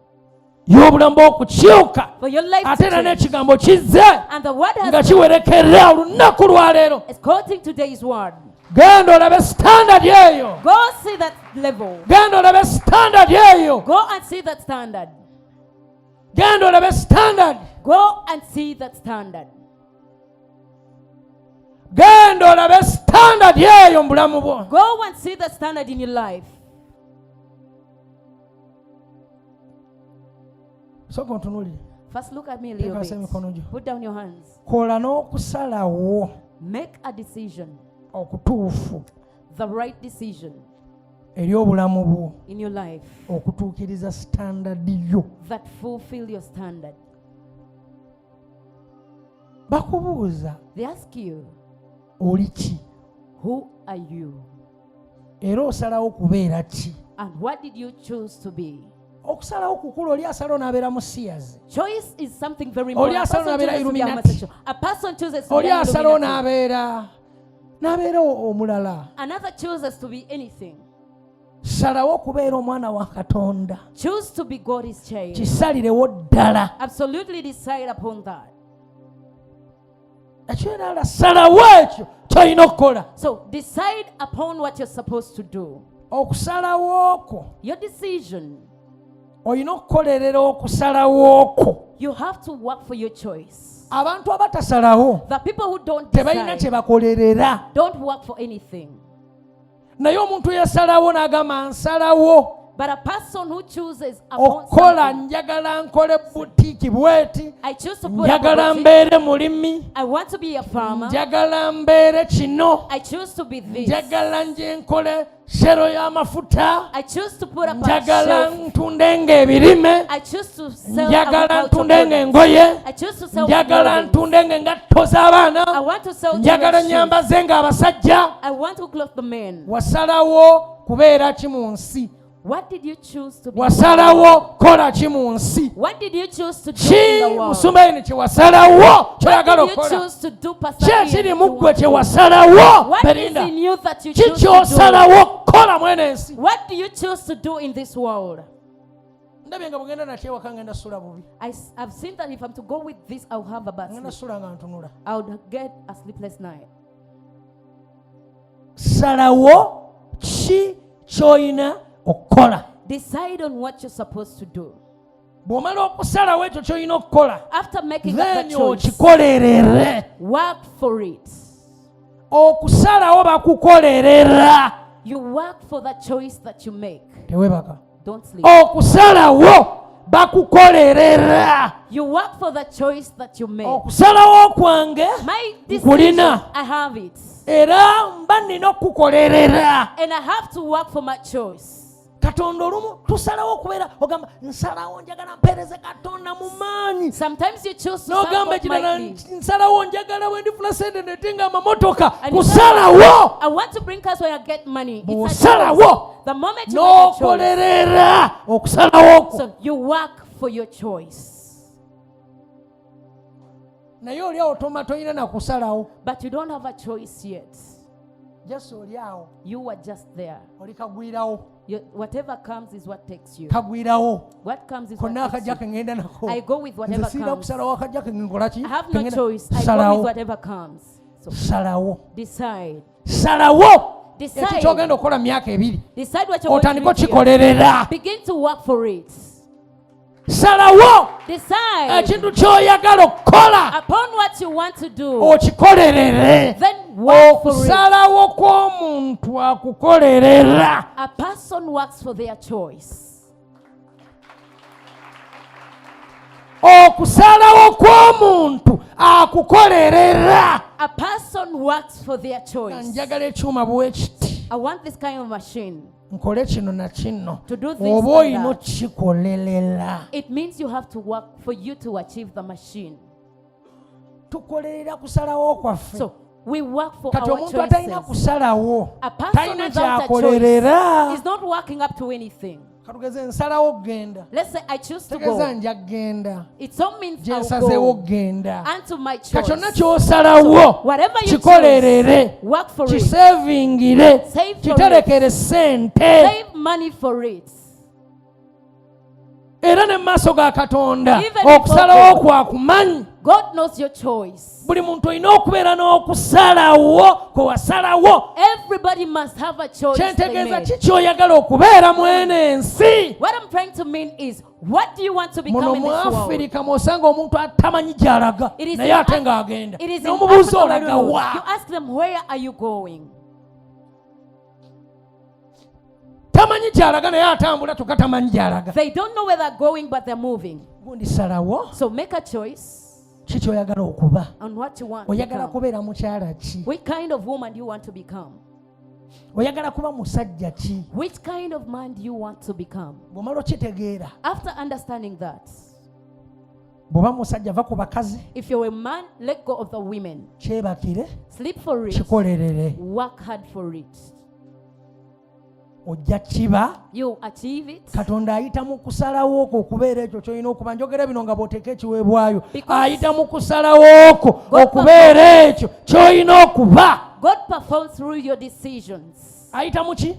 Y'obulamu okukyuka. For your life Ate to era change. n'ekigambo kizze And the word nga has kiwerekera olunaku lwaleero. is quoting today's word. Genda olabe standard eyo. Go see that level. Genda olabe standard eyo. Go and see that standard. Genda olabe standard. Go and see that standard. Genda olabe standard eyo mu bulamu bwo. Go and see that standard in your life. Sooka ontunuulire. First look at me a little Teekasa emikono gyo. bit. Put down your hands. Kola n'okusalawo Make a decision. okutuufu The right decision eri obulamu bwo in your life okutuukiriza standard yo. that fulfill your standard. Bakubuuza They ask you, oli ki who are you? era osalawo kubeera ki. And what did you choose to be? Okusalawo kukulu oli asalawo n'abeera musiyazi. Choice is something very Oli important. asalawo n'abeera To be Illuminati. homosexual. A person chooses to be Oli an asalawo Illuminati. n'abeera omulala. Another chooses to be anything. Salawo okubeera omwana wa Katonda. Choose to be God's child. Kisalirewo ddala. Absolutely decide upon that. Ekyo era salawo ekyo ky'olina okukola. So decide upon what you're supposed to do. Okusalawo okwo Your decision. olina okukolerera okusalawo okwo. You have to work for your choice. Abantu abatasalawo The people who don't tebalina kye decide bakolerera. don't work for anything. Naye omuntu yasalawo n'agamba nsalawo But a person who chooses upon okukola something, njagala nkole butiiki bweti, I choose to put up njagala a boutique. mbeere mulimi, I want to be a farmer. njagala mbeere kino, I choose to be this. njagala nje nkole shero y'amafuta, I choose to put up a njagala shelf. ntundenga ebirime, I choose to sell njagala agricultural ntundenga products. engoye, I choose to sell njagala clothing. ntundenga engatto z'abaana, I want to sell njagala children's shoes. nyambaze ng'abasajja. I want to clothe the men. Wasalawo kubeera ki mu nsi? What did you choose to be? Wasalawo kola ki mu nsi? What did you choose to do Ki in the world? musumbaini kye wasalawo ky'oyagala What did you okukola? choose to do, Ki Pastor ekiri Ian, mu that you ggwe want kye to do? wasalawo? What is Belinda, in you that you ki choose to do? ky'osalawo okukola mwene ensi? What do you choose to do in this world? Ndabye nga bwegenda nakyewaka ngenda sula bubi. I've seen that if I'm to go with this, I'll have a bad Ngenda sleep. sula nga ntunula. I would get a sleepless night. Salawo ki ky'olina okukola. Decide on what you're supposed to do. Bw'omala okusalawo ekyo ky'olina okukola, After making up then the choice, okikolerere. work for it. Okusalawo bakukolerera. You work for the choice that you make. Tewebaka. Don't sleep. Okusalawo bakukolerera. You work for the choice that you make. Okusalawo kwange My decision, nkulina. I have it. Era mba nina okukukolerera. And I have to work for my choice. Katonda olumu tusalawo okubeera ogamba nsalawo njagala mpeereze Katonda mu maanyi. Sometimes you choose to N'ogamba serve God ekirala mightily. nsalawo njagala bwe ndifuna sente netinga amamotoka. And you Kusalawo. I want to bring cars when I get money. It's a Bw'osalawo choice. The moment you make a choice, n'okolerera okusalawo okwo. so you work for your choice. Naye oli awo toyina na kusalawo. But you don't have a choice yet. Just oli awo. You were just there. Oli kagwirawo. Whatever comes is what takes you. Kagwirawo. What comes is Konna what takes akajja ke you. ngenda nako. I go with whatever Nze siira comes. kusalawo akajja ke nkola ki? I have no Kengenda- choice. I go Salawo. with whatever comes. So Salawo. decide. Salawo. Decide. Ekyo ky'ogenda okukola myaka ebiri. Decide what you're going Otandika to do. okikolerera. Begin to work for it. Salawo. Decide Ekintu ky'oyagala okukola upon what you want to do. okikolerere. Then work for it. Okusalawo kw'omuntu akukolerera. A person works for their choice. Okusalawo kw'omuntu akukolerera. A person works for their choice. Njagala ekyuma bwe kiti. I want this kind of machine. Nkole kino na kino. To do this Oba and olina that. okukikolerera. It means you have to work for you to achieve the machine. tukolerera kusalawo kwaffe. So we work for Kati our omuntu atalina choices. kusalawo A person talina without a kyakolerera. choice is not working up to anything. Katugeze nsalawo genda. Let's say I choose to Tegeeza go. nja genda. It all means Gye I'll nsazeewo go. genda. And to my Kati choice. kyonna ky'osalawo Whatever you kikolerere. choose, work for it. Kisavingire. Save for Kiterekere ssente. Save money for it. Era ne mu maaso ga Katonda Even okusalawo before kwa kumanyi. God knows your choice. Buli muntu olina okubeera n'okusalawo kwe wasalawo. Everybody must have a choice they Kyentegeeza made. ki ky'oyagala okubeera mu eno ensi. What I'm trying to mean is, what do you want to become Muno in mu this world? Afirika mw'osanga omuntu atamanyi gy'alaga It is naye in ate Af- ng'agenda. It is in N'omubuuza Africa where olaga you wa. ask them, where are you going? Tamanyi gy'alaga naye atambula kyokka tamanyi gy'alaga. They don't know where they're going, but they're moving. Gundi salawo So make a choice ki ky'oyagala okuba. on what you want to Oyagala become. kubeera mukyala ki? What kind of woman do you want to become? Oyagala kuba musajja ki? Which kind of man do you want to become? Bw'omala okitegeera, After understanding that, bw'oba musajja va ku bakazi, if you're a man, let go of the women. kyebakire, Sleep for it. kikolerere. Work hard for it. Ojja kiba. You achieve it. Katonda ayita mu kusalawo okwo okubeera ekyo ky'olina okuba. Njogera bino nga bw'oteeka ekiweebwayo. Because Ayita mu kusalawo okwo okubeera ekyo ky'olina okuba. God performs through your decisions. Ayita mu ki?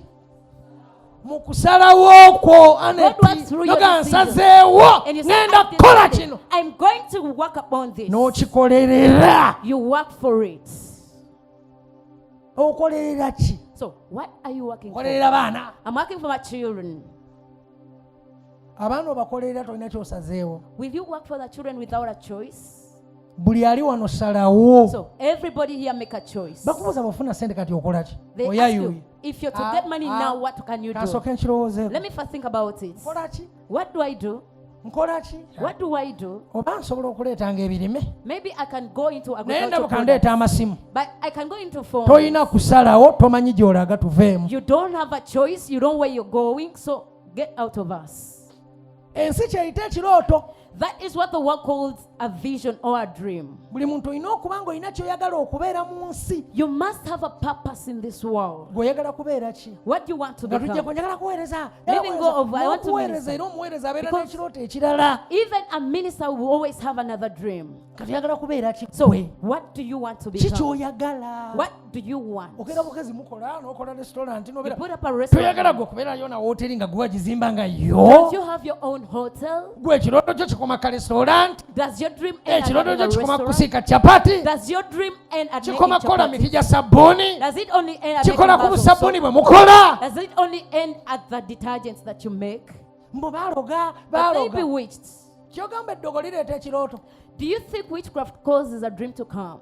Mu kusalawo okwo. God works through your Noga decisions. nsazeewo And you say, ngenda "I've kukola decided, kino. I'm going to work upon this." N'okikolerera. You work for it. Okolerera ki? So what are you working for? Okolerera baana. I'm working for my children. Abaana obakolerera tolina ky'osazeewo. Will you work for the children without a choice? Buli ali wano salawo. So everybody here make a choice. Bakubuuza bw'ofuna ssente kati okola ki? They ask Oyayuuyi. you, if you're to get money now, what can you do? Kasooke nkirowoozeeko. Let me first think about it. Nkola ki? What do I do? Nkola ki? What do I do? Oba nsobola okuleetanga ebirime. Maybe I can go into Naye agricultural ndabuka products. ndeeta amasimu. But I can go into phone. Tolina kusalawo, tomanyi gy'olaga tuveemu. You don't have a choice. You don't know where you're going. So get out of us. Ensi kyeyita ekirooto. That is what the world calls a vision or a dream. Buli muntu olina okuba ng'olina ky'oyagala okubeera mu nsi. You must have a purpose in this world. Ng'oyagala kubeera ki? What do you want to Nga become? tujjako njagala kuweereza. Letting go of, I want to N'okuweereza minister. era omuweereza abeera Because- n'ekirooto ekirala. Even a minister will always have another dream. Kati oyagala kubeera ki? So Gwe. what do you want to Ki become? ky'oyagala? What do you want? Ogenda bugezi mukola n'okola restaurant You n'obeera. put up a Toyagala restaurant. gwe okubeerayo na wooteri nga gwe wagizimba nga yo. Don't you have your own hotel? Gwe ekirooto kyo kikoma ka restaurant. Does your dream end at Ekirooto a kyo kikoma restaurant? kusiika capati. Does your dream end at making Kikoma kukola chapati? miti gya sabbuuni. Does it only end at making Kikola ku bars of soap? busabbuuni bwe mukola. Does it only end at the detergents that you make? Mbu baaloga, Are they baaloga. bewitched? Kyogamba eddogo lireeta ekirooto. Do you think witchcraft causes a dream to come?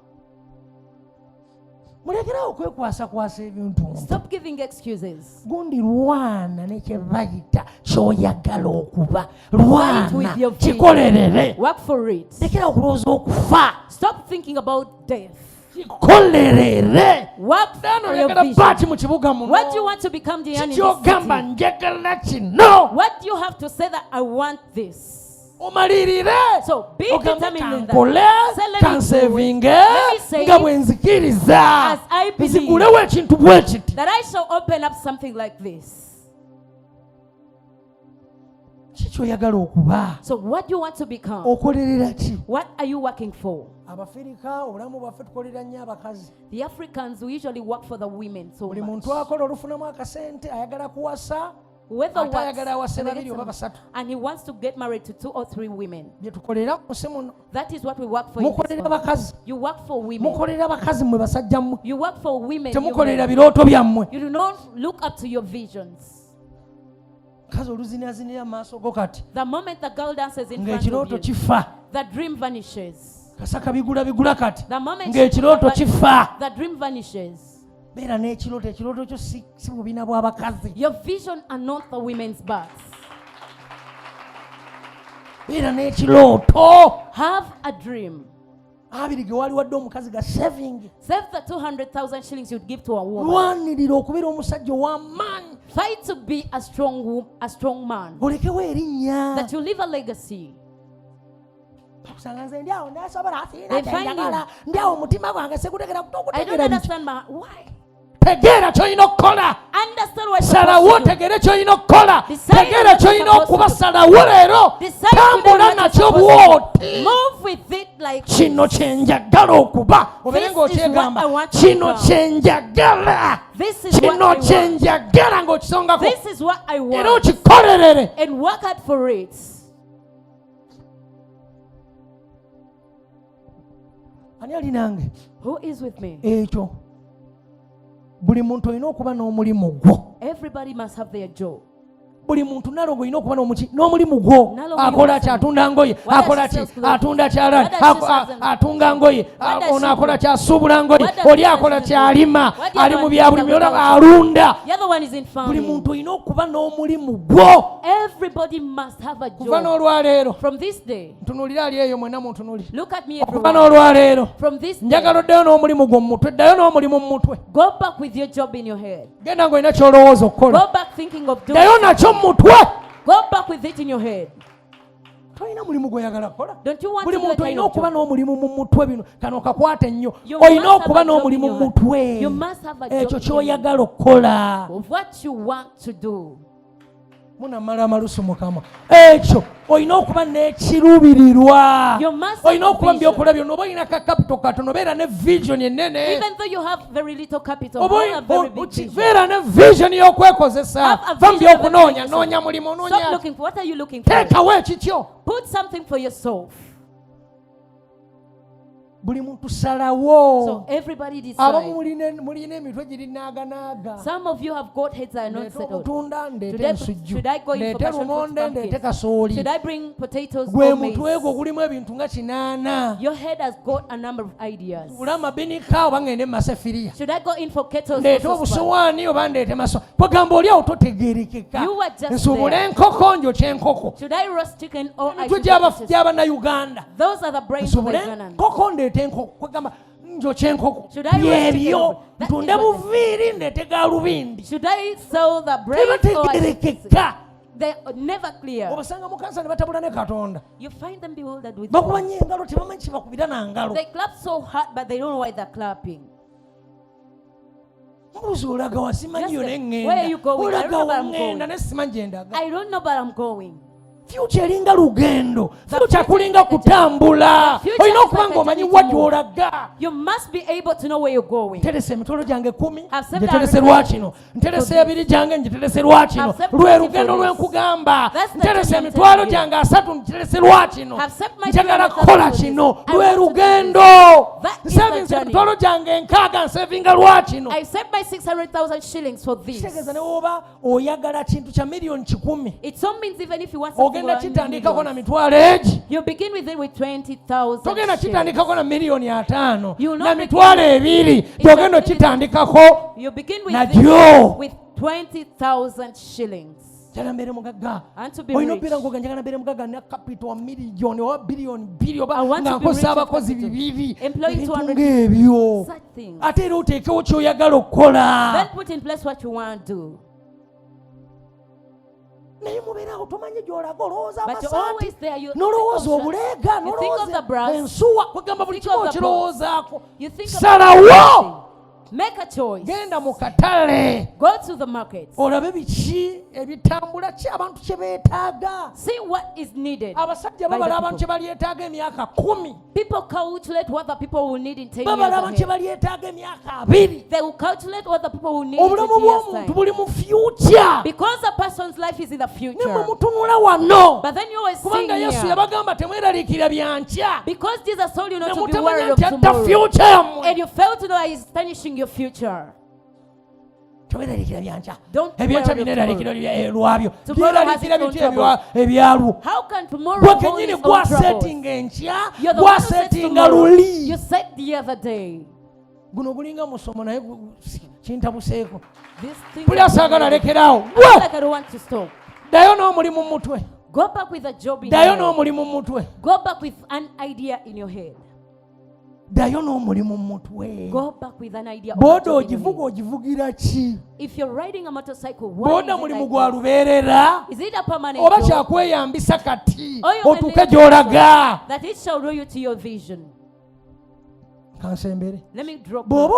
Mulekerawo okwekwasa ebintu. Stop giving excuses. Gundi lwana ne kye bayita ky'oyagala okuba. Fight Lwana with your vision. kikolerere. Work for it. Lekera okulowooza okufa. Stop thinking about death. Kikolerere. Work Dano for your oyagala vision. baati mu kibuga muno. What do you want to become the in this Kyogamba city? njagala kino. What do you have to say that I want this? Omalirire. So be Ogambe determined in that. kankole, Say, let me kansevinge, Let me say nga bwe nzikiriza. as I believe. Nzigulewo ekintu bwe kiti. That I shall open up something like this. Ki ky'oyagala okuba? So what do you want to become? Okolerera ki? What are you working for? Abafirika obulamu bwaffe tukolera nnyo abakazi. The Africans, we usually work for the women so Buli much. muntu akola olufunamu akasente ayagala kuwasa. Whoever Ate ayagala works, awase and they babiri get oba some- basatu. and he wants to get married to 2 or 3 women. Bye tukolera mu nsi muno. That is what we work for. In this Mukolera world. bakazi. You work for women. Mukolera bakazi mmwe basajja mmwe. You work for women. You Temukolera men. birooto byammwe. You do not look up to your visions. Kazi oluziniazinira mu maaso go kati. The moment the girl dances in front Ng'ekirooto of you, kifa. the dream vanishes. Kasaka bigula kati. The moment Ng'ekirooto kifa. the dream vanishes. Beera n'ekirooto, ekirooto kyo si bubiina bw'abakazi. Your vision are not the women's births. Beera n'ekirooto. Have a dream. Abiri ge wali wadde omukazi ga saving. Save the 200,000 shillings you'd give to a woman. Lwanirira okubeera omusajja ow'amaanyi. Fight to be a strong man. Olekewo erinnya. That you leave a legacy. I don't understand why. Tegera ky'olina okukola. Understand what Salawo tegere ky'olina okukola. Tegera ky'olina okuba salawo leero. Tambula nakyo bw'oti. Move with it like Kino kye njagala okuba. Obeere ng'okyegamba. Kino kye njagala. Kino kye njagala ng'okisongako. This is what I want. Era okikolerere. And work hard for it. Ani ali nange? Who is with me? Ekyo. Buli muntu olina okuba n'omulimu gwo. Everybody must have their job. Buli muntu nalongo olina okuba n'omulimu gwo. Akola ki? Atunda ngoye. Akola ki? Atunda kyalaani. Atunga ngoye. Ono akola ki? Asuubula ngoye. Oli akola ki? Alima. Ali mu bya bulimi. Olaba alunda. The other one is in Buli farming. muntu olina okuba n'omulimu gwo. Everybody must have a Kuva job. n'olwaleero. From this day, Ntunuulira ali eyo mwenna muntunuulire. look at me Okuva everyone. n'olwaleero. From this day, Njagala oddeyo n'omulimu gwo mu mutwe. Ddayo n'omulimu mu mutwe. go back with your job in your head. Genda ng'olina ky'olowooza okukola. Go back thinking of doing Ddayo it. nakyo mu mutwe. Go back with it in your head. Tolina mulimu gw'oyagala kukola. Don't you want Buli to do a muntu kind olina of okuba job? n'omulimu mu mutwe. Bino kano kakwate nnyo. You Olina must have okuba a job n'omulimu in mu your mutwe. head. You must have a Ekyo job in your head. ky'oyagala okukola. Of what you want to do. Munamala amalusu mukama. Ekyo olina okuba n'ekiruubirirwa. You must Olina have okuba a vision. mbyokola byonna. Oba olina ka capital katono beera ne vision ennene. Even though you have very little capital, Oba have a very big vision. beera ne vision y'okwekozesa. Have a Va mu vision of byokunoonya. everything. Noonya mulimu. Stop Noonya. looking for what are you looking for? Teekawo ekikyo. Put something for yourself. Buli muntu salawo. So everybody Abamu decide. mulina emitwe girinaaganaaga. Some of you have got heads that are not Ndeeta settled. obutunda, ndeeta Today, ensujju, should I go in for ndeeta passion fruit lumonde, ndeeta pumpkins? kasooli. Should I bring potatoes Gwe or maize? mutwe gwo gulimu ebintu nga 8. Your head has got a number of ideas. Gula amabinika oba ngende mu masefiriya. Should I go in for kettles or Ndeeta saucepans? obusowaani oba ndeete maso. Kwegamba oli awo totegeerekeka. You were just Nsuubule there. enkoko njokye enkoko. Should I roast chicken or I Emitwe should roast it? gy'Abannayuganda. Those are the brains of the Nsuubule Ghanaians. enkoko ndeete enkoko. Kwegamba njokye enkoko. Should I roast Byebyo. chicken? That is Ntunde what I- buviiri ndeete gaalubindi. Should I sell the brains or I should fix it? Tebategeerekeka. They're never clear. Obasanga mu kanisa ne batabula ne Katonda. You find them bewildered with Bakuba God. nnyo engalo tebamanyi kibakubira na ngalo. They clap so hard, but they don't know why they're clapping. Mbuzi olaga wa simanyiyo Just ne where are you ŋŋenda. going? I don't know Olaga where wa I'm ŋŋenda going. ne simanyi gye ndaga. I don't know, but I'm going. Future eringa lugendo. The Future future kulinga is like a kutambula. The future Olina is okuba like a ng'omanyi journey wa to move. gy'olaga. You must be able to know where you're going. Nterese emitwalo gyange 10 I've saved ngiterese 100 lwa kino. Nterese ebiri gyange ngiterese lwa kino. I've saved Lwe 20 lugendo for lwe this. nkugamba. That's the Nterese journey I'm emitwalo telling you. gyange 3 ngiterese lwa kino. I've saved my Njagala 300,000 kukola for this. kino. I Lwe want to do lugendo. That is the Nsavinze journey. emitwalo gyange 6 nsevinga lwa kino. I saved my 600,000 shillings for this. Kitegeeza ne woba oyagala kintu kya miliyoni 10. It so means even if you want something Ogenda around kitandikako na millions, mitwalo egi. you begin with it with 20,000 Togenda shillings. kitandikako na miliyoni 5 You will not na begin mitwalo with- 2 It's gyogenda a- okitandikako. You begin with Nagyo. this with 20,000 shillings. Jala mbeere mugagga. And to be Olina rich. obeera ng'oga njagala mbeere mugagga ne capital miliyoni oba biliyoni 2 oba I want nga to be rich nkozesa with abakozi capital. 2. Employ Ebintu 200 ng'ebyo. Such things. Ate era oteekewo ky'oyagala okukola. Then put in place what you want to do. Naye mubeerawo tomanyi gy'olaga olowooza But you're always amasaati there. You n'olowooza think of obuleega you think of the brass. ensuwa kwegamba buli Think of kimu the okirowoozaako. You think of Salawo. everything. Make a choice. Genda mu katale Go to the market. olabe biki ebitambula ki abantu kye beetaaga. See what is needed. Abasajja by the babala abantu kye people. balyetaaga emyaka 10. People calculate what the people will need in 10 babala years abantu kye ahead. balyetaaga emyaka 2. They will calculate what the people will need in Obulamu 20 years' bw'omuntu time. buli mu future. Because a person's life is in the Ne future. mwe mutunula wano. But then you always see Kubanga Yesu here. yabagamba temweraliikirira bya nkya. Because Jesus told you Ne not to be worried mutamanya of nti atta tomorrow. future yammwe. And you fail to know that He's tarnishing your future. Temweraliikirira bya nkya. Don't Ebyenkya worry of bineeraliikirira lwabyo. Tomorrow has Byeraliikira its own biti trouble. ebyalwo. How can tomorrow Gwe hold kennyini its own troubles? gwasetinga enkya You're the one who sets gwasetinga tomorrow. luli. You set the other day. Guno gulinga musomo naye kintabuseeko. This thing. Buli asaagala lekeraawo. I feel like I don't want to stop. Ddayo n'omulimu mu mutwe. Go back with a job in Ddayo your head. n'omulimu mu mutwe. Go back with an idea in your head. ddayo n'omulimu mu mutwe. Go back with an idea of Boda what you're ogivuga ogivugira ki? If you're riding a motorcycle, why Boda is it mulimu like gwa this? lubeerera Is it a permanent oba job? kyakweyambisa kati Or you can otuuke live gy'olaga? that it shall roll you to your vision. Kansembere. Let me drop Bw'oba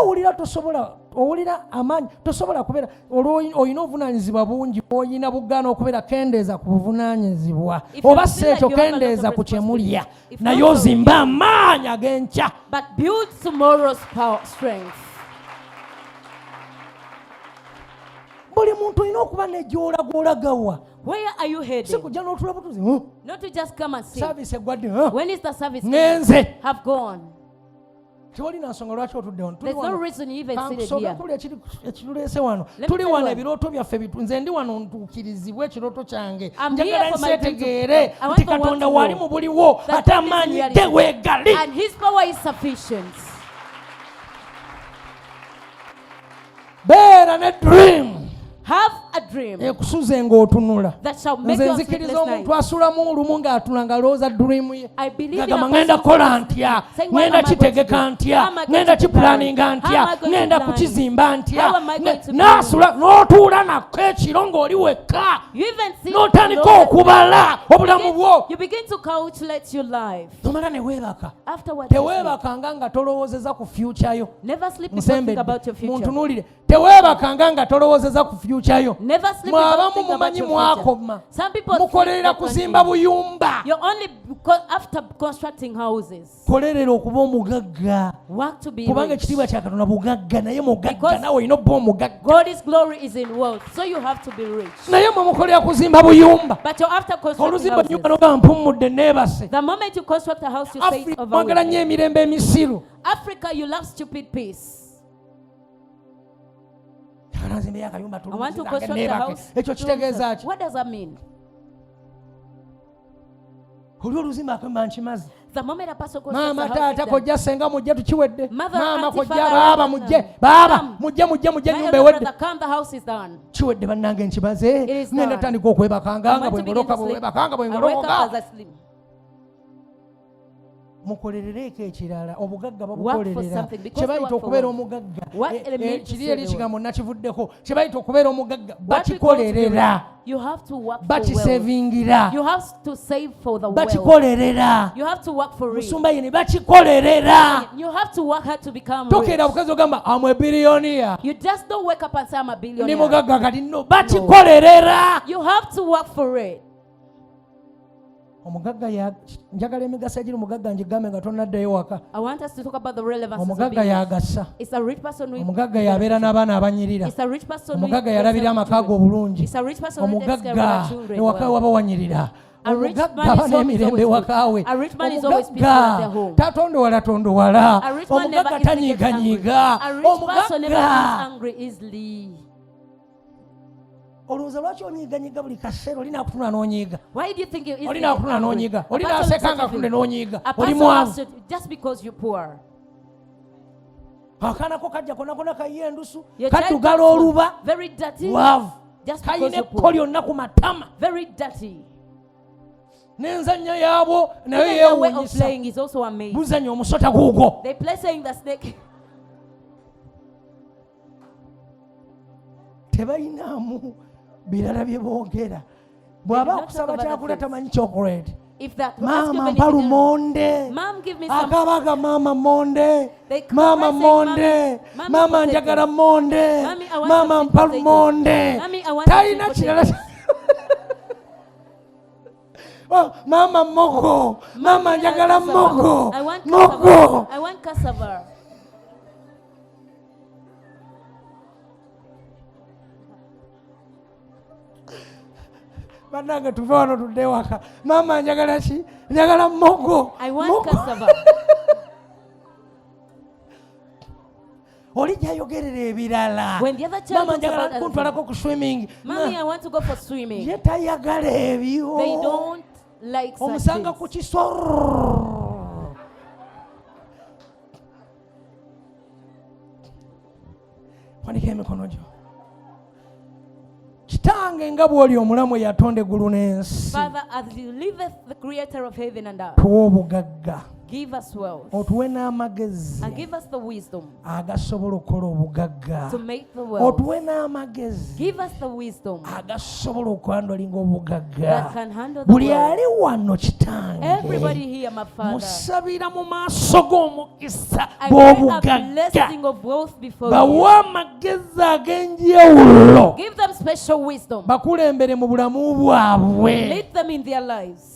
owulira amaanyi tosobola kubeera olina obuvunaanyizibwa bungi olina bugaana okubeera kendeeza ku buvunaanyizibwa oba si ekyo kendeeza ku kyemulya naye ozimba amaanyi ag'enkya. But build tomorrow's power, strength. Buli muntu olina okuba n'egy'olagawa. Where are you Si heading? kujja n'otula butuzi Not to just come and sing. saaviisi eggwadde When is the service ngenze. have gone? Tewalina nsonga lwaki otuddewo. There's no reason you even seated here. Tuli ekituleese wano. Let me Tuli tell you wano what. ebirooto byaffe nze ndi wano ntuukirizibwe ekirooto kyange. I'm here Njagala for my dream to- nseetegeere I want nti the world Katonda to wali know mu buliwo that ate God is in amaanyi reality. ge weegali. And his power is sufficient. Beera ne dream Have a dream ekusuze ng'otunula. that shall make Nze your nzikiriza sleepless omuntu night. asulamu olumu ng'atula ng'alowooza dream ye. I believe in Gagamba a ngenda person kukola who is ntya, saying, what ngenda am I going to kitegeka do? ntya, How am I going ngenda to prepare? kipulaninga How ntya, am I going to ngenda plan? kukizimba ntya. How am I going to N'asula n'otuula nako ekiro ng'oli wekka. You even see N'otandika alone. okubala obulamu bwo. You begin to calculate your life. Tomala ne weebaka. Afterwards, you sleep. Teweebakanga nga tolowoozeza ku future yo. Never sleep before think Nsembedde about your future. muntunuulire. Teweebakanga nga tolowoozeza ku future yo. Never sleep Mwabamu without thinking about mumanyi your mwakoma. future. Some people think Mukolerera that kuzimba buyumba. you're only after constructing houses. Kolerera okuba omugagga. Work to be Kubanga rich. ekitiibwa kya Katonda bugagga naye mugagga Because nawe olina obba omugagga. God's glory is in wealth, so you have to be rich. Naye mwe mukolera kuzimba buyumba. But you're after constructing Oluzimba nnyumba houses. n'ogamba mpumudde neebase. The moment you construct a house, you say it's Afrika over mwagala with. nnyo emirembe emisiru. Africa, you love stupid peace. Njagala nzimbeyo akayumba I want to tulungi construct a neebake. house. Ekyo kitegeeza ki? What does that mean? Oli oluzimba akayumba nkimazi. The moment a person constructs Maama a house, taata it's kojja senga mujje tukiwedde. Mother, Maama auntie, kojja father, baaba mother. mujje baaba Come. mujje done. My ennyumba elder ewedde. brother, come, the house is done. Kiwedde bannange nkimaze. It is Ngenda done. tandika okwebakanga I nga want bwe to begin ngoloka to bwe sleep. webakanga bwe I wake up ngoloka. as I sleep. Mukolerereeko ekirala obugagga Work for babukolerera something, because kye they bayita work for okubeera one. omugagga. What it means to Kiri say eri the kigambo nakivuddeko kye bayita okubeera omugagga What we call to be bakikolerera rich, you have to work for wealth. bakisevingira You have to save for the wealth. bakikolerera You have to work for it. musumba yini bakikolerera. You have to work hard to become Tokeera rich. bukazi ogamba amwe biliyoniya You just don't wake up and say I'm a ndi billionaire. mugagga kati no bakikolerera. You have to work for it. Omugagga njagala emigaso egiri mugagga ngigambe nga tonnaddayo waka. I want us to talk about the relevance of Omugagga being rich. yagassa. It's a rich person who Omugagga yabeera n'abaana abanyirira. It's a rich person who Omugagga yalabira amaka ge obulungi. It's a rich person who takes care of Omugagga their children ewaka well. waba wanyirira. A rich Omugagga man aba is always n'emirembe good. wakaawe. A rich man is always peaceful at their Omugagga home. tatondowala tondowala. A rich man never Omugagga easily gets angry. tanyiiganyiiga. A rich person never gets Omugagga angry easily. olowooza lwaki onyiiganyiiga buli kaseera oli naakutuna n'onyiiga. Why do you think you Oli easily naakutuna angry? n'onyiiga. A Oli person naaseka looks nga at you. atunde n'onyiiga. A Oli person mwavu. laughs at you just because you're poor. Akaana ko kajja konakona kayiye endusu. Your child Kaddugala comes oluba. home very dirty. Waavu. Just because Kayina you're ekko poor. lyonna ku matama. Very dirty. N'enzannya yaabwo nayo Even their way of yeewuunyisa. playing is also amazing. Buzannya omusota guugwo. They play saying the snake. Tebayinaamu birala bye boogera. Bw'aba not akusaba talk about kyakula that tamanyi chocolate. If that Maama mpa lumonde. Mom, give me some. Akabaga maama monde. They come Maama and say, monde. Mommy, Maama Mommy njagala potatoes. monde. Mommy, I want Maama some mpa potatoes. lumonde. Mommy, I want some Talina potatoes. kirala. Oh, Maama mogo. Maama Mommy, I njagala want cassava. mogo. I want Mogo. cassava. I want cassava. Bannange tuve wano tudde waka. Maama njagala ki? Njagala mogo. I want Mogo. cassava. Oli gyayogerera ebirala. When the other child Maama talks njagala about other kuntwalako ku swimming. Mommy, I want to go for swimming. Ye tayagala ebyo. They don't like such Omusanga ku things. kisoro. Wanika emikono gyo. Kitange nga bw'oli omulamu yatonda eggulu n'ensi. Father, as you liveth the creator of heaven and earth, Tuwa obugagga. Give us wealth. Otuwe n'amagezi. And give us the wisdom. Agasobola okukola obugagga. To make the wealth. Otuwe n'amagezi. Give us the wisdom. Agasobola okwandolinga obugagga. That can handle the Buli wealth. ali wano kitange. Everybody here, my Father. Musabira mu maaso g'omukisa I pray a bw'obugagga. blessing of wealth before Bawe you. amagezi ag'enjawulo. Give them special wisdom. Bakulembere mu bulamu bwabwe. Lead them in their lives.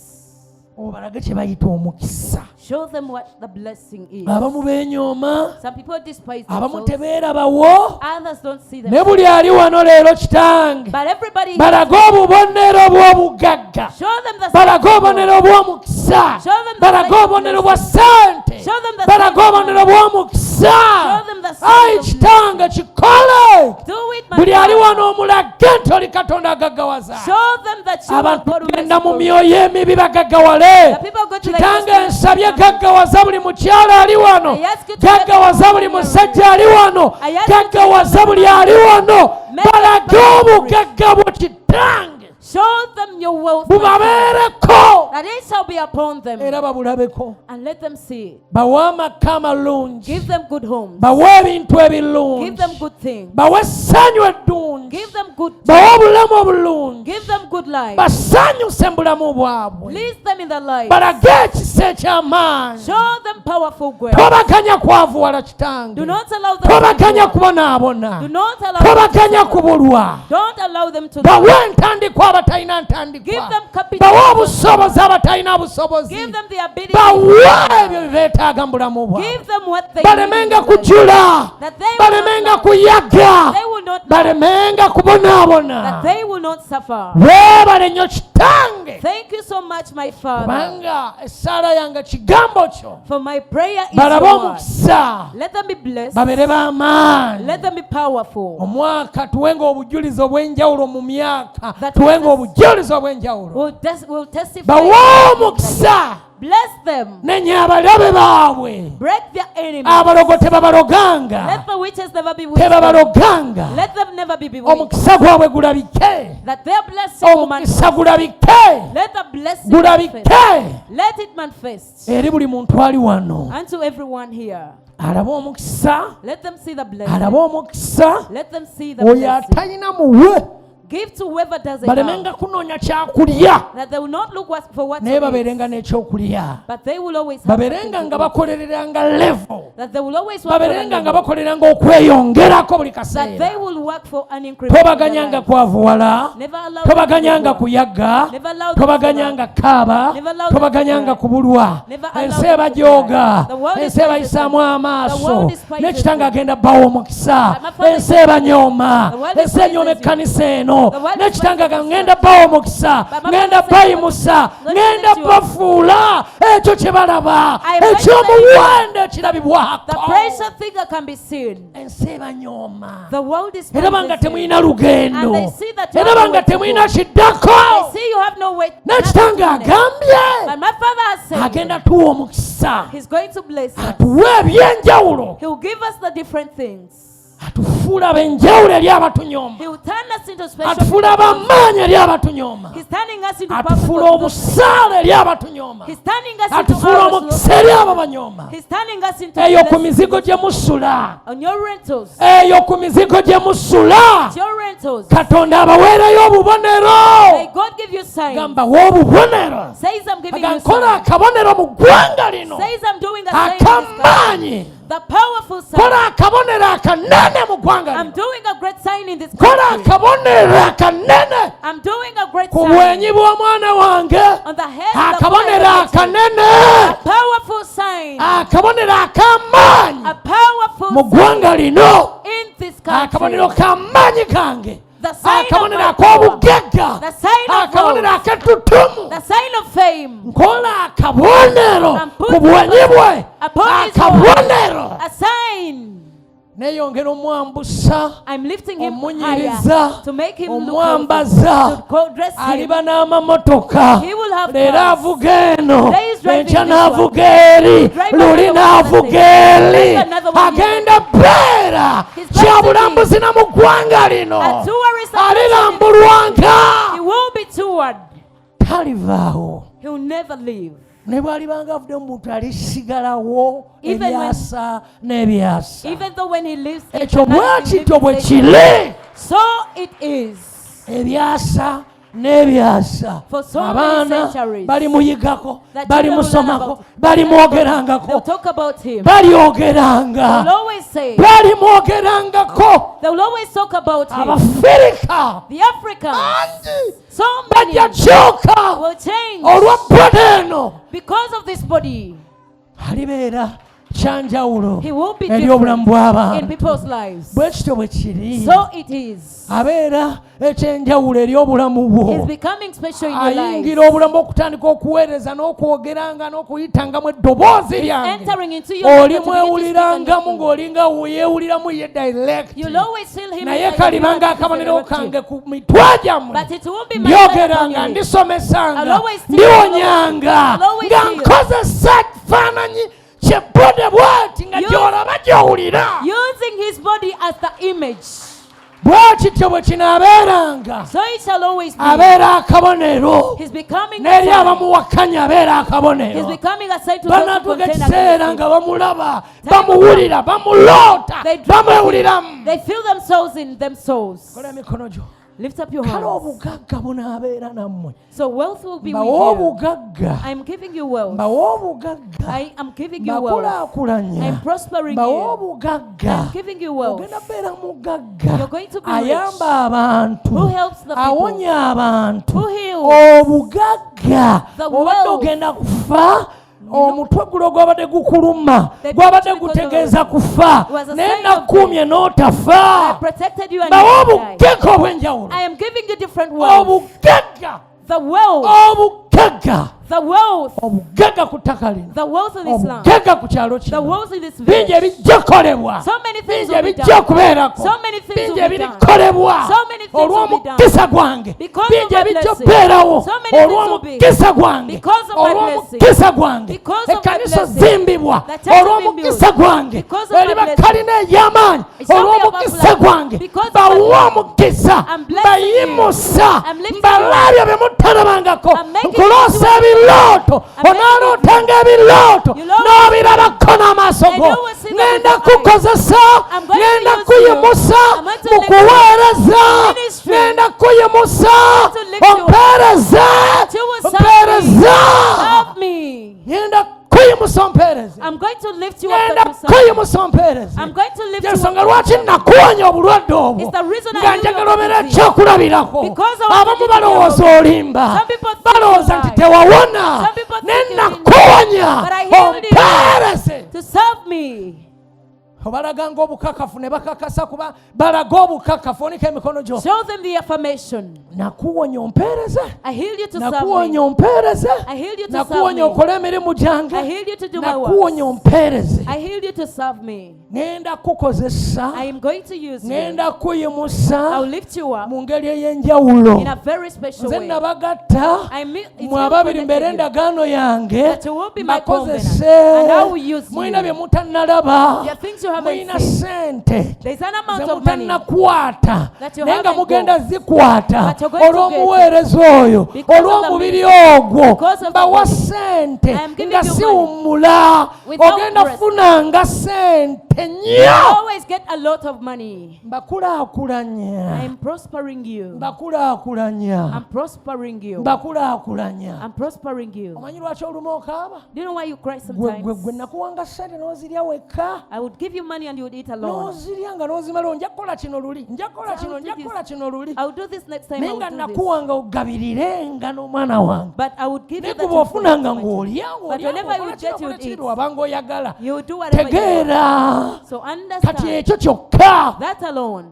Obalage kye bayita omukisa. Show them what the blessing is. Abamu beenyooma. Some people despise Abamu themselves. tebeerabawo. Others don't see them. Ne buli ali wano leero kitange. But everybody Balaga obubonero bw'obugagga. show them the Balaga obubonero bw'omukisa. Show them the Balaga sign of obubonero bwa blessing. ssente. Show them the Balaga sign of obubonero bw'omukisa. Show them the sign Ayi of kitange kikole. do it, my Buli ali Father. wano omulage nti oli Katonda agaggawaza. Show them that you are Abantu God who genda mu makes myoyo emibi bagaggawale. The people go to the Kitange yes, nsabye gaggawaza buli mukyala ali wano. I ask you to Gaggawaza buli musajja ali wano. I ask you to Gaggawaza buli ali wano. Make Balage them obugagga bwo kitange Show them your wealth, my Father, bubabeereko that it shall be upon them, era babulabeko. and let them see it. Bawe amaka amalungi. Give them good homes. Bawe ebintu Give ebirungi. them good things. Bawe essanyu eddungi. Give them good Bawe things. obulamu obulungi. Give them good life. Basanyuse mu bulamu bwabwe. Please them in their life. Balage ekisa eky'amaanyi. Show them powerful wealth. Tobaganya kwavuwala kitange. Do not allow them Tobaganya to kubonaabona. Do not allow them Tobaganya to kubulwa. Don't allow them to Bawe die. entandikwa abatalina ntandikwa. Give them capital. Bawe obusobozi abatalina busobozi. Give them the ability. Bawe ebyo bye beetaaga mu bulamu bwabwe. Give them what they Balemenga need in their life. kujula. That they will Balemenga not kuyaga. They will not Balemenga that kubonaabona. they will not suffer. Weebale nnyo kitange. Thank you so much, my Father. Kubanga essaala yange kigambo kyo. For my prayer is Balabe your word. omukisa. Let them be blessed. Babeere b'amaanyi. Let them be powerful. Omwaka tuwenga obujulizi obw'enjawulo mu myaka. That Tuwenga Jesus- obujulizi obw'enjawulo. Will testify. Bawe omukisa. Bless them. Nenya abalabe baabwe. Break their enemies. Abalogo tebabaloganga. Let the witches never be witches. Tebabaloganga. Let them never be bewitched. Omukisa gwabwe gulabike. That their blessing will manifest. Omukisa gulabike. Let the blessing manifest. Gulabike. Let it manifest. Eri buli muntu ali wano. And to everyone here. Alabe omukisa. Let them see the blessing. Alabe omukisa. Let them see the Oyo blessing. atalina muwe. Give to whoever doesn't Balemenga have. kunoonya kyakulya. That they will not look for what Naye to eat, babeerenga n'ekyokulya. but they will always have something Babeerenga to nga eat. bakolereranga level. That they will always work for an Babeerenga nga increment. bakoleranga okweyongerako buli That they kaseera. will work for an increment. in their Tobaganyanga life. kwavuwala. Never allow them to Tobaganyanga go. kuyaga. Never allow them to Tobaganyanga kaaba. Never allow them to Tobaganyanga cry. kubulwa. Never allow Ensi them to ebajooga. cry. The world Ensi despises ebayisaamu them. The amaaso. world despises N'ekitanga them. agenda bbawo omukisa. But my Father Ensi says ebanyooma. the world Ensi enyooma despises you. ekkanisa eno. The world N'ekitanga despises ngenda bbawo omukisa. But my Ngenda Father says bayimusa. the world Ngenda despises you. bafuula. Ekyo kye balaba. I am Ekyomuwendo The ekirabibwako. precious thing that can be seen. Ensi ebanyooma. The world is Era banga precious. temulina lugendo. And they see that you Era have banga nowhere to temulina go. kiddako. They see you have no way. N'ekitanga nothing to do. agambye And my Father has said agenda tuwa omukisa. He's going to bless us. Atuwe ebyenjawulo. He will give us the different things. Atufuula ab'enjawulo eri abatunyooma. He will turn us into special Atufuula people. ab'amaanyi eri abatunyooma. He's turning us into Atufuula powerful people. obusaale eri abatunyooma. He's turning us into Atufuula ours. omukisa eri abo banyooma. He's turning us into Eyo ku blessings. mizigo gye musula. On your rentals. Eyo ku mizigo gye musula. Your rentals. Katonda abaweerayo obubonero. May God give you signs. Gamba w'obubonero. Says I'm giving you Agankola signs. akabonero mu ggwanga lino. Says I'm doing a sign in this Akamaanyi. country. The powerful sign. Kola akabonero akanene mu ggwanga I'm lino. doing a great sign in this Kola country. akabonero akanene I'm doing a great ku sign bwenyi bw'omwana wange. on the head of the Akabonero prophet. akanene. A powerful sign. Akabonero ak'amaanyi A powerful mu sign ggwanga lino. in this country. Akabonero k'amaanyi gange. The sign of Akabonero my power. ak'obugagga. The sign of Akabonero wealth. ak'ettutumu. The sign of fame. Nkola akabonero And put ku bwenyi bwe. upon his Akabonero. A sign. Neeyongera omwambusa. I'm lifting him Omunyiriza. higher to make him look Omwambaza. to dress him. Aliba n'amamotoka. He will have Leero cars. avuga eno. Today he's driving Enkya this n'avuga one. eri. Driving Luli another one n'avuga Thursday. eri. Driving another one Agenda beera. He's going Kya to be bulambuzi na mu ggwanga lino. A tourist Alirambulwanga. He will be toured. Talivaawo. He He will never leave. Ne bw'alibanga avudde mu muntu alisigalawo Even ebyasa n'ebyasa. Even though when he lives, Ekyo bwakityo bwe kiri. so it is. Ebyasa n'ebyasa. For so many Abaana centuries, bali muyigako, that bali children will learn musomako, about- bali They'll mwogerangako, talk about him. balyogeranga, They'll always say, bali mwogerangako. they'll always talk about him. Abafirika The Africans, bangi so many bajja kyuka will change olwa bboda eno. because of this body. Alibeera kyanjawulo He will be eri obulamu different in bw'abantu. people's lives. Bwe kityo bwe kiri. So it is. Abeera ekyenjawulo eri obulamu He's bwo. becoming special in your lives. Ayingira obulamu okutandika okuweereza n'okwogeranga n'okuyitangamu eddoboozi lyange. Entering into your life Oli to begin to speak mwewulirangamu and ng'olinga weyeewuliramu ye direct. you'll always feel him. Naye like you kalibanga have to akabonero direct you. kange ku mitwe gyammwe. But it won't be my life upon Ndyogeranga, you. ndisomesanga, I'll always teach, ndiwonyanga, I'll always nga heal. nkozesa kifaananyi kyebode bw'ati nga You- gy'olaba gy'owulira. Using his body as the image. Bw'akityo bwe kinaabeeranga. So it shall always be. Abeera akabonero. He's becoming a N'eri sign. abamuwakanya abeera He's akabonero. becoming a sign to those who Banaatuuka contend ekiseera against nga him. bamulaba, bamuwulira, bamuloota, They dream of him. bamwewuliramu. They feel themselves in themselves. Kola emikono gyo. Lift up your Kale hands. obugagga bunaabeera nammwe. So wealth will be with Mbawa you. obugagga. I'm giving you wealth. Mbawa obugagga. I am giving you wealth. Bakulaakulanya. I'm prospering Mbawa you. obugagga. I'm giving you wealth. Ogenda beera mugagga. You're going to be Ayamba abantu. Who helps the people? Awonya abantu. Who heals? Obugagga. The Obadde wealth. ogenda kufa. Omutwe gulo gwabadde gukuluma, The gwabadde picture gutegeeza because kufa, it was a naye sign of nakuumye I n'otafa. protected you and Bawa you didn't die. obugagga obw'enjawulo. I am giving you different wealth. Obugagga. The wealth. Obugagga. The wealth. Obugagga ku ttaka lino. The wealth in this land. Obugagga ku kyalo The kino. wealth in this Bingi village. ebijja kukolebwa. So many things Bingi will be ebijja done. kubeerako. So many things Bingi will be done. ebirikolebwa So many things will be olw'omukisa gwange. Because Bingi of my ebijja blessing. kubeerawo So many things will be. olw'omukisa gwange. Because of my blessing. Olw'omukisa gwange. Because of my Ekkanisa blessing. zimbibwa The church will be olw'omukisa built. gwange. Because of my Eri blessing. bakalina eby'amaanyi It's only olw'omukisa about gwange. because of Bawa my blessing. omukisa. I'm blessing you. Bayimusa. I'm lifting Mbalaabya bye mutalabangako. I'm making Nkuloosa you- ebirooto. I'm making Onaalootanga ebirooto. You'll always N'obirabako n'amaaso And go. you will see them Ngenda with your eyes. kukozesa. I'm going to Ngenda use kuyimusa you. I'm going to mu lift you. kuweereza. Ministry. Ngenda kuyimusa. I'm going to lift you. Ompeereza. You will serve me. Ompeereza. Help me. Ngenda kuyimusa ompeereze. I'm going to lift you up Ngenda that you serve. kuyimusa ompeereze. I'm going to lift you Ensonga up. lwaki nakuwonya obulwadde obwo It's the reason I nga knew njagala you were obeera disease. ekyokulabirako. Because I want Abamu you to balowooza know. olimba, Some people think balowooza you nti lie. tewawona, Some people ne think you didn't. nakuwonya But I healed you. ompeereze. To serve me. Obalaganga obukakafu ne bakakasa kuba balaga obukakafu. Onika emikono gyo. Show them the affirmation. Nakuwonya ompeereze. I healed you to serve Nakuwonya me. ompeereze. I healed you to serve Nakuwonya me. okole emirimu I gyange. healed you to do my Nakuwonya works. ompeereze. I healed you to serve me. Ngenda kukozesa. I am going to use you. Ngenda kuyimusa I'll lift you up mu ngeri ey'enjawulo. in a very special Nze way. nabagatta It's mwe not ababiri mbeere connected you. endagaano yange That you will be my bakozese. covenant, and I will use you. Mulina bye mutannalaba. There are things you haven't Mulina seen. sente There's an ze amount of money mutannakwata that you naye nga haven't mugenda got. zikwata But you're going to olw'omuweereza oyo Because of the olw'omubiri ministry. ogwo Because of the bawa body. sente I am giving nga you siwummula Without ogenda rest. funanga sente You nnyo. always get a lot of money. Mbakulaakulanya. I'm prospering you. Mbakulaakulanya. I'm prospering you. Mbakulaakulanya. I'm prospering you. Omanyi lwaki oluma okaaba? Do you know why you cry Gwe sometimes? nakuwanga sente n'ozirya wekka. I would give you money and you would eat alone. N'ozirya nga n'ozimala nja kukola kino luli. Nja kukola kino, nja kukola kino luli. I will do this next time. I Naye will nga do this. nakuwanga ogabirirenga n'omwana wange. But I would give Naye you gwe that bw'ofunanga information. ng'olya But whenever you get, you would eat. wabanga oyagala. You would do whatever you want. Tegeera. So Kati understand ekyo kyokka. that alone.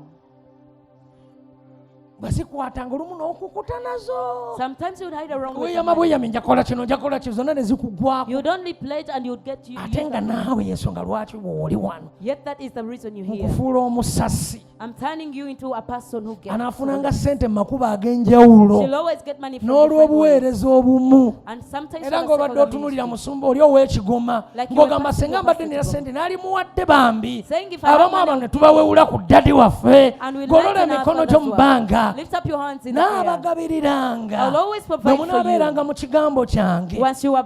Bazikwatanga olumu n'okukuta nazo. Sometimes you would hide around with Weeyama somebody. bweyami nja kukola kino, nja kukola kino, zonna ne zikugwako. You would only pledge and you would get you. Ate nga naawe y'ensonga lwaki bw'oli wano. Yet that is the reason you're here. Okufuula omusasi. I'm turning you into a person who gets. Anafunanga sente makuba agenjawulo. She'll always get money from different ways. N'olw'obuweereza obumu. And sometimes Era ng'obadde otunuulira musumba oli ow'ekigoma ng'ogamba senga mbadde nina sente n'ali muwadde bambi abamu abantu ne tubawewula ku ddadi waffe golola emikono gyo mu bbanga n'abagabiriranga bwe munaabeeranga mu kigambo kyange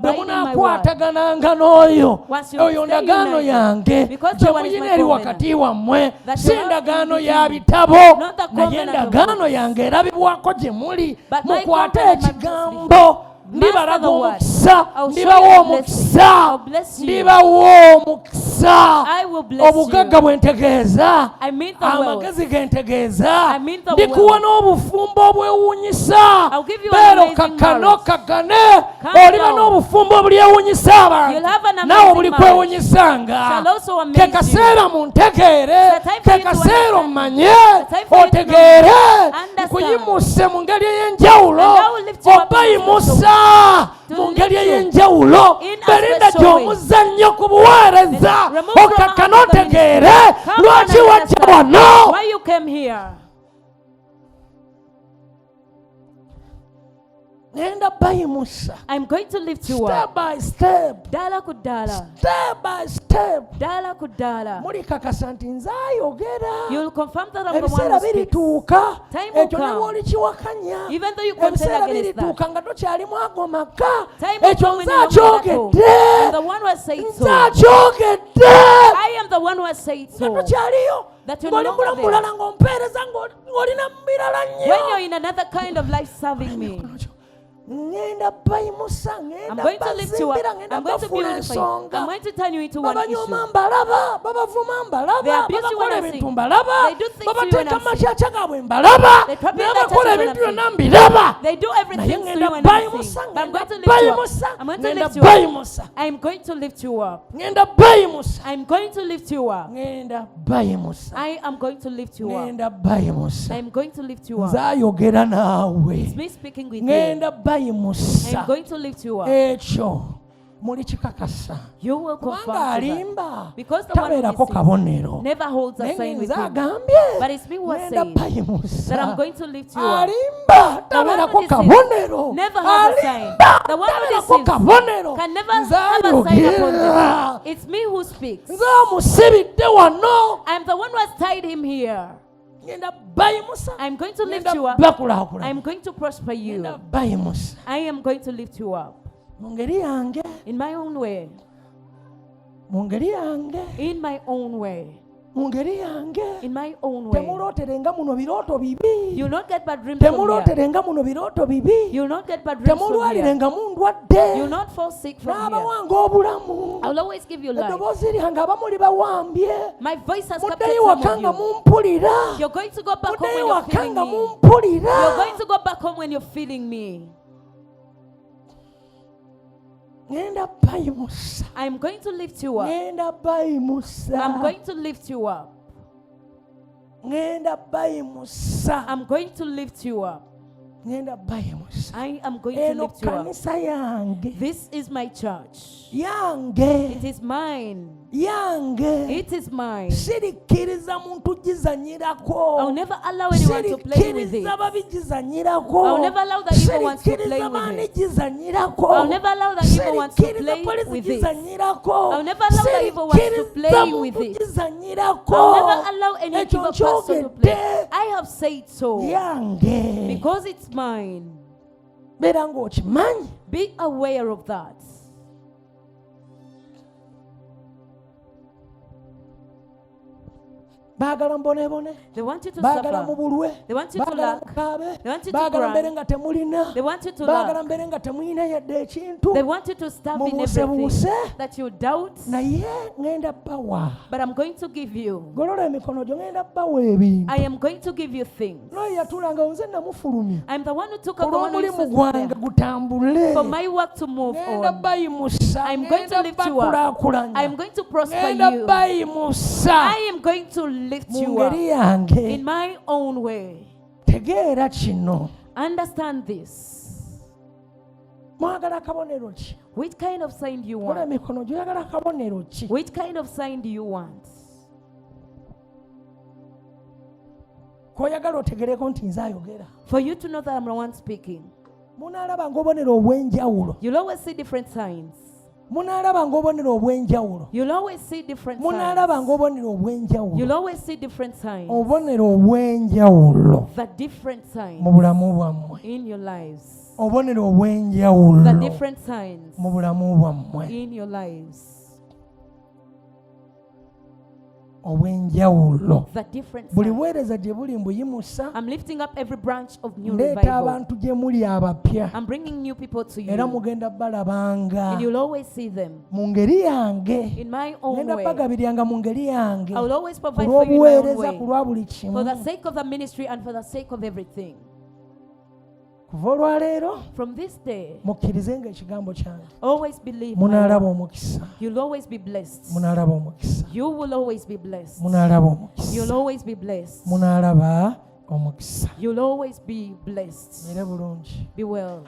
bwe munaakwatagananga n'oyo oyo ndagaano yange gye muyina eri wakati wammwe si ndagaano ya bitabo naye ndagaano yange erabibwako gye muli mukwate ekigambo ndibalaga omukisa ndibawa omukisa ndibawa omukisa obugagga bwe ntegeeza amagezi ge ntegeeza ndikuwa n'obufumbo obwewuunyisa beera okakkane okakkane oliba n'obufumbo obulyewuunyisa abantu naawe buli kwewuunyisanga ke kaseera muntegeere ke kaseera ommanye otegeere nkuyimuse mu ngeri ey'enjawulo obayimusa mu ngeri ey'enjawulo berinda gy'omuzannyo ku buweereza okakkane otegeere lwaki wajja wano. I'm going to lift you up. Step by step. Dala ku dala. Step by step. Dala ku dala. Mulikakasa nti nze ayogera. You'll confirm that I'm the one who speaks. Time will come. Even though you contend against that. Nga tokyalimu ago maka. Time will come when you're not at home. I'm the one who has said so. I am the one who has said so. That you're no longer there. When you're in another kind of life serving me. I'm going to lift you up. I'm going to beautify you. I'm going to turn you into one issue. They abuse you when I sing. They do things to you when I sing. They probably when I sing. They do everything to you when I sing. But I'm going to lift you up. I'm going to lift you up. I'm going to lift you up. I'm going to lift you up. I am going to lift you up. I'm going to lift you up. It's me speaking with you. I'm going to lift you up. You will confirm that. Because the one who never holds a sign with him. But it's me who has said that I'm going to lift you up. The one who deceives never has a sign. The one who deceives can never have a sign upon them. It's me who speaks. I'm the one who has tied him here. I'm going to lift you up. I'm going to prosper you. I am going to lift you up. In my own way. In my own way. In my own way. You'll not get bad dreams from here. You'll not get bad dreams from here. You'll not fall sick from here. I'll always give you life. My voice has captured some of you. You're going to go back home when you're feeling me. You're going to go back home when you're feeling me. I'm going to lift you up. I'm going to lift you up. I'm going to lift you up. I am going to lift you up. This is my church. It is mine. It is mine. I'll never allow anyone to play with it. I'll never allow the evil ones to play with it. I'll never allow the evil ones to play with it. I'll never allow the evil ones to play with it. I'll never allow any evil person to play. I have said so because it's mine. Be aware of that. They want you to suffer. They want you to lack. They want you to cry. They want you to lack. They want you to starve in everything. That you doubt. But I'm going to give you. I am going to give you things. I'm the one who took up the one who used to for my work to move on. I'm going to lift you up. I'm going to prosper you. I am going to lift you up in my own way. Understand this. Which kind of sign do you want? Which kind of sign do you want? koyagala otegereko nti nze ayogera. For you to know that I'm the one speaking. Munaalaba ng'obonero obw'enjawulo. You'll always see different signs. Munaalaba ng'obonero obw'enjawulo. You'll always see different signs. Munaalaba ng'obonero obw'enjawulo. You'll always see different signs. Obonero obw'enjawulo. The different signs mu bulamu bwammwe. in your lives. Obonero obw'enjawulo. The different signs mu bulamu bwammwe. in your lives. Obw'enjawulo. The different Buli signs. buweereza gye buli mbuyimusa. I'm lifting up every branch of new Ndeeta revival. abantu gye muli abapya. I'm bringing new people to you. Era mugenda balabanga. And you'll always see them. Mu ngeri yange. In my own Ngenda way. bagabiryanga mu ngeri yange. I will always Ku provide for you in my own lw'obuweereza ku way. lwa buli kimu. For the sake of the ministry and for the sake of everything. Kuva olwaleero From this day, mukkirizenga ekigambo kyange. always believe my Munaalaba word. omukisa. You'll always be blessed. Munaalaba omukisa. You will always be blessed. Munaalaba omukisa. You'll always be blessed. Munaalaba omukisa. You'll always be blessed. Era bulungi. Be well.